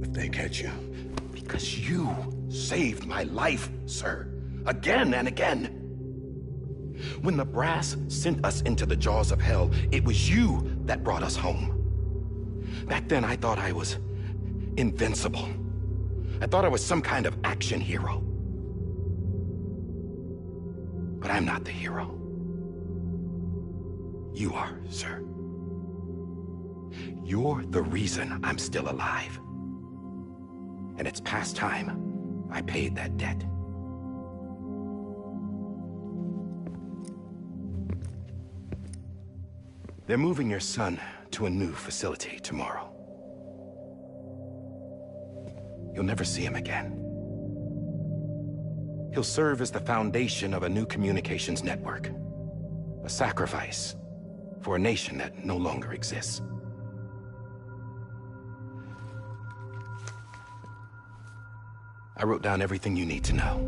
If they catch you. Because you saved my life, sir. Again and again. When the brass sent us into the jaws of hell, it was you that brought us home. Back then, I thought I was invincible. I thought I was some kind of action hero. But I'm not the hero. You are, sir. You're the reason I'm still alive. And it's past time I paid that debt. They're moving your son to a new facility tomorrow. You'll never see him again. He'll serve as the foundation of a new communications network. A sacrifice for a nation that no longer exists. I wrote down everything you need to know.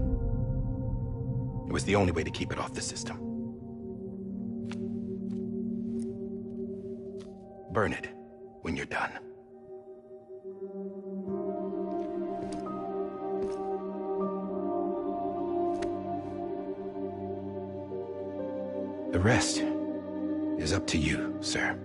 It was the only way to keep it off the system. Burn it when you're done. The rest is up to you, sir.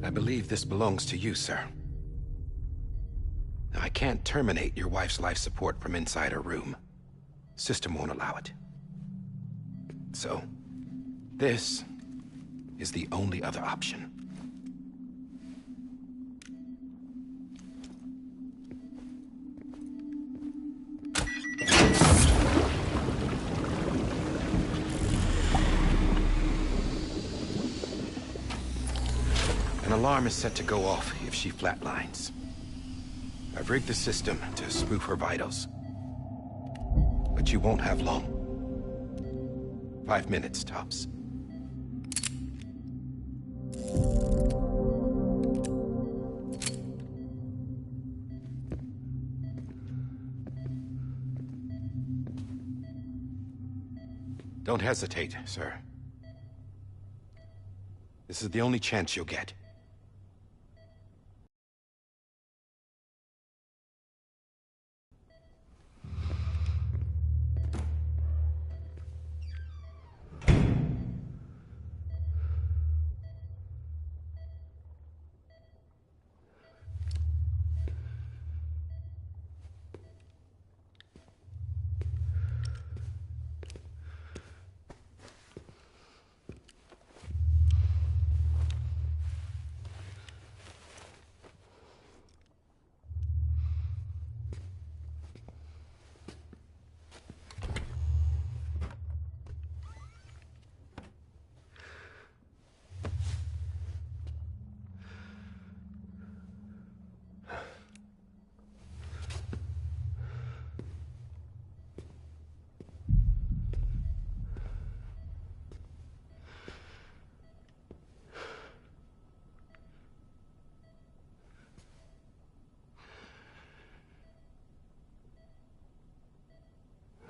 I believe this belongs to you, sir. Now, I can't terminate your wife's life support from inside her room. System won't allow it. So, this is the only other option. alarm is set to go off if she flatlines. I've rigged the system to spoof her vitals. But you won't have long. 5 minutes, tops. Don't hesitate, sir. This is the only chance you'll get.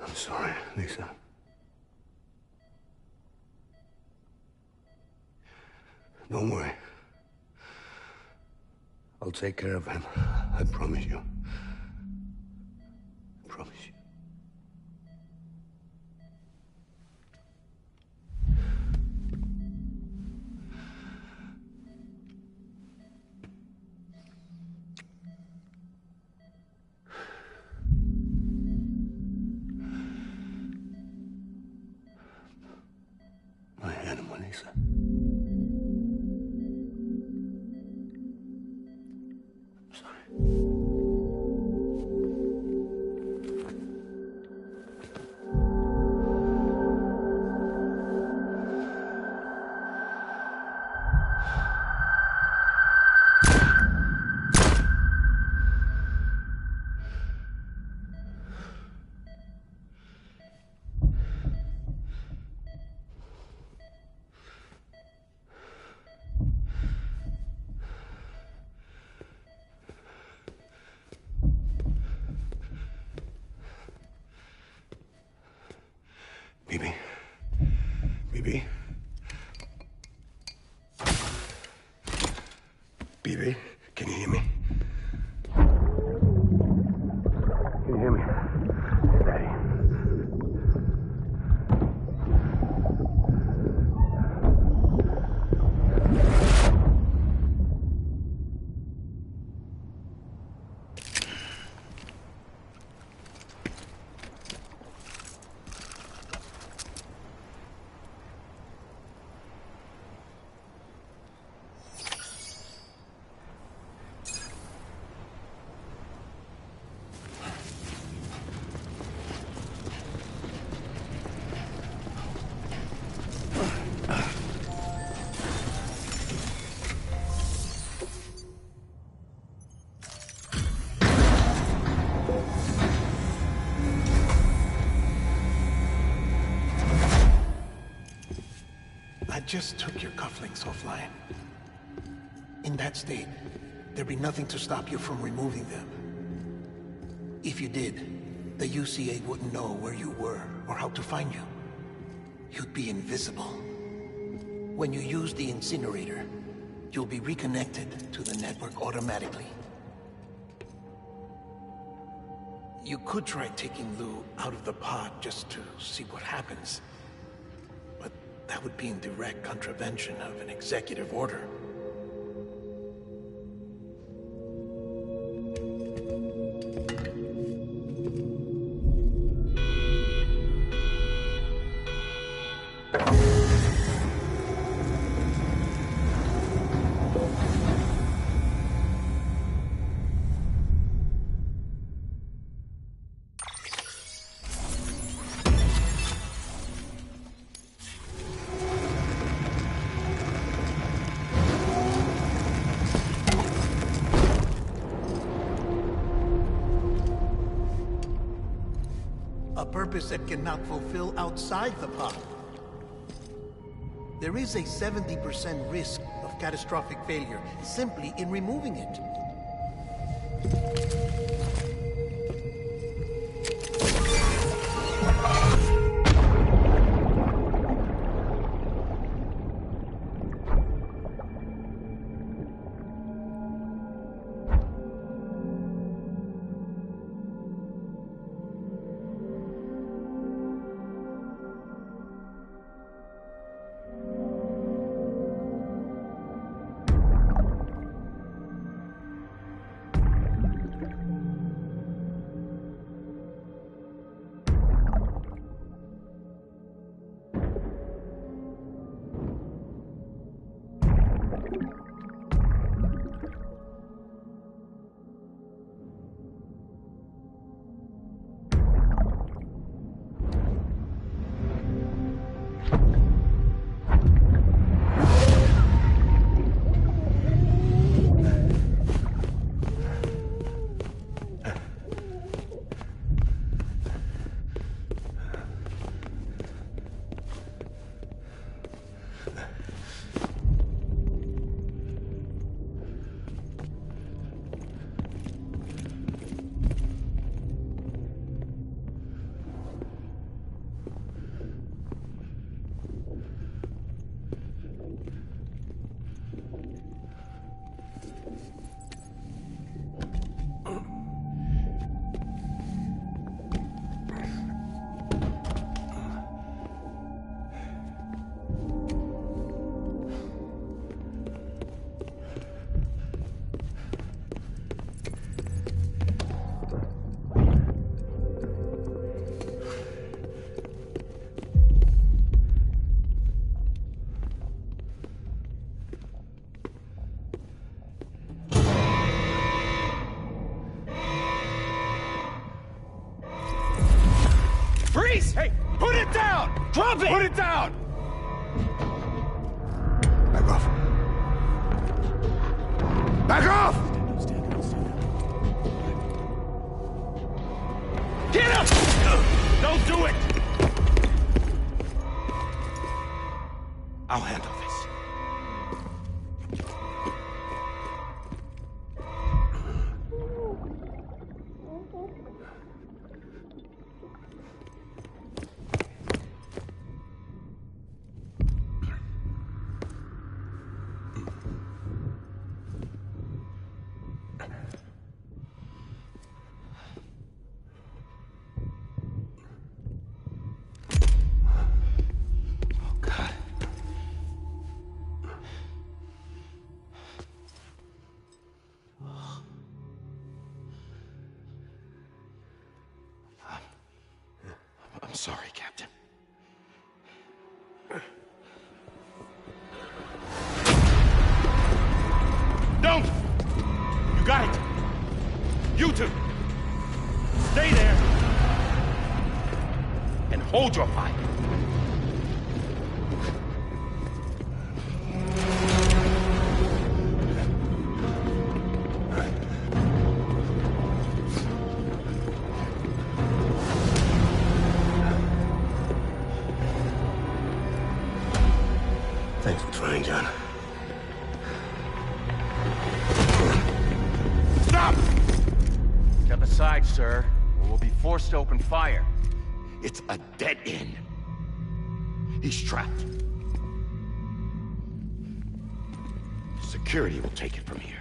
I'm sorry, Lisa. Don't worry. I'll take care of him. I promise you. I promise you. Lisa. I'm sorry. Bibi, can you hear me? Can you hear me? Daddy. I just took your cufflinks offline. In that state, there'd be nothing to stop you from removing them. If you did, the UCA wouldn't know where you were or how to find you. You'd be invisible. When you use the incinerator, you'll be reconnected to the network automatically. You could try taking Lou out of the pod just to see what happens. But that would be in direct contravention of an executive order. A purpose that cannot fulfill outside the pod. There is a 70% risk of catastrophic failure simply in removing it. Hey, put it down! Drop it! Put it down! Back off. Back off! Get up! Don't do it! I'll handle this. I'm sorry, Captain. Don't! You got it! You two! Stay there! And hold your fire! Thanks for trying, John. Stop! Step aside, sir, or we'll be forced to open fire. It's a dead end. He's trapped. Security will take it from here.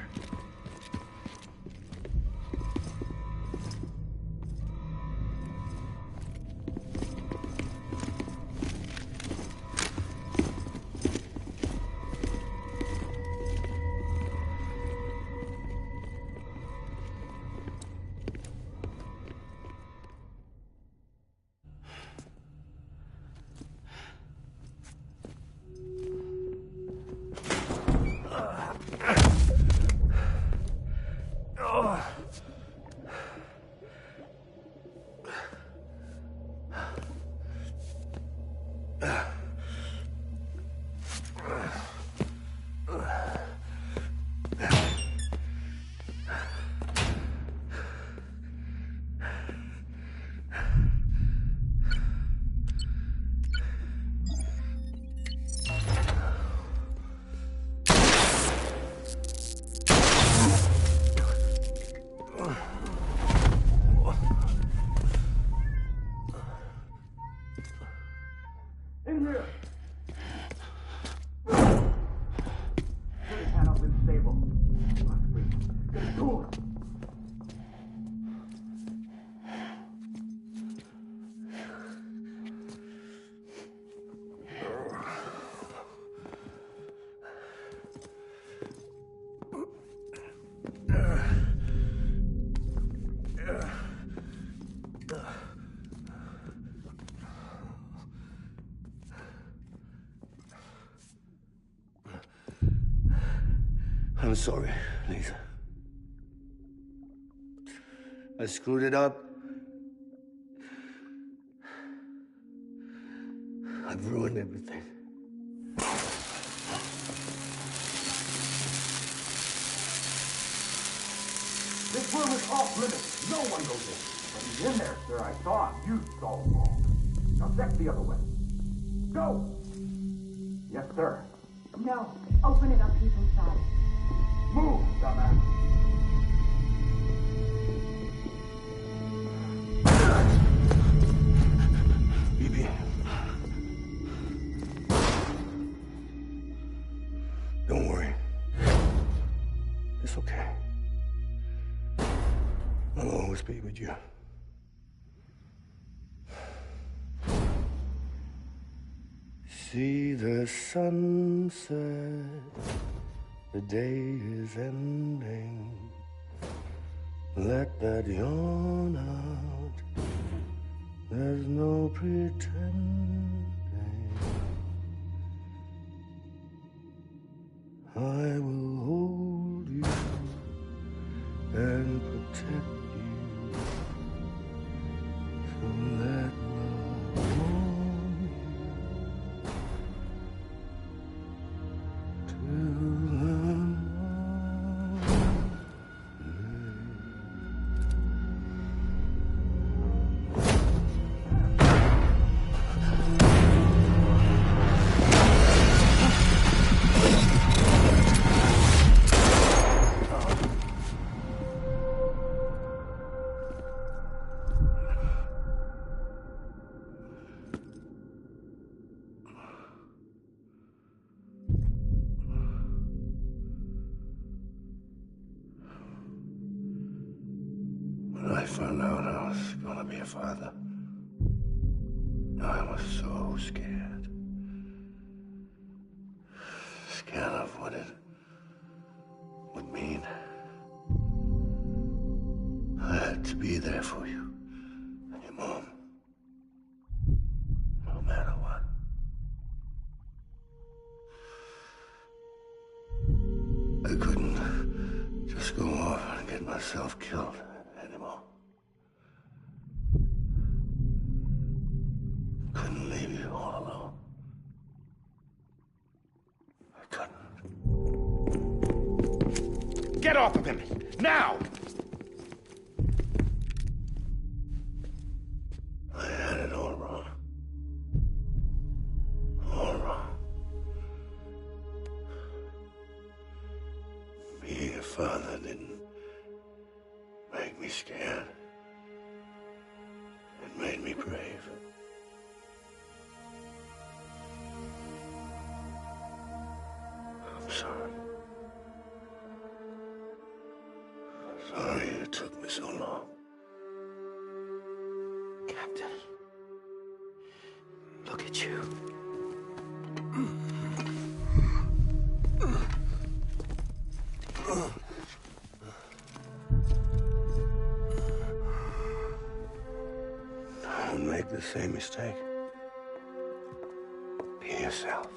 In here! Put his hand up in the stable. Get it to him! I'm sorry, Lisa. I screwed it up. I've ruined everything. This room is off limits. No one goes in. But he's in there, sir. I saw him. You saw him all. Now check the other way. Go! Yes, sir. No. Open it up, he's inside. Move, dumbass. Bibi. Don't worry. It's okay. I'll always be with you. See the sunset. The day is ending. Let that yawn out. There's no pretending. I will hold you and protect you. So let love warm you to When I found out I was gonna be a father, I was so scared. Scared of what it would mean. I had to be there for you and your mom, no matter what. I couldn't just go off and get myself killed anymore. Couldn't leave you all alone. I couldn't. Get off of him! Now! I had it all wrong. All wrong. Being a father didn't make me scared. It made me brave. I'm sorry. Sorry it took me so long. Captain, look at you. Don't make the same mistake. Be yourself.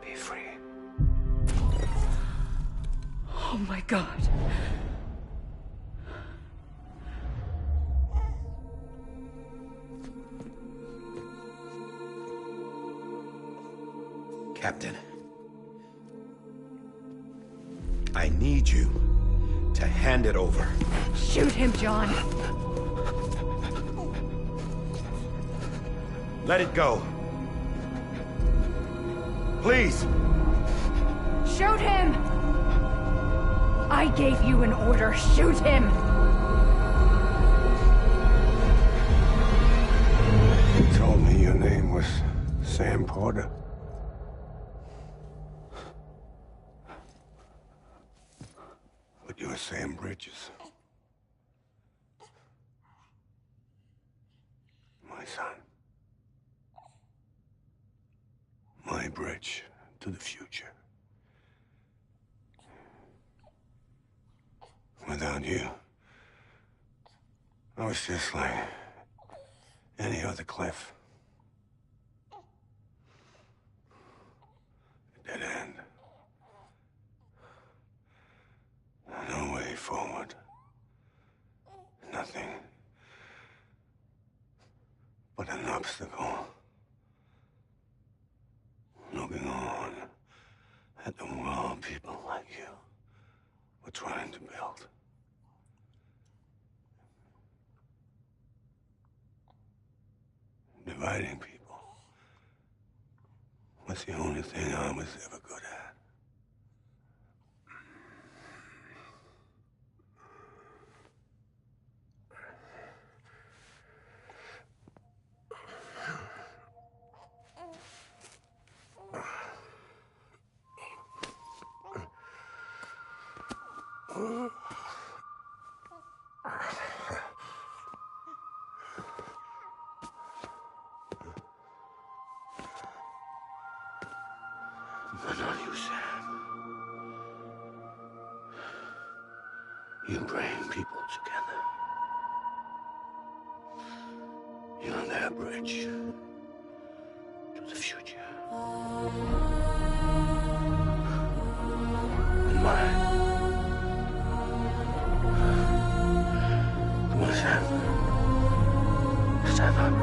Be free. Oh my God. Captain, I need you to hand it over. Shoot him, John. Let it go. Please. Shoot him! I gave you an order. Shoot him! was Sam Porter. But you're Sam Bridges. My son. My bridge to the future. Without you, I was just like any other Cliff. A dead end. No way forward. Nothing but an obstacle. Looking on at the world people like you were trying to build. Dividing people was the only thing I was ever good at. But not you, Sam. You bring people together. You're their bridge to the future. And mine. Come on, Sam. Stand up.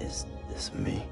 Is this me?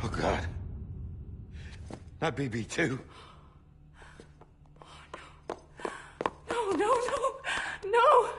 Oh, God. Not BB2. No, no, no, no!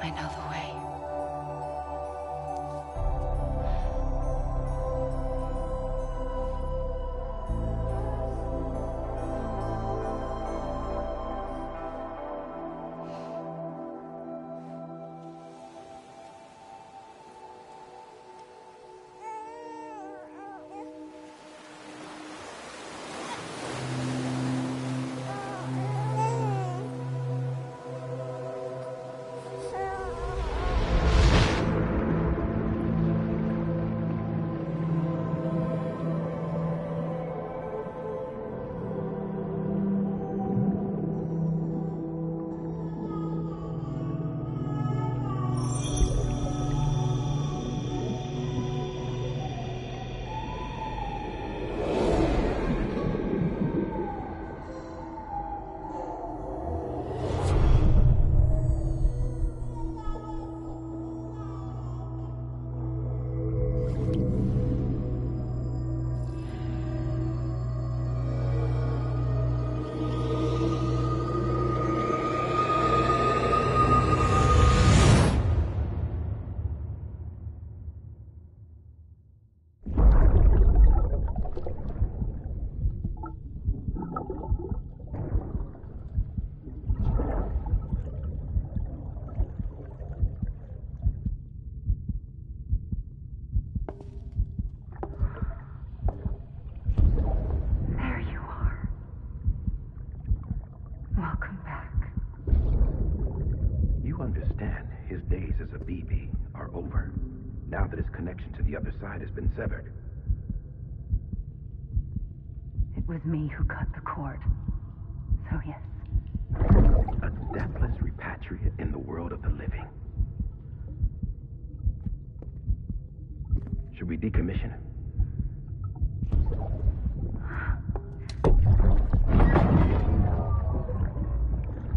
I know the way. Now that his connection to the other side has been severed. It was me who cut the cord. So yes. A deathless repatriate in the world of the living. Should we decommission him?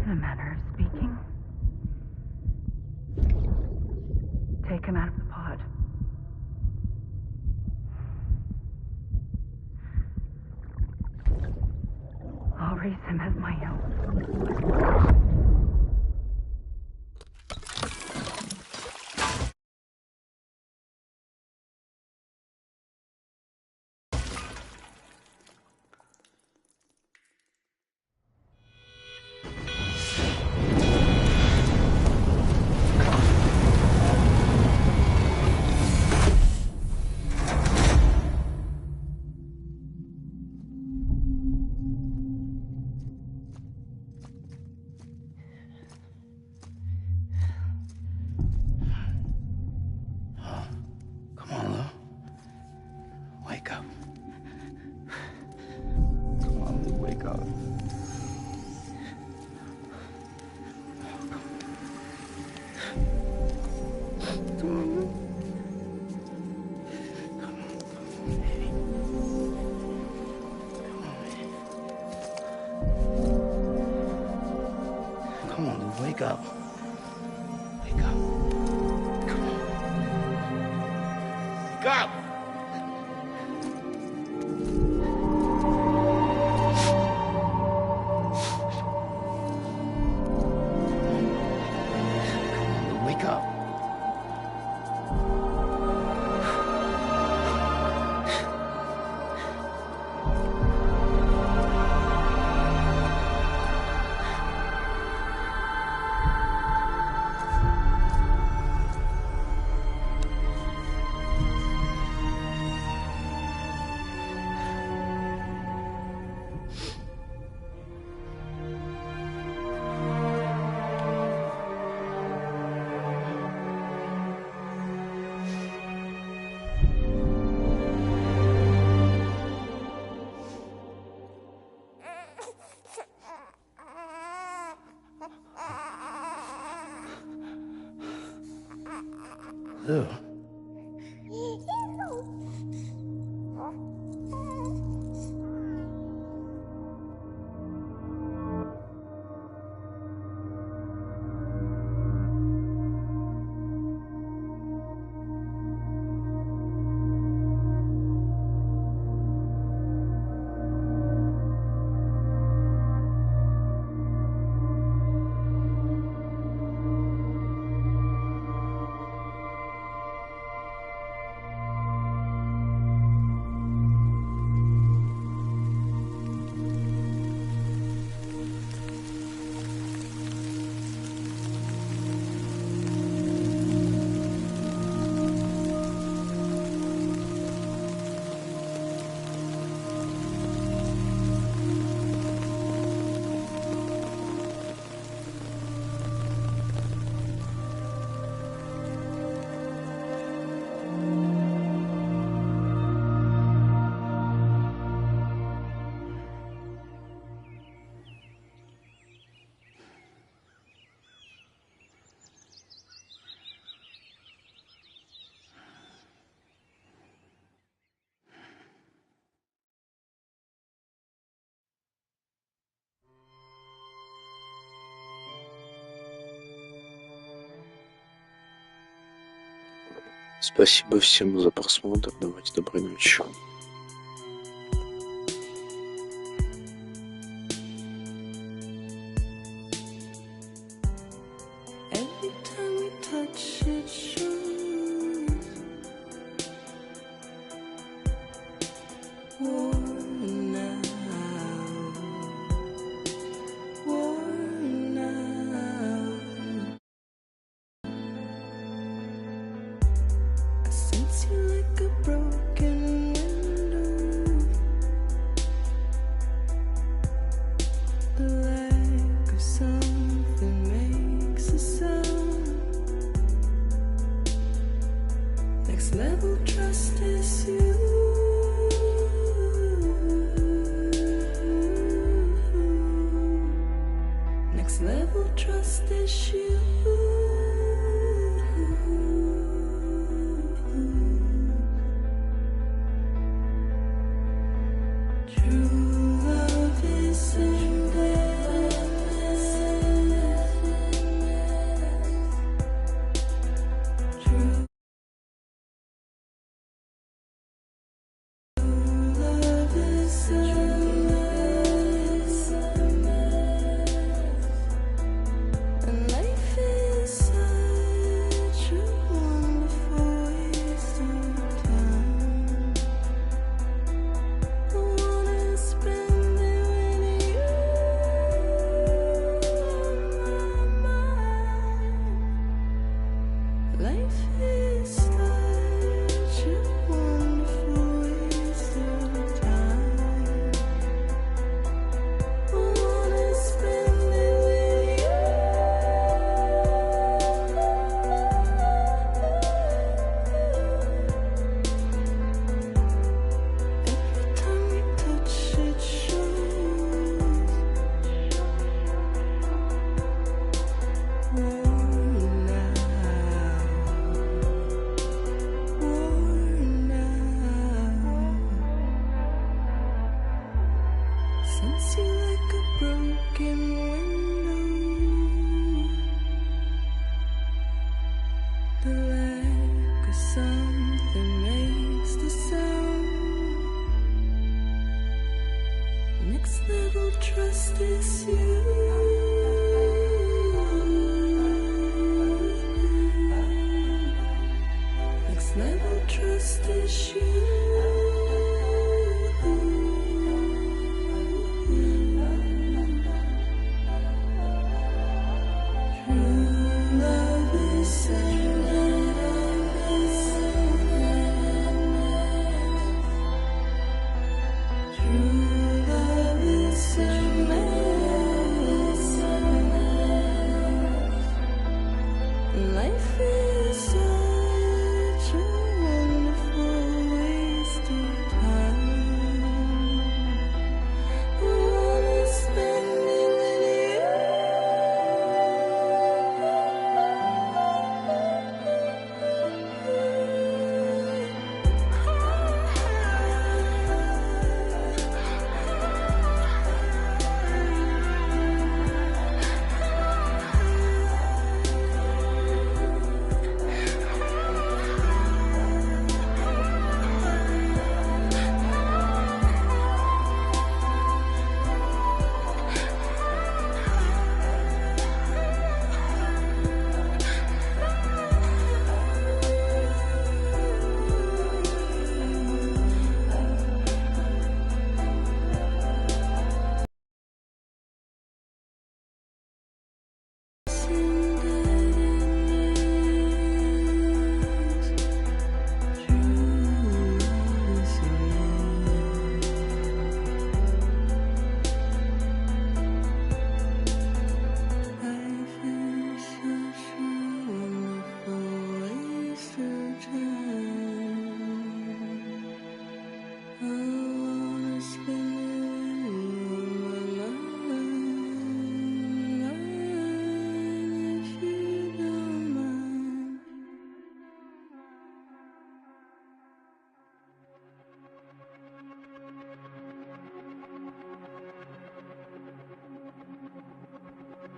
In a manner of speaking. Take him out of the pod. I'll raise him as my own. Wake up. Wake up. Come on. Wake up! Wake up. Ew. Спасибо всем за просмотр. Давайте доброй ночи.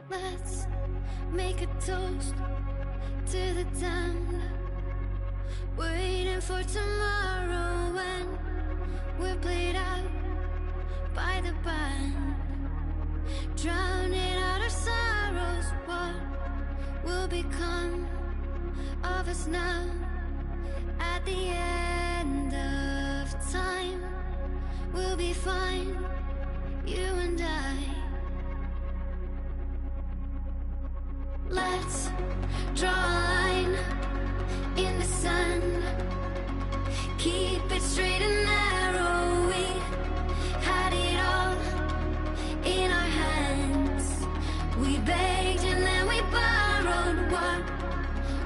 Let's make a toast to the time waiting for tomorrow when we're played out by the band, drowning out our sorrows. What will become of us now at the end of time? We'll be fine, you and I. Let's draw a line in the sand, keep it straight and narrow. We had it all in our hands. We begged and then we borrowed. What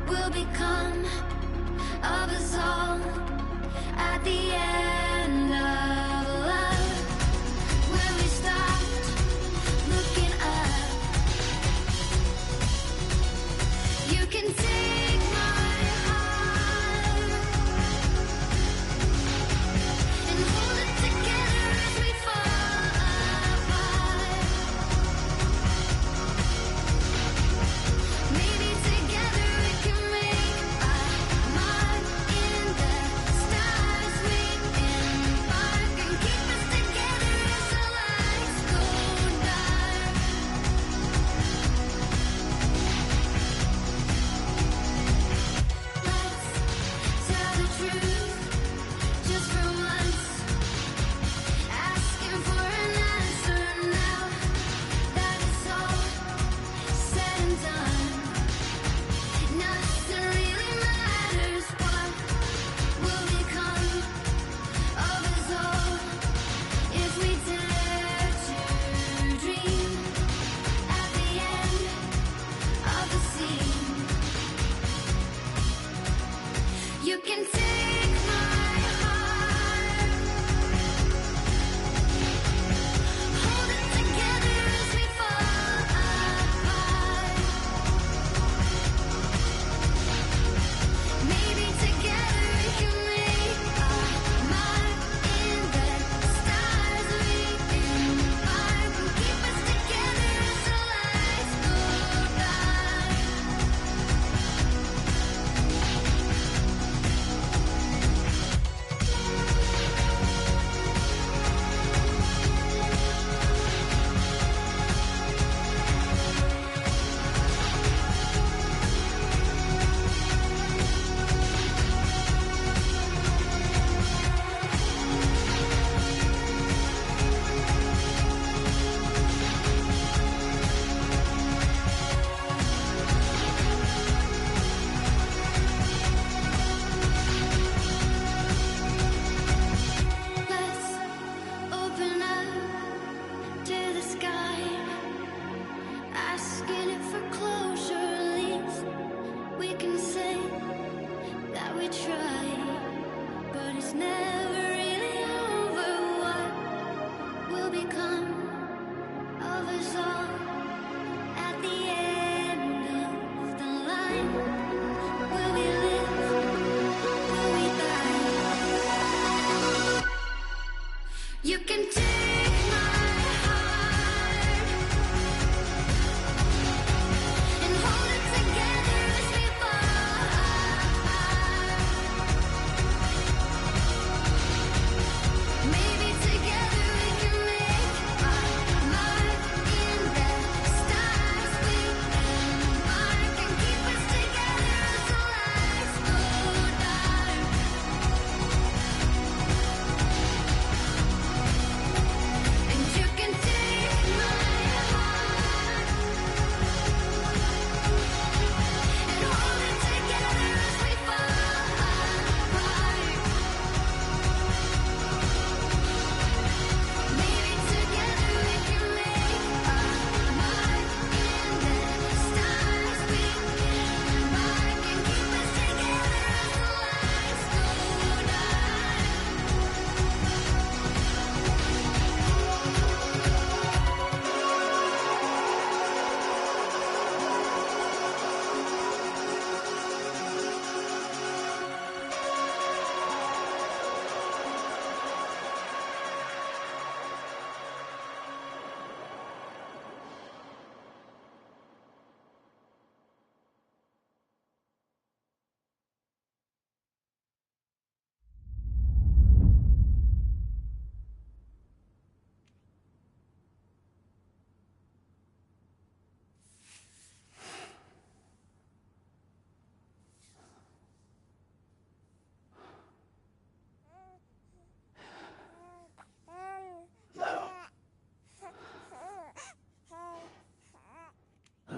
will become of us all at the end of love? When we stopped looking up, you can take my heart and hold it together as we fall apart. Maybe together we can make a mark in the stars. We embark and keep us together as the lights go dark. Let's tell the truth just for once, asking for an answer now that it's all said and done. Nothing really matters. What will become of us all if we dare to dream at the end of the scene? You can take my heart, hold it together as we fall apart. Maybe together we can make a mark in the stars. We embark and keep us together as the lights go dark. Let's open up to the sky, asking it for closure. At least we can say that we tried, but it's never really over. What will become of us all at the end of the line? Will we live? Will we die? You can take my heart and hold it together as we fall apart. Maybe together we can make a mark in the stars. We embark and keep us together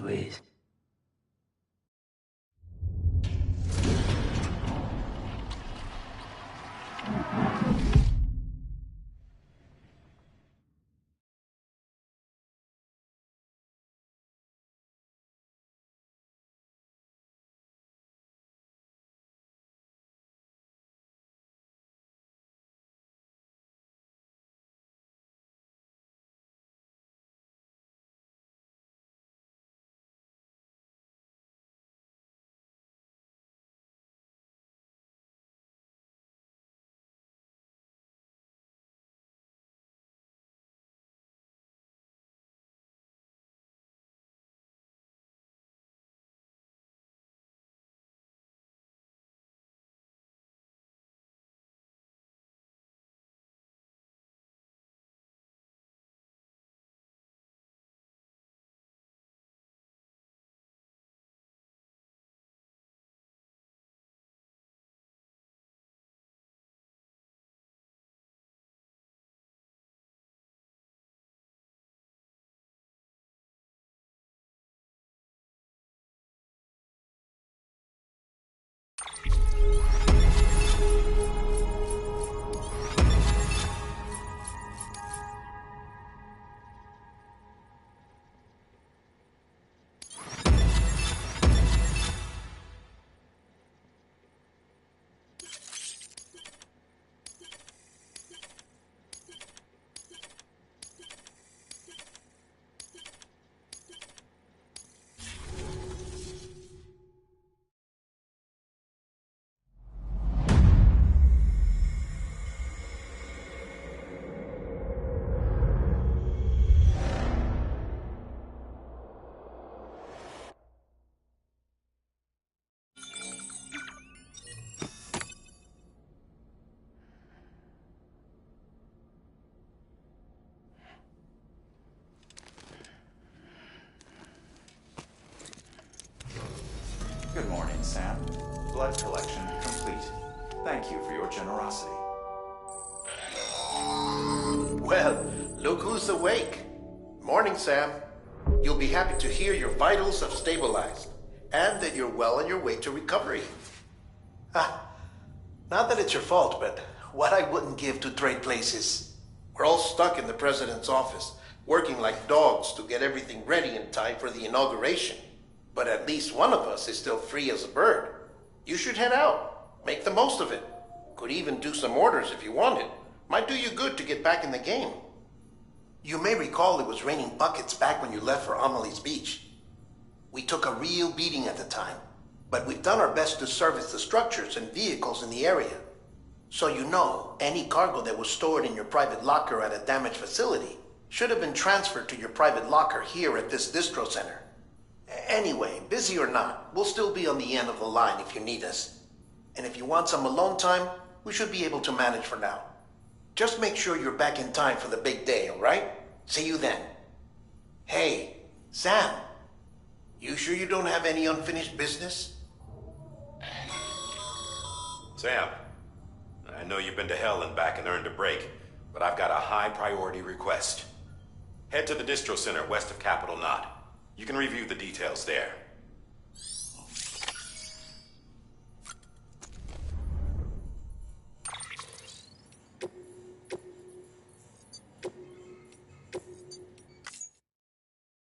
Louise. Good morning, Sam. Blood collection complete. Thank you for your generosity. Well, look who's awake. Morning, Sam. You'll be happy to hear your vitals have stabilized, and that you're well on your way to recovery. Not that it's your fault, but what I wouldn't give to trade places. We're all stuck in the president's office, working like dogs to get everything ready in time for the inauguration. But at least one of us is still free as a bird. You should head out. Make the most of it. Could even do some orders if you wanted. Might do you good to get back in the game. You may recall it was raining buckets back when you left for Amelie's Beach. We took a real beating at the time, but we've done our best to service the structures and vehicles in the area. So you know, any cargo that was stored in your private locker at a damaged facility should have been transferred to your private locker here at this distro center. Anyway, busy or not, we'll still be on the end of the line if you need us. And if you want some alone time, we should be able to manage for now. Just make sure you're back in time for the big day, all right? See you then. Hey, Sam, you sure you don't have any unfinished business? Sam, I know you've been to hell and back and earned a break, but I've got a high priority request. Head to the distro center west of Capitol Knot. You can review the details there.